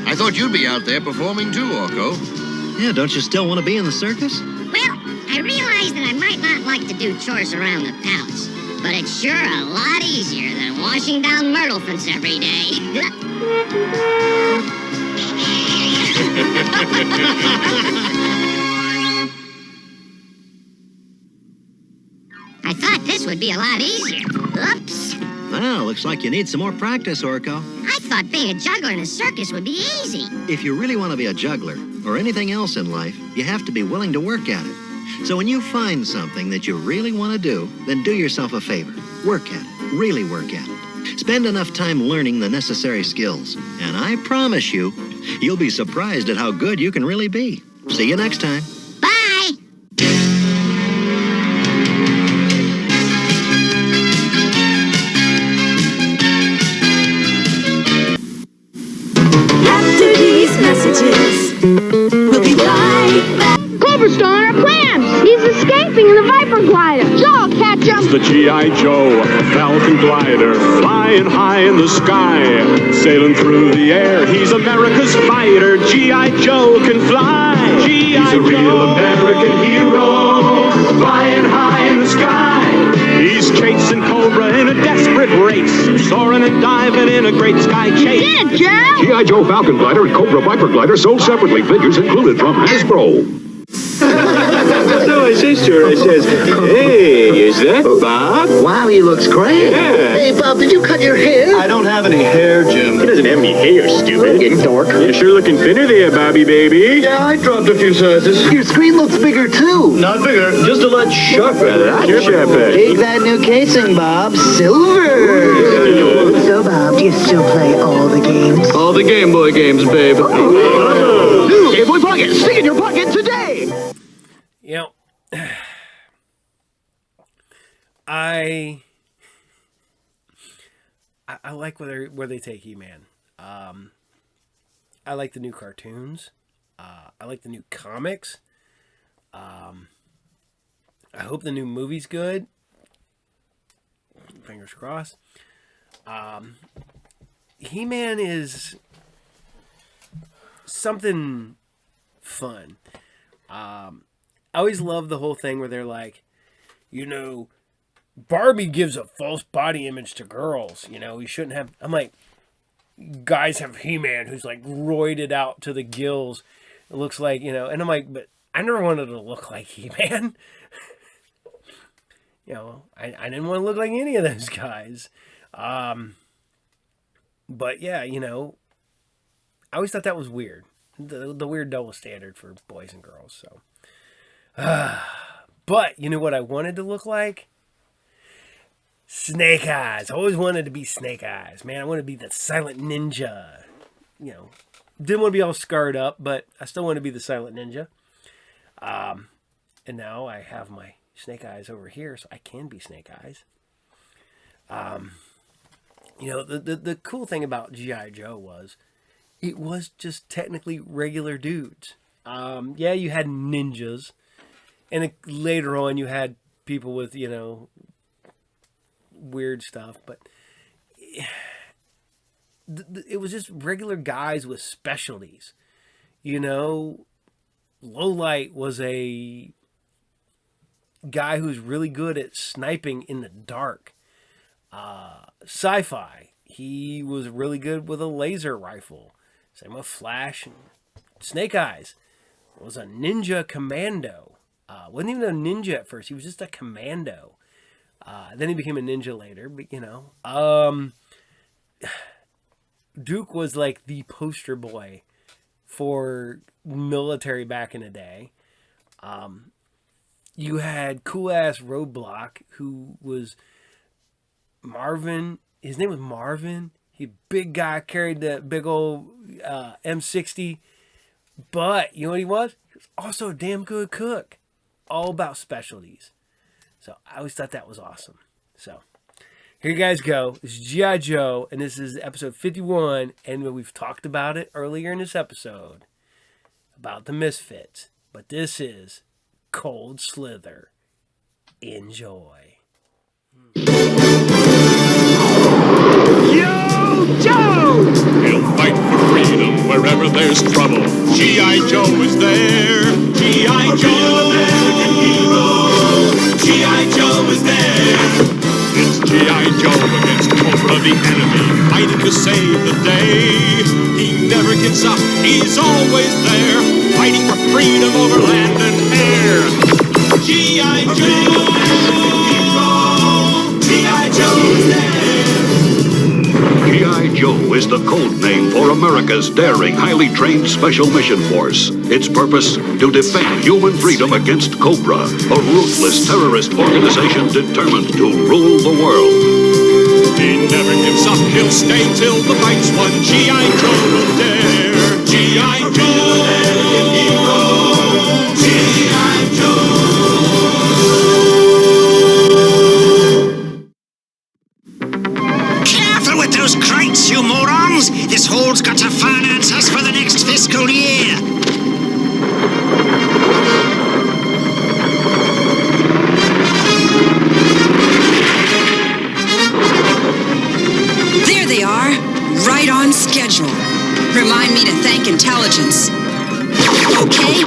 I thought you'd be out there performing too, Orko. Yeah, don't you still want to be in the circus? Well, I realize that I might not like to do chores around the palace, but it's sure a lot easier than washing down myrtle fence every day. I thought this would be a lot easier. Oops. Well, looks like you need some more practice, Orko. I thought being a juggler in a circus would be easy. If you really want to be a juggler, or anything else in life, you have to be willing to work at it. So when you find something that you really want to do, then do yourself a favor. Work at it. Really work at it. Spend enough time learning the necessary skills. And I promise you, you'll be surprised at how good you can really be. See you next time. Bye! After these messages, we'll be right back. Clover's still on our plans. He's escaping in the Viper glider. So I'll catch him. It's the G.I. Joe Falcon glider, flying high in the sky, sailing through the air. He's America's fighter. G.I. Joe can fly. He's a real American hero, flying high in the sky. He's chasing Cobra in a desperate race, soaring and diving in a great sky chase. You did it, Joe! G.I. Joe Falcon glider and Cobra Viper glider sold separately. Figures included from Hasbro. So is this Sure, I says, hey, is that Bob? Wow, he looks great. Yeah. Hey, Bob, did you cut your hair? I don't have any hair, Jim. He doesn't have any hair, stupid. You dork. You're sure looking thinner there, Bobby, baby. Yeah, I dropped a few sizes. Your screen looks bigger, too. Not bigger, just a lot sharper. Take that new casing, Bob. Silver. So, Bob, do you still play all the games? All the Game Boy games, babe. New Game Boy Pocket. Stick in your pocket today. You know, I like where they take HeMan. I like the new cartoons. I like the new comics. I hope the new movie's good. Fingers crossed. HeMan is something fun. I always love the whole thing where they're like, you know, Barbie gives a false body image to girls. You know, we shouldn't have. I'm like, guys have HeMan who's like roided out to the gills. It looks like, you know, and I'm like, but I never wanted to look like HeMan. You know, I didn't want to look like any of those guys. But yeah, you know, I always thought that was weird. The weird double standard for boys and girls. So, but you know what I wanted to look like? Snake Eyes. I always wanted to be Snake Eyes. Man, I wanted to be the silent ninja. You know, didn't want to be all scarred up, but I still want to be the silent ninja. And now I have my Snake Eyes over here, so I can be Snake Eyes. You know, the cool thing about G.I. Joe was it was just technically regular dudes. Yeah, you had ninjas, and later on you had people with, you know, weird stuff, but it was just regular guys with specialties. You know, Lowlight was a guy who's really good at sniping in the dark. Sci-Fi, he was really good with a laser rifle. Same with Flash. And Snake Eyes was a ninja commando. Wasn't even a ninja at first. He was just a commando. Then he became a ninja later, but you know. Duke was like the poster boy for military back in the day. You had cool-ass Roadblock, who was Marvin. His name was Marvin. He big guy, carried the big old M60. But you know what he was? He was also a damn good cook. All about specialties. So I always thought that was awesome. So here you guys go. This is G.I. Joe, and this is episode 51. And we've talked about it earlier in this episode about the Misfits. But this is Cold Slither. Enjoy. Yo, Joe! He'll fight for freedom wherever there's trouble. G.I. Joe is there. G.I. Joe, American hero. G.I. Joe is there. It's G.I. Joe against Cobra the enemy, fighting to save the day. He never gives up. He's always there, fighting for freedom over land and air. G.I. Joe, American hero. G.I. Joe is there. G.I. Joe is the code name for America's daring, highly trained Special Mission Force. Its purpose, to defend human freedom against Cobra, a ruthless terrorist organization determined to rule the world. He never gives up, he'll stay till the fight's won. G.I. Joe will dare. G.I. Joe, American hero. G.I. Joe. Careful with those crates, you morons! This hole's got to finance us for the next fiscal year. There they are, right on schedule. Remind me to thank intelligence. Okay,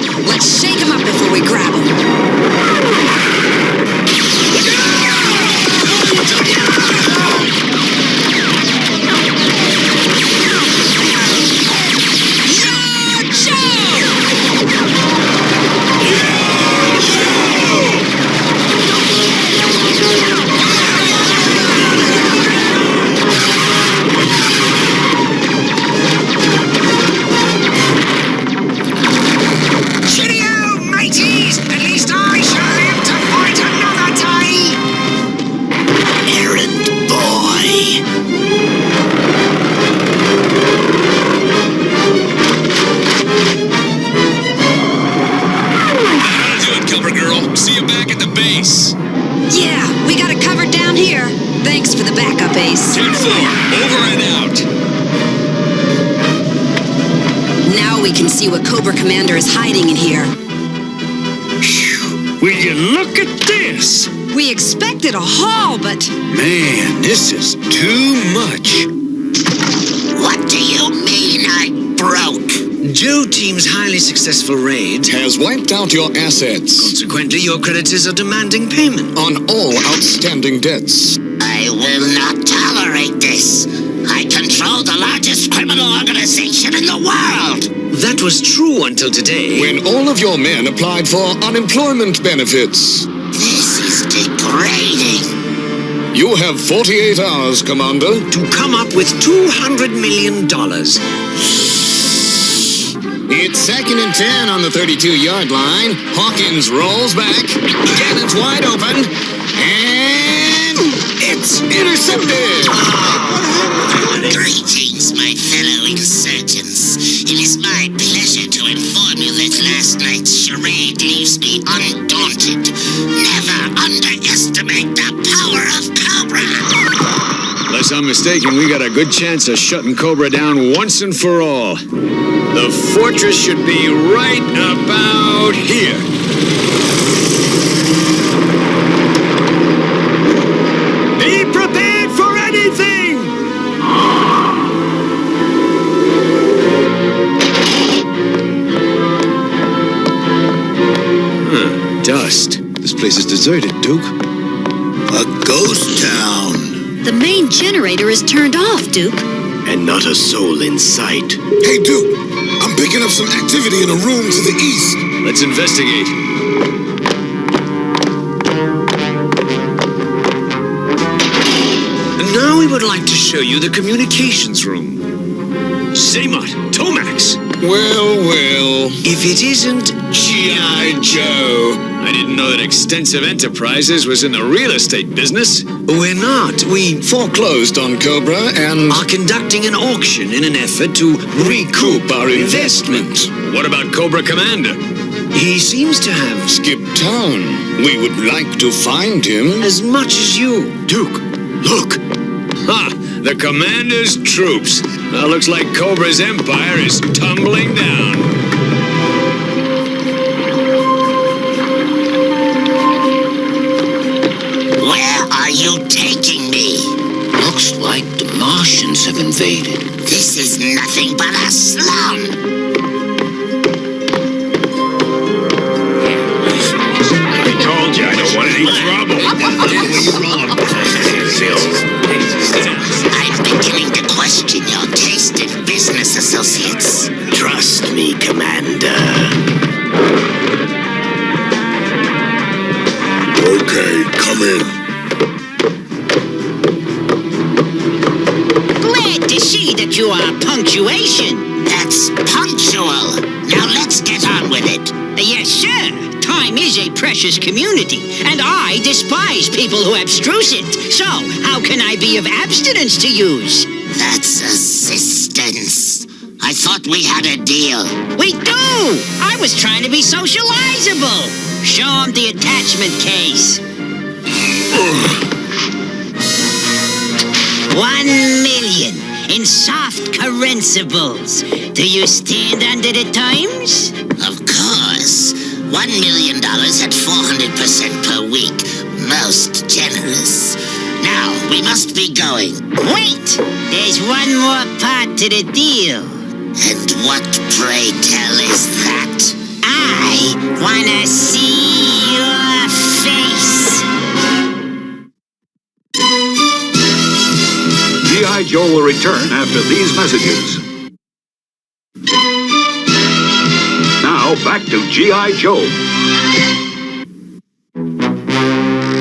base. Yeah, we got it covered down here. Thanks for the backup, Ace. 10-4, over and out. Now we can see what Cobra Commander is hiding in here. Will you look at this? We expected a haul, but... Man, this is too much. What do you mean I broke? Joe Team's highly successful raid has wiped out your assets. Consequently, your creditors are demanding payment on all outstanding debts. I will not tolerate this. I control the largest criminal organization in the world. That was true until today. When all of your men applied for unemployment benefits. This is degrading. You have 48 hours, Commander, to come up with $200 million. It's 2nd and 10 on the 32-yard line. Hawkins rolls back. Cannon's wide open. And it's intercepted. Greetings, my fellow insurgents. It is my pleasure to inform you that last night's charade leaves me undaunted. Never underestimate the power of Cobra. Unless I'm mistaken, we got a good chance of shutting Cobra down once and for all. The fortress should be right about here. Be prepared for anything! Dust. This place is deserted, Duke. A ghost town. The main generator is turned off, Duke. And not a soul in sight. Hey, Duke, I'm picking up some activity in a room to the east. Let's investigate. And now we would like to show you the communications room. Samot, Tomax. Well. If it isn't G.I. Joe. I didn't know that Extensive Enterprises was in the real estate business. We're not. We foreclosed on Cobra and are conducting an auction in an effort to recoup our investment. What about Cobra Commander? He seems to have skipped town. We would like to find him. As much as you. Duke, look. Ha! The Commander's troops. Looks like Cobra's empire is tumbling down. Where are you taking me? Looks like the Martians have invaded. This is nothing but a slum. I told you I don't want any trouble. You're wrong. I'm beginning to question your taste in business associates. Trust me, Commander. Okay, come in. Glad to see that you are punctuation. That's punctual. Now let's get on with it. Yes, sir. Time is a precious community, and I despise people who abstruse it. So, how can I be of abstinence to use? That's assistance. I thought we had a deal. We do! I was trying to be socializable. Show him the attachment case. 1 million in soft currenceables. Do you stand under the times? Of course. $1 million at 400% per week. Most generous. Now, we must be going. Wait! There's one more part to the deal. And what, pray tell, is that? I wanna see your face. G.I. Joe will return after these messages. Now, back to G.I. Joe.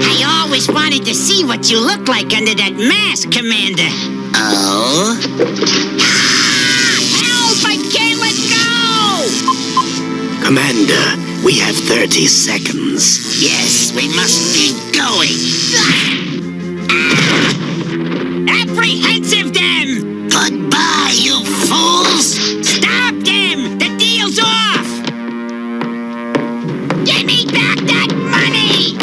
I always wanted to see what you look like under that mask, Commander. Oh? Help! I can't let go! Commander, we have 30 seconds. Yes, we must be going. Apprehensive them! Goodbye, you fools! Stop them! The deal's off! Give me back that money!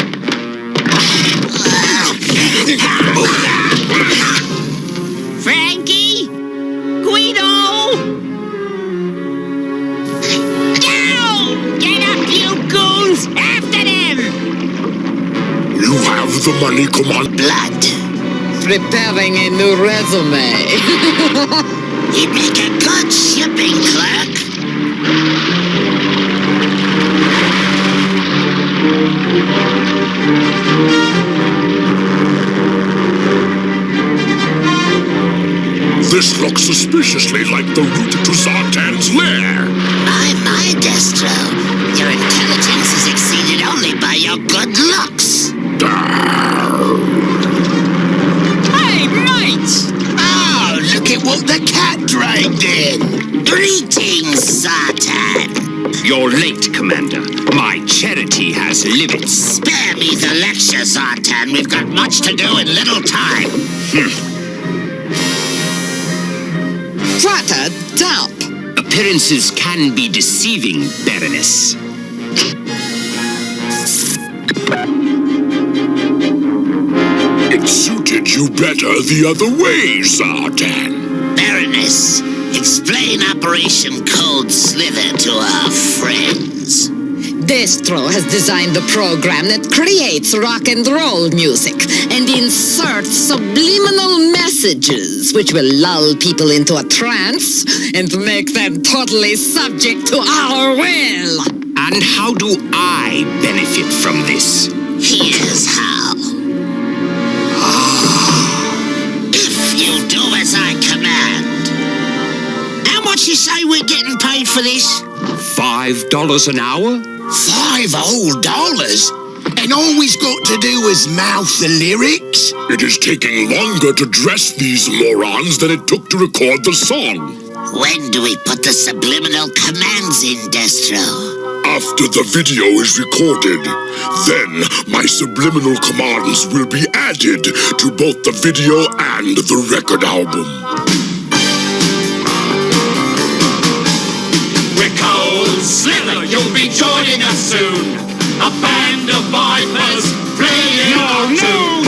You have the money, Command. Blood. Preparing a new resume. You make a good shipping clerk. This looks suspiciously like the route to Zartan's lair. My Destro. Your intelligence is exceeded only by your good looks. Hey, mates! Oh, look at what the cat dragged in. Greetings, Zartan. You're late, Commander. My charity has limits. Spare me the lecture, Zartan. We've got much to do in little time. What a dump! Appearances can be deceiving, Baroness. It suited you better the other way, Zartan. Baroness, explain Operation Cold Slither to our friends. Destro has designed the program that creates rock and roll music and inserts subliminal messages which will lull people into a trance and make them totally subject to our will. And how do I benefit from this? Here's how. If you do as I command. How much you say we're getting paid for this? $5 an hour? $5 whole dollars? And all we've got to do is mouth the lyrics? It is taking longer to dress these morons than it took to record the song. When do we put the subliminal commands in, Destro? After the video is recorded, then my subliminal commands will be added to both the video and the record album. We're Cold Slither, you'll be joining us soon. A band of vipers playing our tune.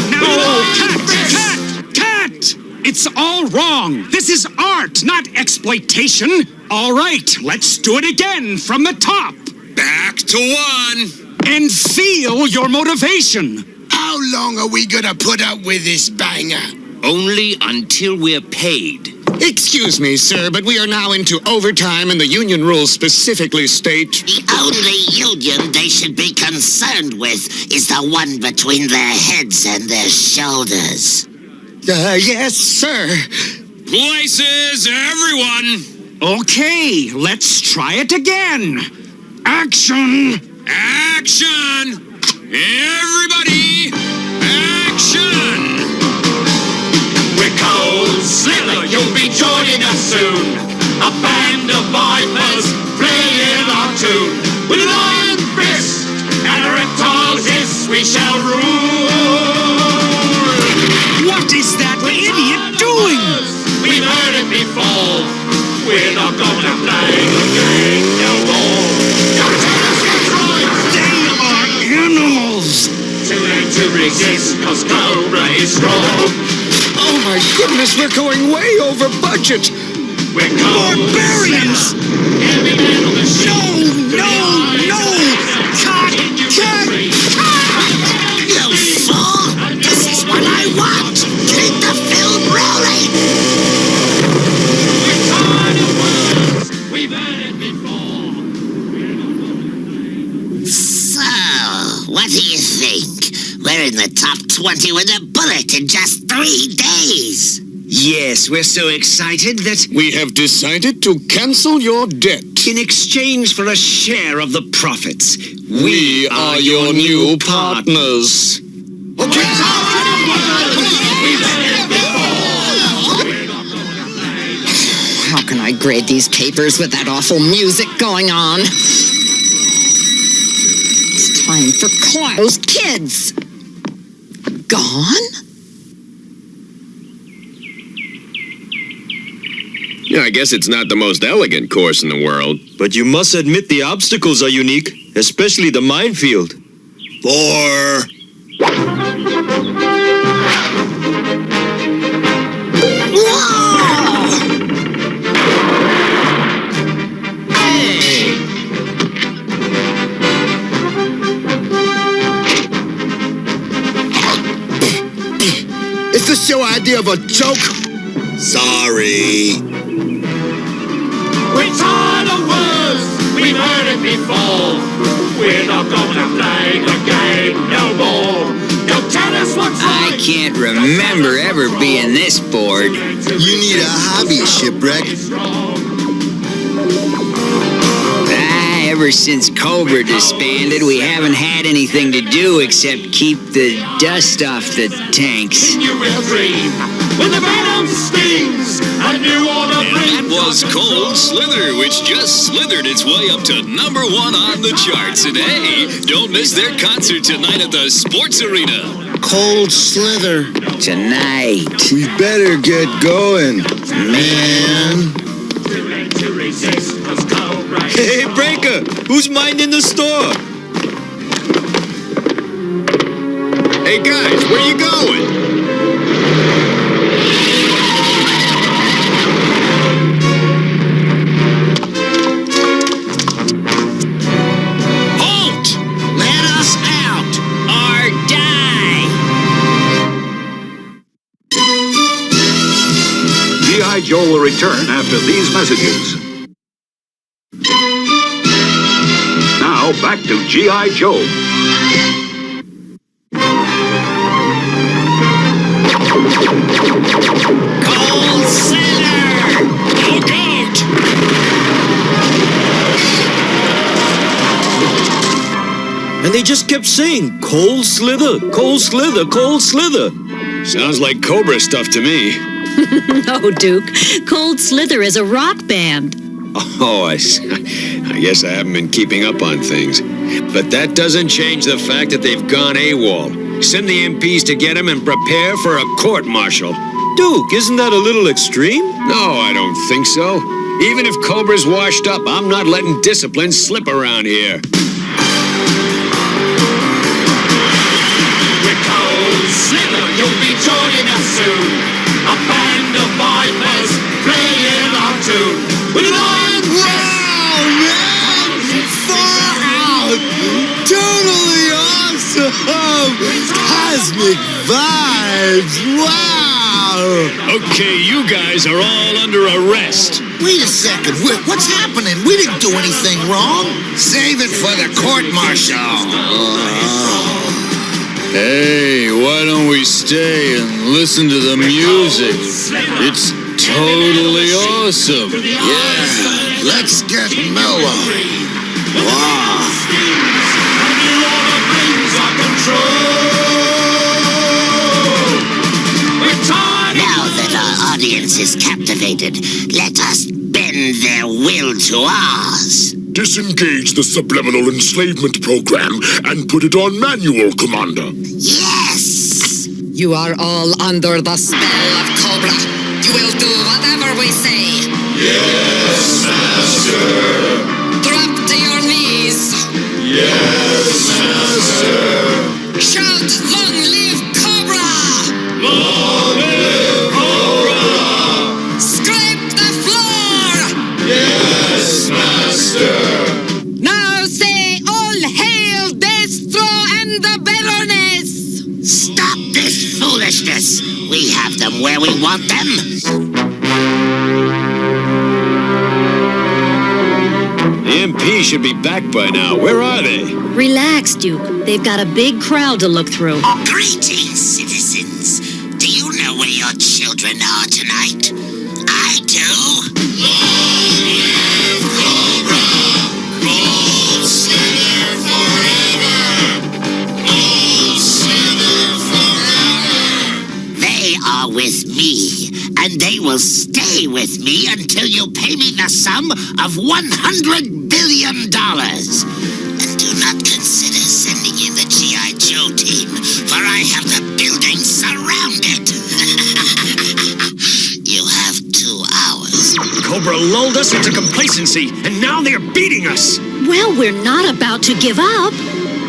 Cat! It's all wrong. This is art, not exploitation. All right, let's do it again from the top. Back to one. And feel your motivation. How long are we gonna put up with this banger? Only until we're paid. Excuse me, sir, but we are now into overtime and the union rules specifically state... The only union they should be concerned with is the one between their heads and their shoulders. Yes, sir. Places, everyone. Okay, let's try it again. Action! Action! Everybody, action! We're Cold Slither, you'll be joining us soon. A band of vipers playing our tune. With an iron fist and a reptile hiss, we shall rule. What is that idiot doing? We've heard it before. We're not gonna play the game no more. Don't tell us it's right. They are animals. Too late to resist, cause Cobra is strong. Oh my goodness, we're going way over budget. We're barbarians. Every man on the show. No! Cut! You fool! This is what I want! Keep the film rolling! We're tired of words. We've had it before. So, what do you think? We're in the top 20 with a bullet in just 3 days. Yes, we're so excited that We have decided to cancel your debt. in exchange for a share of the profits, We are your new partners. How can I grade these papers with that awful music going on? It's time for closed kids. Gone? Yeah, I guess it's not the most elegant course in the world. But you must admit the obstacles are unique, especially the minefield. 4. Is this your idea of a joke? Sorry. We're tired of words, we've heard it before. We're not gonna play the game no more. Don't tell us what's I can't remember ever being this bored. You need a hobby, Shipwreck. Ever since Cobra disbanded, we haven't had anything to do except keep the dust off the tanks. You will dream when the venom stings and you wanna bring. That was Cold Slither, which just slithered its way up to #1 on the charts. And hey, don't miss their concert tonight at the Sports Arena. Cold Slither. Tonight. We better get going, man. Hey, Breaker! Who's minding the store? Hey, guys, where you going? Halt! Let us out! Or die! G.I. Joe will return after these messages. Now back to G.I. Joe. Cold Slither! Look out! And they just kept saying, Cold Slither, Cold Slither, Cold Slither. Sounds like Cobra stuff to me. No, Duke. Cold Slither is a rock band. Oh, I guess I haven't been keeping up on things. But that doesn't change the fact that they've gone AWOL. Send the MPs to get him and prepare for a court-martial. Duke, isn't that a little extreme? No, I don't think so. Even if Cobra's washed up, I'm not letting discipline slip around here. We're Cold Slither, you'll be joining us soon. A band of vipers playing our tune. With an iron Wow, man! Far out! Totally awesome! Cosmic vibes! Wow! Okay, you guys are all under arrest. Wait a second. What's happening? We didn't do anything wrong. Save it for the court-martial. Hey, why don't we stay and listen to the music? It's totally awesome. Yeah, let's get mellow. Wow. Now that our audience is captivated, let us bend their will to ours. Disengage the subliminal enslavement program and put it on manual, Commander. Yes! You are all under the spell of Cobra. You will do whatever we say. Yes, Master. Drop to your knees. Yes, Master. Shout, long live Cobra! Long live Cobra! Scrape the floor! Yes, Master. Now say, all hail Destro and the Baroness! Stop this foolishness! We have them where we want them. The MP should be back by now. Where are they? Relax, Duke. They've got a big crowd to look through. Greetings, citizens. Do you know where your children are tonight? I do. Long live Cobra! Cold Slither forever! Cold Slither forever! They are with me, and they will stay with me until you pay me the sum of $100 billion. And do not consider sending in the G.I. Joe team, for I have the building surrounded. You have 2 hours. Cobra lulled us into complacency, and now they're beating us. Well, we're not about to give up.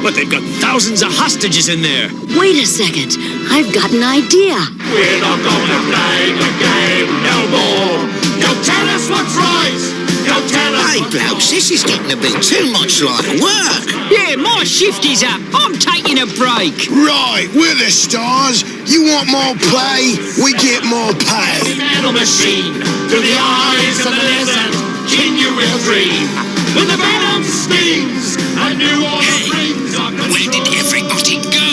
But they've got thousands of hostages in there. Wait a second. I've got an idea. We're not gonna play the game no more. Don't tell us what's right. don't tell us. Hey, blokes, this is getting a bit too much like work. Yeah, my shift is up. I'm taking a break. Right, we're the stars. You want more play, we get more pay. Metal machine, through the eyes of the lizard, king you will dream. When the venom stings, a new order brings. Where did everybody go?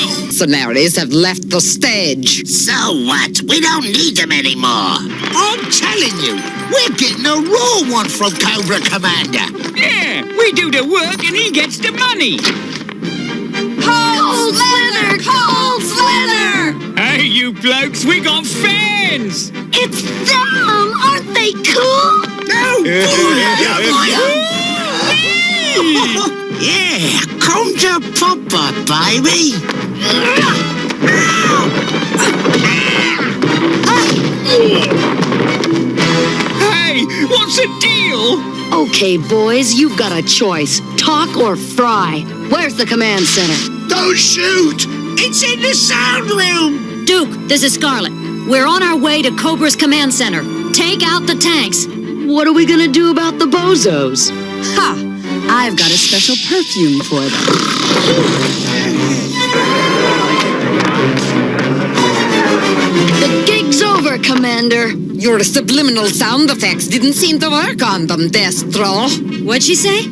Mercenaries have left the stage. So what? We don't need them anymore. I'm telling you, we're getting a raw one from Cobra Commander. Yeah, we do the work and he gets the money. Cold Slither! Cold Slither! Hey, you blokes, we got fans. It's them! Aren't they cool? Yeah, Conjure Popper, baby. Hey, what's the deal? Okay, boys, you've got a choice. Talk or fry. Where's the command center? Don't shoot! It's in the sound room. Duke, this is Scarlet. We're on our way to Cobra's command center. Take out the tanks. What are we gonna do about the bozos? Ha! I've got a special perfume for them. The gig's over, Commander. Your subliminal sound effects didn't seem to work on them, Destro. What'd she say?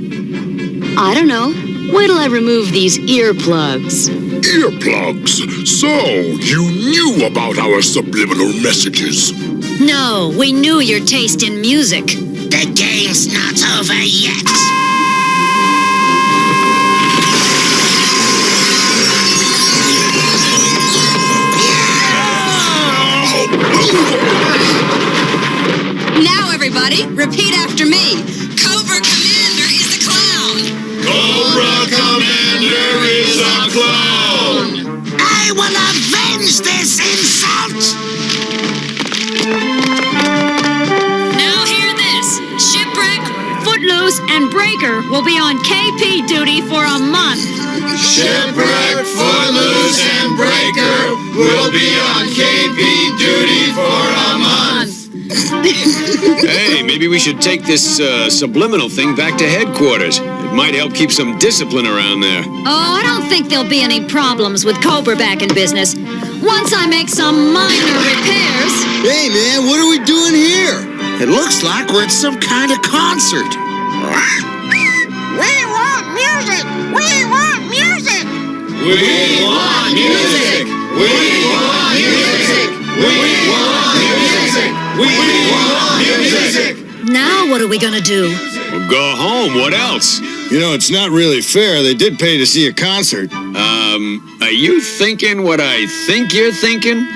I don't know. Wait till I remove these earplugs. Earplugs? So, you knew about our subliminal messages? No, we knew your taste in music. The game's not over yet. Now, everybody, repeat after me. Cobra Commander is a clown. Cobra Commander is a clown! I will avenge this insult! Now hear this. Shipwreck, Footloose, and Breaker will be on KP duty for a month. Shipwreck, Footloose, and Breaker will be on KP duty for a month. Hey, maybe we should take this subliminal thing back to headquarters. It might help keep some discipline around there. Oh, I don't think there'll be any problems with Cobra back in business. Once I make some minor repairs. Hey, man, what are we doing here? It looks like we're at some kind of concert. We want music! We want music! We want music! We want music! We want music! We want music! Now what are we gonna do? Well, go home. What else? You know, it's not really fair. They did pay to see a concert. Are you thinking what I think you're thinking? And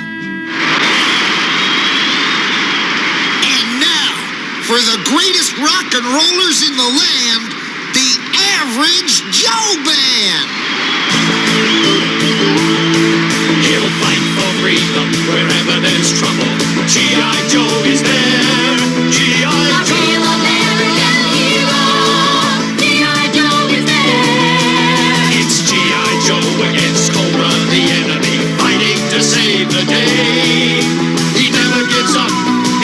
now, for the greatest rock and rollers in the land, the Average Joe Band. He'll fight for freedom wherever there's trouble. G.I. Joe is there. G.I. Joe. Real American hero. G.I. Joe is there. It's G.I. Joe against Cobra, the enemy, fighting to save the day. He never gives up.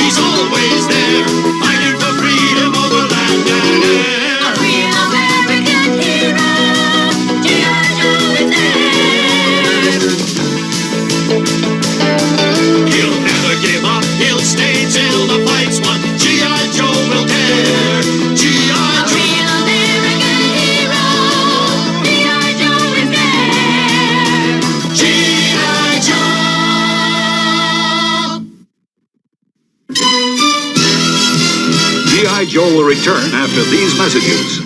He's always there, fighting for freedom over land and air. A real American hero. G.I. Joe is there. He'll never give up. He'll stay till the fight's won. G.I. Joe will dare. G.I. A real American hero. G.I. Joe is there. G.I. Joe. G.I. Joe will return after these messages.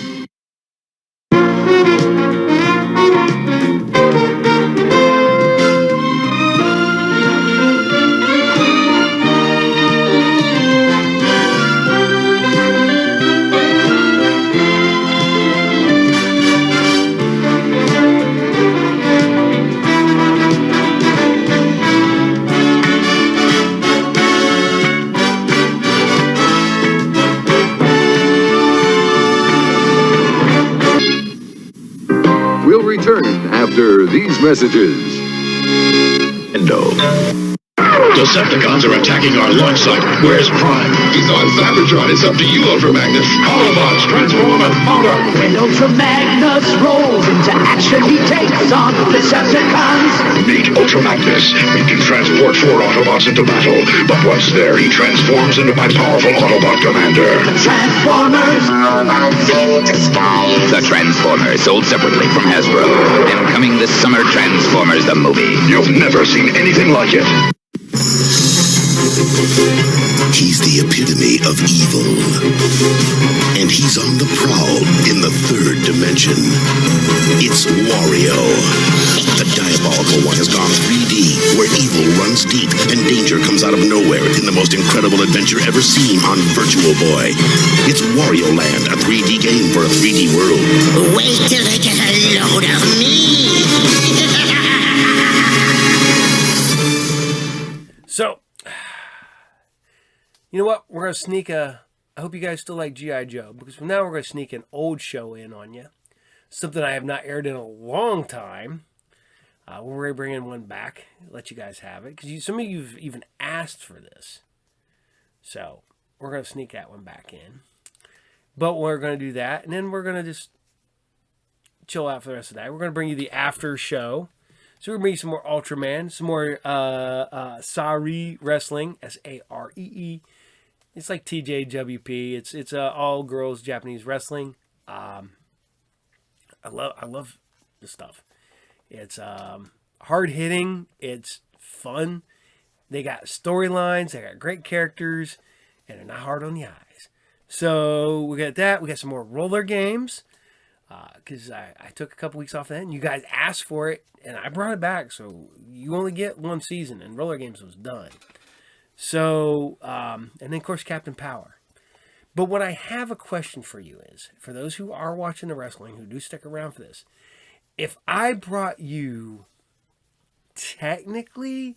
We'll return after these messages. Endo. Decepticons are attacking our launch site. Where's Prime? He's on Cybertron. It's up to you, Ultramagnus. Autobots, transform and motor! When Ultramagnus rolls into action, he takes on Decepticons. Meet Ultramagnus. He can transport 4 Autobots into battle, but once there, he transforms into my powerful Autobot commander. Transformers! The Transformers, sold separately from Hasbro. And coming this summer, Transformers the movie. You've never seen anything like it. He's the epitome of evil. And he's on the prowl in the 3rd dimension. It's Wario. The diabolical one has gone 3D, where evil runs deep and danger comes out of nowhere in the most incredible adventure ever seen on Virtual Boy. It's Wario Land, a 3D game for a 3D world. Wait till they get a load of me! So, you know what? We're going to sneak a... I hope you guys still like G.I. Joe, because from now we're going to sneak an old show in on you. Something I have not aired in a long time. We're bringing one back. Let you guys have it. Because some of you have even asked for this. So, we're going to sneak that one back in. But we're going to do that. And then we're going to just chill out for the rest of the night. We're going to bring you the after show. So we're going to bring you some more Ultraman. Some more Saree Wrestling. S-A-R-E-E. It's like TJWP. It's all girls Japanese wrestling. I love this stuff. It's hard hitting. It's fun. They got storylines. They got great characters, and they're not hard on the eyes. So we got that. We got some more roller games because I took a couple weeks off of that, and you guys asked for it, and I brought it back. So you only get one season, and roller games was done. So, and then of course Captain Power. But what I have a question for you is, for those who are watching the wrestling, who do stick around for this, if I brought you technically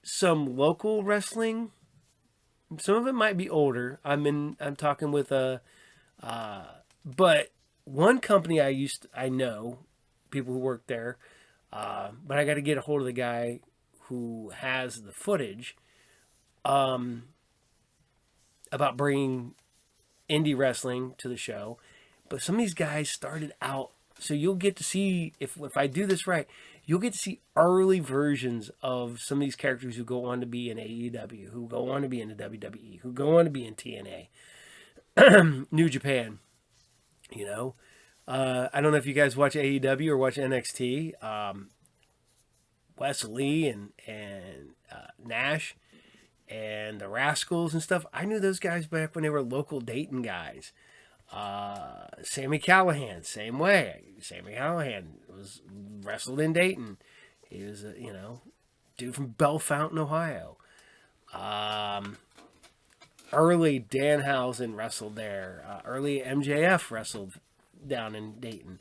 some local wrestling, some of it might be older. I'm talking with but one company I know, people who work there, but I got to get a hold of the guy who has the footage about bringing indie wrestling to the show. But some of these guys started out, so you'll get to see, if I do this right, you'll get to see early versions of some of these characters who go on to be in AEW, who go on to be in the WWE, who go on to be in TNA, New Japan, you know. I don't know if you guys watch AEW or watch NXT. Wesley and Nash and the Rascals and stuff. I knew those guys back when they were local Dayton guys. Sammy Callahan, same way. Sammy Callahan was wrestled in Dayton. He was a, dude from Bellefontaine, Ohio. Early Danhausen wrestled there. Early MJF wrestled down in Dayton.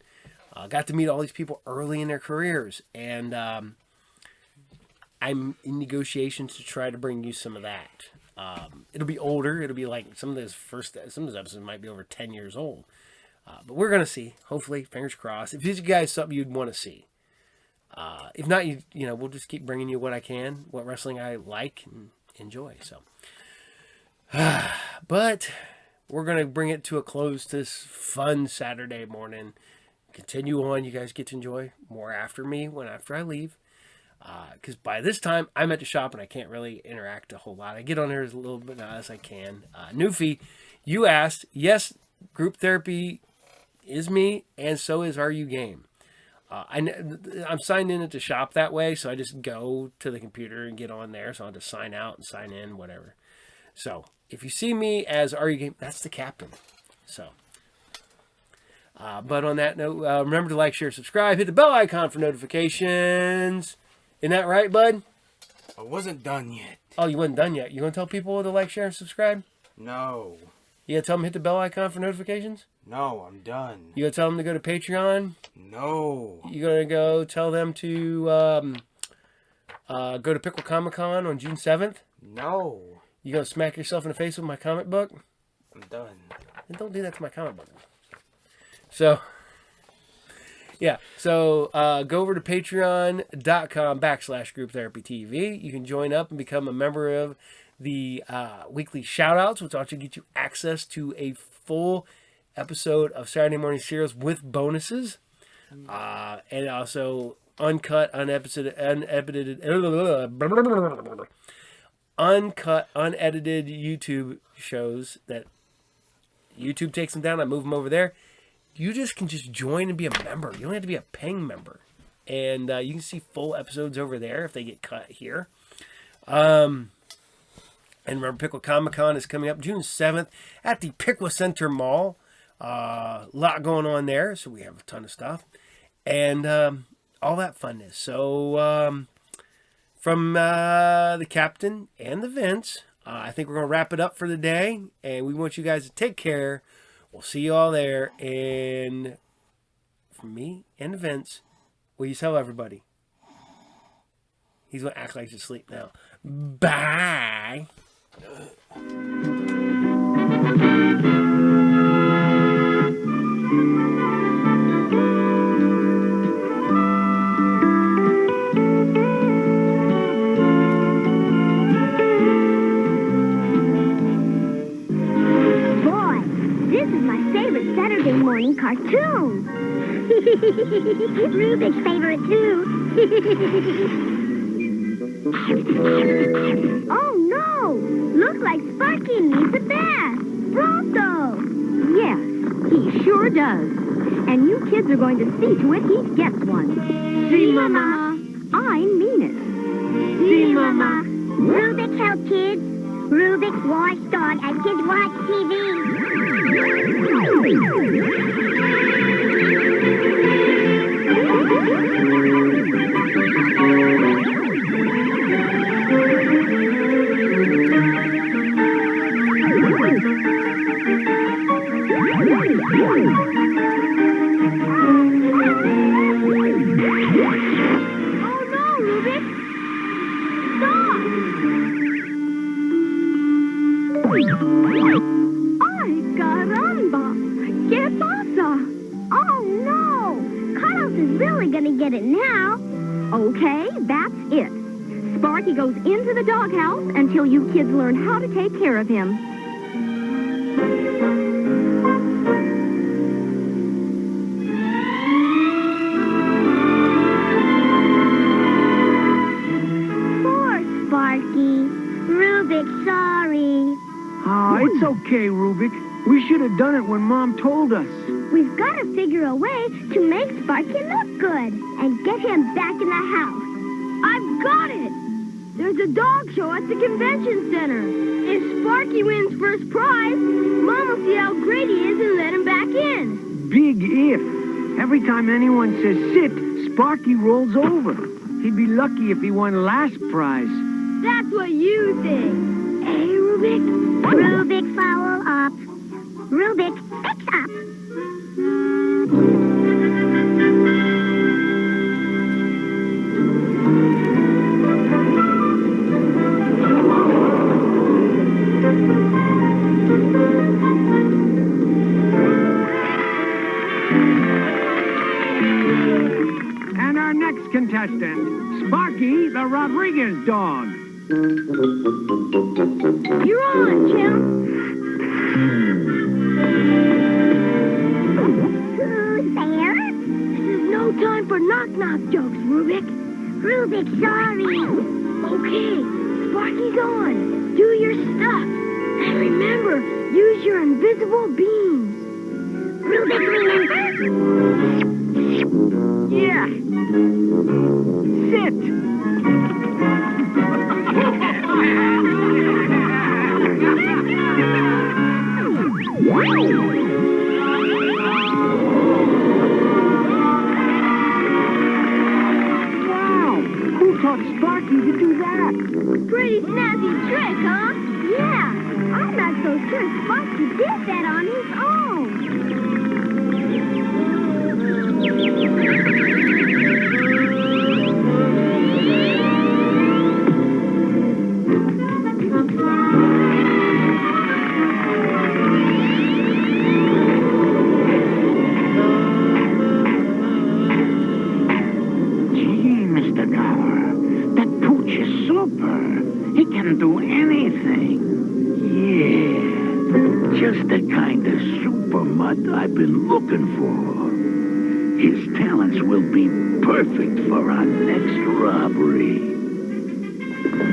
Got to meet all these people early in their careers, and I'm in negotiations to try to bring you some of that. It'll be older. It'll be like some of those episodes might be over 10 years old. But we're gonna see. Hopefully, fingers crossed. If these guys something you'd want to see. If not, we'll just keep bringing you what I can, what wrestling I like and enjoy. So, but we're gonna bring it to a close this fun Saturday morning. Continue on. You guys get to enjoy more after I leave. Because by this time, I'm at the shop and I can't really interact a whole lot. I get on there as a little bit as I can. Newfie, you asked. Yes, group therapy is me, and so is RU Game. I'm signed in at the shop that way, so I just go to the computer and get on there. So I'll just sign out and sign in, whatever. So if you see me as RU Game, that's the captain. So. But on that note, remember to like, share, subscribe. Hit the bell icon for notifications. Isn't that right, bud? I wasn't done yet. Oh, you wasn't done yet. You gonna tell people to like, share, and subscribe? No. You gonna tell them to hit the bell icon for notifications? No, I'm done. You gonna tell them to go to Patreon? No. You gonna go tell them to go to Pickle Comic Con on June 7th? No. You gonna smack yourself in the face with my comic book? I'm done. And don't do that to my comic book. So, Yeah, so go over to patreon.com/grouptherapytv. You can join up and become a member of the weekly shout-outs, which also get you access to a full episode of Saturday Morning Serials with bonuses. And also uncut, unedited YouTube shows that YouTube takes them down. I move them over there. You can just join and be a member. You don't have to be a paying member. And you can see full episodes over there if they get cut here. And remember, Pickle Comic-Con is coming up June 7th at the Pickle Center Mall. A lot going on there, so we have a ton of stuff. And all that funness. So from the captain and the Vince, I think we're going to wrap it up for the day. And we want you guys to take care. We'll see you all there. And from me and Vince, will you tell everybody? He's going to act like he's asleep now. Bye. Saturday morning cartoon. Rubik's favorite too. Oh no! Looks like Sparky needs a bath. Pronto! Yes, he sure does. And you kids are going to see to it he gets one. See, Mama. I mean it. See, Mama. Rubik's help kids. Rubik's watchdog and kids watch TV. ¡Ay, caramba! ¿Qué pasa? Oh, no! Carlos is really gonna get it now. Okay, that's it. Sparky goes into the doghouse until you kids learn how to take care of him. Poor Sparky. Rubik's sorry. Oh, it's okay, Rubik. We should have done it when Mom told us. We've got to figure a way to make Sparky look good and get him back in the house. I've got it! There's a dog show at the convention center. If Sparky wins first prize, Mom will see how great he is and let him back in. Big if. Every time anyone says sit, Sparky rolls over. He'd be lucky if he won last prize. That's what you think. Hey, Rubik. Rubik, foul up. Rubik, fix up. And our next contestant, Sparky the Rodriguez dog. You're on, Jim. Who's there? This is no time for knock-knock jokes, Rubik. Rubik, sorry. Okay, Sparky's on. Do your stuff. And remember, use your invisible beams. Rubik, remember? Yeah. Sit. Wow! Who taught Sparky to do that? Pretty snazzy trick, huh? Yeah, I'm not so sure Sparky did that on his own. super. He can do anything. Yeah, just the kind of super mutt I've been looking for. His talents will be perfect for our next robbery.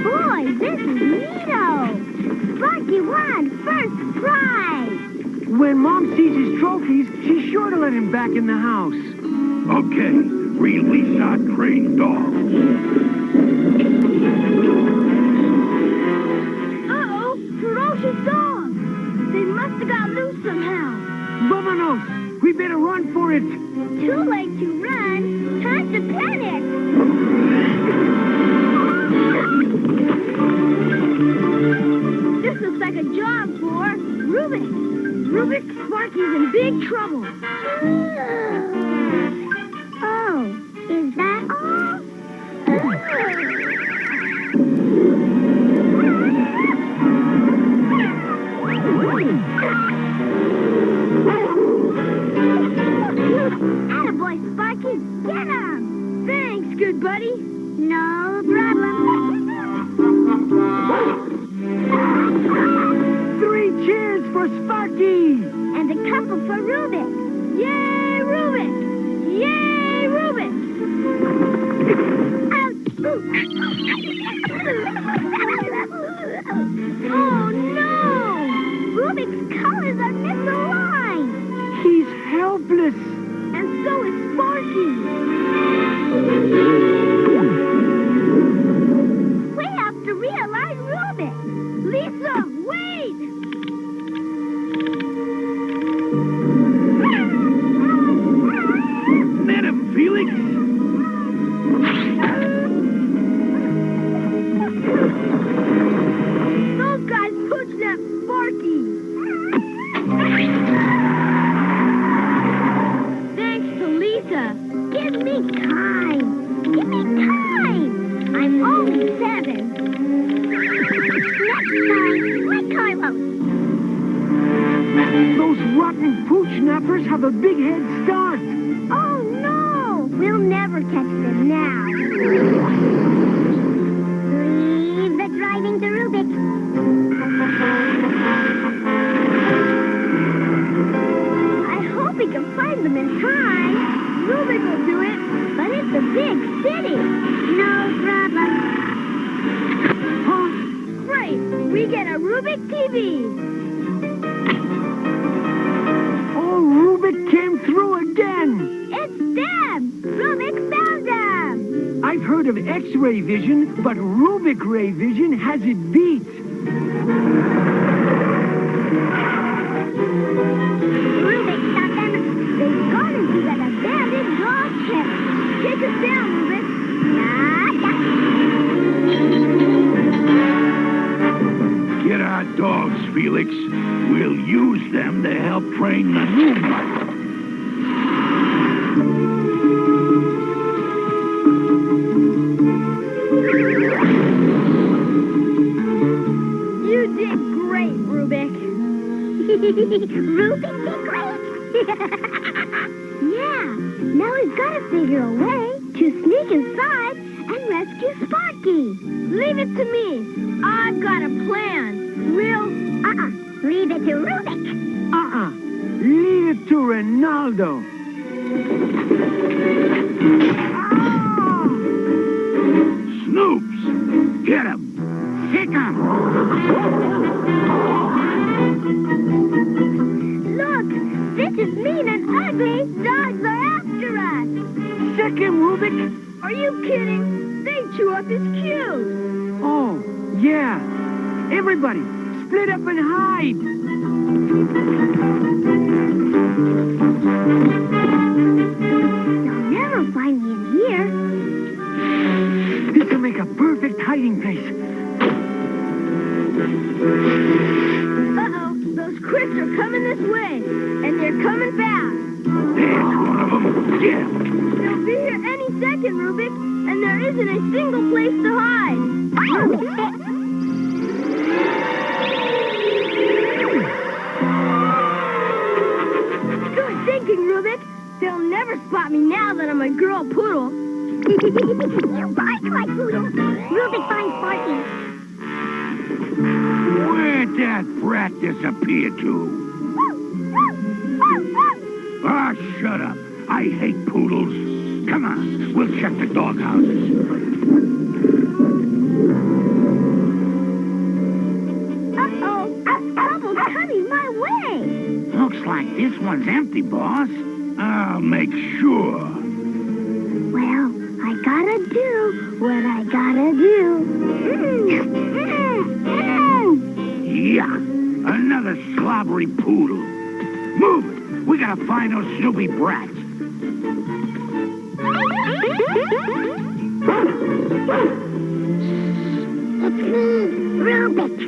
Boy, this is neato! Sparky won first prize! When Mom sees his trophies, she's sure to let him back in the house. Okay, release our trained dog. Uh-oh, ferocious dogs! They must have got loose somehow. Vamonos! We better run for it! Too late to run. Time to panic. This looks like a job for Rubik. Rubik, Sparky's in big trouble. Oh, is that all? Attaboy, Sparky, get him! Thanks, good buddy. No problem. 3 cheers for Sparky! And a couple for Rubik. Yay, Rubik! Yay, Rubik! Oh, no! Rubik's colors are misaligned. He's helpless. And so is Sparky. We have to realign Rubik. Lisa, wait! Net him, Felix! Those guys pushed that Sparky. Thanks to Lisa. Give me time. Give me time. I'm only 7. Next time, like Carlos. Those rotten pooch nappers have a big head start. Oh, no! We'll never catch them now. Leave the driving to Rubik. I hope we can find them in time. Rubik will do it, but it's a big city. No problem. Huh? Great! We get a Rubik TV. Oh, Rubik came through again. It's them! Rubik found them! I've heard of X-ray vision, but Rubik ray vision has it beat. Rubik found them. They've gone into that abandoned dog kennel. Take us down, Rubik. Get our dogs, Felix. We'll use them to help train the new mutt. You did great, Rubik. Rubik did great. Yeah, now we've got to figure a way to sneak inside and rescue Sparky. Leave it to me. I've got a plan. Leave it to Rubik. Leave it to Ronaldo. Snoops! Get him! Kick him! Look, this is mean and ugly. Dogs are after us. Sick him, Rubik. Are you kidding? They chew up his cues. Oh, yeah. Everybody, split up and hide. They'll never find me in here. This will make a perfect hiding place. Uh-oh, those crits are coming this way, and they're coming fast. There's one of them. Get him. They'll be here any second, Rubik, and there isn't a single place to hide. Good thinking, Rubik. They'll never spot me now that I'm a girl poodle. You bark like poodle. Rubik finds Sparky did that brat disappear to? Ah, shut up. I hate poodles. Come on, we'll check the doghouses. Uh-oh, Bubble's coming my way. Looks like this one's empty, boss. I'll make sure. Well, I gotta do what I gotta do. Yeah, another slobbery poodle. Move it. We gotta find those Snoopy brats. It's me, Rubik.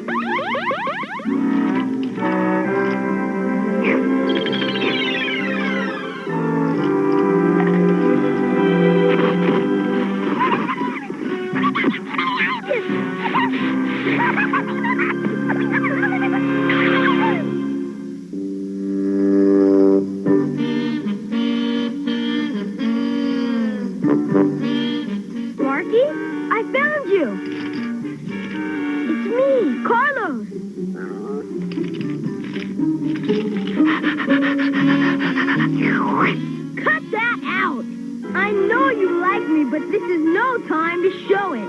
Sparky, I found you. It's me, Carlos. Cut that out. I know you like me, but this is no time to show it.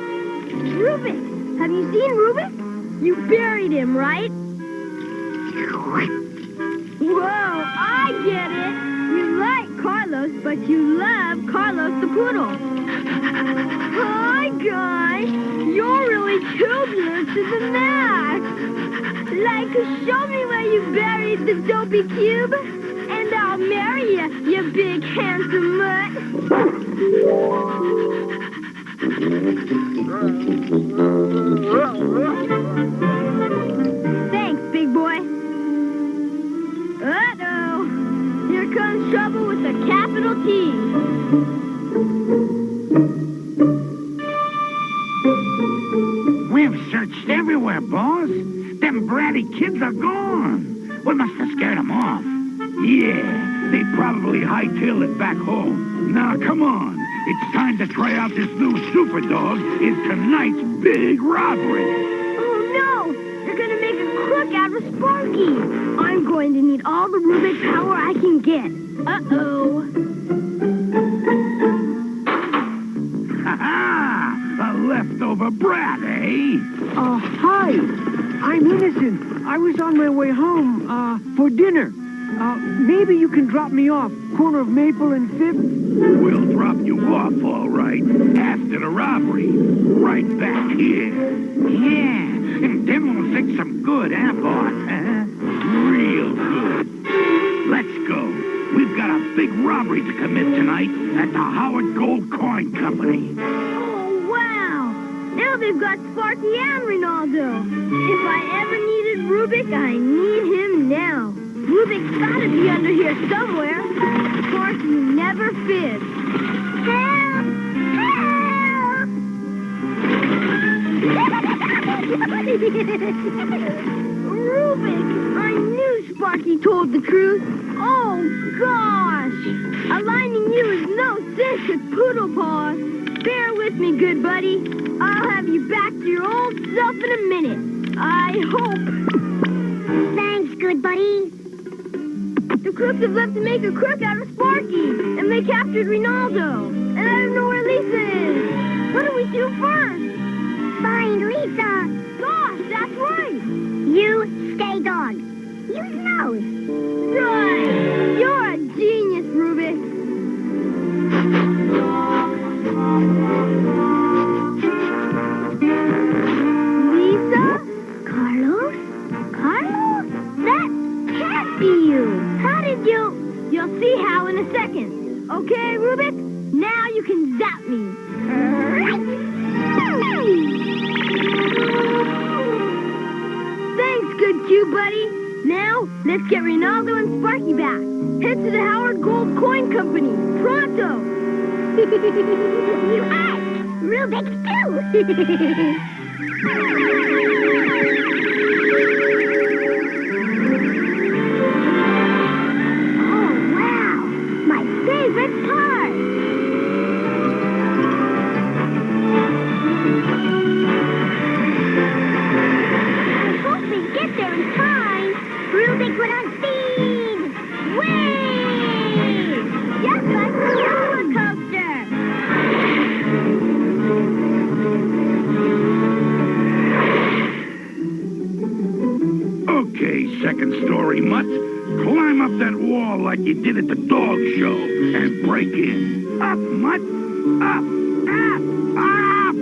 Rubik, have you seen Rubik? You buried him, right? Whoa, I get it. You like Carlos, but you love Carlos the Poodle. Hi, guys. You're really tubular to the max. Like, show me where you buried the dopey cube, and I'll marry you, you big handsome mutt. Thanks, big boy. Uh-oh. Here comes trouble with a capital T. We've searched everywhere, boss. Them bratty kids are gone. We must have scared them off. Yeah, they probably hightailed it back home. Now, come on. It's time to try out this new super dog in tonight's big robbery. Oh, no! They're gonna make a crook out of Sparky. I'm going to need all the Rubik power I can get. Uh-oh. Ha-ha! A leftover brat, eh? Hi. I'm innocent. I was on my way home, for dinner. Maybe you can drop me off, corner of Maple and 5th? We'll drop you off, all right, after the robbery. Right back here. Yeah, and then we'll take some good, boss? Real good. Let's go. We've got a big robbery to commit tonight at the Howard Gold Coin Company. Oh, wow! Now they've got Sparky and Ronaldo. If I ever needed Rubik, I need him now. Rubik's gotta be under here somewhere. Sparky never fibs. Help! Rubik! I knew Sparky told the truth. Oh, gosh! Aligning you is no sense with Poodle Paws. Bear with me, good buddy. I'll have you back to your old self in a minute. I hope. Thanks, good buddy. The crooks have left to make a crook out of Sparky, and they captured Ronaldo. And I don't know where Lisa is. What do we do first? Find Lisa. Gosh, that's right. You stay dog. You know. Right. You're a genius, Rubik. Lisa? Carlos? Carlos? That can't be you. How did you... You'll see how in a second. Okay, Rubik? Now you can zap me. Thanks, good cue, buddy. Now, let's get Ronaldo and Sparky back. Head to the Howard Gold Coin Company. Pronto! You asked. Rubik's too. Oh, wow. My favorite part. I hope we get there second story, Mutt. Climb up that wall like you did at the dog show and break in. Up, Mutt. Up, up, up!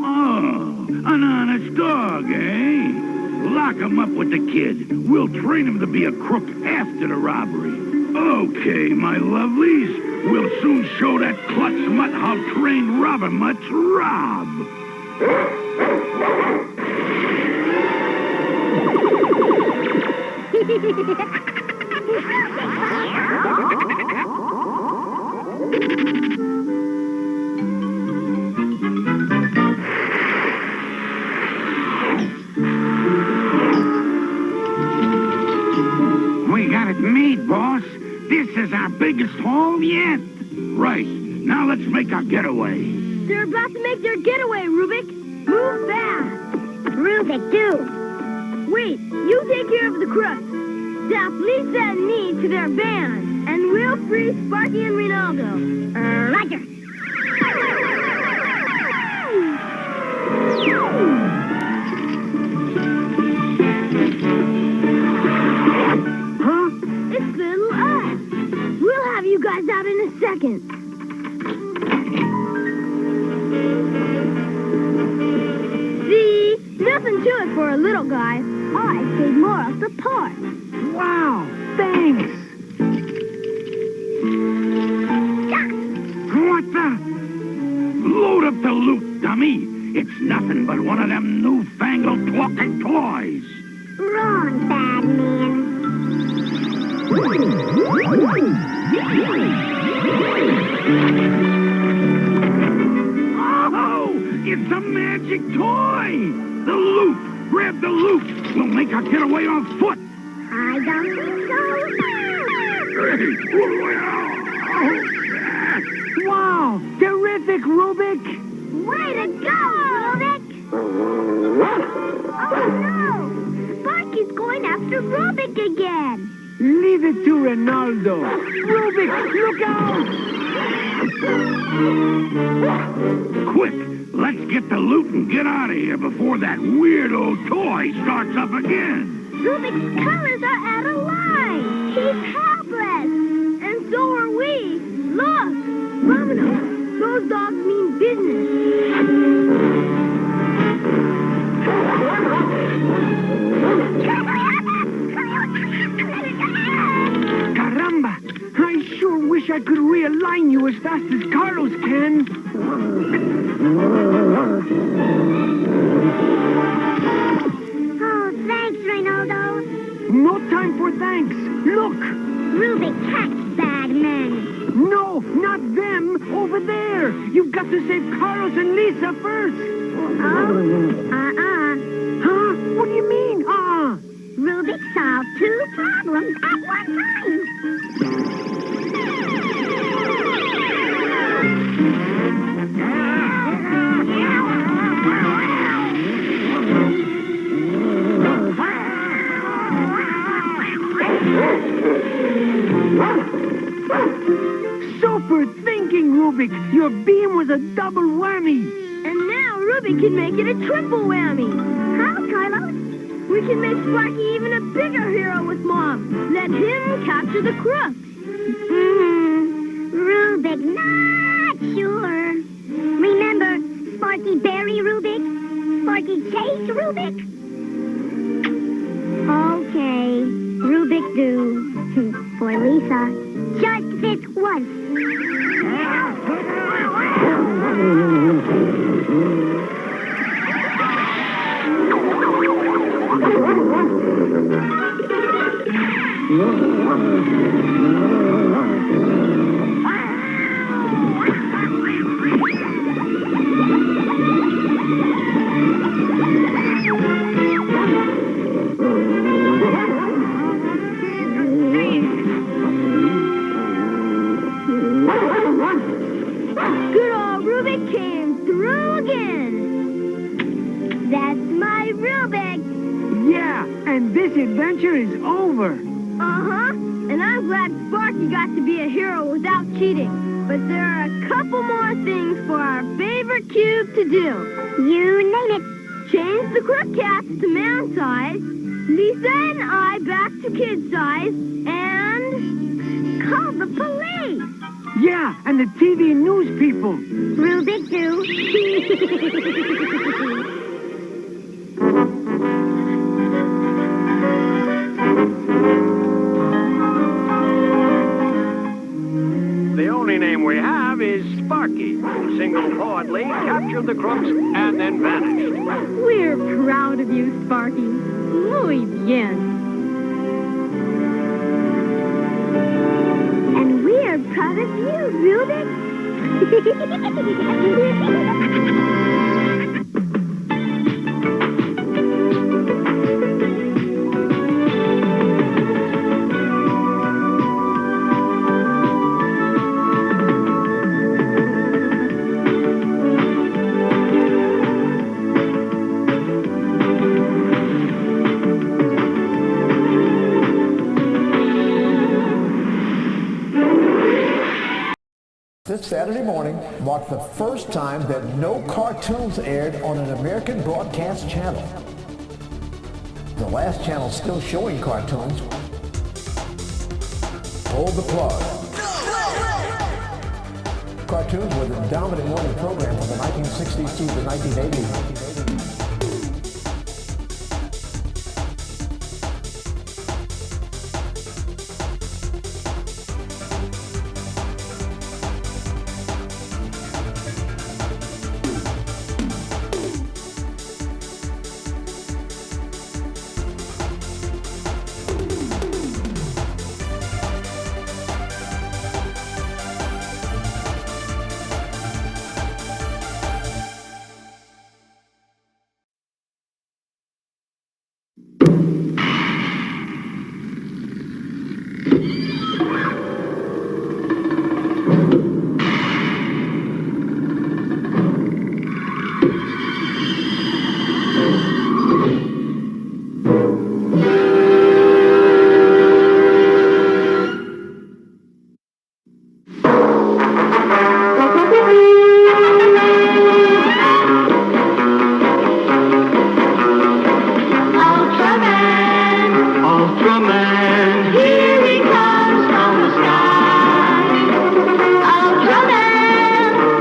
Oh, an honest dog, eh? Lock him up with the kid. We'll train him to be a crook after the robbery. Okay, my lovelies. We'll soon show that klutz mutt how trained robber mutts rob. We got it made, boss. This is our biggest haul yet. Right. Now let's make our getaway. They're about to make their getaway, Rubik. Move fast. Rubik, do. Wait, you take care of the crust. Staff Lisa and me to their van, and we'll free Sparky and Ronaldo. Roger. Huh? It's little us. We'll have you guys out in a second. See? Nothing to it for a little guy. I paid more off the part. Wow, thanks. What the? Load up the loot, dummy. It's nothing but one of them newfangled talking toys. Wrong, bad man. Oh, it's a magic toy. The loot. Grab the loot. We'll make our getaway on foot. I don't think so. Wow, terrific, Rubik. Way to go, Rubik! Oh no! Sparky's going after Rubik again. Leave it to Ronaldo. Rubik, look out! Quick, let's get the loot and get out of here before that weirdo toy starts up again. Rubik's colors are out of line. He's helpless. And so are we. Look, Romano, those dogs mean business. Caramba! I sure wish I could realign you as fast as Carlos can. Oh, thanks, Ronaldo. No time for thanks. Look! Rubik catch bad men. No, not them. Over there. You've got to save Carlos and Lisa first. Oh? Huh? What do you mean, Rubik solved two problems at one time. Super thinking, Rubik. Your beam was a double whammy. And now Rubik can make it a triple whammy. How, Carlos? We can make Sparky even a bigger hero with Mom. Let him capture the crook. Rubik, not sure. Remember, Sparky Berry Rubik? Sparky Chase Rubik? Okay, Rubik do. For Lisa, just this once. Good old Rubik came through again. That's my Rubik. Yeah, and this adventure is over. Uh-huh. And I I'm glad Sparky got to be a hero without cheating. But there are a couple more things for our favorite cube to do. You name it. Change the Crook Cats to man size, Lisa and I back to kid size, and Call the police. Yeah, and the TV and news people. Rules it do. The only name we have is Sparky, who single-pointedly captured the crooks and then vanished. we're proud of you, Sparky. Muy bien. And we're proud of you, Rubik. This Saturday morning marked the first time that no cartoons aired on an American broadcast channel. The last channel still showing cartoons pulled the plug. Cartoons were the dominant morning program from the 1960s to the 1980s. Ultraman, here he comes from the sky.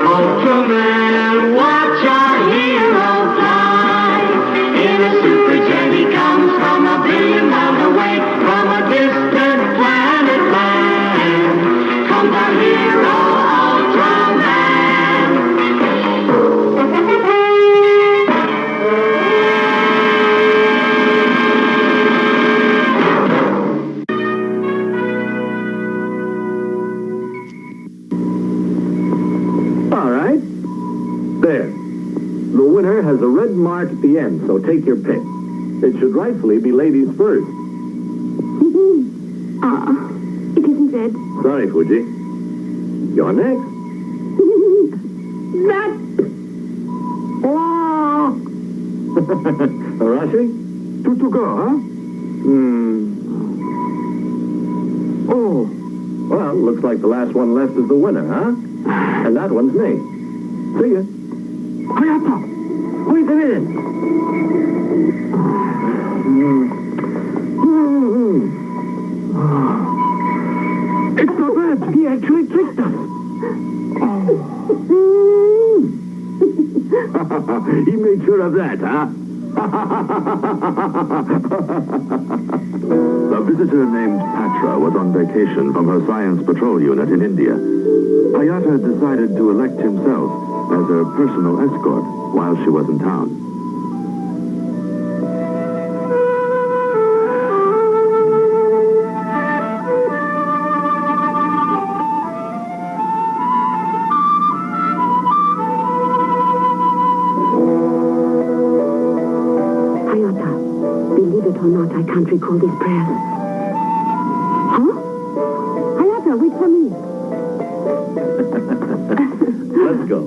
Ultraman, watch our hero fly. In a super jet he comes from a billion miles away, from a distant planet land. Comes our hero, There. The winner has a red mark at the end, so take your pick. It should rightfully be ladies first. It isn't red. Sorry, Fuji. You're next. That... Oh! Arashi? Two to go, huh? Oh. Well, looks like the last one left is the winner, huh? And that one's me. See ya. Hayato! Wait a minute! It's not bad. He actually tricked us. He made sure of that, huh? A visitor named Patra was on vacation from her science patrol unit in India. Hayata decided to elect himself as her personal escort while she was in town. Hayata, believe it or not, I can't recall these prayers. Huh? Hayata, wait for me. Let's go.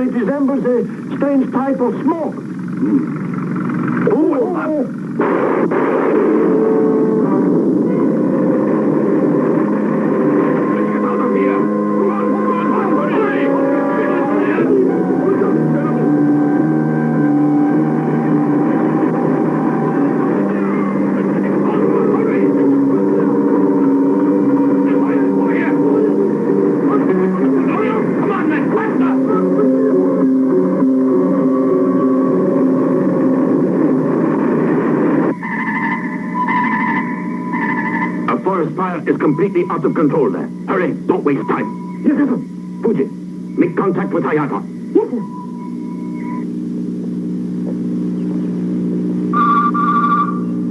it resembles a strange type of smoke. Fire is completely out of control there. Hurry, don't waste time. Yes, sir. Fuji, make contact with Hayata. Yes, sir.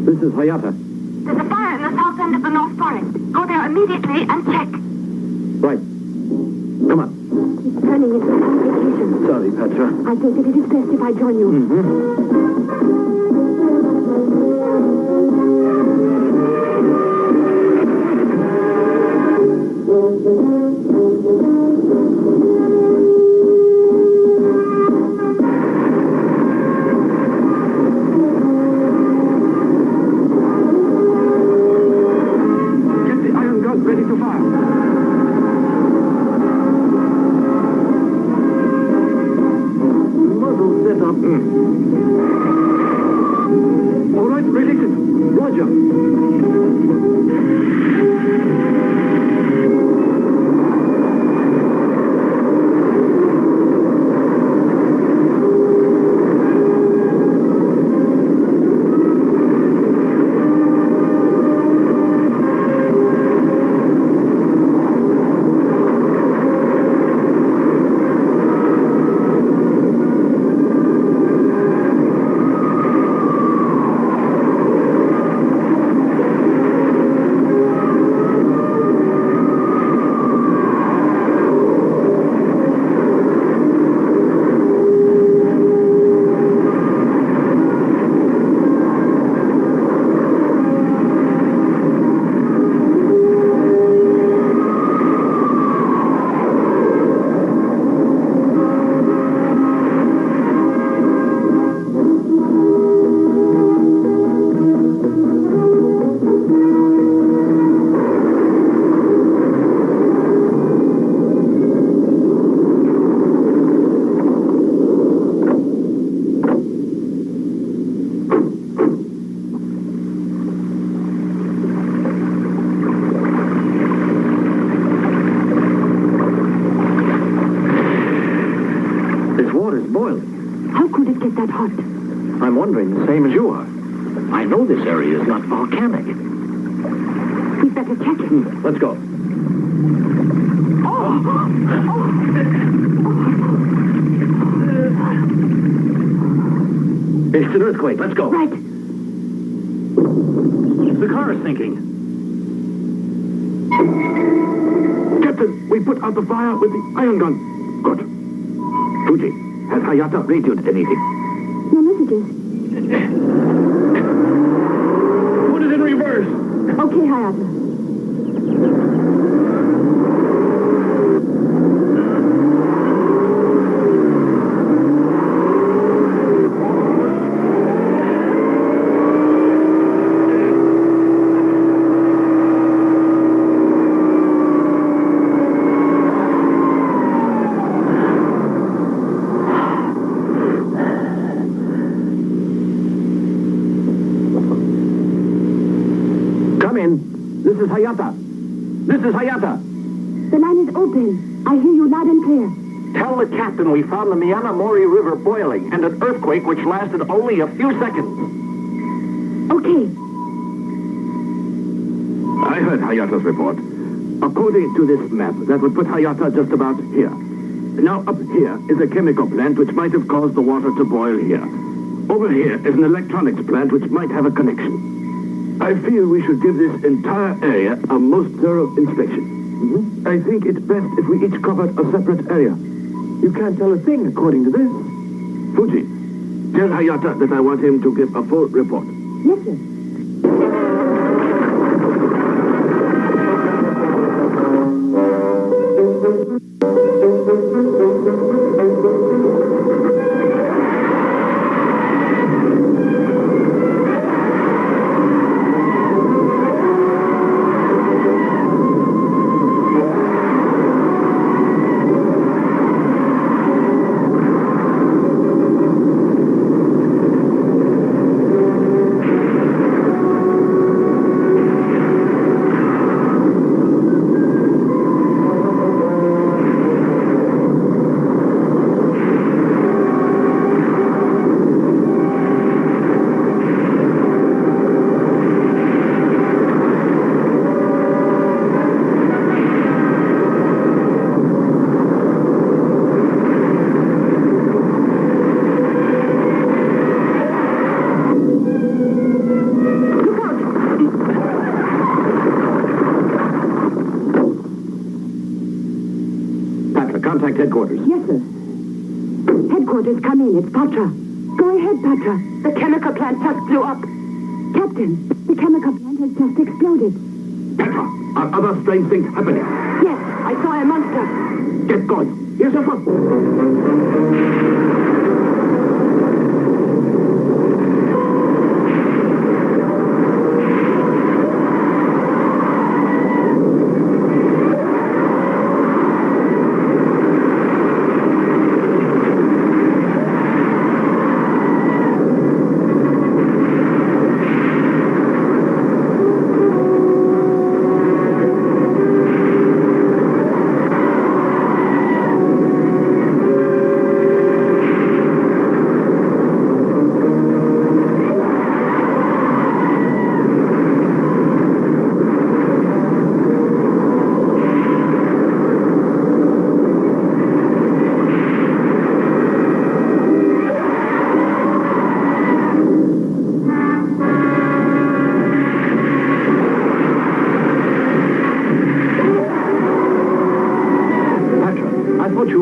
This is Hayata. There's a fire in the south end of the North Forest. Go there immediately and check. Right. Come on. It's turning into a complication. Sorry, Petra. I think that it is best if I join you. Get the iron gun ready to fire. Muzzle set up. All right, release it. Roger. I'm wondering the same as you are. I know this area is not volcanic. We'd better check it. Let's go. It's an earthquake. Let's go. Right. The car is sinking. Captain, we put out the fire with the iron gun. Good. Fuji, has Hayata radioed anything? No messages. Put it in reverse. Okay, Hayata. This is Hayata. This is Hayata. The line is open. I hear you loud and clear. Tell the captain we found the Myanmar River boiling and an earthquake which lasted only a few seconds. Okay. I heard Hayata's report. According to this map, that would put Hayata just about here. Now, up here is a chemical plant which might have caused the water to boil here. Over here is an electronics plant which might have a connection. I feel we should give this entire area a most thorough inspection. I think it's best if we each covered a separate area. You can't tell a thing according to this. Fuji, tell Hayata that I want him to give a full report. Yes, sir. headquarters. Yes, sir. Headquarters, come in. It's Patra. Go ahead, Patra. The chemical plant just blew up. Captain, the chemical plant has just exploded. Petra, are other strange things happening? Yes, I saw a monster. Get going. Here's your front.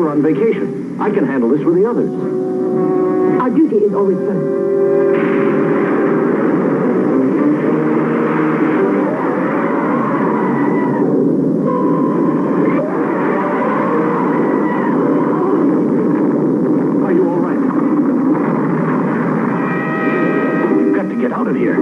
On vacation. I can handle this with the others. Our duty is always first. Are you all right? We've got to get out of here.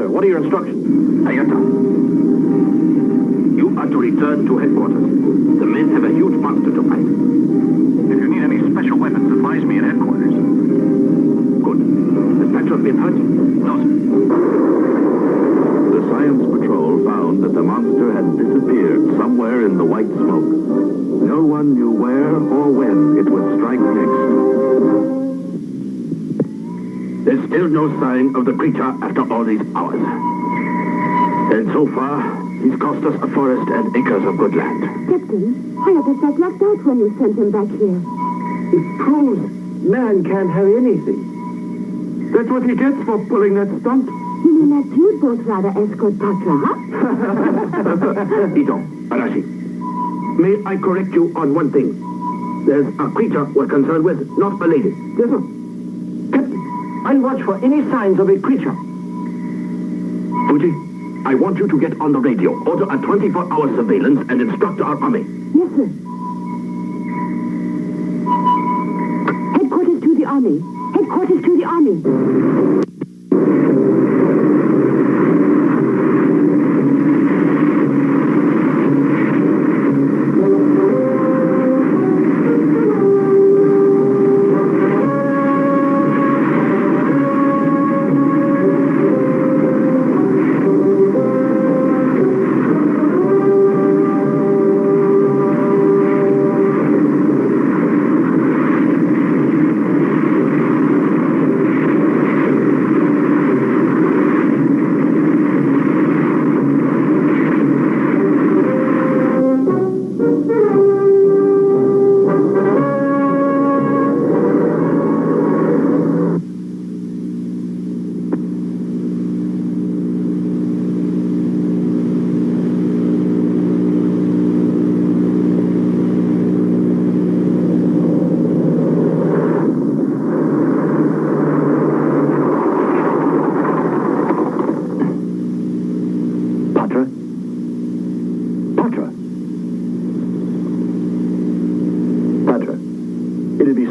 What are your instructions? Ayata. You are to return to headquarters. The men have a huge monster to fight. If you need any special weapons, advise me at headquarters. Good. Has Petra been hurt? No, sir. The Science Patrol found that the monster had disappeared somewhere in the white smoke. No one knew where or when it would strike next. There's still no sign of the creature after all these hours. And so far, he's cost us a forest and acres of good land. Captain, Hayabusa got locked out when you sent him back here. It proves man can't have anything. That's what he gets for pulling that stunt. You mean that you'd both rather escort Patra, huh? Ito, Arashi, may I correct you on one thing? There's a creature we're concerned with, not a lady. Yes, sir. Captain, I'll watch for any signs of a creature. Fuji, I want you to get on the radio, order a 24-hour surveillance, and instruct our army. Yes, sir. Headquarters to the army. Headquarters to the army.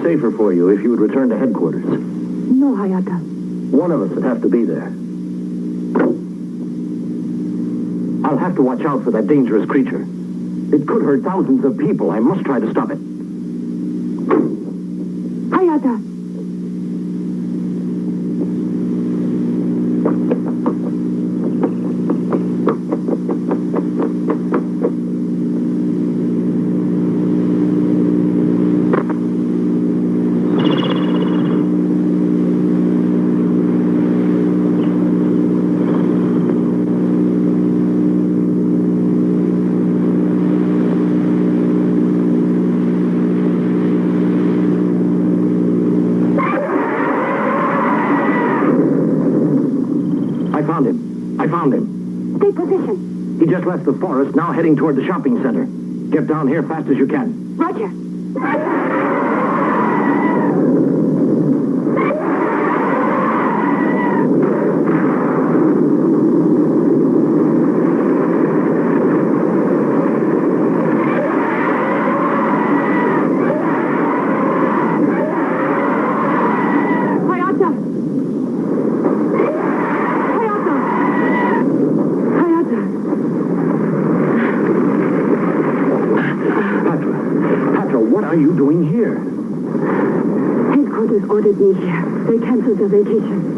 safer for you if you would return to headquarters. No, Hayata. One of us would have to be there. I'll have to watch out for that dangerous creature. It could hurt thousands of people. I must try to stop it. Hayata. I found him. Stay position. He just left the forest, now heading toward the shopping center. Get down here fast as you can. Roger. What are you doing here? Headquarters ordered me here. They canceled their vacation.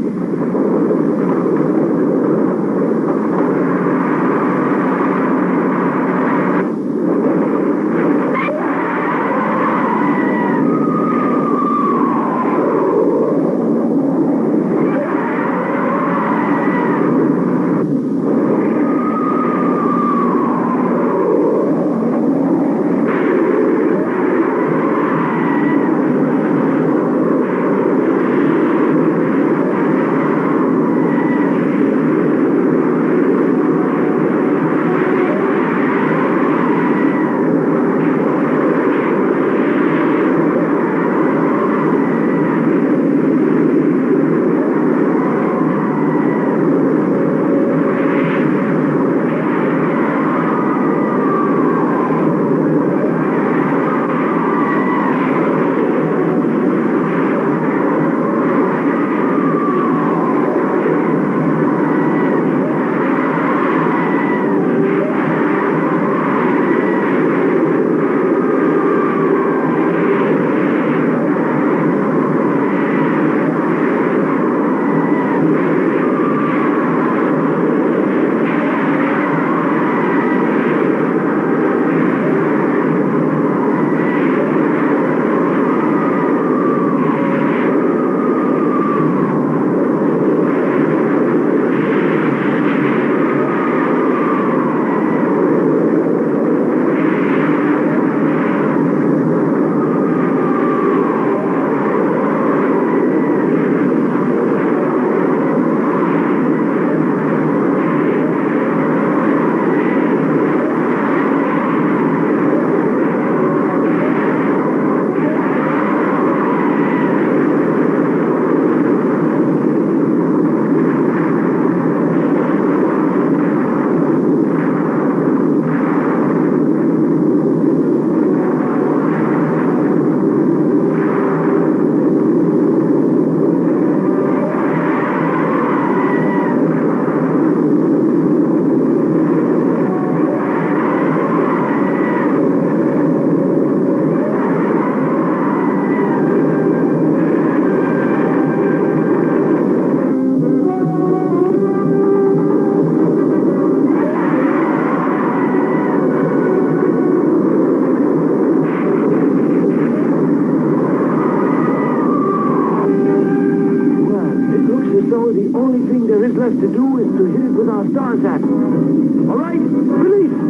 left to do is to hit it with our stars at. All right, release.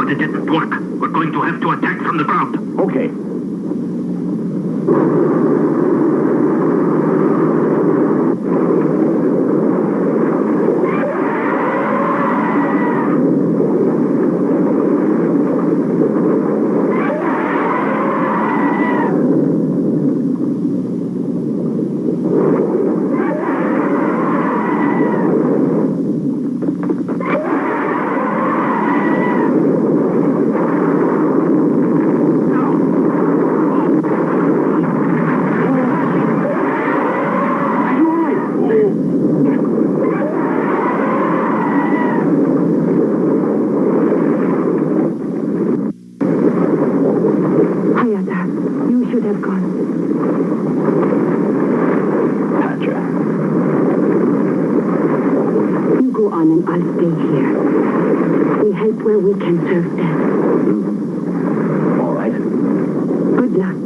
got to get to work. We're going to have to attack from the ground. Okay. Where we can serve them. All right. Good luck.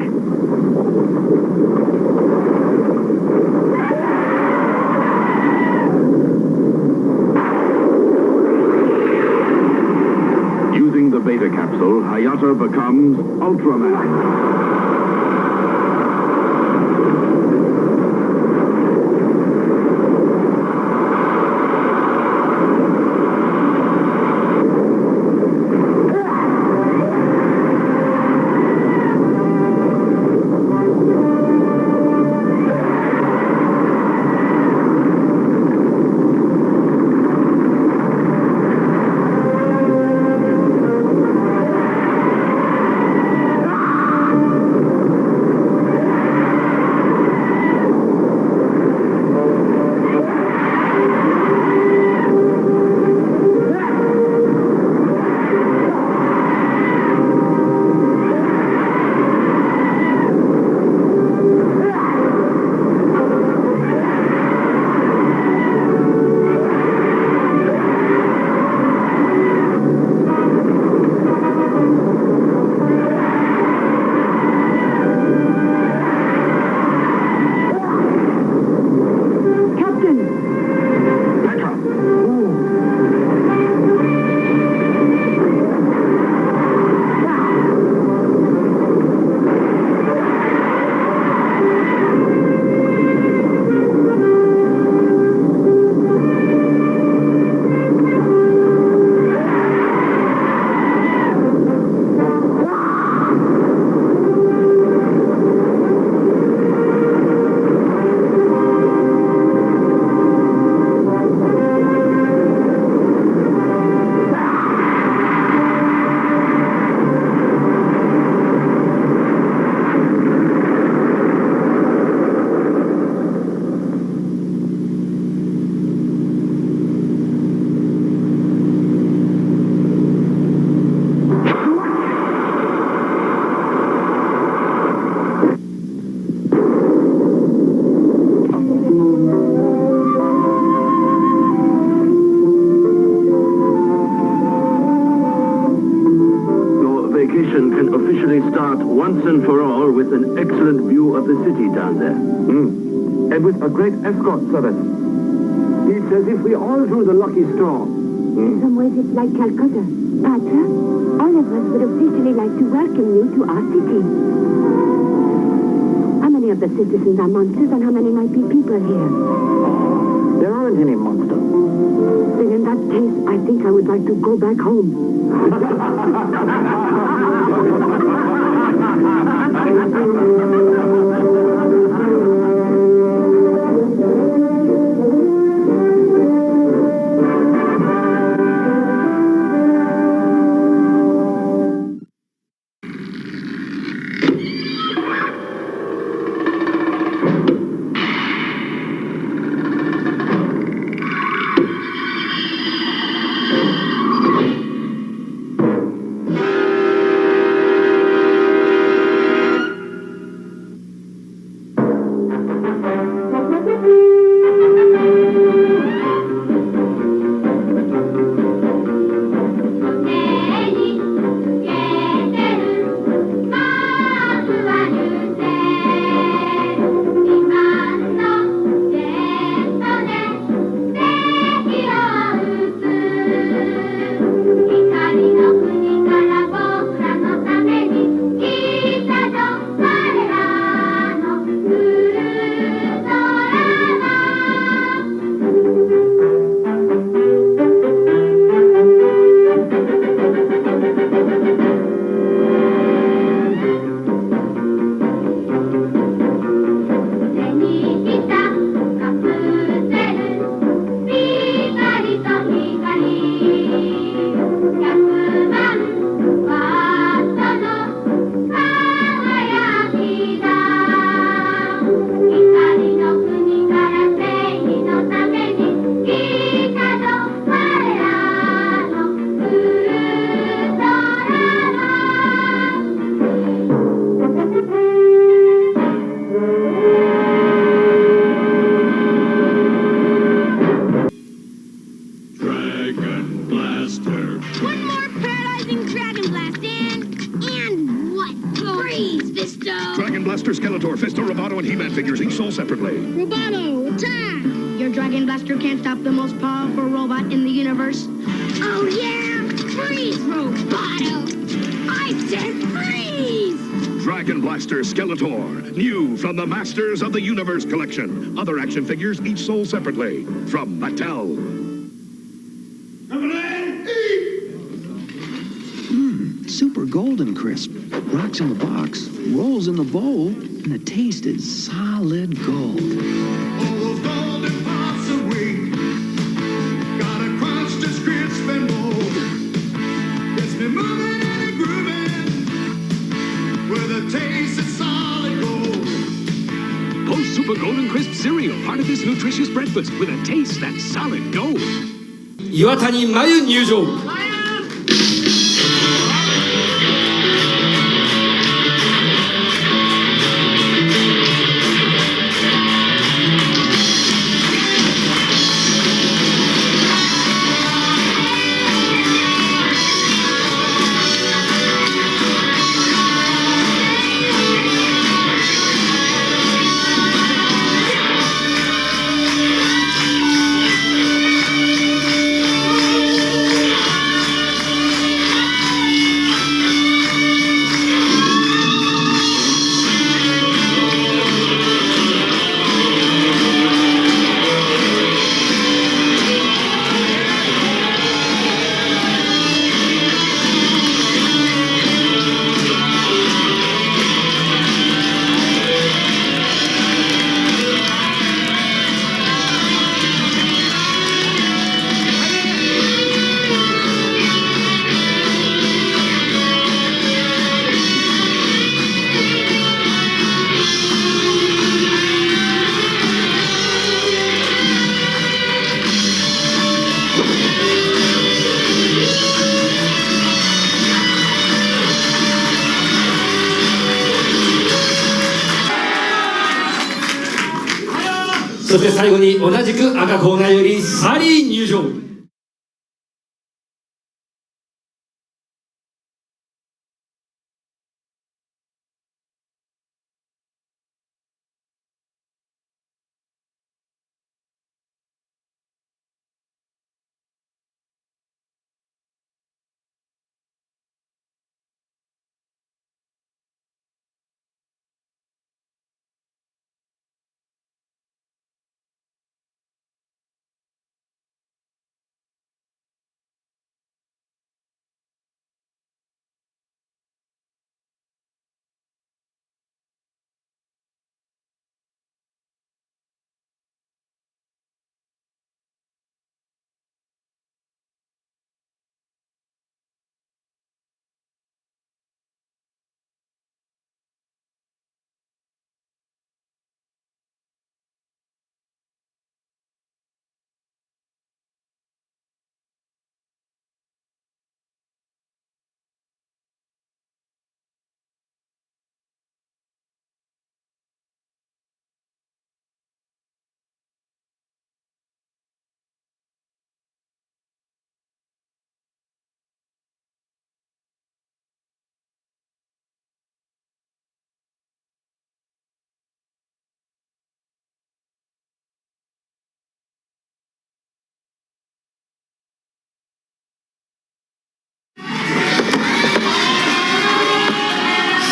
Using the beta capsule, Hayata becomes Ultraman. Once and for all, with an excellent view of the city down there. And with a great escort service. It's as if we all drew the lucky straw. In some ways, it's like Calcutta. Patra, all of us would officially like to welcome you to our city. How many of the citizens are monsters and how many might be people here? There aren't any monsters. Then in that case, I think I would like to go back home. Dragon Blast and what? Freeze, Fisto! Dragon Blaster, Skeletor, Fisto, Roboto, and HeMan figures, each sold separately. Roboto, attack! Your Dragon Blaster can't stop the most powerful robot in the universe. Oh yeah! Freeze, Roboto! I said freeze! Dragon Blaster, Skeletor, new from the Masters of the Universe collection. Other action figures, each sold separately. From Mattel. Super golden crisp. Rocks in the box, rolls in the bowl, and the taste is solid gold. All those golden parts are weak. Gotta crunch this crisp and mold. Gets me moving and grooving. With a taste of solid gold. Post Super Golden Crisp cereal, part of this nutritious breakfast with a taste that's solid gold. 岩谷真由入場。そして最後に同じく赤コーナーよりサリー入場。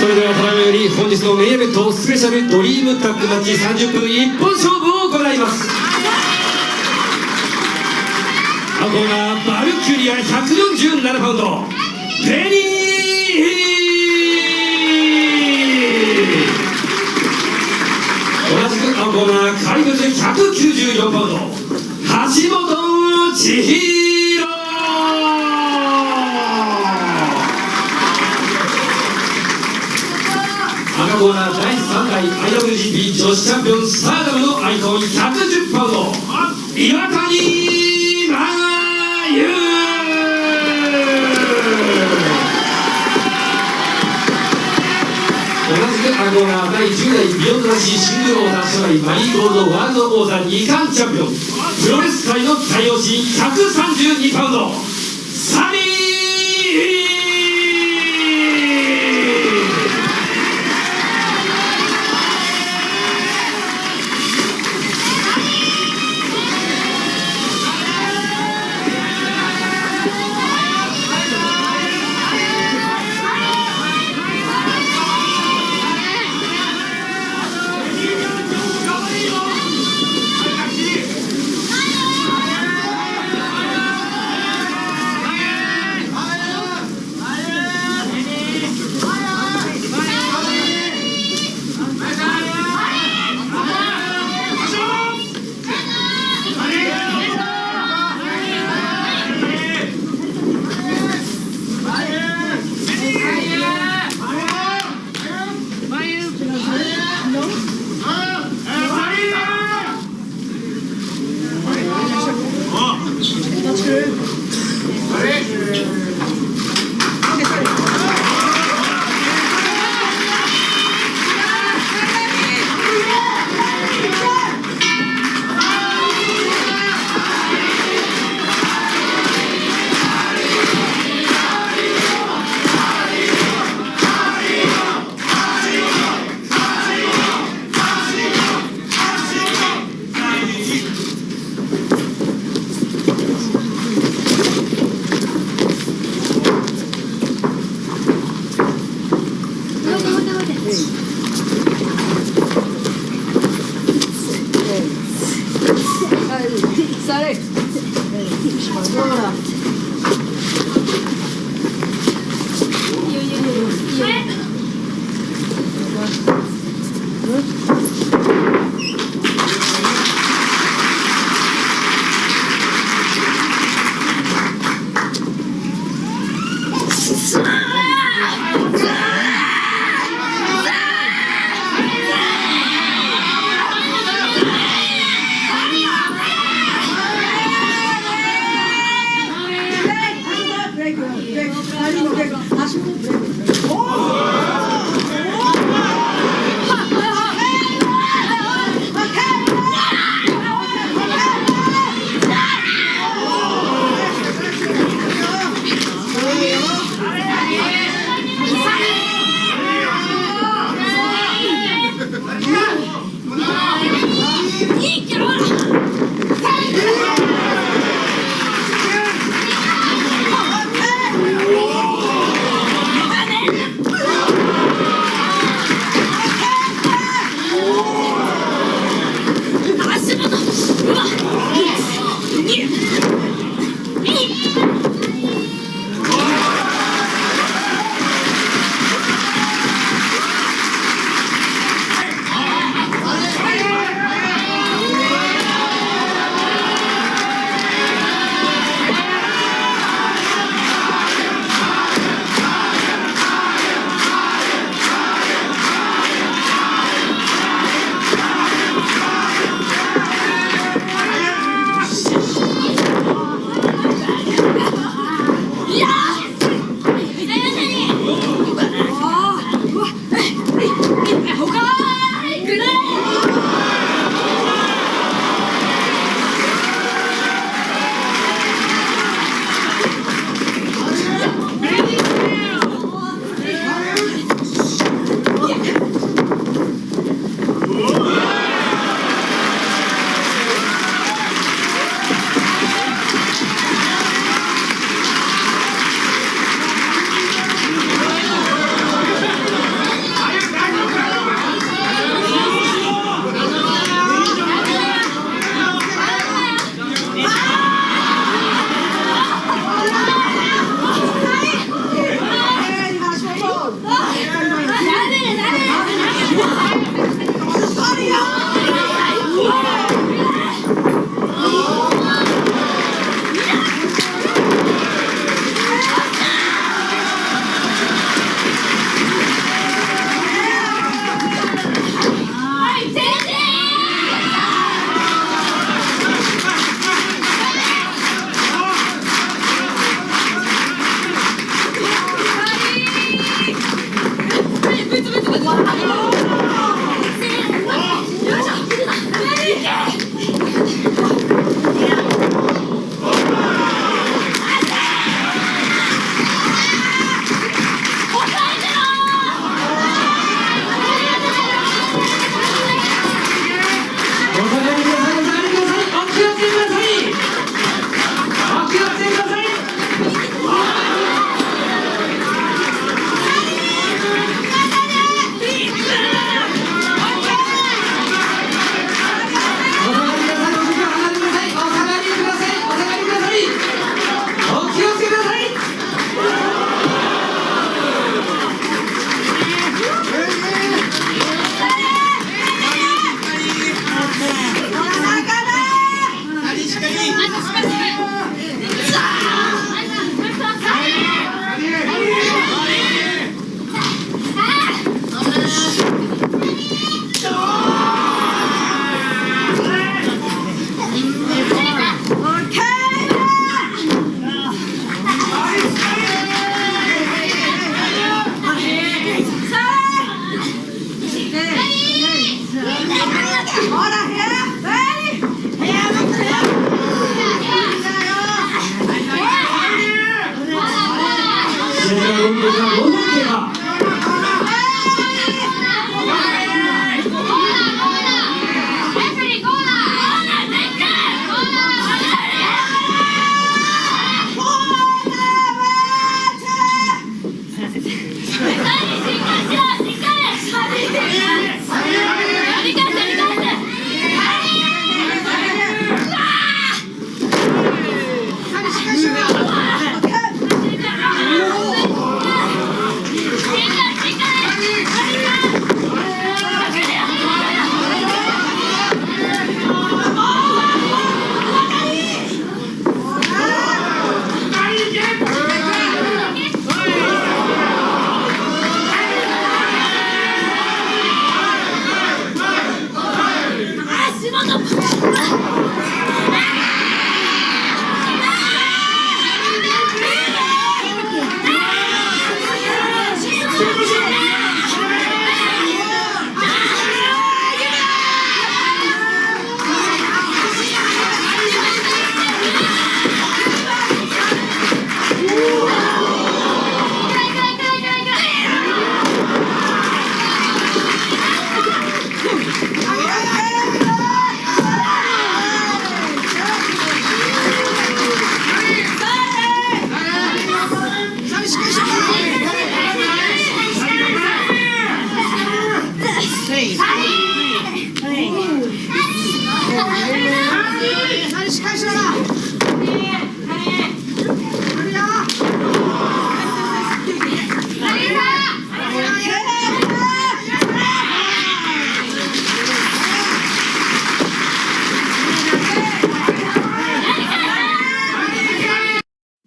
それではただいまより本日のメインイベントスペシャルドリームタッグマッチ30分一本勝負を行います。赤コーナーバルキュリア147パウンドベニー、同じく青コーナー怪物194パウンド橋本千尋。赤コーナー第3回 IWGP 女子チャンピオンスターダムのアイコン110パウンド岩谷真由。同じく赤コーナー第10代ビヨンドらしいシングル王座初代マリーゴールドワールド王座2冠チャンピオンプロレス界の太陽神132パウンドサリー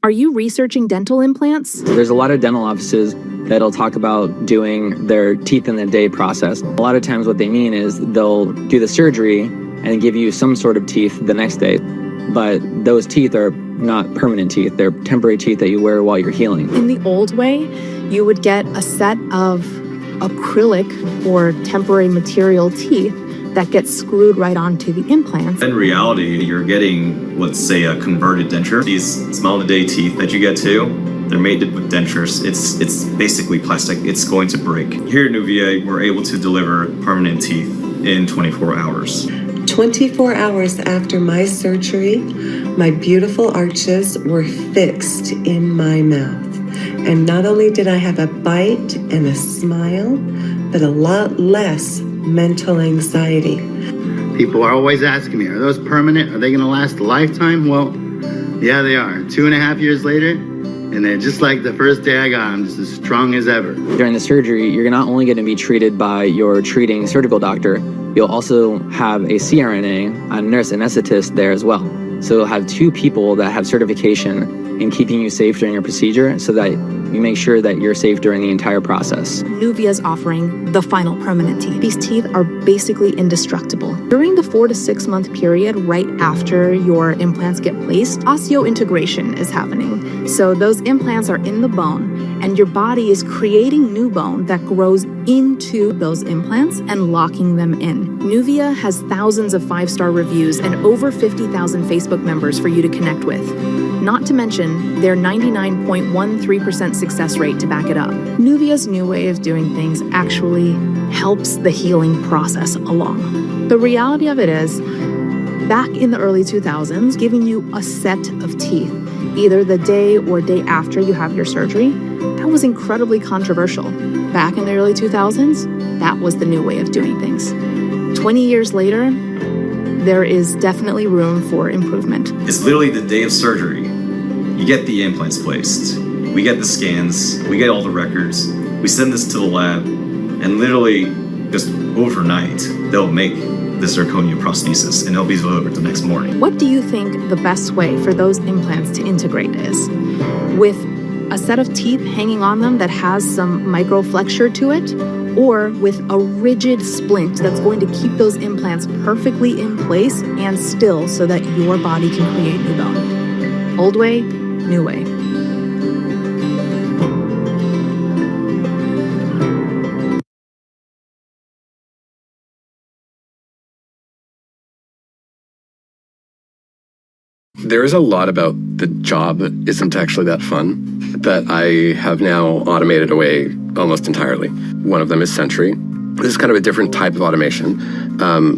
Are you researching dental implants? There's a lot of dental offices that'll talk about doing their teeth in a day process. A lot of times what they mean is they'll do the surgery and give you some sort of teeth the next day. But those teeth are not permanent teeth. They're temporary teeth that you wear while you're healing. In the old way, you would get a set of acrylic or temporary material teeth that gets screwed right onto the implants. In reality, you're getting, let's say, a converted denture. These small-to-day teeth that you get too, they're made with dentures. It's basically plastic. It's going to break. Here at Nuvia, we're able to deliver permanent teeth in 24 hours. 24 hours after my surgery, my beautiful arches were fixed in my mouth. And not only did I have a bite and a smile, but a lot less mental anxiety. People are always asking me, are those permanent? Are they going to last a lifetime? Well, yeah, they are. 2.5 years later, and they're just like the first day I got them, just as strong as ever. During the surgery, you're not only going to be treated by your treating surgical doctor, you'll also have a CRNA, a nurse anesthetist there as well. So you'll have two people that have certification in keeping you safe during your procedure so that you make sure that you're safe during the entire process. Nuvia's offering the final permanent teeth. These teeth are basically indestructible. During the 4 to 6 month period right after your implants get placed, osseointegration is happening. So those implants are in the bone and your body is creating new bone that grows into those implants and locking them in. Nuvia has thousands of 5-star reviews and over 50,000 Facebook members for you to connect with. Not to mention their 99.13% success rate to back it up. Nuvia's new way of doing things actually helps the healing process along. The reality of it is, back in the early 2000s, giving you a set of teeth, either the day or day after you have your surgery, that was incredibly controversial. Back in the early 2000s, that was the new way of doing things. 20 years later, there is definitely room for improvement. It's literally the day of surgery. You get the implants placed. We get the scans. We get all the records. We send this to the lab, and literally, just overnight, they'll make the zirconia prosthesis, and it'll be delivered the next morning. What do you think the best way for those implants to integrate is? With a set of teeth hanging on them that has some microflexure to it, or with a rigid splint that's going to keep those implants perfectly in place and still so that your body can create new bone? Old way, new way. There is a lot about the job that isn't actually that fun that I have now automated away almost entirely. One of them is Sentry. This is kind of a different type of automation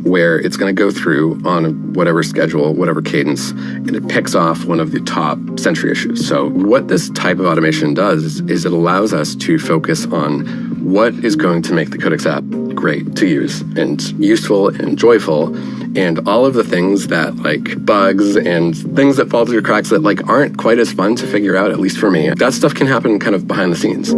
where it's going to go through on whatever schedule, whatever cadence, and it picks off one of the top Sentry issues. So what this type of automation does is it allows us to focus on what is going to make the Codex app great to use and useful and joyful, and all of the things that like bugs and things that fall through the cracks that like aren't quite as fun to figure out, at least for me. That stuff can happen kind of behind the scenes.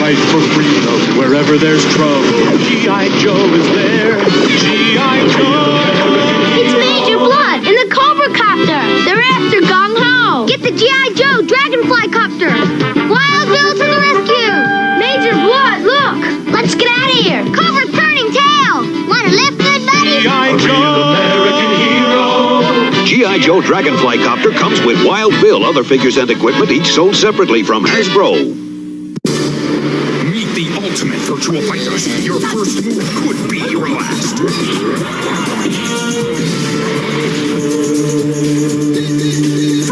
fight for freedom wherever there's trouble. G.I. Joe is there. G.I. Joe! It's Major Blood in the Cobra Copter. They're after Gong Ho. Get the G.I. Joe Dragonfly Copter. Wild Bill to the rescue. Major Blood, look. Let's get out of here. Cobra's turning tail. Want to lift, good buddy? G.I. Joe! American hero! G.I. Joe Dragonfly Copter comes with Wild Bill, other figures and equipment, each sold separately from Hasbro. Meet the ultimate virtual fighters. Your first move could be your last.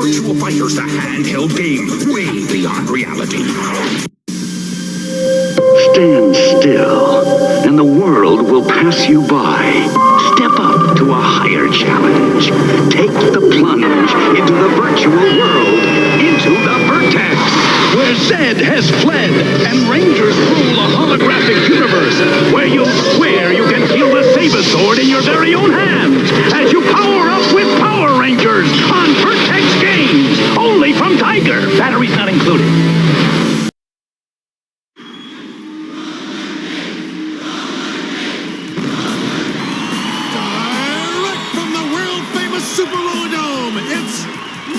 Virtual Fighters, the handheld game, way beyond reality. Stand still, and the world will pass you by. Step up to a higher challenge. Take the plunge into the virtual world, into the Vertex, where Zed has fled, and Rangers rule a holographic universe, where you'll swear you can feel the saber sword in your very own hands, as you power up with Power Rangers on Vertex Games, only from Tiger. Batteries not included. Super Roller Dome, it's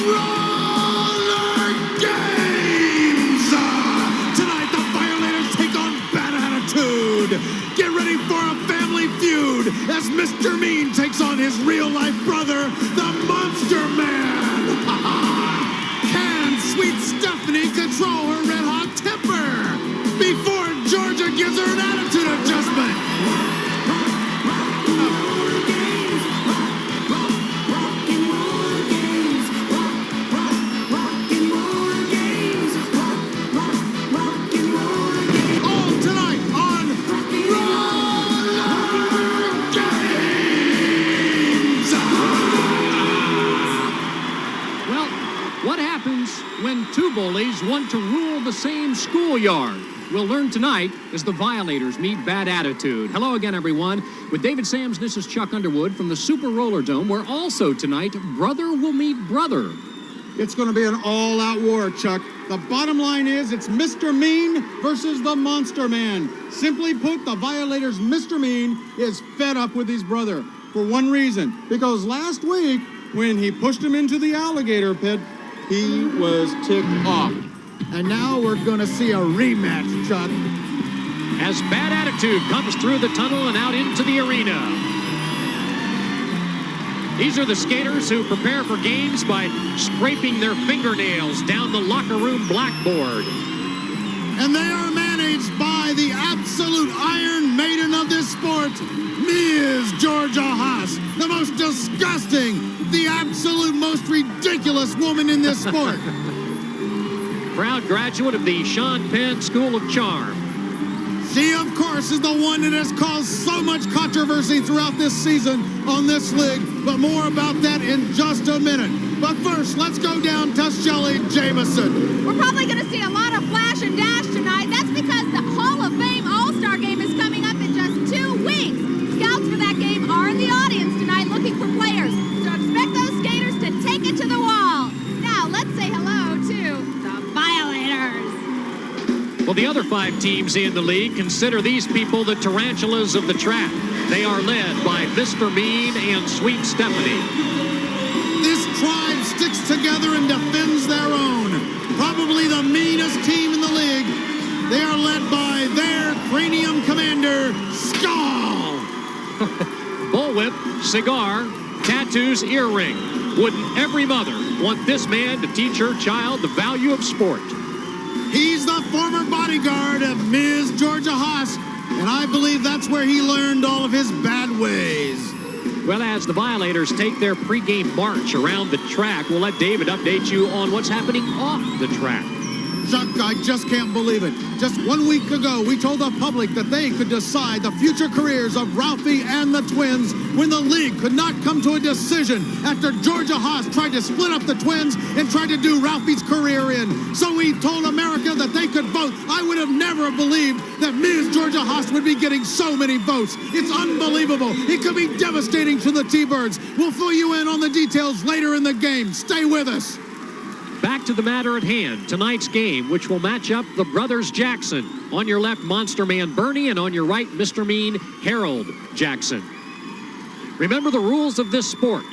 Roller Games! Tonight, the Violators take on Bad Attitude. Get ready for a family feud as Mr. Mean takes on his real-life brother, the Monster Man. Can Sweet Stephanie control her red-hot temper before Georgia gives her an attitude adjustment? When two bullies want to rule the same schoolyard. We'll learn tonight as the Violators meet Bad Attitude. Hello again, everyone. With David Sams, this is Chuck Underwood from the Super Roller Dome, where also tonight, brother will meet brother. It's going to be an all-out war, Chuck. The bottom line is it's Mr. Mean versus the Monster Man. Simply put, the Violators' Mr. Mean is fed up with his brother for one reason. Because last week, when he pushed him into the alligator pit, he was ticked off. And now we're going to see a rematch, Chuck. As Bad Attitude comes through the tunnel and out into the arena. These are the skaters who prepare for games by scraping their fingernails down the locker room blackboard. And they are managed by the absolute Iron Maiden of this sport, Ms. Georgia Haas, the most disgusting, the absolute most ridiculous woman in this sport. Proud graduate of the Sean Penn School of Charm. She, of course, is the one that has caused so much controversy throughout this season on this league, but more about that in just a minute. But first, let's go down to Shelly Jamison. We're probably going to see a lot of flash and dash tonight. That's because the Hall of Fame All-Star Game is coming up in just 2 weeks. Scouts for that game are in the audience tonight looking for players. So expect those skaters to take it to the wall. Now, let's say hello to the Violators. Well, the other 5 teams in the league consider these people the tarantulas of the track. They are led by Mr. Mean and Sweet Stephanie. This tribe sticks together and defends their own. Probably the meanest team in the league. They are led by their cranium commander, Skull. Bullwhip, cigar, tattoos, earring. Wouldn't every mother want this man to teach her child the value of sport? He's the former bodyguard of Ms. Georgia Haas, and I believe that's where he learned all of his bad ways. Well, as the Violators take their pregame march around the track, we'll let David update you on what's happening off the track. Chuck, I just can't believe it. Just 1 week ago, we told the public that they could decide the future careers of Ralphie and the twins when the league could not come to a decision after Georgia Haas tried to split up the twins and tried to do Ralphie's career in. So we told America that they could vote. I would have never believed that Ms. Georgia Haas would be getting so many votes. It's unbelievable. It could be devastating to the T-Birds. We'll fill you in on the details later in the game. Stay with us. back to the matter at hand. Tonight's game, which will match up the brothers Jackson. On your left, Monster Man Bernie, and on your right, Mr. Mean Harold Jackson. Remember the rules of this sport.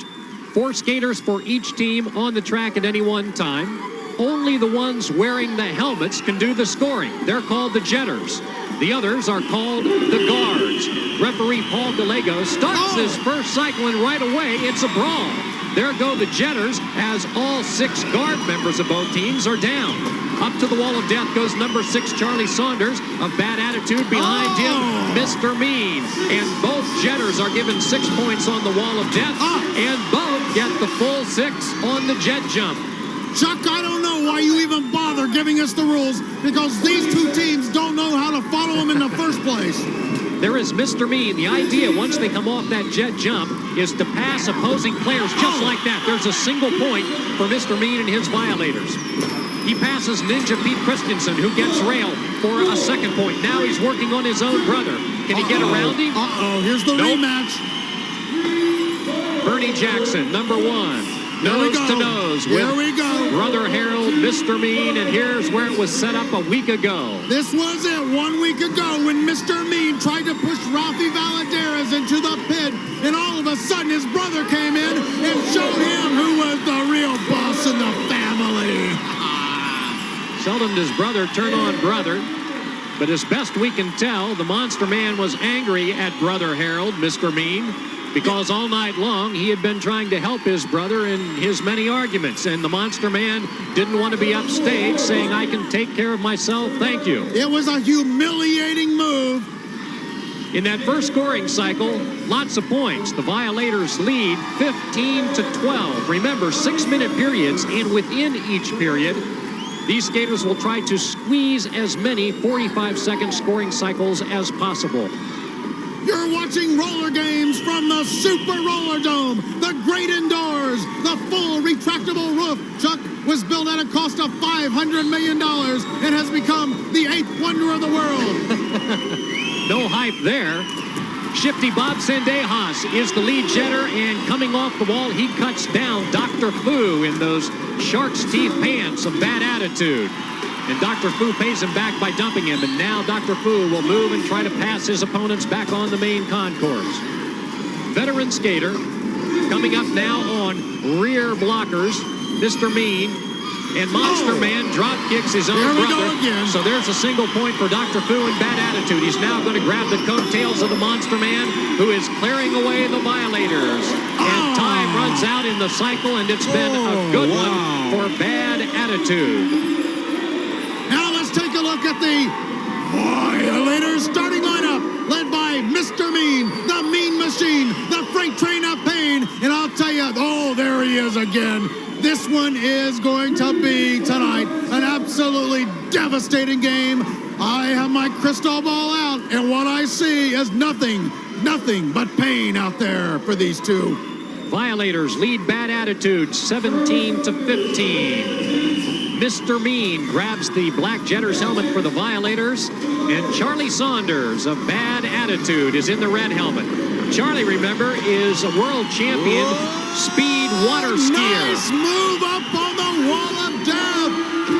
4 skaters for each team on the track at any one time. Only the ones wearing the helmets can do the scoring. They're called the jetters. The others are called the guards. Referee Paul Gallego starts his first cycle, and right away, it's a brawl. There go the jetters as all 6 guard members of both teams are down. Up to the wall of death goes number 6, Charlie Saunders of Bad Attitude. Behind him, Mr. Mean. And both jetters are given 6 points on the wall of death, and both get the full 6 on the jet jump. Chuck, I don't know why you even bother giving us the rules, because these 2 teams don't know how to follow them in the first place. There is Mr. Mean. The idea, once they come off that jet jump, is to pass opposing players just like that. There's a single point for Mr. Mean and his violators. He passes Ninja Pete Christensen, who gets railed for a second point. Now he's working on his own brother. Can he get around him? Here's the rematch. Bernie Jackson, number 1. Nose to nose with Brother Harold, Mr. Mean, and here's where it was set up a week ago. This was it 1 week ago when Mr. Mean tried to push Ralphie Valaderas into the pit, and all of a sudden his brother came in and showed him who was the real boss in the family. Seldom does brother turn on brother, but as best we can tell, the Monster Man was angry at Brother Harold, Mr. Mean, because all night long he had been trying to help his brother in his many arguments, and the Monster Man didn't want to be upstage saying, "I can take care of myself, thank you." It was a humiliating move. In that first scoring cycle, lots of points. The Violators lead 15-12. Remember, 6-minute periods, and within each period, these skaters will try to squeeze as many 45-second scoring cycles as possible. You're watching roller games from the Super Roller Dome, the great indoors. The full retractable roof, Chuck, was built at a cost of $500 million and has become the 8th wonder of the world. No hype there. Shifty Bob Sendejas is the lead jetter, and coming off the wall, he cuts down Dr. Fu in those shark's teeth pants of Bad Attitude. And Dr. Fu pays him back by dumping him, and now Dr. Fu will move and try to pass his opponents back on the main concourse. Veteran skater coming up now on rear blockers, Mr. Mean, and Monster Man drop kicks his own brother. So there's a single point for Dr. Fu and Bad Attitude. He's now going to grab the coattails of the Monster Man, who is clearing away the Violators. And time runs out in the cycle, and it's been a good one for Bad Attitude. Now let's take a look at the Violators starting lineup, led by Mr. Mean, the Mean Machine, the Freight Train of Pain. And I'll tell you, there he is again. This one is going to be, tonight, an absolutely devastating game. I have my crystal ball out, and what I see is nothing but pain out there for these 2. Violators lead Bad Attitude 17-15. Mr. Mean grabs the Black Jetter's helmet for the Violators, and Charlie Saunders of Bad Attitude is in the red helmet. Charlie, remember, is a world champion speed water skier. Nice move up on the wall of death.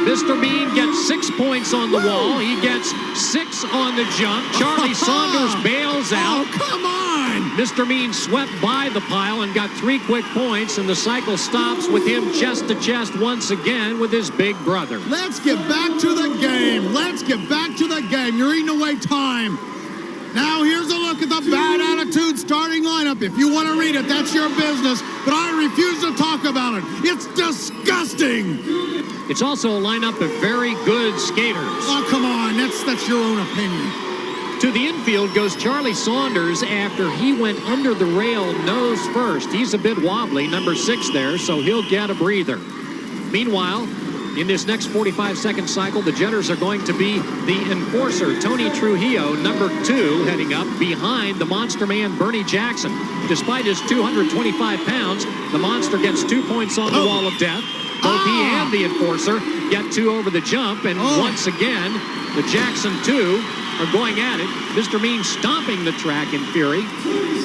Mr. Mean gets 6 points on the wall. He gets 6 on the jump. Charlie Saunders bails out. Oh, come on! Mr. Mean swept by the pile and got 3 quick points, and the cycle stops with him chest to chest once again with his big brother. Let's get back to the game. You're eating away time. Now here's a look at the Bad Attitude starting lineup. If you want to read it, that's your business, but I refuse to talk about it. It's disgusting. It's also a lineup of very good skaters. Oh, come on, that's your own opinion. To the infield goes Charlie Saunders after he went under the rail nose first. He's a bit wobbly, number 6 there, so he'll get a breather. Meanwhile, in this next 45-second cycle, the jetters are going to be the enforcer, Tony Trujillo, number 2, heading up behind the Monster Man, Bernie Jackson. Despite his 225 pounds, the Monster gets 2 points on the wall of death. Both he and the enforcer get 2 over the jump, and once again, the Jackson 2 are going at it. Mr. Mean stomping the track in fury.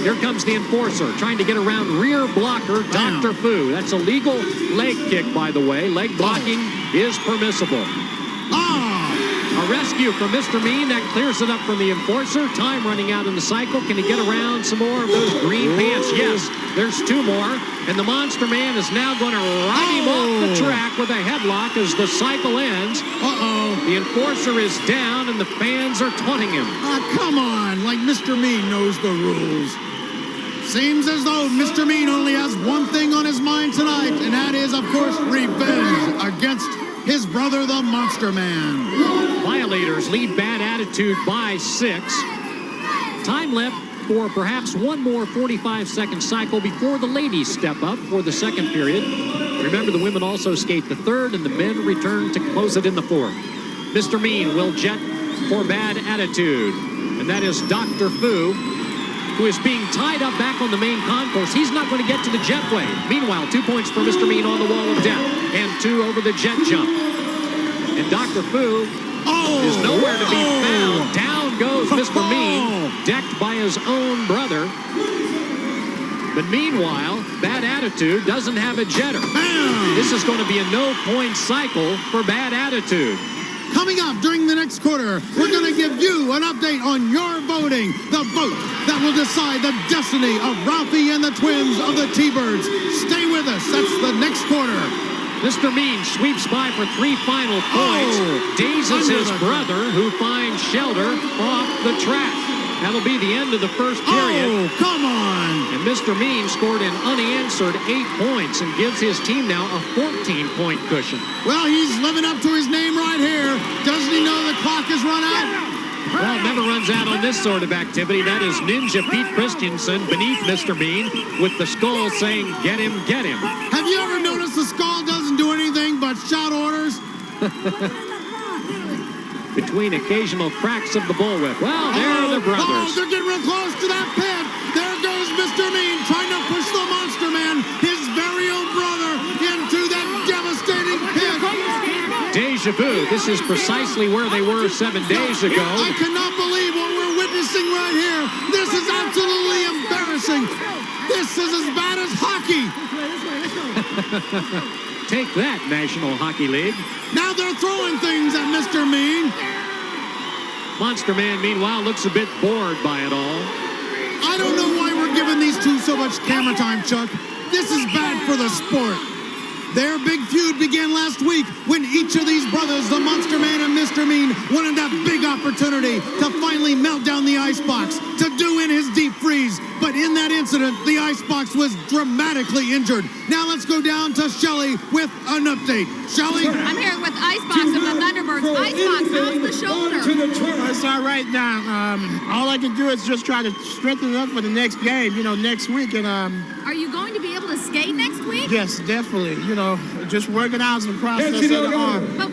Here comes the enforcer, trying to get around rear blocker, Dr. Fu. That's a legal leg kick, by the way. Leg blocking is permissible. A rescue from Mr. Mean. That clears it up from the enforcer. Time running out in the cycle. Can he get around some more of those green pants? Yes, there's two more. And the Monster Man is now going to ride him off the track with a headlock as the cycle ends. The enforcer is down and the fans are taunting him. Come on, like Mr. Mean knows the rules. Seems as though Mr. Mean only has one thing on his mind tonight, and that is, of course, revenge against his brother, the Monster Man. Violators lead Bad Attitude by 6. Time left for perhaps one more 45-second cycle before the ladies step up for the second period. Remember, the women also skate the third, and the men return to close it in the fourth. Mr. Mean will jet for Bad Attitude, and that is Dr. Fu, who is being tied up back on the main concourse. He's not going to get to the jetway. Meanwhile, 2 points for Mr. Mean on the wall of death, and 2 over the jet jump. And Dr. Fu is nowhere to be found. Down goes Mr. Mean, decked by his own brother. But meanwhile, Bad Attitude doesn't have a jetter. This is going to be a no-point cycle for Bad Attitude. Coming up during the next quarter, we're going to give you an update on your voting. The vote that will decide the destiny of Ralphie and the twins of the T-Birds. Stay with us. That's the next quarter. Mr. Mean sweeps by for 3 final points. Dazes his brother, who finds shelter off the track. That'll be the end of the first period. Come on! And Mr. Mean scored an unanswered 8 points and gives his team now a 14-point cushion. Well, he's living up to his name right here. Doesn't he know the clock has run out? Well, it never runs out on this sort of activity. That is Ninja Pete Christensen beneath Mr. Mean with the skull saying, "Get him, get him." Have you ever noticed the skull doesn't do anything but shout orders? Between occasional cracks of the bullwhip. Well, there are the brothers. They're getting real close to that pit. There goes Mr. Mean trying to push the Monster Man, his very own brother, into that devastating pit. Deja vu. This is precisely where they were 7 days ago. I cannot believe what we're witnessing right here. This is absolutely embarrassing. This is as bad as hockey. Take that, National Hockey League. Now they're throwing things at Mr. Mean. Monster Man, meanwhile, looks a bit bored by it all. I don't know why we're giving these two so much camera time, Chuck. This is bad for the sport. Their big feud began last week when each of these brothers, the Monster Man and Mr. Mean, wanted that big opportunity to finally melt down the icebox, to do in his deep freeze. But in that incident, the icebox was dramatically injured. Now let's go down to Shelly with an update. Shelly? I'm here with Icebox of the Thunderbirds. Icebox, how's the shoulder? It's all right now. All I can do is just try to strengthen it up for the next game, next week. And Are you going to be able to skate next week? Yes, definitely. Just working out some process of the arm. But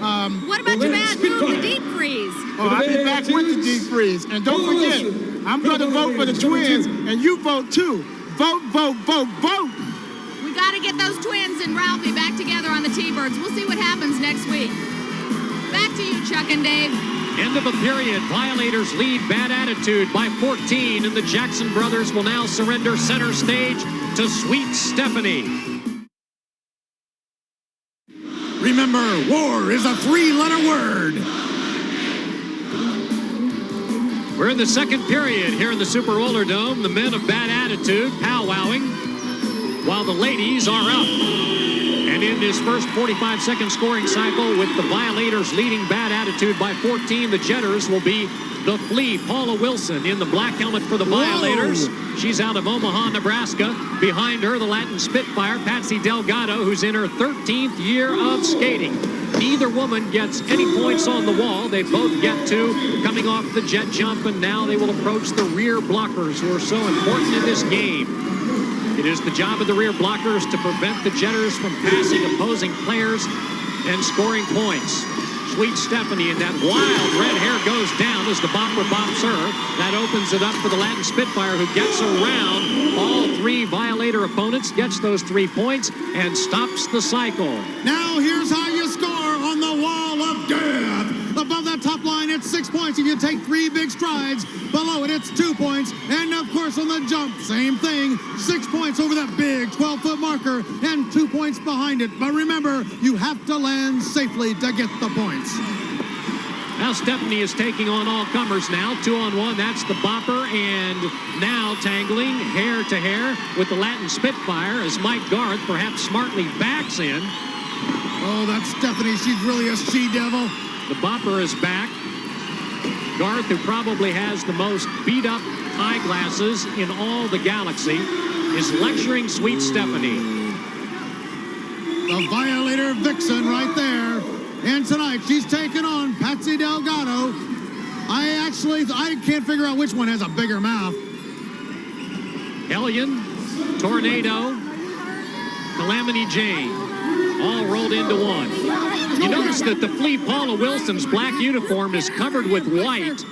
what about your bad move, the deep freeze? I'll be back with the deep freeze. And don't forget, I'm going to vote for the twins, and you vote too. Vote, vote, vote, vote. We got to get those twins and Ralphie back together on the T-Birds. We'll see what happens next week. Back to you, Chuck and Dave. End of a period. Violators lead Bad Attitude by 14, and the Jackson brothers will now surrender center stage to Sweet Stephanie. Remember, war is a 3-letter word. We're in the second period here in the Super Roller Dome. The men of Bad Attitude powwowing while the ladies are up. And in this first 45-second scoring cycle with the Violators leading Bad Attitude by 14, the Jetters will be the Flea, Paula Wilson, in the black helmet for the Violators. She's out of Omaha, Nebraska. Behind her, the Latin Spitfire, Patsy Delgado, who's in her 13th year of skating. Neither woman gets any points on the wall. They both get 2 coming off the jet jump, and now they will approach the rear blockers who are so important in this game. It is the job of the rear blockers to prevent the Jetters from passing opposing players and scoring points. Sweet Stephanie, and that wild red hair goes down as the bopper bops her. That opens it up for the Latin Spitfire, who gets around all 3 Violator opponents, gets those 3 points, and stops the cycle. Now here's how you score on the wall of death. Above that top top line, it's 6 points if you take 3 big strides. Below it, it's 2 points. And, of course, on the jump, same thing. 6 points over that big 12-foot marker and 2 points behind it. But remember, you have to land safely to get the points. Now Stephanie is taking on all comers now. 2-on-1, that's the bopper. And now tangling hair to hair with the Latin Spitfire as Mike Garth perhaps smartly backs in. Oh, that's Stephanie. She's really a she-devil. The bopper is back. Garth, who probably has the most beat-up eyeglasses in all the galaxy, is lecturing Sweet Stephanie. The Violator Vixen right there. And tonight, she's taking on Patsy Delgado. I can't figure out which one has a bigger mouth. Hellion, Tornado, Calamity Jane, all rolled into one. You notice that the Flea Paula Wilson's black uniform is covered with white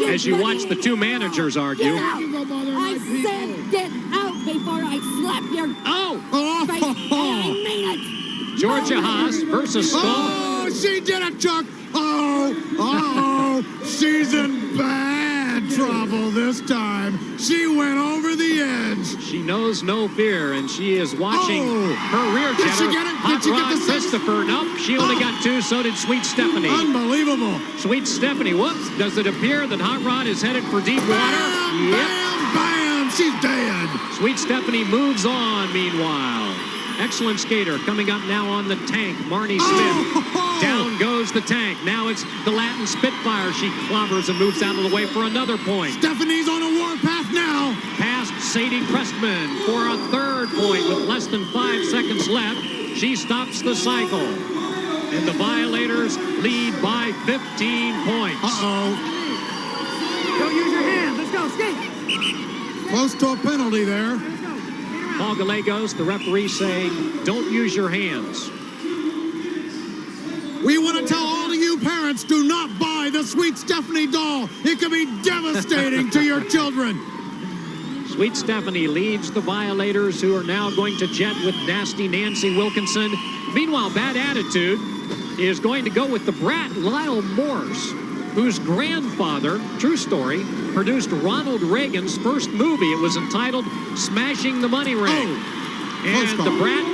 as you watch the two managers argue. Get out. I said get out before I slap your face. And I mean it. Georgia Haas versus Skull. Oh, she did it, Chuck. She's in bad trouble this time. She went over the edge. She knows no fear, and she is watching her rear Did jetter. she get it? Hot Did she get Rod the six? Christopher. Nope, she only got 2, so did Sweet Stephanie. Unbelievable. Sweet Stephanie, whoops. Does it appear that Hot Rod is headed for deep water? Bam, bam, bam. She's dead. Sweet Stephanie moves on, meanwhile. Excellent skater coming up now on the tank, Marnie Smith. Down goes the tank. Now it's the Latin Spitfire. She clobbers and moves out of the way for another point. Stephanie's on a warpath now. Past Sadie Crestman for a third point with less than 5 seconds left. She stops the cycle. And the Violators lead by 15 points. Don't use your hands. Let's go, skate. Close to a penalty there. Paul Gallegos, the referee, saying, don't use your hands. We want to tell all of you parents, do not buy the Sweet Stephanie doll. It can be devastating to your children. Sweet Stephanie leads the Violators, who are now going to jet with Nasty Nancy Wilkinson. Meanwhile, Bad Attitude is going to go with the brat Lyle Morse, whose grandfather, true story, produced Ronald Reagan's first movie. It was entitled Smashing the Money Ring. And the brat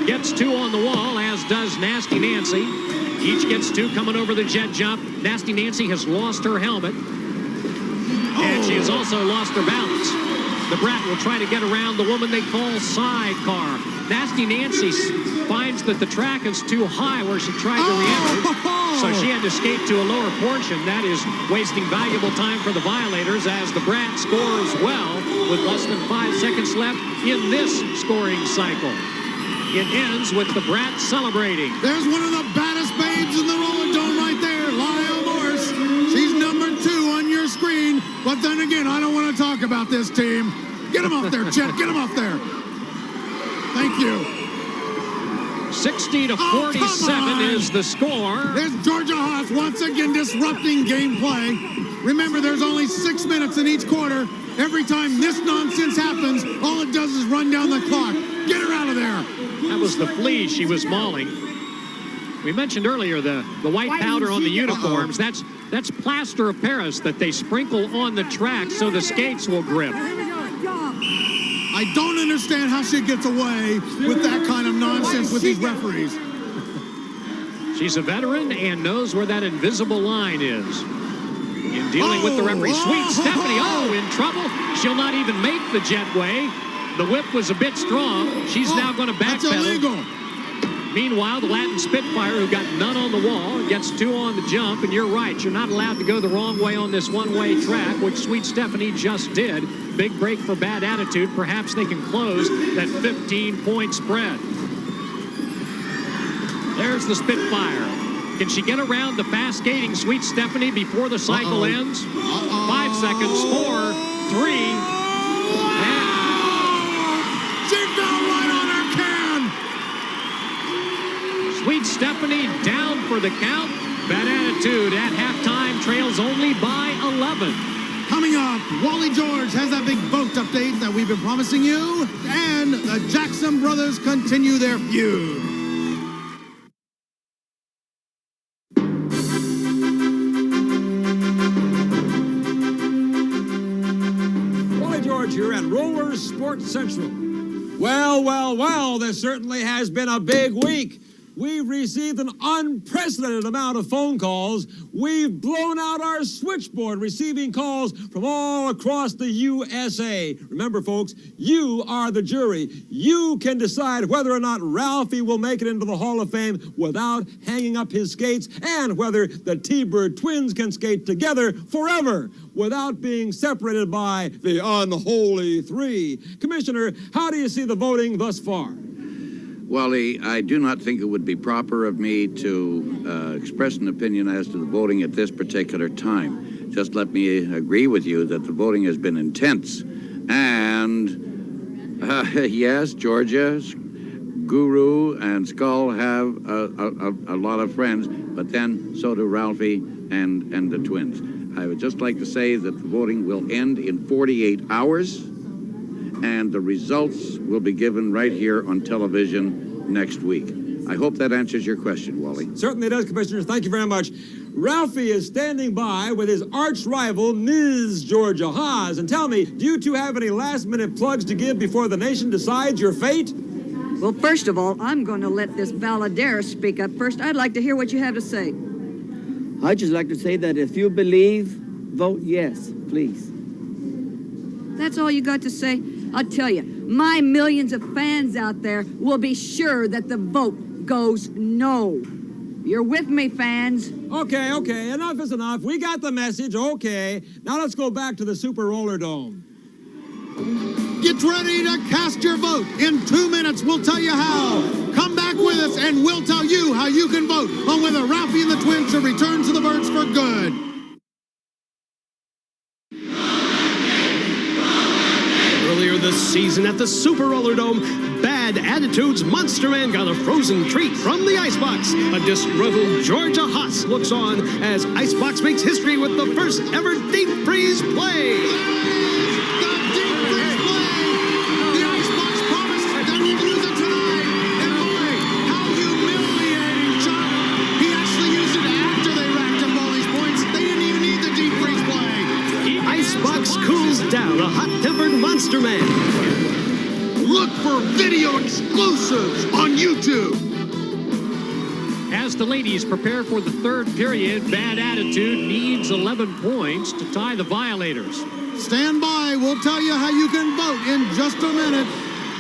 gets 2 on the wall, as does Nasty Nancy. Each gets 2 coming over the jet jump. Nasty Nancy has lost her helmet. And she has also lost her balance. The brat will try to get around the woman they call Sidecar. Nasty Nancy finds that the track is too high where she tried to re-enter, so she had to skate to a lower portion. That is wasting valuable time for the Violators as the brat scores well with less than 5 seconds left in this scoring cycle. It ends with the brat celebrating. There's one of the baddest babes in the Roller Dome right there, Lyle Morse. She's number 2 on your screen. But then again, I don't want to talk about this team. Get him off there, Chet. Get him off there. Thank you. 60-47 is the score. There's Georgia Haas once again disrupting gameplay. Remember, there's only 6 minutes in each quarter. Every time this nonsense happens, all it does is run down the clock. Get her out of there. That was the flea she was mauling. We mentioned earlier the white powder on the uniforms. That's plaster of Paris that they sprinkle on the track so the skates will grip. I don't understand how she gets away with that kind of nonsense with these referees. She's a veteran and knows where that invisible line is. In dealing with the referee, Sweet Stephanie, in trouble. She'll not even make the jetway. The whip was a bit strong. She's now going to backpedal. That's illegal. Meanwhile, the Latin Spitfire, who got none on the wall, gets 2 on the jump. And you're right, you're not allowed to go the wrong way on this one-way track, which Sweet Stephanie just did. Big break for Bad Attitude. Perhaps they can close that 15-point spread. There's the Spitfire. Can she get around the fast-skating Sweet Stephanie before the cycle ends? 5 seconds, 4, 3, She fell right on her can! Sweet Stephanie down for the count. Bad Attitude at halftime trails only by 11. Coming up, Wally George has that big boat update that we've been promising you. And the Jackson brothers continue their feud. Sports Central. Well, this certainly has been a big week. We've received an unprecedented amount of phone calls. We've blown out our switchboard, receiving calls from all across the USA. Remember, folks, you are the jury. You can decide whether or not Ralphie will make it into the Hall of Fame without hanging up his skates, and whether the T-Bird twins can skate together forever without being separated by the unholy three. Commissioner, how do you see the voting thus far? Wally, I do not think it would be proper of me to express an opinion as to the voting at this particular time. Just let me agree with you that the voting has been intense. And yes, Georgia, Guru, and Skull have a lot of friends, but then so do Ralphie and the twins. I would just like to say that the voting will end in 48 hours. And the results will be given right here on television next week. I hope that answers your question, Wally. Certainly does, Commissioner. Thank you very much. Ralphie is standing by with his arch rival, Ms. Georgia Haas. And tell me, do you two have any last-minute plugs to give before the nation decides your fate? Well, first of all, I'm going to let this Valadera speak up first. I'd like to hear what you have to say. I'd just like to say that if you believe, vote yes, please. That's all you got to say? I'll tell you, my millions of fans out there will be sure that the vote goes no. You're with me, fans. Okay, enough is enough. We got the message, okay. Now let's go back to the Super Roller Dome. Get ready to cast your vote. In 2 minutes, we'll tell you how. Come back with us, and we'll tell you how you can vote on whether Ralphie and the twins should return to the birds for good. Earlier this season at the Super Roller Dome, Bad Attitude's Monster Man got a frozen treat from the Icebox. A disgruntled Georgia Haas looks on as Icebox makes history with the first ever deep freeze play. The Icebox promised that he'd use it tonight. And boy, how humiliating, Chuck. He actually used it after they racked up all these points. They didn't even need the deep freeze play. Icebox cools down a hot-tempered Monster Man. Look for video exclusives on YouTube. As the ladies prepare for the third period, Bad Attitude needs 11 points to tie the Violators. Stand by. We'll tell you how you can vote in just a minute.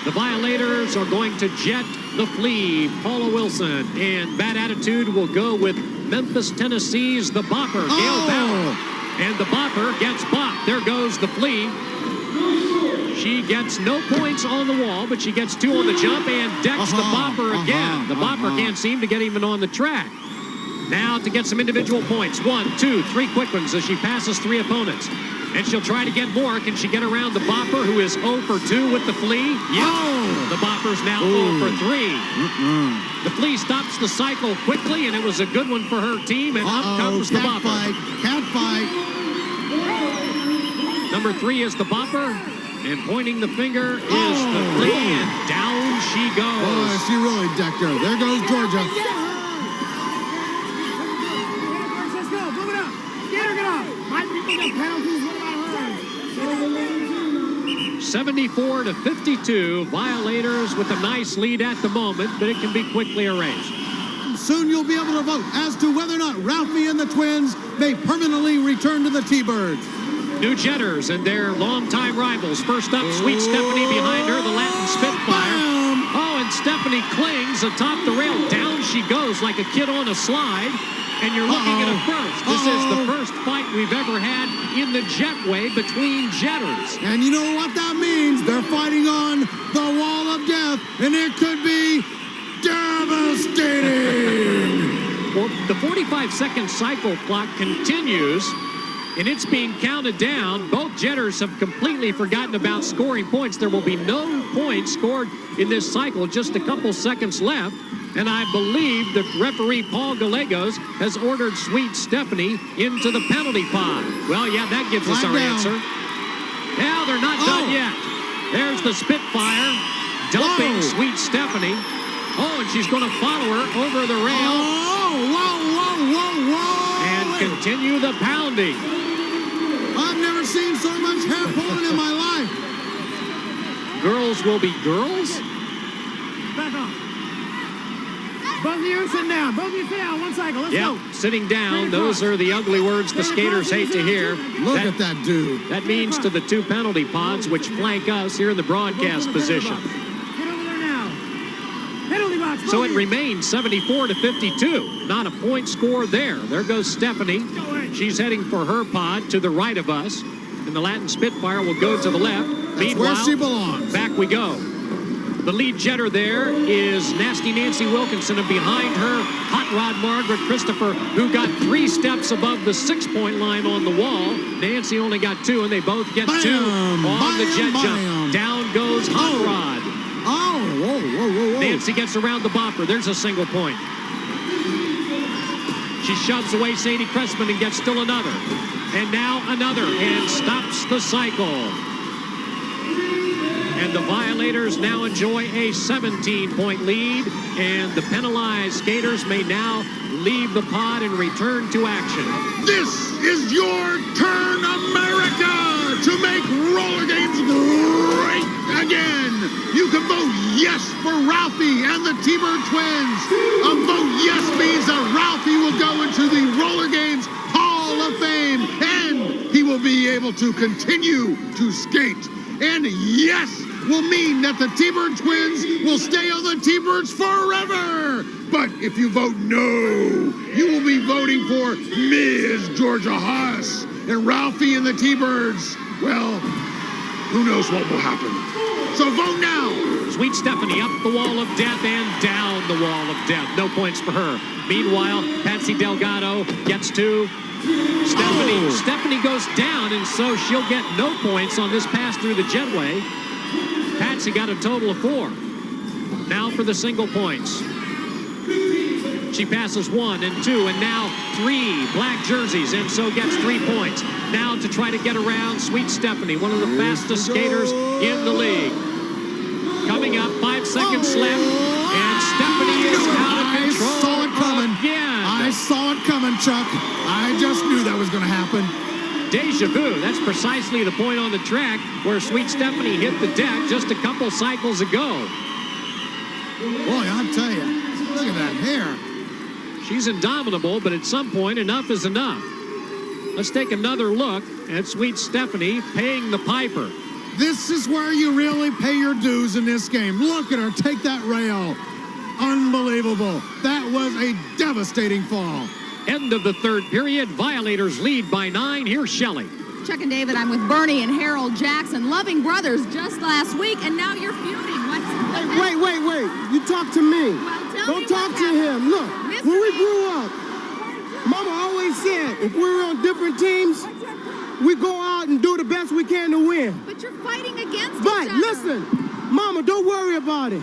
The Violators are going to jet the Flea, Paula Wilson, and Bad Attitude will go with Memphis, Tennessee's The Bopper, Gail Bauer. And the Bopper gets bopped. There goes the Flea. She gets no points on the wall, but she gets 2 on the jump and decks the Bopper again. The Bopper can't seem to get even on the track. Now to get some individual points. 1, 2, 3 quick ones as she passes 3 opponents. And she'll try to get more. Can she get around the Bopper, who is 0 for 2 with the Flea? Yes. The Bopper's now 0 for 3. The Flea stops the cycle quickly, and it was a good one for her team, and up comes the Bopper. Cat fight. Number 3 is the Bopper, and pointing the finger is the Flea, and down she goes. Boy, she really decked her. There goes Georgia. Let's go. Move it up. Get her, get off. My people get penalties. What about her? 74 to 52. Violators with a nice lead at the moment, but it can be quickly erased. Soon you'll be able to vote as to whether or not Ralphie and the twins may permanently return to the T-Birds. New Jetters and their longtime rivals. First up, Sweet Stephanie behind her, the Latin Spitfire. Oh, and Stephanie clings atop the rail. Down she goes like a kid on a slide. And you're looking at a first. This is the first fight we've ever had in the jetway between jetters. And you know what that means? They're fighting on the wall of death, and it could be devastating. Well, the 45-second cycle clock continues, and it's being counted down. Both jetters have completely forgotten about scoring points. There will be no points scored in this cycle, just a couple seconds left. And I believe that referee Paul Gallegos has ordered Sweet Stephanie into the penalty pod. Well, yeah, that gives us our answer. Now they're not done yet. There's the Spitfire dumping Sweet Stephanie. Oh, and she's going to follow her over the rail. And continue the pounding. I've never seen so much hair pulling in my life. girls will be girls? Back off. Both of you sit down. Both of you sit down. One cycle. Let's go. Sitting down. Those are the ugly words the skaters hate to hear. Look at that dude. That means to the 2 penalty pods, which flank us here in the broadcast position. Get over there now. Penalty box. So it remains 74-52. Not a point score there. There goes Stephanie. She's heading for her pod to the right of us. And the Latin Spitfire will go to the left. Meanwhile, where she belongs. Back we go. The lead jetter there is Nasty Nancy Wilkinson, and behind her, Hot Rod Margaret Christopher, who got 3 steps above the 6-point line on the wall. Nancy only got 2, and they both get 2 on the jet jump. Down goes Hot Rod. Oh, whoa. Nancy gets around the bopper. There's a single point. She shoves away Sadie Cressman and gets still another. And now another, and stops the cycle. And the Violators now enjoy a 17-point lead, and the penalized skaters may now leave the pod and return to action. This is your turn, America, to make roller games great again. You can vote yes for Ralphie and the T-Bird twins. A vote yes means that Ralphie will go into the Roller Games Hall of Fame, and he will be able to continue to skate. And yes will mean that the T-Bird twins will stay on the T-Birds forever. But if you vote no, you will be voting for Ms. Georgia Haas and Ralphie and the T-Birds. Well, who knows what will happen. So vote now. Sweet Stephanie up the wall of death and down the wall of death. No points for her. Meanwhile, Patsy Delgado gets 2. Stephanie goes down, and so she'll get no points on this pass through the jetway. Patsy got a total of 4. Now for the single points. She passes 1 and 2 and now 3 black jerseys, and so gets 3 points. Now to try to get around Sweet Stephanie, one of the fastest skaters in the league. Coming up, 5 seconds left, and Stephanie is out of control. I saw it coming. Again. I saw it coming, Chuck. I just knew that was going to happen. Deja vu. That's precisely the point on the track where Sweet Stephanie hit the deck just a couple cycles ago. Boy, I'll tell you, look at that hair. She's indomitable, but at some point, enough is enough. Let's take another look at Sweet Stephanie paying the piper. This is where you really pay your dues in this game. Look at her take that rail. Unbelievable. That was a devastating fall. End of the 3rd period. Violators lead by 9. Here's Shelley. Chuck and David, I'm with Bernie and Harold Jackson, loving brothers just last week, and now you're feuding. Wait. You talk to me. Don't talk to him. Look, when we grew up, Mama always said if we were on different teams, we go out and do the best we can to win. But you're fighting against each But other. listen, Mama, don't worry about it.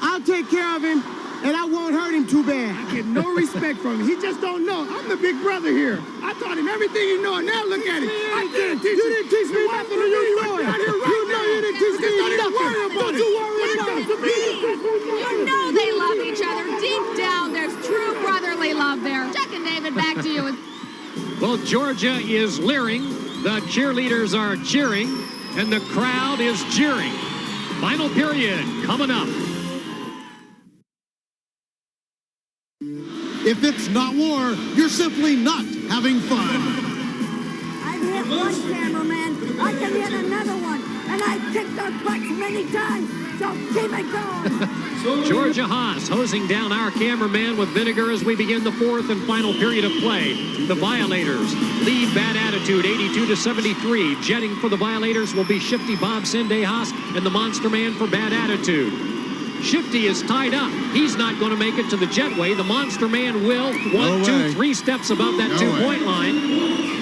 I'll take care of him, and I won't hurt him too bad. I get no respect from him. He just don't know. I'm the big brother here. I taught him everything he knows. Now look at him. I didn't teach you. You didn't teach me nothing. You know it. You didn't teach me nothing. Don't you worry about it. You know they love each other. Deep down, there's true brotherly love there. Chuck and David, back to you. Well, Georgia is leering, the cheerleaders are cheering, and the crowd is jeering. Final period coming up. If it's not war, you're simply not having fun. I've hit one cameraman, I can hit another one, and I've kicked our butts many times, so keep it going. Georgia Haas hosing down our cameraman with vinegar as we begin the 4th and final period of play. The Violators lead Bad Attitude 82-73. Jetting for the Violators will be Shifty Bob Sende Haas and the Monster Man for Bad Attitude. Shifty is tied up. He's not going to make it to the jetway. The Monster Man will. 1, 2, 3 steps above that 2-point line.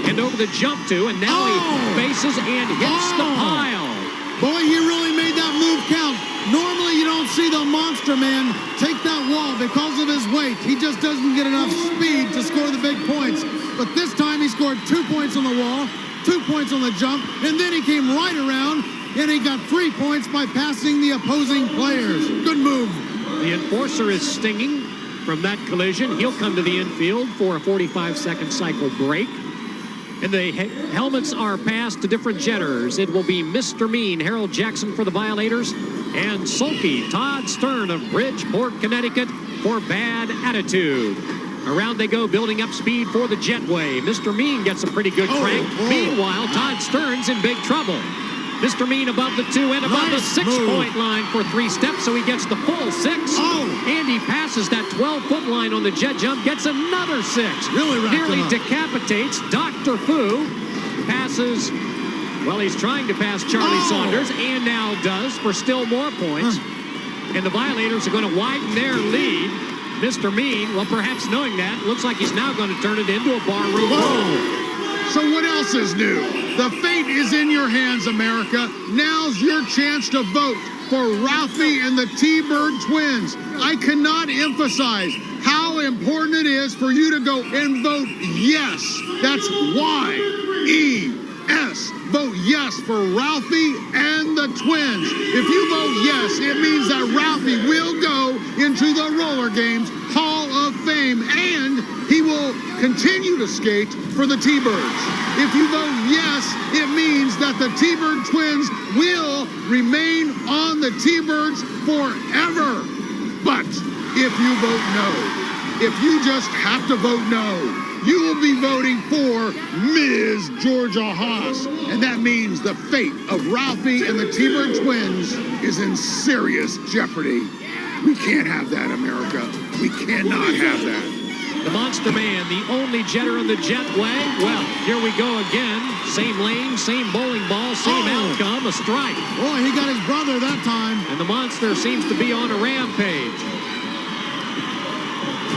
And over the jump to, and now he faces and hits the pile. Boy, he really made that move count. Normally, you don't see the Monster Man take that wall because of his weight. He just doesn't get enough speed to score the big points. But this time, he scored 2 points on the wall, 2 points on the jump, and then he came right around, and he got 3 points by passing the opposing players. Good move. The enforcer is stinging from that collision. He'll come to the infield for a 45-second cycle break. And the helmets are passed to different jetters. It will be Mr. Mean, Harold Jackson for the Violators, and Sulky Todd Stern of Bridgeport, Connecticut for Bad Attitude. Around they go, building up speed for the Jetway. Mr. Mean gets a pretty good crank. Meanwhile, Todd Stern's in big trouble. Mr. Mean above the 2 and above the 6-point line for 3 steps, so he gets the full 6. And he passes that 12-foot line on the jet jump, gets another 6. Nearly decapitates Dr. Fu. Passes, well, he's trying to pass Charlie Saunders, and now does for still more points. And the Violators are going to widen their lead. Mr. Mean, well, perhaps knowing that, looks like he's now going to turn it into a barroom brawl. So what else is new? The fate is in your hands, America. Now's your chance to vote for Ralphie and the T-Bird twins. I cannot emphasize how important it is for you to go and vote yes. That's Y-E-S. Vote yes for Ralphie and the twins. If you vote yes, it means that Ralphie will go into the Roller Games Hall of Fame, and he will continue to skate for the T-Birds. If you vote yes, it means that the T-Bird twins will remain on the T-Birds forever. But if you vote no, if you just have to vote no, you will be voting for Ms. Georgia Haas. And that means the fate of Ralphie and the T-Bird twins is in serious jeopardy. We can't have that, America. We cannot have that. The Monster Man, the only jetter on the Jetway. Well, here we go again. Same lane, same bowling ball, same outcome, a strike. Boy, he got his brother that time. And the Monster seems to be on a rampage.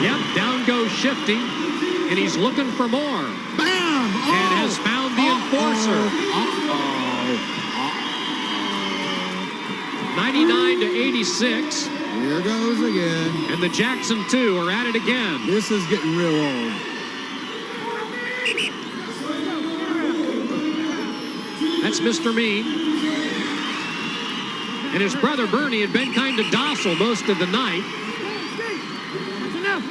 Yep, down goes Shifty, and he's looking for more. Bam! And has found the Enforcer. 99 to 86. Here goes again. And the Jackson 2 are at it again. This is getting real old. That's Mr. Mean. And his brother Bernie had been kind of docile most of the night.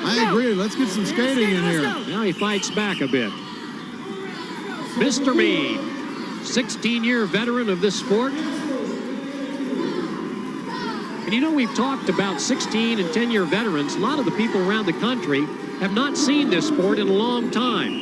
I agree. Let's get some skating in here. Now he fights back a bit. Mr. Mean, 16-year veteran of this sport. And you know, we've talked about 16 and 10-year veterans. A lot of the people around the country have not seen this sport in a long time.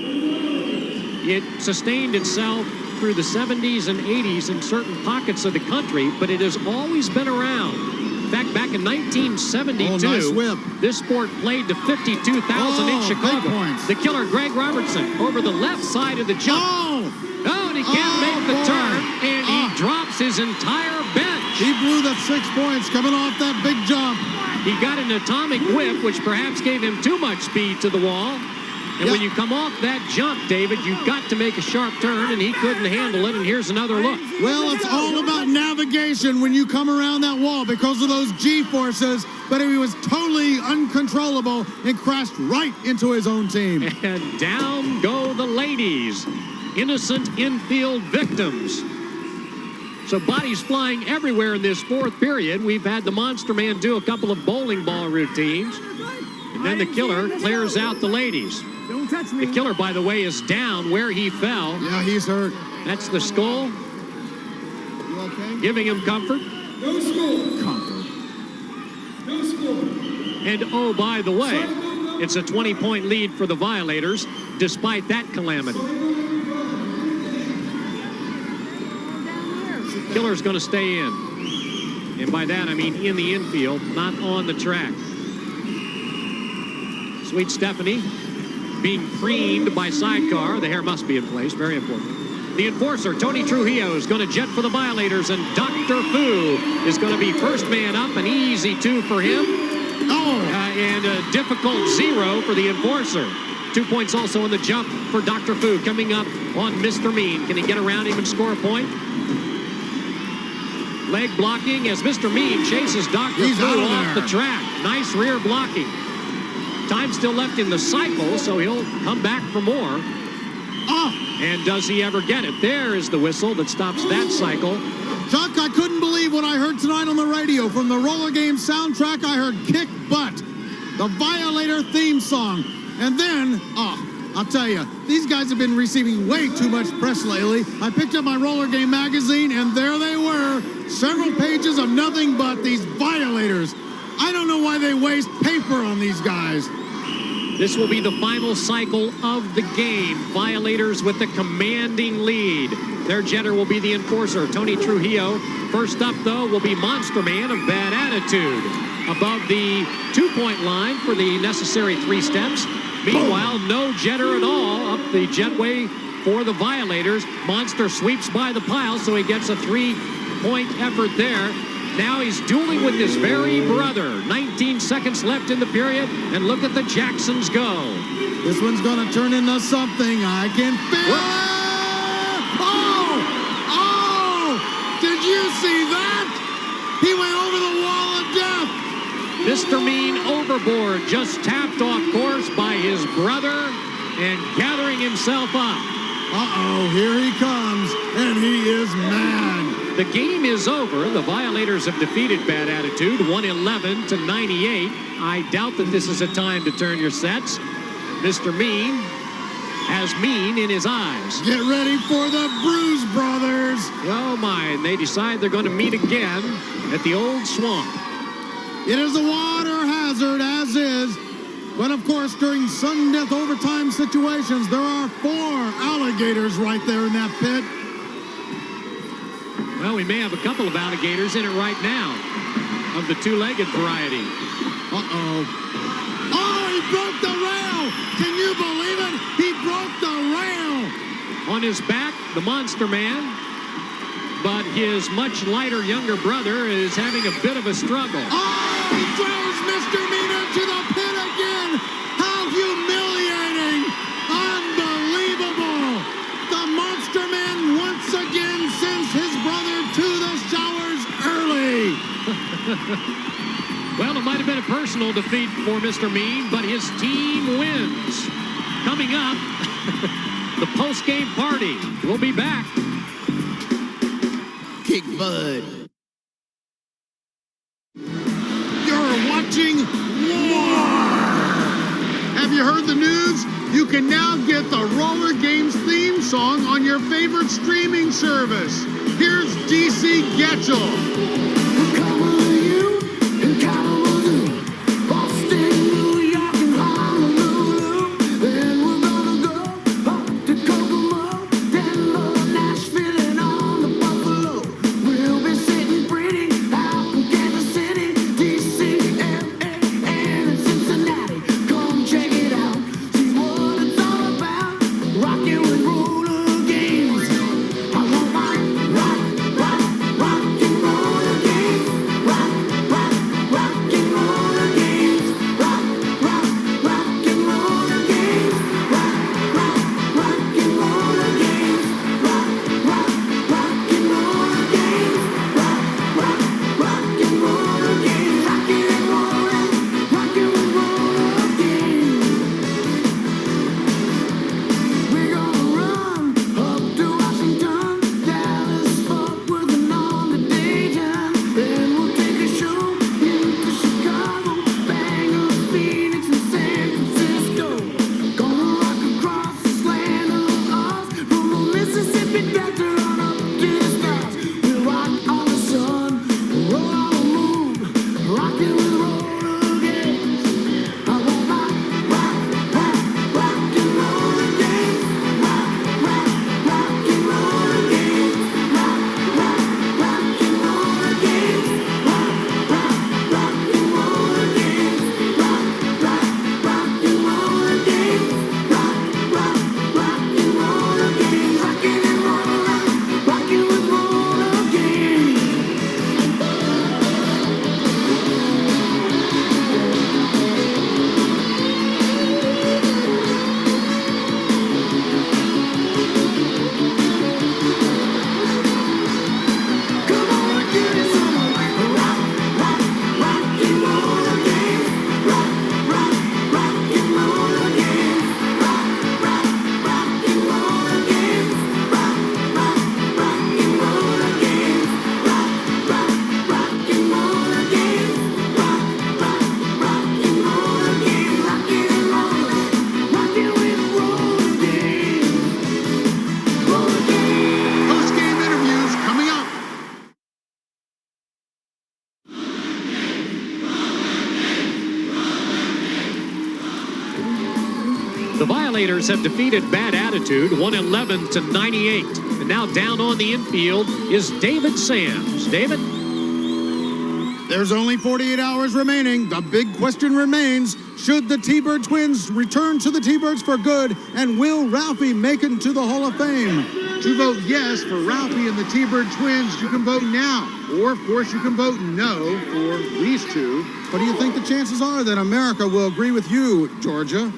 It sustained itself through the 70s and 80s in certain pockets of the country, but it has always been around. In fact, back in 1972, nice whip. This sport played to 52,000 in Chicago. The killer, Greg Robertson, over the left side of the jump. And he can't make the turn, and he drops his entire bench. He blew that 6 points coming off that big jump. He got an atomic whip, which perhaps gave him too much speed to the wall. And when you come off that jump, David, you've got to make a sharp turn, and he couldn't handle it, and here's another look. Well, it's all about navigation when you come around that wall because of those G-forces, but he was totally uncontrollable and crashed right into his own team. And down go the ladies, innocent infield victims. So bodies flying everywhere in this fourth period. We've had the Monster Man do a couple of bowling ball routines, and then the killer clears out the ladies. Don't touch me. The killer, by the way, is down where he fell. Yeah, he's hurt. That's the skull. You okay? Giving him comfort. No score. Comfort. No score. And oh, by the way, it's a 20-point lead for the Violators, despite that calamity. Killer's going to stay in. And by that, I mean in the infield, not on the track. Sweet Stephanie being preened by sidecar. The hair must be in place. Very important. The Enforcer, Tony Trujillo, is going to jet for the Violators, and Dr. Fu is going to be first man up, an easy 2 for him. And a difficult 0 for the Enforcer. 2 points also on the jump for Dr. Fu coming up on Mr. Mean. Can he get around him and score a point? Leg blocking as Mr. Mean chases Dr. Fu off the track. Nice rear blocking. Time still left in the cycle, so he'll come back for more. And does he ever get it? There is the whistle that stops that cycle. Chuck, I couldn't believe what I heard tonight on the radio. From the Roller Games soundtrack, I heard Kick Butt, the Violator theme song. And then, I'll tell you, these guys have been receiving way too much press lately. I picked up my roller game magazine, and there they were. Several pages of nothing but these violators. I don't know why they waste paper on these guys. This will be the final cycle of the game. Violators with the commanding lead. Their jetter will be the enforcer, Tony Trujillo. First up, though, will be Monster Man of Bad Attitude. Above the 2-point line for the necessary 3 steps. Meanwhile, no jetter at all up the jetway for the Violators. Monster sweeps by the pile, so he gets a 3-point effort there. Now he's dueling with his very brother. 19 seconds left in the period, and look at the Jacksons go. This one's going to turn into something. I can feel it! Oh! Did you see that? He went over the wall of death. Mr. Mean overboard, just tapped off course by his brother and gathering himself up. Uh-oh, here he comes, and he is mad. The game is over. The Violators have defeated Bad Attitude, 111 to 98. I doubt that this is a time to turn your sets. Mr. Mean has mean in his eyes. Get ready for the Bruise Brothers. Oh my, and they decide they're going to meet again at the old swamp. It is a water hazard, as is. But of course, during sudden death overtime situations, there are 4 alligators right there in that pit. Well, we may have a couple of alligators in it right now, of the 2-legged variety. Uh-oh. Oh, he broke the rail! Can you believe it? He broke the rail! On his back, the Monster Man, but his much lighter younger brother is having a bit of a struggle. Oh, he throws Mr. Mean into the pit again! How humiliating! Unbelievable! The Monster Man once again sends his brother to the showers early! Well, it might have been a personal defeat for Mr. Mean, but his team wins. Coming up, the post-game party. We'll be back. Kick Bud. You're watching War! Have you heard the news? You can now get the Roller Games theme song on your favorite streaming service. Here's DC Getchell. The Violators have defeated Bad Attitude 111-98. And now down on the infield is David Sams. David? There's only 48 hours remaining. The big question remains, should the T-Bird twins return to the T-Birds for good, and will Ralphie make it into the Hall of Fame? To vote yes for Ralphie and the T-Bird twins, you can vote now. Or, of course, you can vote no for these two. What do you think the chances are that America will agree with you, Georgia?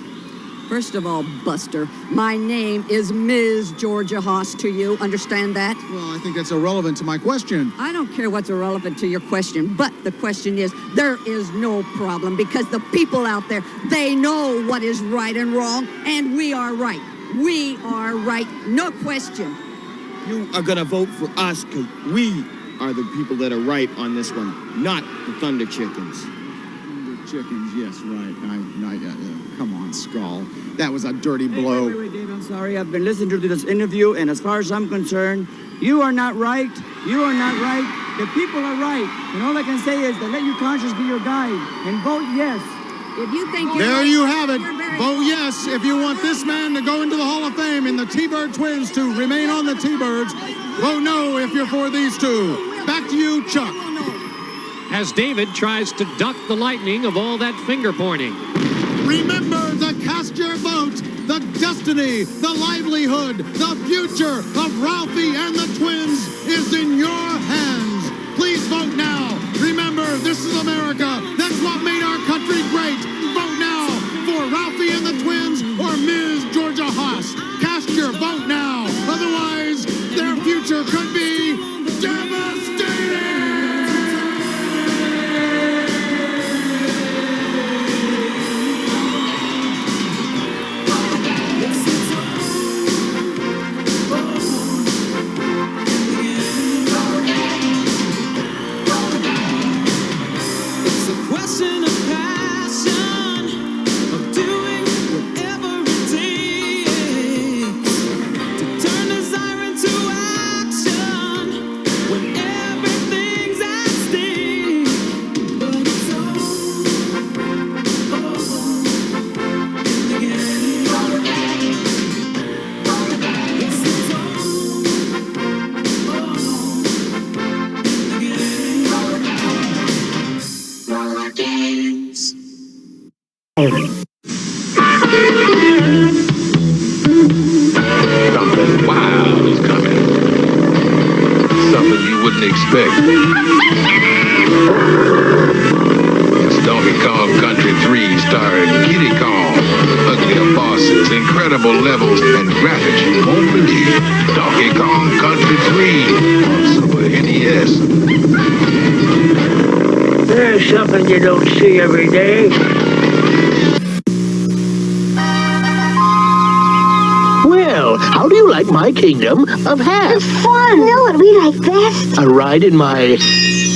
First of all, Buster, my name is Ms. Georgia Haas to you. Understand that? Well, I think that's irrelevant to my question. I don't care what's irrelevant to your question, but the question is, there is no problem because the people out there, they know what is right and wrong, and we are right. We are right, no question. You are gonna vote for us because we are the people that are right on this one, not the Thunder Chickens. Thunder Chickens, yes, right. Come on, Skull. That was a dirty blow. Wait, Dave, I'm sorry. I've been listening to this interview, and as far as I'm concerned, you are not right. You are not right. The people are right. And all I can say is that let your conscience be your guide and vote yes. If you think there you have it. Vote yes if you want this man to go into the Hall of Fame and the T-Bird twins to remain on the T-Birds. Vote no if you're for these two. Back to you, Chuck. As David tries to duck the lightning of all that finger pointing. Remember to cast your vote. The destiny, the livelihood, the future of Ralphie and the twins is in your hands. Please vote now. Remember, this is America. That's what made our country great. Vote now for Ralphie and the twins or Ms. Georgia Haas. Cast your vote now. Otherwise, their future could be devastating. Something wild is coming. Something you wouldn't expect. It's Donkey Kong Country 3 starring Kiddy Kong, uglier bosses, incredible levels, and graphics you won't believe. Donkey Kong Country 3 on Super NES. There's something you don't see every day. Well, how do you like my kingdom of half? It's fun. You know what we like best? A ride in my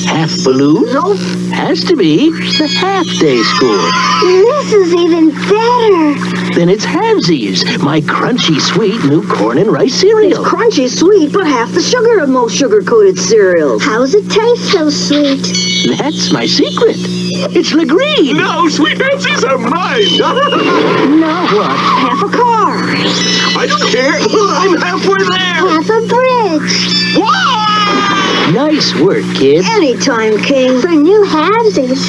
half balloon? Nope. Has to be the half-day school. This is even better. Then it's Halvesies, my crunchy sweet new corn and rice cereal. It's crunchy sweet, but half the sugar of most sugar-coated cereals. How does it taste so sweet? That's my secret. It's Legreen. No, sweet Halvesies are mine. Now what? Half a car. I don't care. I'm halfway there. Half a bridge. Whoa! Nice work, kid. Anytime, King. For new halvesies.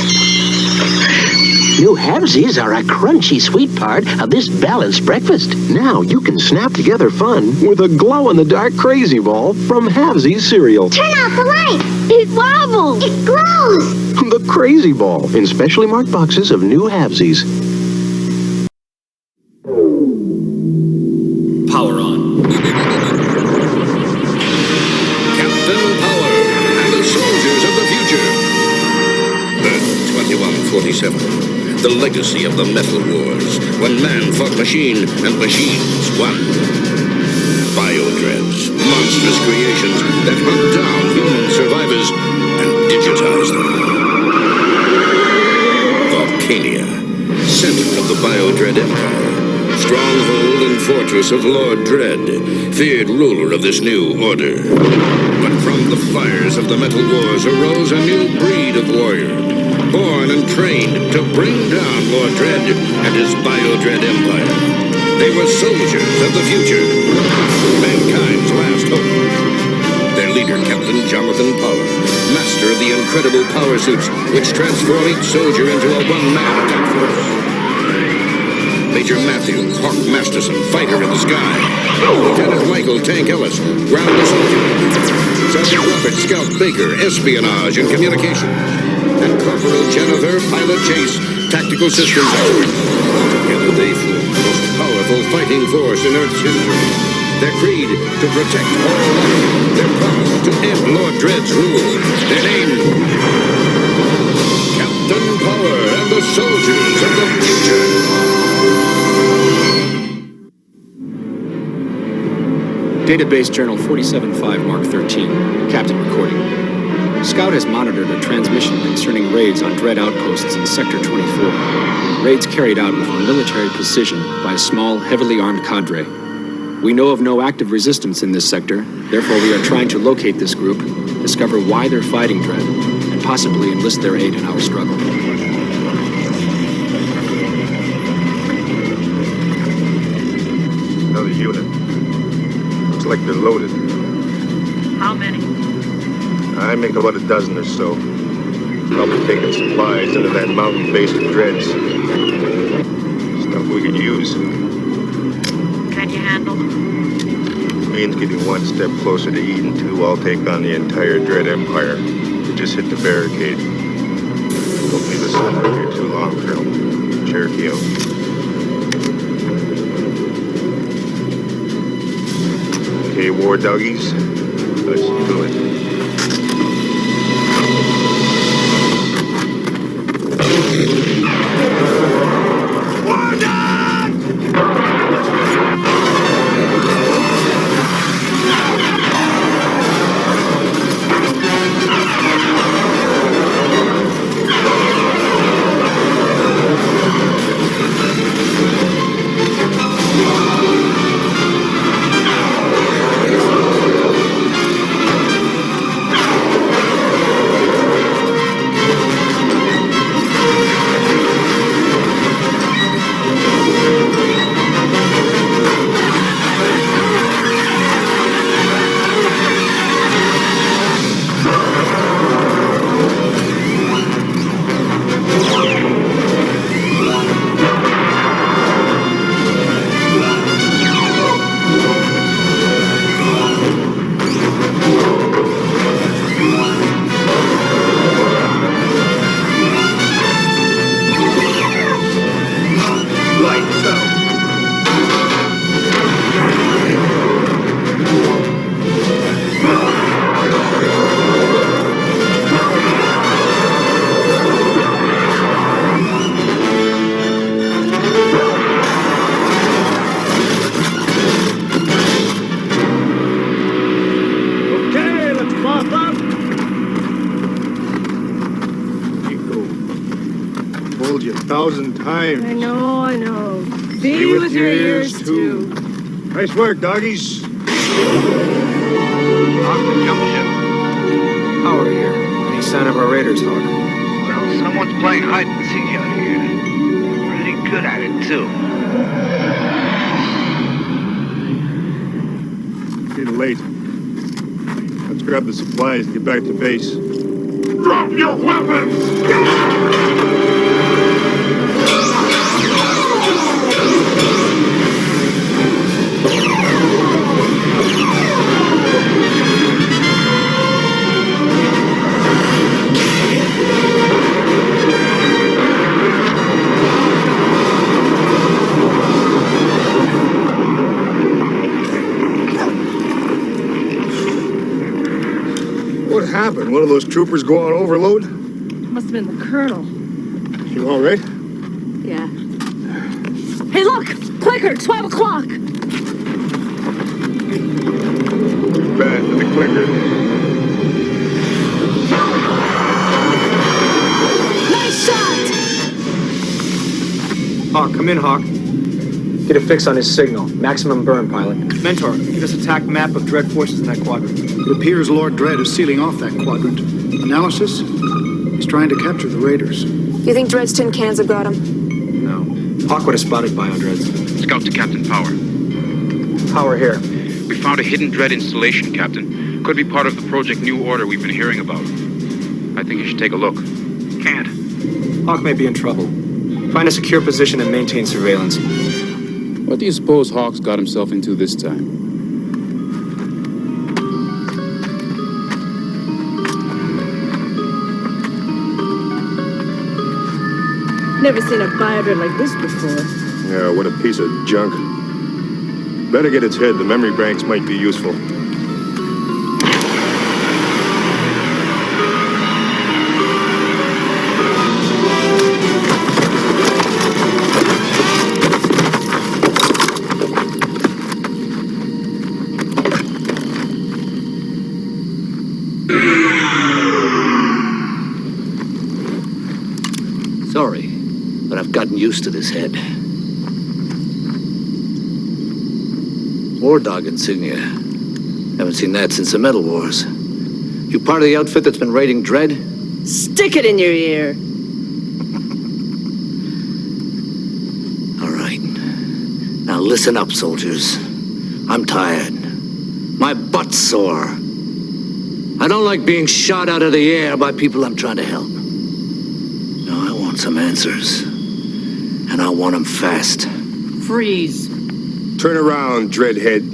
New Halvesies are a crunchy sweet part of this balanced breakfast. Now you can snap together fun with a glow-in-the-dark crazy ball from Halvesies cereal. Turn off the light. It wobbles. It glows. The crazy ball in specially marked boxes of new Halvesies. Power on. Captain Power and the soldiers of the future. Earth 2147. The legacy of the Metal Wars, when man fought machine and machines won. Biodreads, monstrous creations that hunt down human survivors and digitize them. Volcania, center of the Biodread Empire, stronghold and fortress of Lord Dread, feared ruler of this new order. But from the fires of the Metal Wars arose a new breed of warrior, born and trained to bring down Lord Dread and his Biodread Empire. They were soldiers of the future, mankind's last hope. Their leader, Captain Jonathan Power, master of the incredible power suits which transform each soldier into a one-man attack force. Major Matthew Hawk Masterson, fighter in the sky. Lieutenant Michael Tank Ellis, ground soldier. Sergeant Robert Scout Baker, espionage and communications. And Corporal Jennifer, pilot chase, tactical systems expert. Together they form the most powerful fighting force in Earth's history. Their creed, to protect all life. Their promise, to end Lord Dread's rule. Their name, Captain Power and the soldiers of the future. Database Journal 47.5 Mark 13. Captain recording. Scout has monitored a transmission concerning raids on Dread outposts in Sector 24. Raids carried out with military precision by a small, heavily armed cadre. We know of no active resistance in this sector, therefore we are trying to locate this group, discover why they're fighting Dread, and possibly enlist their aid in our struggle. Another unit. Looks like they're loaded. How many? I make about a dozen or so. Probably taking supplies into that mountain base of Dreads. Stuff we could use. Can you handle them? Means getting one step closer to Eden 2, I'll take on the entire Dread Empire. We just hit the barricade. Don't leave us sitting here too long, Colonel. Cherokee out. Okay, war doggies, let's do it. I know. Be with your ears, too. Nice work, doggies. On the jump ship. Power here. Any sign of our raiders, Hawk? Well, someone's playing hide and seek out here. Pretty good at it, too. Getting late. Let's grab the supplies and get back to base. Drop your weapons! What happened? One of those troopers go on overload? Must have been the colonel. You all right? Yeah. Hey, look! Clicker, 12 o'clock! Bad for the clicker. Nice shot! Hawk, come in, Hawk. Get a fix on his signal. Maximum burn, pilot. Mentor, give us a TAC map of Dread forces in that quadrant. It appears Lord Dread is sealing off that quadrant. Analysis? He's trying to capture the raiders. You think Dread's tin cans have got him? No. Hawk would have spotted bio Dreads. Scout to Captain Power. Power here. We found a hidden dread installation, Captain. Could be part of the Project New Order we've been hearing about. I think you should take a look. Can't. Hawk may be in trouble. Find a secure position and maintain surveillance. What do you suppose Hawk's got himself into this time? Never seen a biodread like this before. Yeah, what a piece of junk. Better get its head. The memory banks might be useful. Sorry, but I've gotten used to this head. War Dog insignia. Haven't seen that since the Metal Wars. You part of the outfit that's been raiding Dread? Stick it in your ear. All right. Now listen up, soldiers. I'm tired. My butt's sore. I don't like being shot out of the air by people I'm trying to help. No, I want some answers. And I want them fast. Freeze. Turn around, Dreadhead.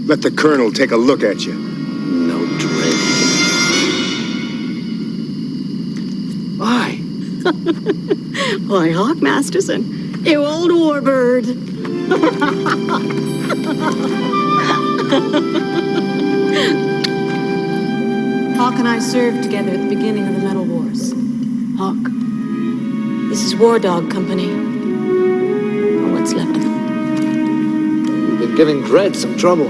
Let the Colonel take a look at you. No Dread. Why? Why, Hawk Masterson, you old warbird. Hawk and I served together at the beginning of the Metal Wars. Hawk, this is War Dog Company. Or what's left of them. You've been giving Dread some trouble.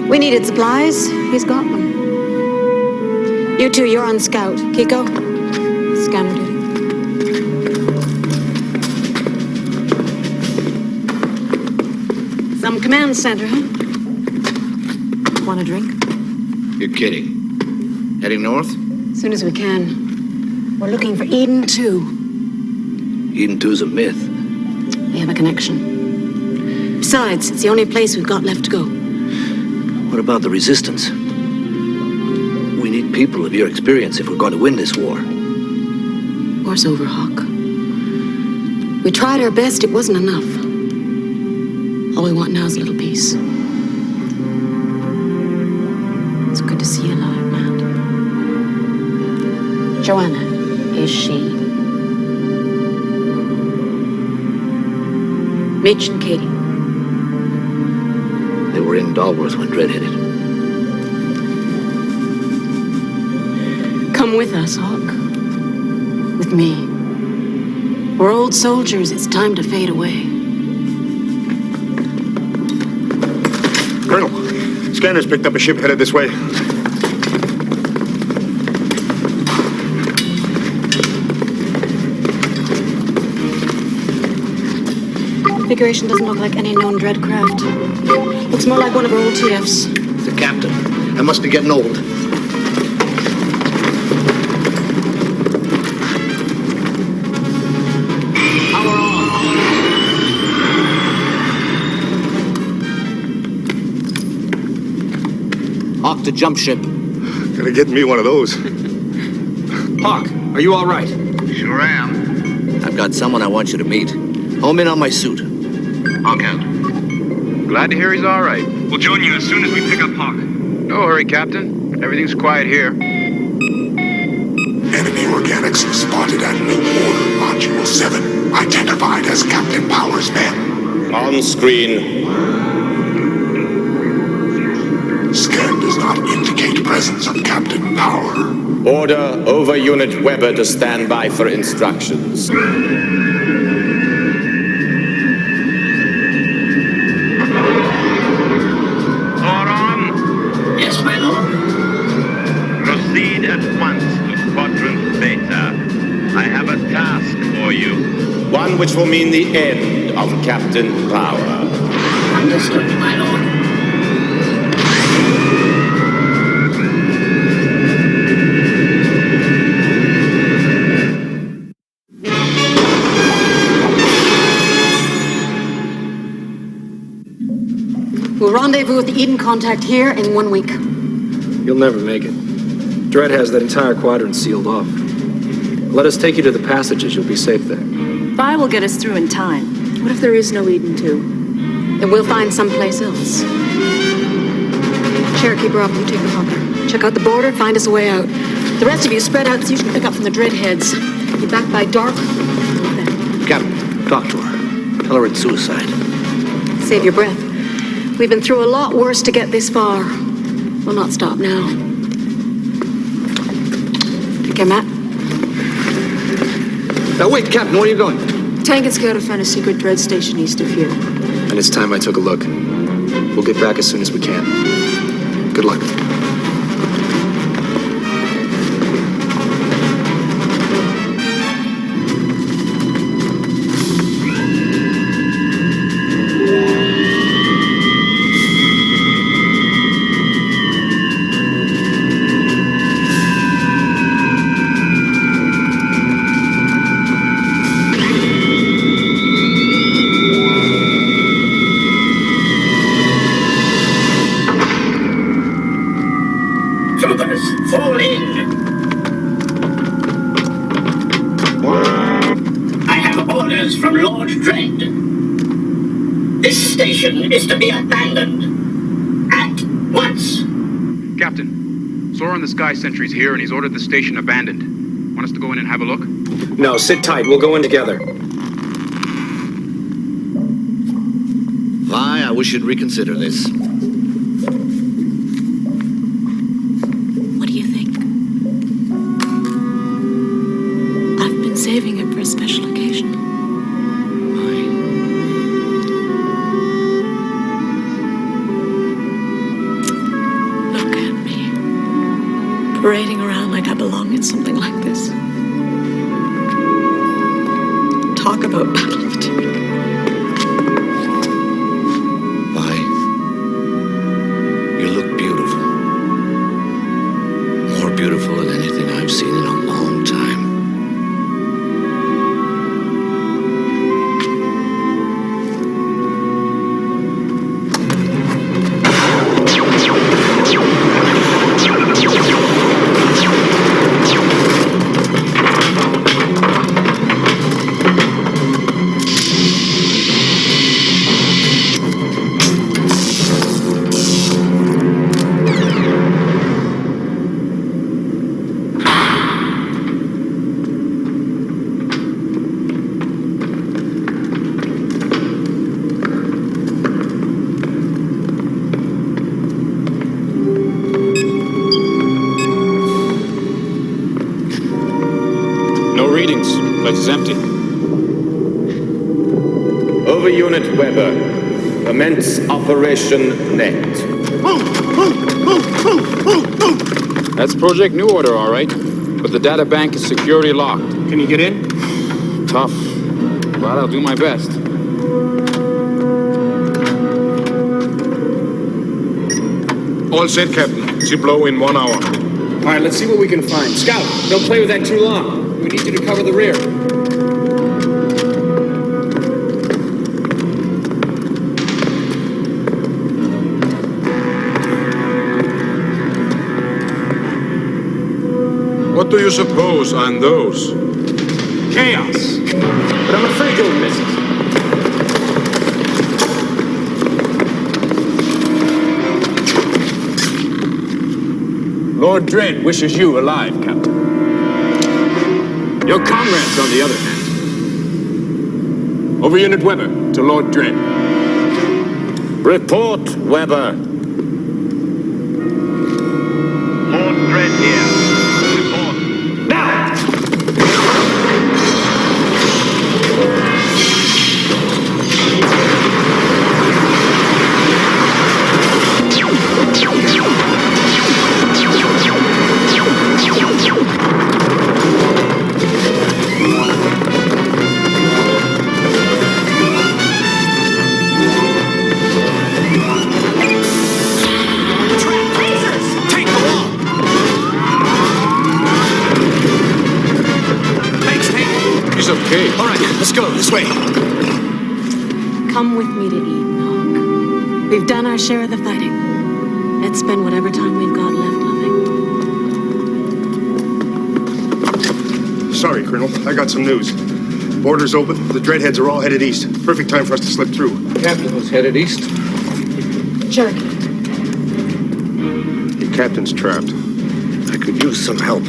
We needed supplies. He's got them. You two, you're on scout. Kiko, scanner duty. Some command center, huh? Want a drink? You're kidding. Heading north? As soon as we can. We're looking for Eden 2. Eden 2's a myth. We have a connection. Besides, it's the only place we've got left to go. What about the Resistance? We need people of your experience if we're going to win this war. War's over, Hawk. We tried our best, it wasn't enough. All we want now is a little peace. It's good to see you alive, Matt. Joanna, is she? Mitch and Katie. They were in Dalworth when Dread hit it. Come with us, Hawk. With me. We're old soldiers. It's time to fade away. Colonel, scanners picked up a ship headed this way. Configuration doesn't look like any known Dread craft. Looks more like one of our old TFs. The captain. I must be getting old. Power on. Hawk to jump ship. Gonna get me one of those. Hawk, are you all right? Sure am. I've got someone I want you to meet. Home in on my suit. Hawk out. Glad to hear he's all right. We'll join you as soon as we pick up Hawk. No hurry, Captain. Everything's quiet here. Enemy organics spotted at New Order Module 7, identified as Captain Power's men. On screen. Scan does not indicate presence of Captain Power. Order over Unit Weber to stand by for instructions. Yes, my lord. Proceed at once to Quadrant Beta. I have a task for you. One which will mean the end of Captain Power. Understood, my lord. We'll rendezvous with the Eden contact here in 1 week. You'll never make it. Dredd has that entire quadrant sealed off. Let us take you to the passages. You'll be safe there. Vi will get us through in time. What if there is no Eden 2? Then we'll find someplace else. Cherokee Bravo, you take the hopper. Check out the border, find us a way out. The rest of you spread out so you can pick up from the Dread heads. Be back by dark. Captain, talk to her. Tell her it's suicide. Save your breath. We've been through a lot worse to get this far. We'll not stop now. Take care, Matt. Now wait, Captain, where are you going? Tank and Scout have found a secret Dread station east of here. And it's time I took a look. We'll get back as soon as we can. Good luck. Fall in. I have orders from Lord Dredd. This station is to be abandoned. At once. Captain, Sora and the Sky Sentry's here, and he's ordered the station abandoned. Want us to go in and have a look? No, sit tight. We'll go in together. Vi, I wish you'd reconsider this. Saving him for a special occasion. Look at me. Parading around like I belong in something like this. Talk about battle fatigue. Vi, you look beautiful. More beautiful than anything I've seen in a long time. Place is empty. Over Unit Weber. Commence Operation Net. That's Project New Order, all right. But the data bank is security locked. Can you get in? Tough. But I'll do my best. All set, Captain. Ship low in 1 hour. All right, let's see what we can find. Scout, don't play with that too long. We need you to cover the rear. What do you suppose on those? Chaos. But I'm afraid you'll miss it. Lord Dredd wishes you alive, Captain. Your comrades, on the other hand. Over Unit Weber to Lord Dredd. Report, Weber. Lord Dredd here. Report. Now! All right, let's go this way. Come with me to Eden, Hawk. We've done our share of the fighting. Let's spend whatever time we've got left loving. Sorry, Colonel. I got some news. Border's open. The Dreadheads are all headed east. Perfect time for us to slip through. Captain was headed east. Jerk. The captain's trapped. I could use some help.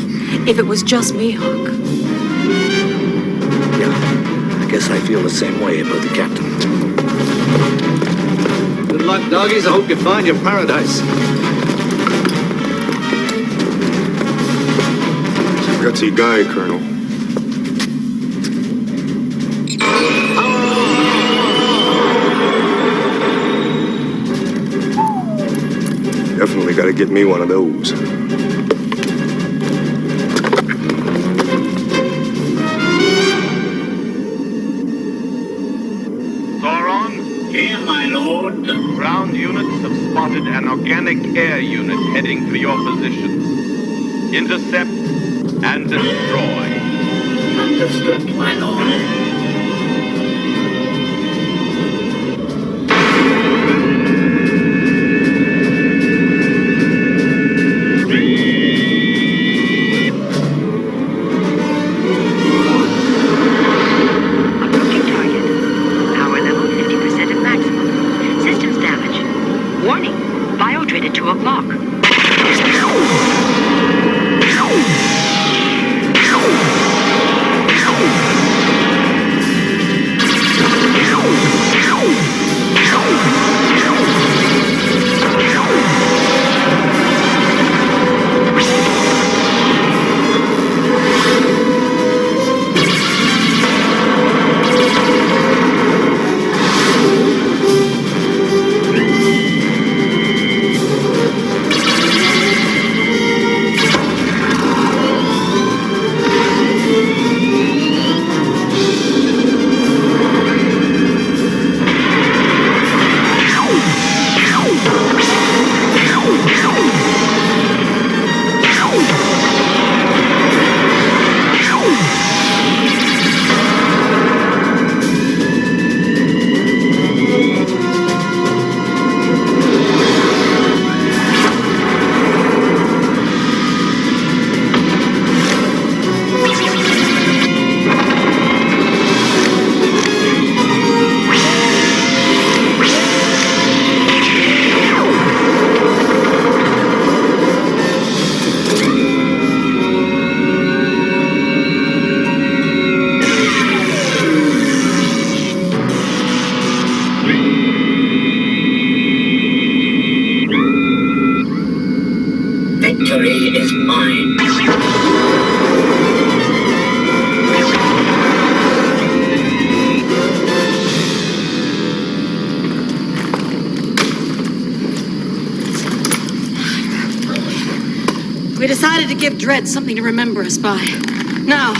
If it was just me, Hawk. Yeah, I guess I feel the same way about the captain. Good luck, doggies. I hope you find your paradise. He's a gutsy guy, Colonel. Definitely got to get me one of those. Here, my lord. Ground units have spotted an organic air unit heading for your positions. Intercept and destroy. Understood, my lord. At 2 o'clock. We decided to give Dredd something to remember us by. Now,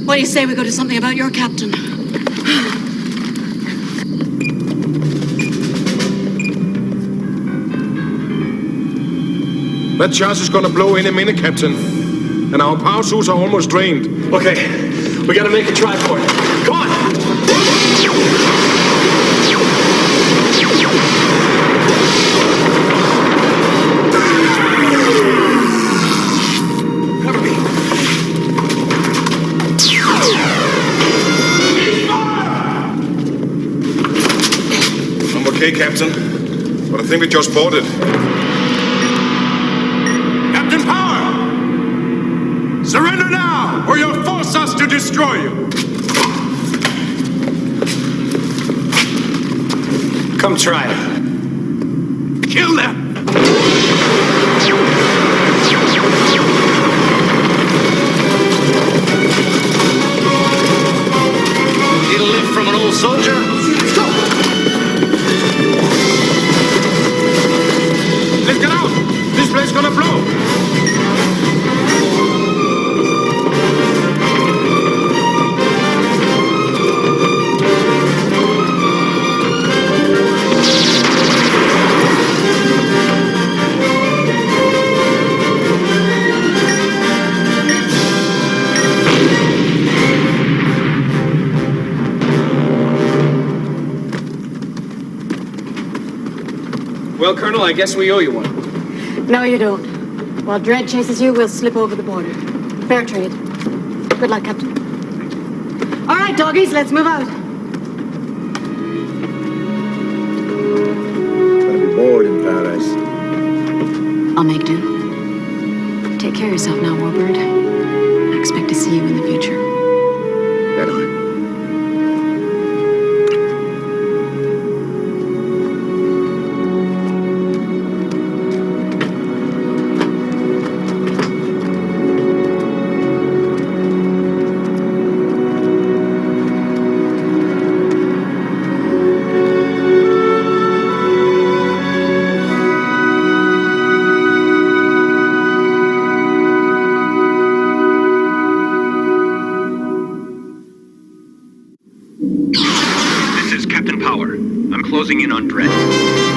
what do you say we go do something about your captain? That charge is gonna blow any minute, Captain. And our power suits are almost drained. Okay, we gotta make a try for it. Come on! Cover me. I'm okay, Captain. But I think we just boarded. Captain Power! Surrender now, or you'll force us to destroy you! Come try it. Kill them! Need a lift from an old soldier? Let's go! Let's get out! This place is gonna blow! Well, Colonel, I guess we owe you one. No, you don't. While Dredd chases you, we'll slip over the border. Fair trade. Good luck, Captain. All right, doggies, let's move out. Gonna be bored in paradise. I'll make do. Take care of yourself now, Warbird. I expect to see you in the future. Right on. This is Captain Power. I'm closing in on Dredd.